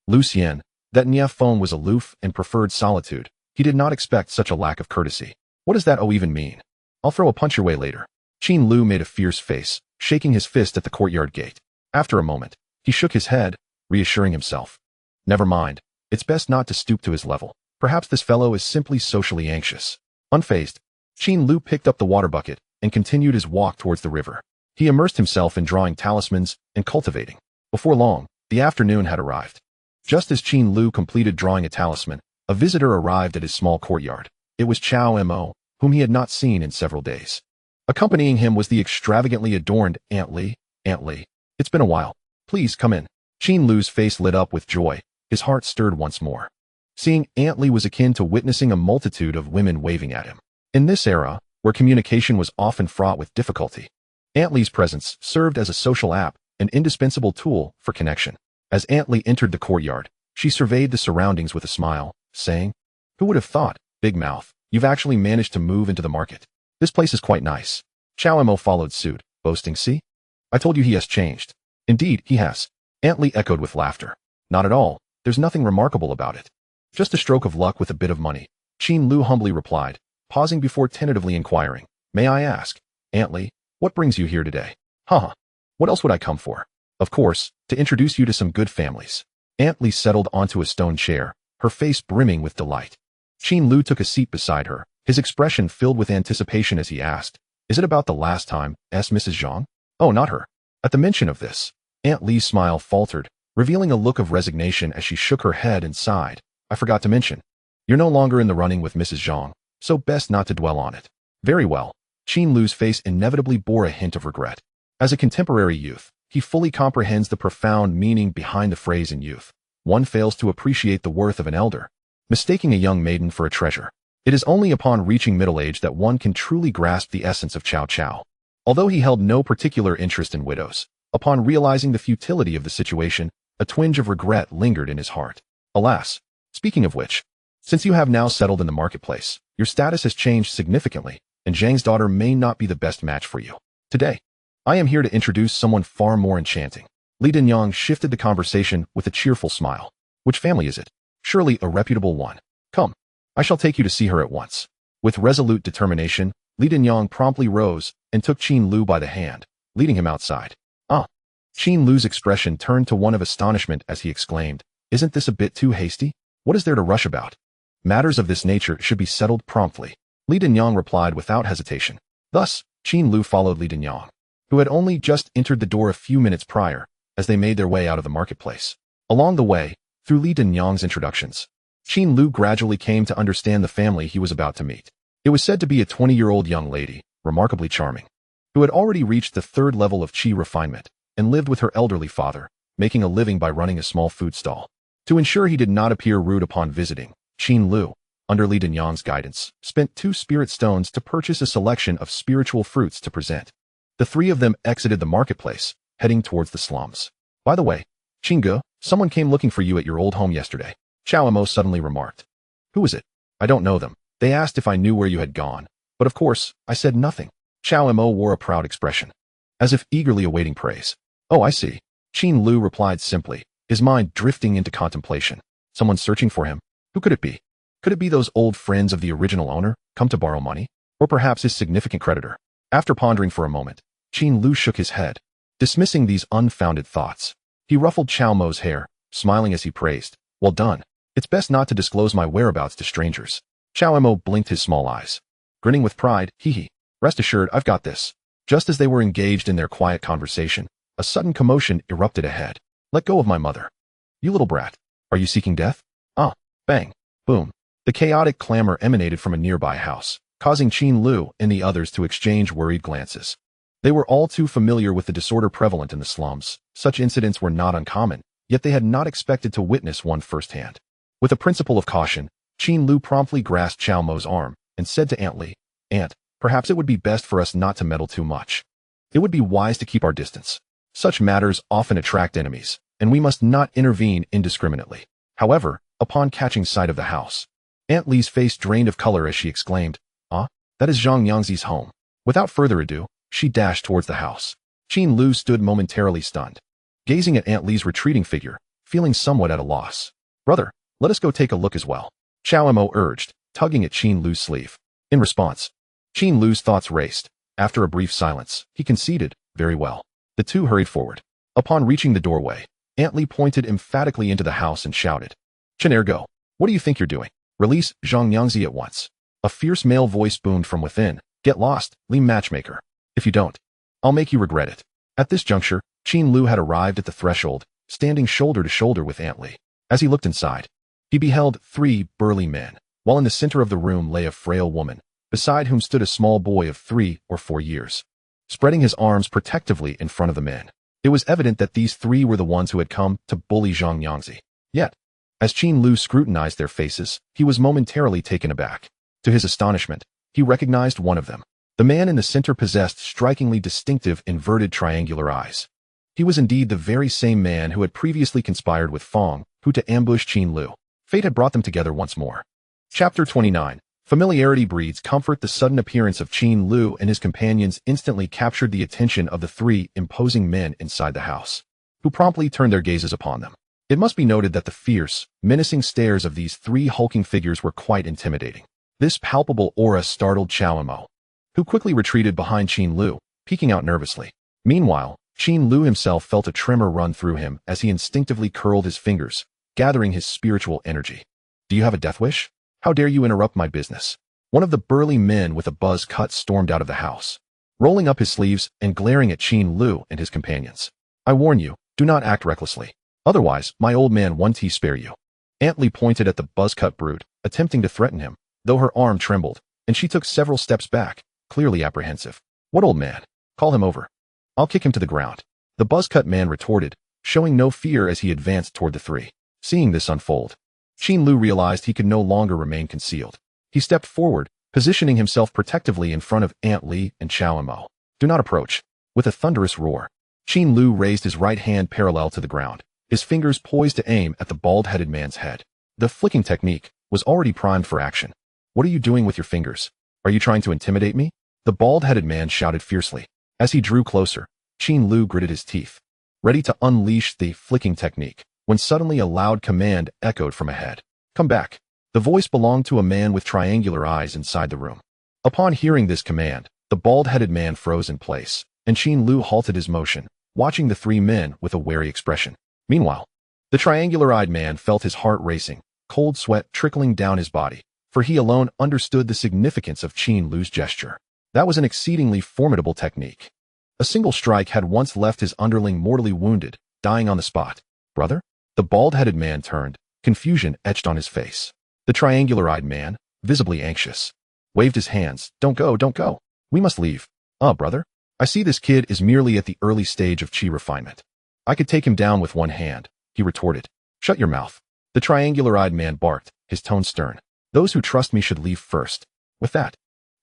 Lu Xian, that Nia Feng was aloof and preferred solitude, he did not expect such a lack of courtesy. What does that even mean? I'll throw a punch your way later. Qin Lu made a fierce face, shaking his fist at the courtyard gate. After a moment, he shook his head, reassuring himself. Never mind. It's best not to stoop to his level. Perhaps this fellow is simply socially anxious. Unfazed, Qin Lu picked up the water bucket and continued his walk towards the river. He immersed himself in drawing talismans and cultivating. Before long, the afternoon had arrived. Just as Qin Lu completed drawing a talisman, a visitor arrived at his small courtyard. It was Chao Mo, whom he had not seen in several days. Accompanying him was the extravagantly adorned Aunt Li. Aunt Li, it's been a while. Please come in. Qin Lu's face lit up with joy. His heart stirred once more. Seeing Aunt Li was akin to witnessing a multitude of women waving at him. In this era, where communication was often fraught with difficulty, Aunt Li's presence served as a social app, an indispensable tool for connection. As Aunt Li entered the courtyard, she surveyed the surroundings with a smile, saying, Who would have thought, Big Mouth, you've actually managed to move into the market. This place is quite nice. Chao Mo followed suit, boasting, See? I told you he has changed. Indeed, he has. Aunt Li echoed with laughter. Not at all. There's nothing remarkable about it. Just a stroke of luck with a bit of money. Qin Lu humbly replied, pausing before tentatively inquiring, May I ask, Aunt Li, what brings you here today? Haha. What else would I come for? Of course, to introduce you to some good families. Aunt Li settled onto a stone chair, her face brimming with delight. Qin Lu took a seat beside her, his expression filled with anticipation as he asked, Is it about the last time, Mrs. Zhang? Oh, not her. At the mention of this, Aunt Li's smile faltered, revealing a look of resignation as she shook her head and sighed. I forgot to mention. You're no longer in the running with Mrs. Zhang, so best not to dwell on it. Very well. Qin Lu's face inevitably bore a hint of regret. As a contemporary youth, he fully comprehends the profound meaning behind the phrase in youth. One fails to appreciate the worth of an elder, mistaking a young maiden for a treasure. It is only upon reaching middle age that one can truly grasp the essence of Cao Cao. Although he held no particular interest in widows, Upon realizing the futility of the situation, a twinge of regret lingered in his heart. Alas, speaking of which, since you have now settled in the marketplace, your status has changed significantly, and Zhang's daughter may not be the best match for you. Today, I am here to introduce someone far more enchanting. Li Dinyang shifted the conversation with a cheerful smile. Which family is it? Surely a reputable one. Come, I shall take you to see her at once. With resolute determination, Li Dinyang promptly rose and took Qin Lu by the hand, leading him outside. Ah! Qin Lu's expression turned to one of astonishment as he exclaimed, "Isn't this a bit too hasty? What is there to rush about? Matters of this nature should be settled promptly." Li Dinyang replied without hesitation. Thus, Qin Lu followed Li Dinyang, who had only just entered the door a few minutes prior, as they made their way out of the marketplace. Along the way, through Li Dinyang's introductions, Qin Lu gradually came to understand the family he was about to meet. It was said to be a 20-year-old young lady, remarkably charming, who had already reached the 3rd level of Qi refinement and lived with her elderly father, making a living by running a small food stall. To ensure he did not appear rude upon visiting, Qin Lu, under Li Dinyang's guidance, spent 2 spirit stones to purchase a selection of spiritual fruits to present. The 3 of them exited the marketplace, heading towards the slums. By the way, Qingge, someone came looking for you at your old home yesterday, Xiao Mo suddenly remarked. Who is it? I don't know them. They asked if I knew where you had gone, but of course, I said nothing. Xiao Mo wore a proud expression, as if eagerly awaiting praise. Oh, I see. Qin Lu replied simply, his mind drifting into contemplation. Someone searching for him? Who could it be? Could it be those old friends of the original owner, come to borrow money? Or perhaps his significant creditor? After pondering for a moment, Qin Lu shook his head, dismissing these unfounded thoughts. He ruffled Xiao Mo's hair, smiling as he praised. Well done. It's best not to disclose my whereabouts to strangers. Xiao Mo blinked his small eyes, grinning with pride. Hee. Rest assured, I've got this. Just as they were engaged in their quiet conversation, a sudden commotion erupted ahead. Let go of my mother. You little brat. Are you seeking death? Ah, bang, boom. The chaotic clamor emanated from a nearby house, causing Qin Lu and the others to exchange worried glances. They were all too familiar with the disorder prevalent in the slums. Such incidents were not uncommon, yet they had not expected to witness one firsthand. With a principle of caution, Qin Lu promptly grasped Xiao Mo's arm and said to Aunt Li, Aunt, perhaps it would be best for us not to meddle too much. It would be wise to keep our distance. Such matters often attract enemies, and we must not intervene indiscriminately. However, upon catching sight of the house, Aunt Li's face drained of color as she exclaimed, Ah, that is Zhang Yangzi's home. Without further ado, she dashed towards the house. Qin Lu stood momentarily stunned, gazing at Aunt Li's retreating figure, feeling somewhat at a loss. Brother, let us go take a look as well, Xiao Mo urged, tugging at Qin Lu's sleeve. In response, Qin Lu's thoughts raced. After a brief silence, he conceded, very well. The two hurried forward. Upon reaching the doorway, Aunt Li pointed emphatically into the house and shouted, Chen go. What do you think you're doing? Release Zhang Yangzi at once. A fierce male voice boomed from within. Get lost, Li Matchmaker. If you don't, I'll make you regret it. At this juncture, Qin Lu had arrived at the threshold, standing shoulder to shoulder with Aunt Li. As he looked inside, he beheld 3 burly men, while in the center of the room lay a frail woman, beside whom stood a small boy of 3 or 4 years, spreading his arms protectively in front of the men. It was evident that these 3 were the ones who had come to bully Zhang Yangzi. Yet, as Qin Lu scrutinized their faces, he was momentarily taken aback. To his astonishment, he recognized one of them. The man in the center possessed strikingly distinctive inverted triangular eyes. He was indeed the very same man who had previously conspired with Fong, who to ambush Qin Lu. Fate had brought them together once more. Chapter 29. Familiarity breeds comfort. The sudden appearance of Qin Lu and his companions instantly captured the attention of the 3 imposing men inside the house, who promptly turned their gazes upon them. It must be noted that the fierce, menacing stares of these 3 hulking figures were quite intimidating. This palpable aura startled Xiao Mo, who quickly retreated behind Qin Lu, peeking out nervously. Meanwhile, Qin Lu himself felt a tremor run through him as he instinctively curled his fingers, gathering his spiritual energy. Do you have a death wish? How dare you interrupt my business? One of the burly men with a buzz cut stormed out of the house, rolling up his sleeves and glaring at Qin Lu and his companions. I warn you, do not act recklessly. Otherwise, my old man won't spare you. Aunt Li pointed at the buzz-cut brute, attempting to threaten him, though her arm trembled, and she took several steps back, clearly apprehensive. What old man? Call him over. I'll kick him to the ground. The buzz-cut man retorted, showing no fear as he advanced toward the 3. Seeing this unfold, Qin Lu realized he could no longer remain concealed. He stepped forward, positioning himself protectively in front of Aunt Li and Xiao Mo. Do not approach. With a thunderous roar, Qin Lu raised his right hand parallel to the ground, his fingers poised to aim at the bald-headed man's head. The flicking technique was already primed for action. What are you doing with your fingers? Are you trying to intimidate me? The bald-headed man shouted fiercely. As he drew closer, Qin Lu gritted his teeth, ready to unleash the flicking technique, when suddenly a loud command echoed from ahead. Come back. The voice belonged to a man with triangular eyes inside the room. Upon hearing this command, the bald-headed man froze in place, and Qin Lu halted his motion, watching the three men with a wary expression. Meanwhile, the triangular-eyed man felt his heart racing, cold sweat trickling down his body, for he alone understood the significance of Qin Lu's gesture. That was an exceedingly formidable technique. A single strike had once left his underling mortally wounded, dying on the spot. Brother? The bald-headed man turned, confusion etched on his face. The triangular-eyed man, visibly anxious, waved his hands. Don't go, don't go. We must leave. Brother? I see this kid is merely at the early stage of Qi refinement. I could take him down with one hand, he retorted. Shut your mouth. The triangular-eyed man barked, his tone stern. Those who trust me should leave first. With that,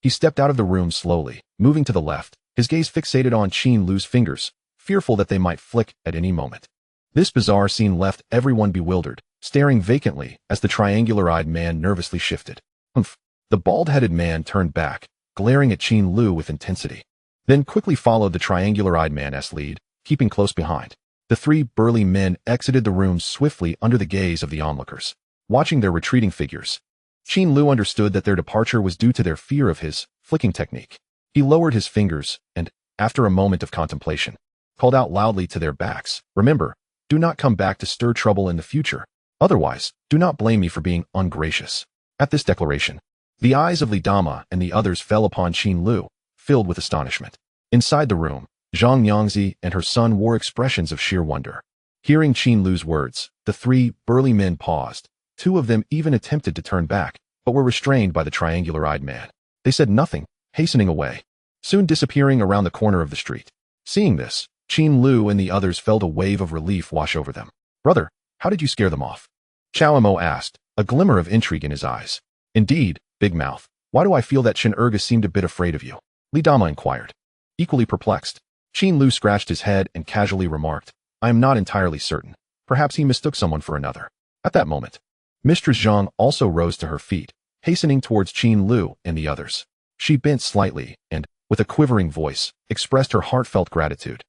he stepped out of the room slowly, moving to the left, his gaze fixated on Qin Lu's fingers, fearful that they might flick at any moment. This bizarre scene left everyone bewildered, staring vacantly as the triangular-eyed man nervously shifted. Humph. The bald-headed man turned back, glaring at Qin Lu with intensity. Then quickly followed the triangular-eyed man's lead, keeping close behind. The three burly men exited the room swiftly under the gaze of the onlookers. Watching their retreating figures, Qin Lu understood that their departure was due to their fear of his flicking technique. He lowered his fingers and, after a moment of contemplation, called out loudly to their backs, Remember, do not come back to stir trouble in the future. Otherwise, do not blame me for being ungracious. At this declaration, the eyes of Li Dama and the others fell upon Qin Lu, filled with astonishment. Inside the room, Zhang Yangzi and her son wore expressions of sheer wonder. Hearing Qin Lu's words, the three burly men paused. Two of them even attempted to turn back, but were restrained by the triangular-eyed man. They said nothing, hastening away, soon disappearing around the corner of the street. Seeing this, Qin Lu and the others felt a wave of relief wash over them. Brother, how did you scare them off? Chao Mo asked, a glimmer of intrigue in his eyes. Indeed, Big Mouth, why do I feel that Qin Erga seemed a bit afraid of you? Li Dama inquired. Equally perplexed, Qin Lu scratched his head and casually remarked, I am not entirely certain. Perhaps he mistook someone for another. At that moment, Mistress Zhang also rose to her feet, hastening towards Qin Lu and the others. She bent slightly and, with a quivering voice, expressed her heartfelt gratitude.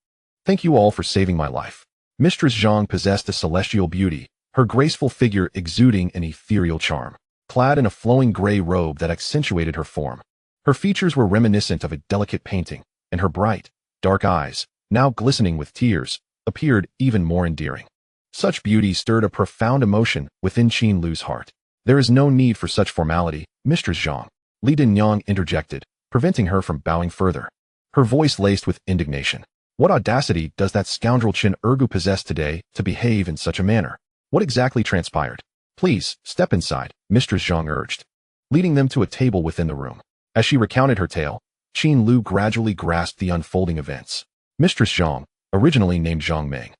Thank you all for saving my life. Mistress Zhang possessed a celestial beauty, her graceful figure exuding an ethereal charm. Clad in a flowing gray robe that accentuated her form, her features were reminiscent of a delicate painting, and her bright, dark eyes, now glistening with tears, appeared even more endearing. Such beauty stirred a profound emotion within Qin Lu's heart. There is no need for such formality, Mistress Zhang, Li Dinyang interjected, preventing her from bowing further. Her voice laced with indignation. What audacity does that scoundrel Qin Ergu possess today to behave in such a manner? What exactly transpired? Please, step inside, Mistress Zhang urged, leading them to a table within the room. As she recounted her tale, Qin Lu gradually grasped the unfolding events. Mistress Zhang, originally named Zhang Meng,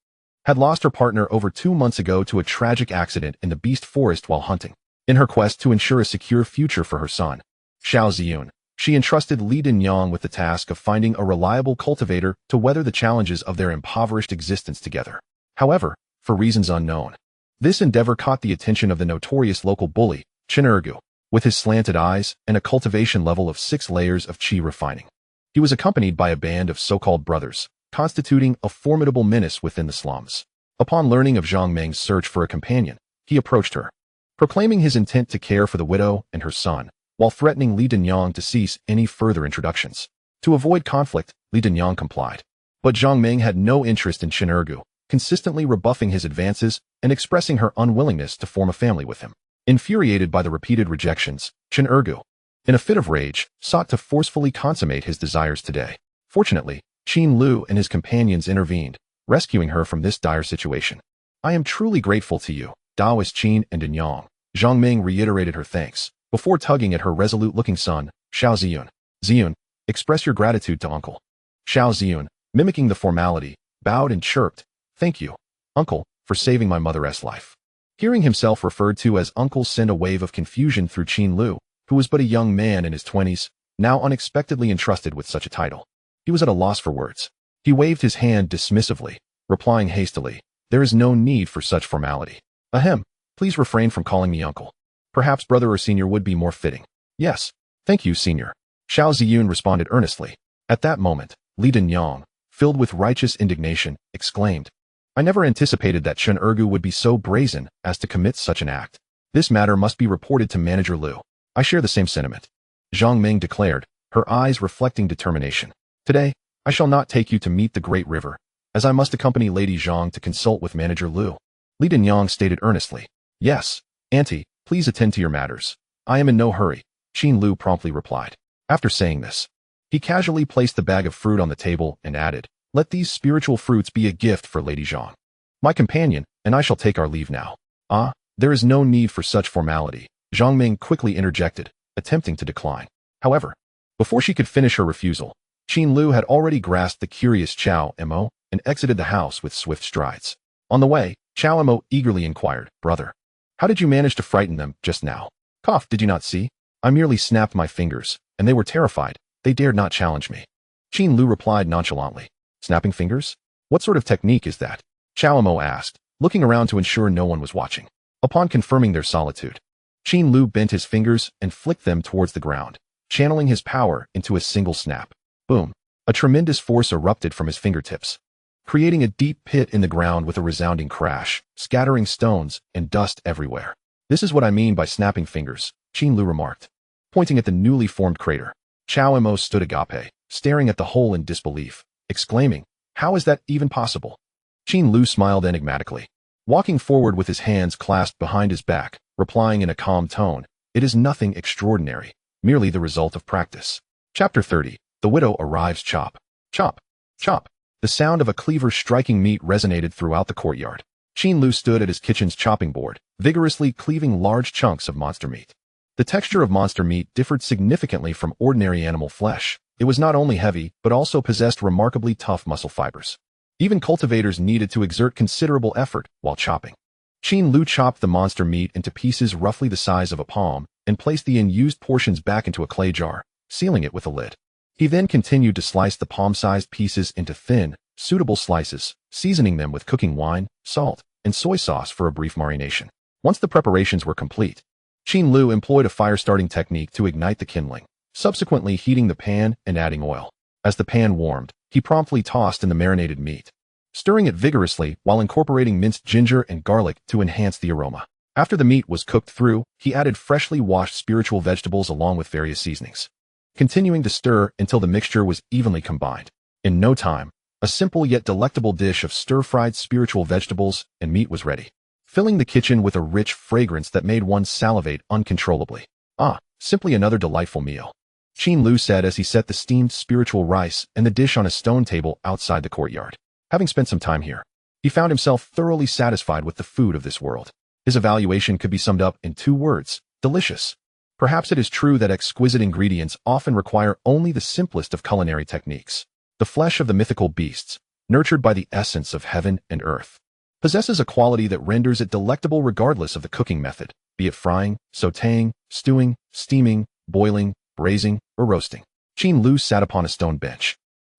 had lost her partner over 2 months ago to a tragic accident in the beast forest while hunting. In her quest to ensure a secure future for her son, Xiao Ziyun, she entrusted Li Dinyang with the task of finding a reliable cultivator to weather the challenges of their impoverished existence together. However, for reasons unknown, this endeavor caught the attention of the notorious local bully, Qin Ergu, with his slanted eyes and a cultivation level of 6 layers of qi refining. He was accompanied by a band of so-called brothers, constituting a formidable menace within the slums. Upon learning of Zhang Meng's search for a companion, he approached her, proclaiming his intent to care for the widow and her son, while threatening Li Dinyang to cease any further introductions. To avoid conflict, Li Dinyang complied. But Zhang Meng had no interest in Qin Ergu, consistently rebuffing his advances and expressing her unwillingness to form a family with him. Infuriated by the repeated rejections, Qin Ergu, in a fit of rage, sought to forcefully consummate his desires today. Fortunately, Qin Lu and his companions intervened, rescuing her from this dire situation. I am truly grateful to you, Taoist Qin and Dinyang. Zhang Meng reiterated her thanks, before tugging at her resolute-looking son, Xiao Ziyun. Ziyun, express your gratitude to Uncle. Xiao Ziyun, mimicking the formality, bowed and chirped, Thank you, Uncle, for saving my mother's life. Hearing himself referred to as Uncle sent a wave of confusion through Qin Lu, who was but a young man in his 20s, now unexpectedly entrusted with such a title. He was at a loss for words. He waved his hand dismissively, replying hastily, "There is no need for such formality. Ahem, please refrain from calling me uncle. Perhaps brother or senior would be more fitting." "Yes, thank you, senior," Xiao Ziyun responded earnestly. At that moment, Li Danyang, filled with righteous indignation, exclaimed, "I never anticipated that Chen Ergu would be so brazen as to commit such an act. This matter must be reported to Manager Lu." "I share the same sentiment," Zhang Ming declared, her eyes reflecting determination. "Today, I shall not take you to meet the Great River, as I must accompany Lady Zhang to consult with Manager Lu." Li Danyang stated earnestly, "Yes, Auntie, please attend to your matters. I am in no hurry," Qin Lu promptly replied. After saying this, he casually placed the bag of fruit on the table and added, "Let these spiritual fruits be a gift for Lady Zhang, my companion, and I shall take our leave now." "Ah, there is no need for such formality," Zhang Ming quickly interjected, attempting to decline. However, before she could finish her refusal, Qin Lu had already grasped the curious Chao Mo and exited the house with swift strides. On the way, Chao Mo eagerly inquired, "Brother, how did you manage to frighten them just now?" "Cough, did you not see? I merely snapped my fingers, and they were terrified. They dared not challenge me." Qin Lu replied nonchalantly, "Snapping fingers? What sort of technique is that?" Chao Mo asked, looking around to ensure no one was watching. Upon confirming their solitude, Qin Lu bent his fingers and flicked them towards the ground, channeling his power into a single snap. Boom! A tremendous force erupted from his fingertips, creating a deep pit in the ground with a resounding crash, scattering stones and dust everywhere. "This is what I mean by snapping fingers," Qin Lu remarked, pointing at the newly formed crater. Chao Mo stood agape, staring at the hole in disbelief, exclaiming, "How is that even possible?" Qin Lu smiled enigmatically, walking forward with his hands clasped behind his back, replying in a calm tone, "It is nothing extraordinary, merely the result of practice." Chapter 30. The Widow Arrives. Chop, chop, chop. The sound of a cleaver striking meat resonated throughout the courtyard. Qin Lu stood at his kitchen's chopping board, vigorously cleaving large chunks of monster meat. The texture of monster meat differed significantly from ordinary animal flesh. It was not only heavy, but also possessed remarkably tough muscle fibers. Even cultivators needed to exert considerable effort while chopping. Qin Lu chopped the monster meat into pieces roughly the size of a palm and placed the unused portions back into a clay jar, sealing it with a lid. He then continued to slice the palm-sized pieces into thin, suitable slices, seasoning them with cooking wine, salt, and soy sauce for a brief marination. Once the preparations were complete, Qin Lu employed a fire-starting technique to ignite the kindling, subsequently heating the pan and adding oil. As the pan warmed, he promptly tossed in the marinated meat, stirring it vigorously while incorporating minced ginger and garlic to enhance the aroma. After the meat was cooked through, he added freshly washed spiritual vegetables along with various seasonings, continuing to stir until the mixture was evenly combined. In no time, a simple yet delectable dish of stir-fried spiritual vegetables and meat was ready, filling the kitchen with a rich fragrance that made one salivate uncontrollably. "Ah, simply another delightful meal," Qin Lu said as he set the steamed spiritual rice and the dish on a stone table outside the courtyard. Having spent some time here, he found himself thoroughly satisfied with the food of this world. His evaluation could be summed up in 2 words: delicious. Perhaps it is true that exquisite ingredients often require only the simplest of culinary techniques. The flesh of the mythical beasts, nurtured by the essence of heaven and earth, possesses a quality that renders it delectable regardless of the cooking method, be it frying, sautéing, stewing, steaming, boiling, braising, or roasting. Qin Lu sat upon a stone bench,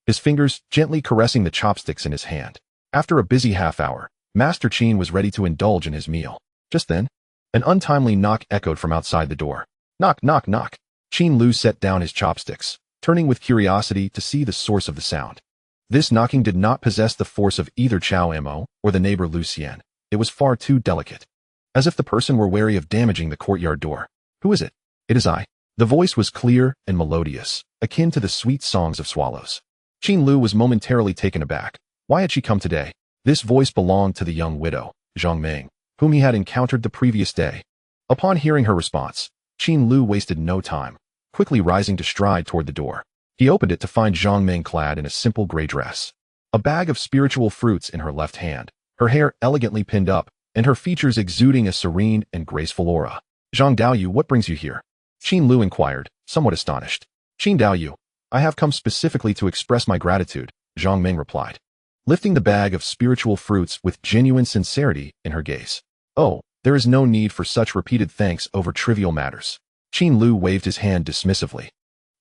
his fingers gently caressing the chopsticks in his hand. After a busy half-hour, Master Qin was ready to indulge in his meal. Just then, an untimely knock echoed from outside the door. "Knock, knock, knock." Qin Lu set down his chopsticks, turning with curiosity to see the source of the sound. This knocking did not possess the force of either Chao Mo or the neighbor Lu Xian. It was far too delicate, as if the person were wary of damaging the courtyard door. "Who is it?" "It is I." The voice was clear and melodious, akin to the sweet songs of swallows. Qin Lu was momentarily taken aback. Why had she come today? This voice belonged to the young widow, Zhang Ming, whom he had encountered the previous day. Upon hearing her response, Qin Lu wasted no time, quickly rising to stride toward the door. He opened it to find Zhang Ming clad in a simple gray dress, a bag of spiritual fruits in her left hand, her hair elegantly pinned up, and her features exuding a serene and graceful aura. "Zhang Daoyu, what brings you here?" Qin Lu inquired, somewhat astonished. "Qin Daoyu, I have come specifically to express my gratitude," Zhang Ming replied, lifting the bag of spiritual fruits with genuine sincerity in her gaze. "Oh, there is no need for such repeated thanks over trivial matters." Qin Lu waved his hand dismissively.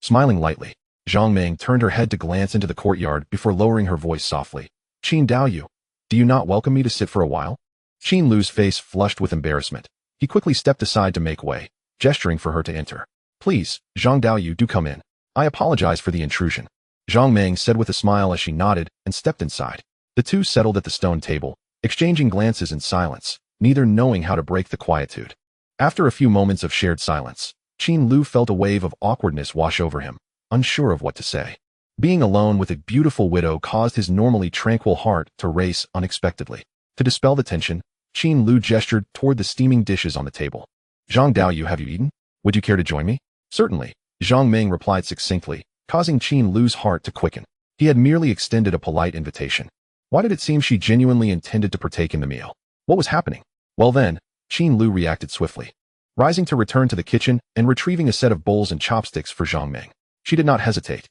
Smiling lightly, Zhang Ming turned her head to glance into the courtyard before lowering her voice softly. Qin Daoyu, do you not welcome me to sit for a while? Qin Lu's face flushed with embarrassment. He quickly stepped aside to make way, gesturing for her to enter. Please, Zhang Daoyu, do come in. I apologize for the intrusion. Zhang Ming said with a smile as she nodded and stepped inside. The two settled at the stone table, exchanging glances in silence, neither knowing how to break the quietude. After a few moments of shared silence, Qin Lu felt a wave of awkwardness wash over him, unsure of what to say. Being alone with a beautiful widow caused his normally tranquil heart to race unexpectedly. To dispel the tension, Qin Lu gestured toward the steaming dishes on the table. Zhang Daoyu, have you eaten? Would you care to join me? Certainly, Zhang Ming replied succinctly, causing Qin Lu's heart to quicken. He had merely extended a polite invitation. Why did it seem she genuinely intended to partake in the meal? What was happening? Well then, Qin Lu reacted swiftly. Rising to return to the kitchen and retrieving a set of bowls and chopsticks for Zhang Ming, she did not hesitate,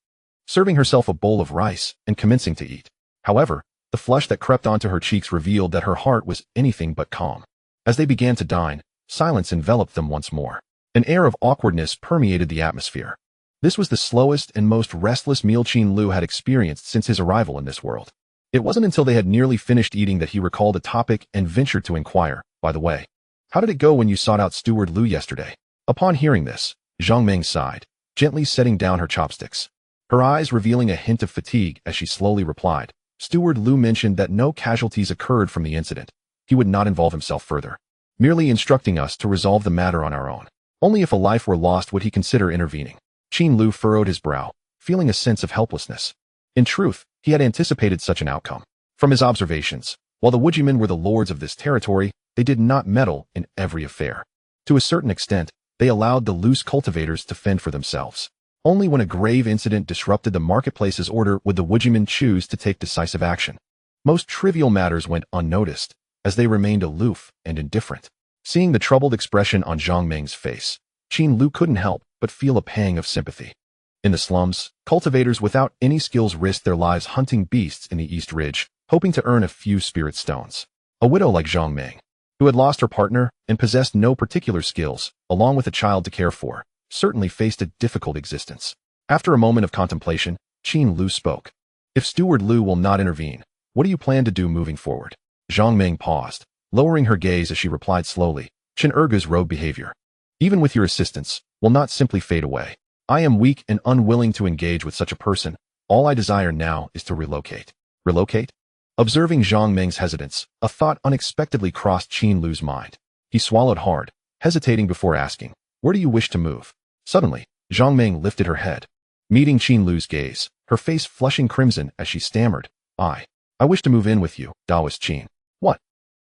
serving herself a bowl of rice and commencing to eat. However, the flush that crept onto her cheeks revealed that her heart was anything but calm. As they began to dine, silence enveloped them once more. An air of awkwardness permeated the atmosphere. This was the slowest and most restless meal Qin Lu had experienced since his arrival in this world. It wasn't until they had nearly finished eating that he recalled the topic and ventured to inquire, by the way, how did it go when you sought out Steward Lu yesterday? Upon hearing this, Zhang Ming sighed, gently setting down her chopsticks. Her eyes revealing a hint of fatigue as she slowly replied, Steward Lu mentioned that no casualties occurred from the incident. He would not involve himself further, merely instructing us to resolve the matter on our own. Only if a life were lost would he consider intervening. Qin Lu furrowed his brow, feeling a sense of helplessness. In truth, he had anticipated such an outcome. From his observations, while the Wujimen were the lords of this territory, they did not meddle in every affair. To a certain extent, they allowed the loose cultivators to fend for themselves. Only when a grave incident disrupted the marketplace's order would the Wujimen choose to take decisive action. Most trivial matters went unnoticed, as they remained aloof and indifferent. Seeing the troubled expression on Zhang Ming's face, Qin Lu couldn't help but feel a pang of sympathy. In the slums, cultivators without any skills risked their lives hunting beasts in the East Ridge, hoping to earn a few spirit stones. A widow like Zhang Ming, who had lost her partner and possessed no particular skills, along with a child to care for, certainly faced a difficult existence. After a moment of contemplation, Qin Lu spoke. If Steward Lu will not intervene, what do you plan to do moving forward? Zhang Ming paused, lowering her gaze as she replied slowly, Qin Ergu's rogue behavior, even with your assistance, will not simply fade away. I am weak and unwilling to engage with such a person. All I desire now is to relocate. Relocate? Observing Zhang Ming's hesitance, a thought unexpectedly crossed Qin Lu's mind. He swallowed hard, hesitating before asking, where do you wish to move? Suddenly, Zhang Ming lifted her head. Meeting Qin Lu's gaze, her face flushing crimson as she stammered, I wish to move in with you, Taoist Qin. What?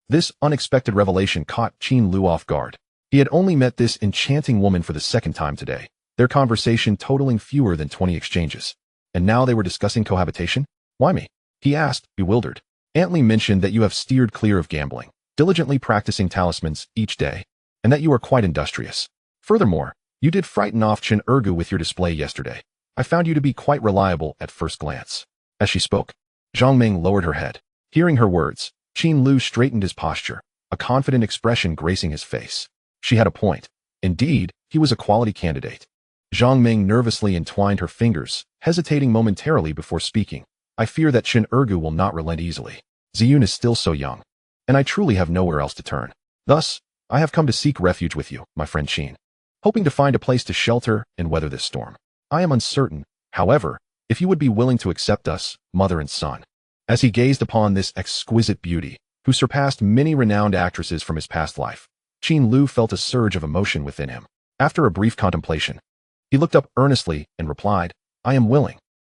This unexpected revelation caught Qin Lu off guard. He had only met this enchanting woman for the second time today, their conversation totaling fewer than 20 exchanges. And now they were discussing cohabitation? Why me? He asked, bewildered. Aunt Li mentioned that you have steered clear of gambling, diligently practicing talismans each day, and that you are quite industrious. Furthermore, you did frighten off Qin Ergu with your display yesterday. I found you to be quite reliable at first glance. As she spoke, Zhang Ming lowered her head. Hearing her words, Qin Lu straightened his posture, a confident expression gracing his face. She had a point. Indeed, he was a quality candidate. Zhang Ming nervously entwined her fingers, hesitating momentarily before speaking. I fear that Qin Ergu will not relent easily. Ziyun is still so young, and I truly have nowhere else to turn. Thus, I have come to seek refuge with you, my friend Qin, hoping to find a place to shelter and weather this storm. I am uncertain, however, if you would be willing to accept us, mother and son. As he gazed upon this exquisite beauty, who surpassed many renowned actresses from his past life, Qin Lu felt a surge of emotion within him. After a brief contemplation, he looked up earnestly and replied, I am willing.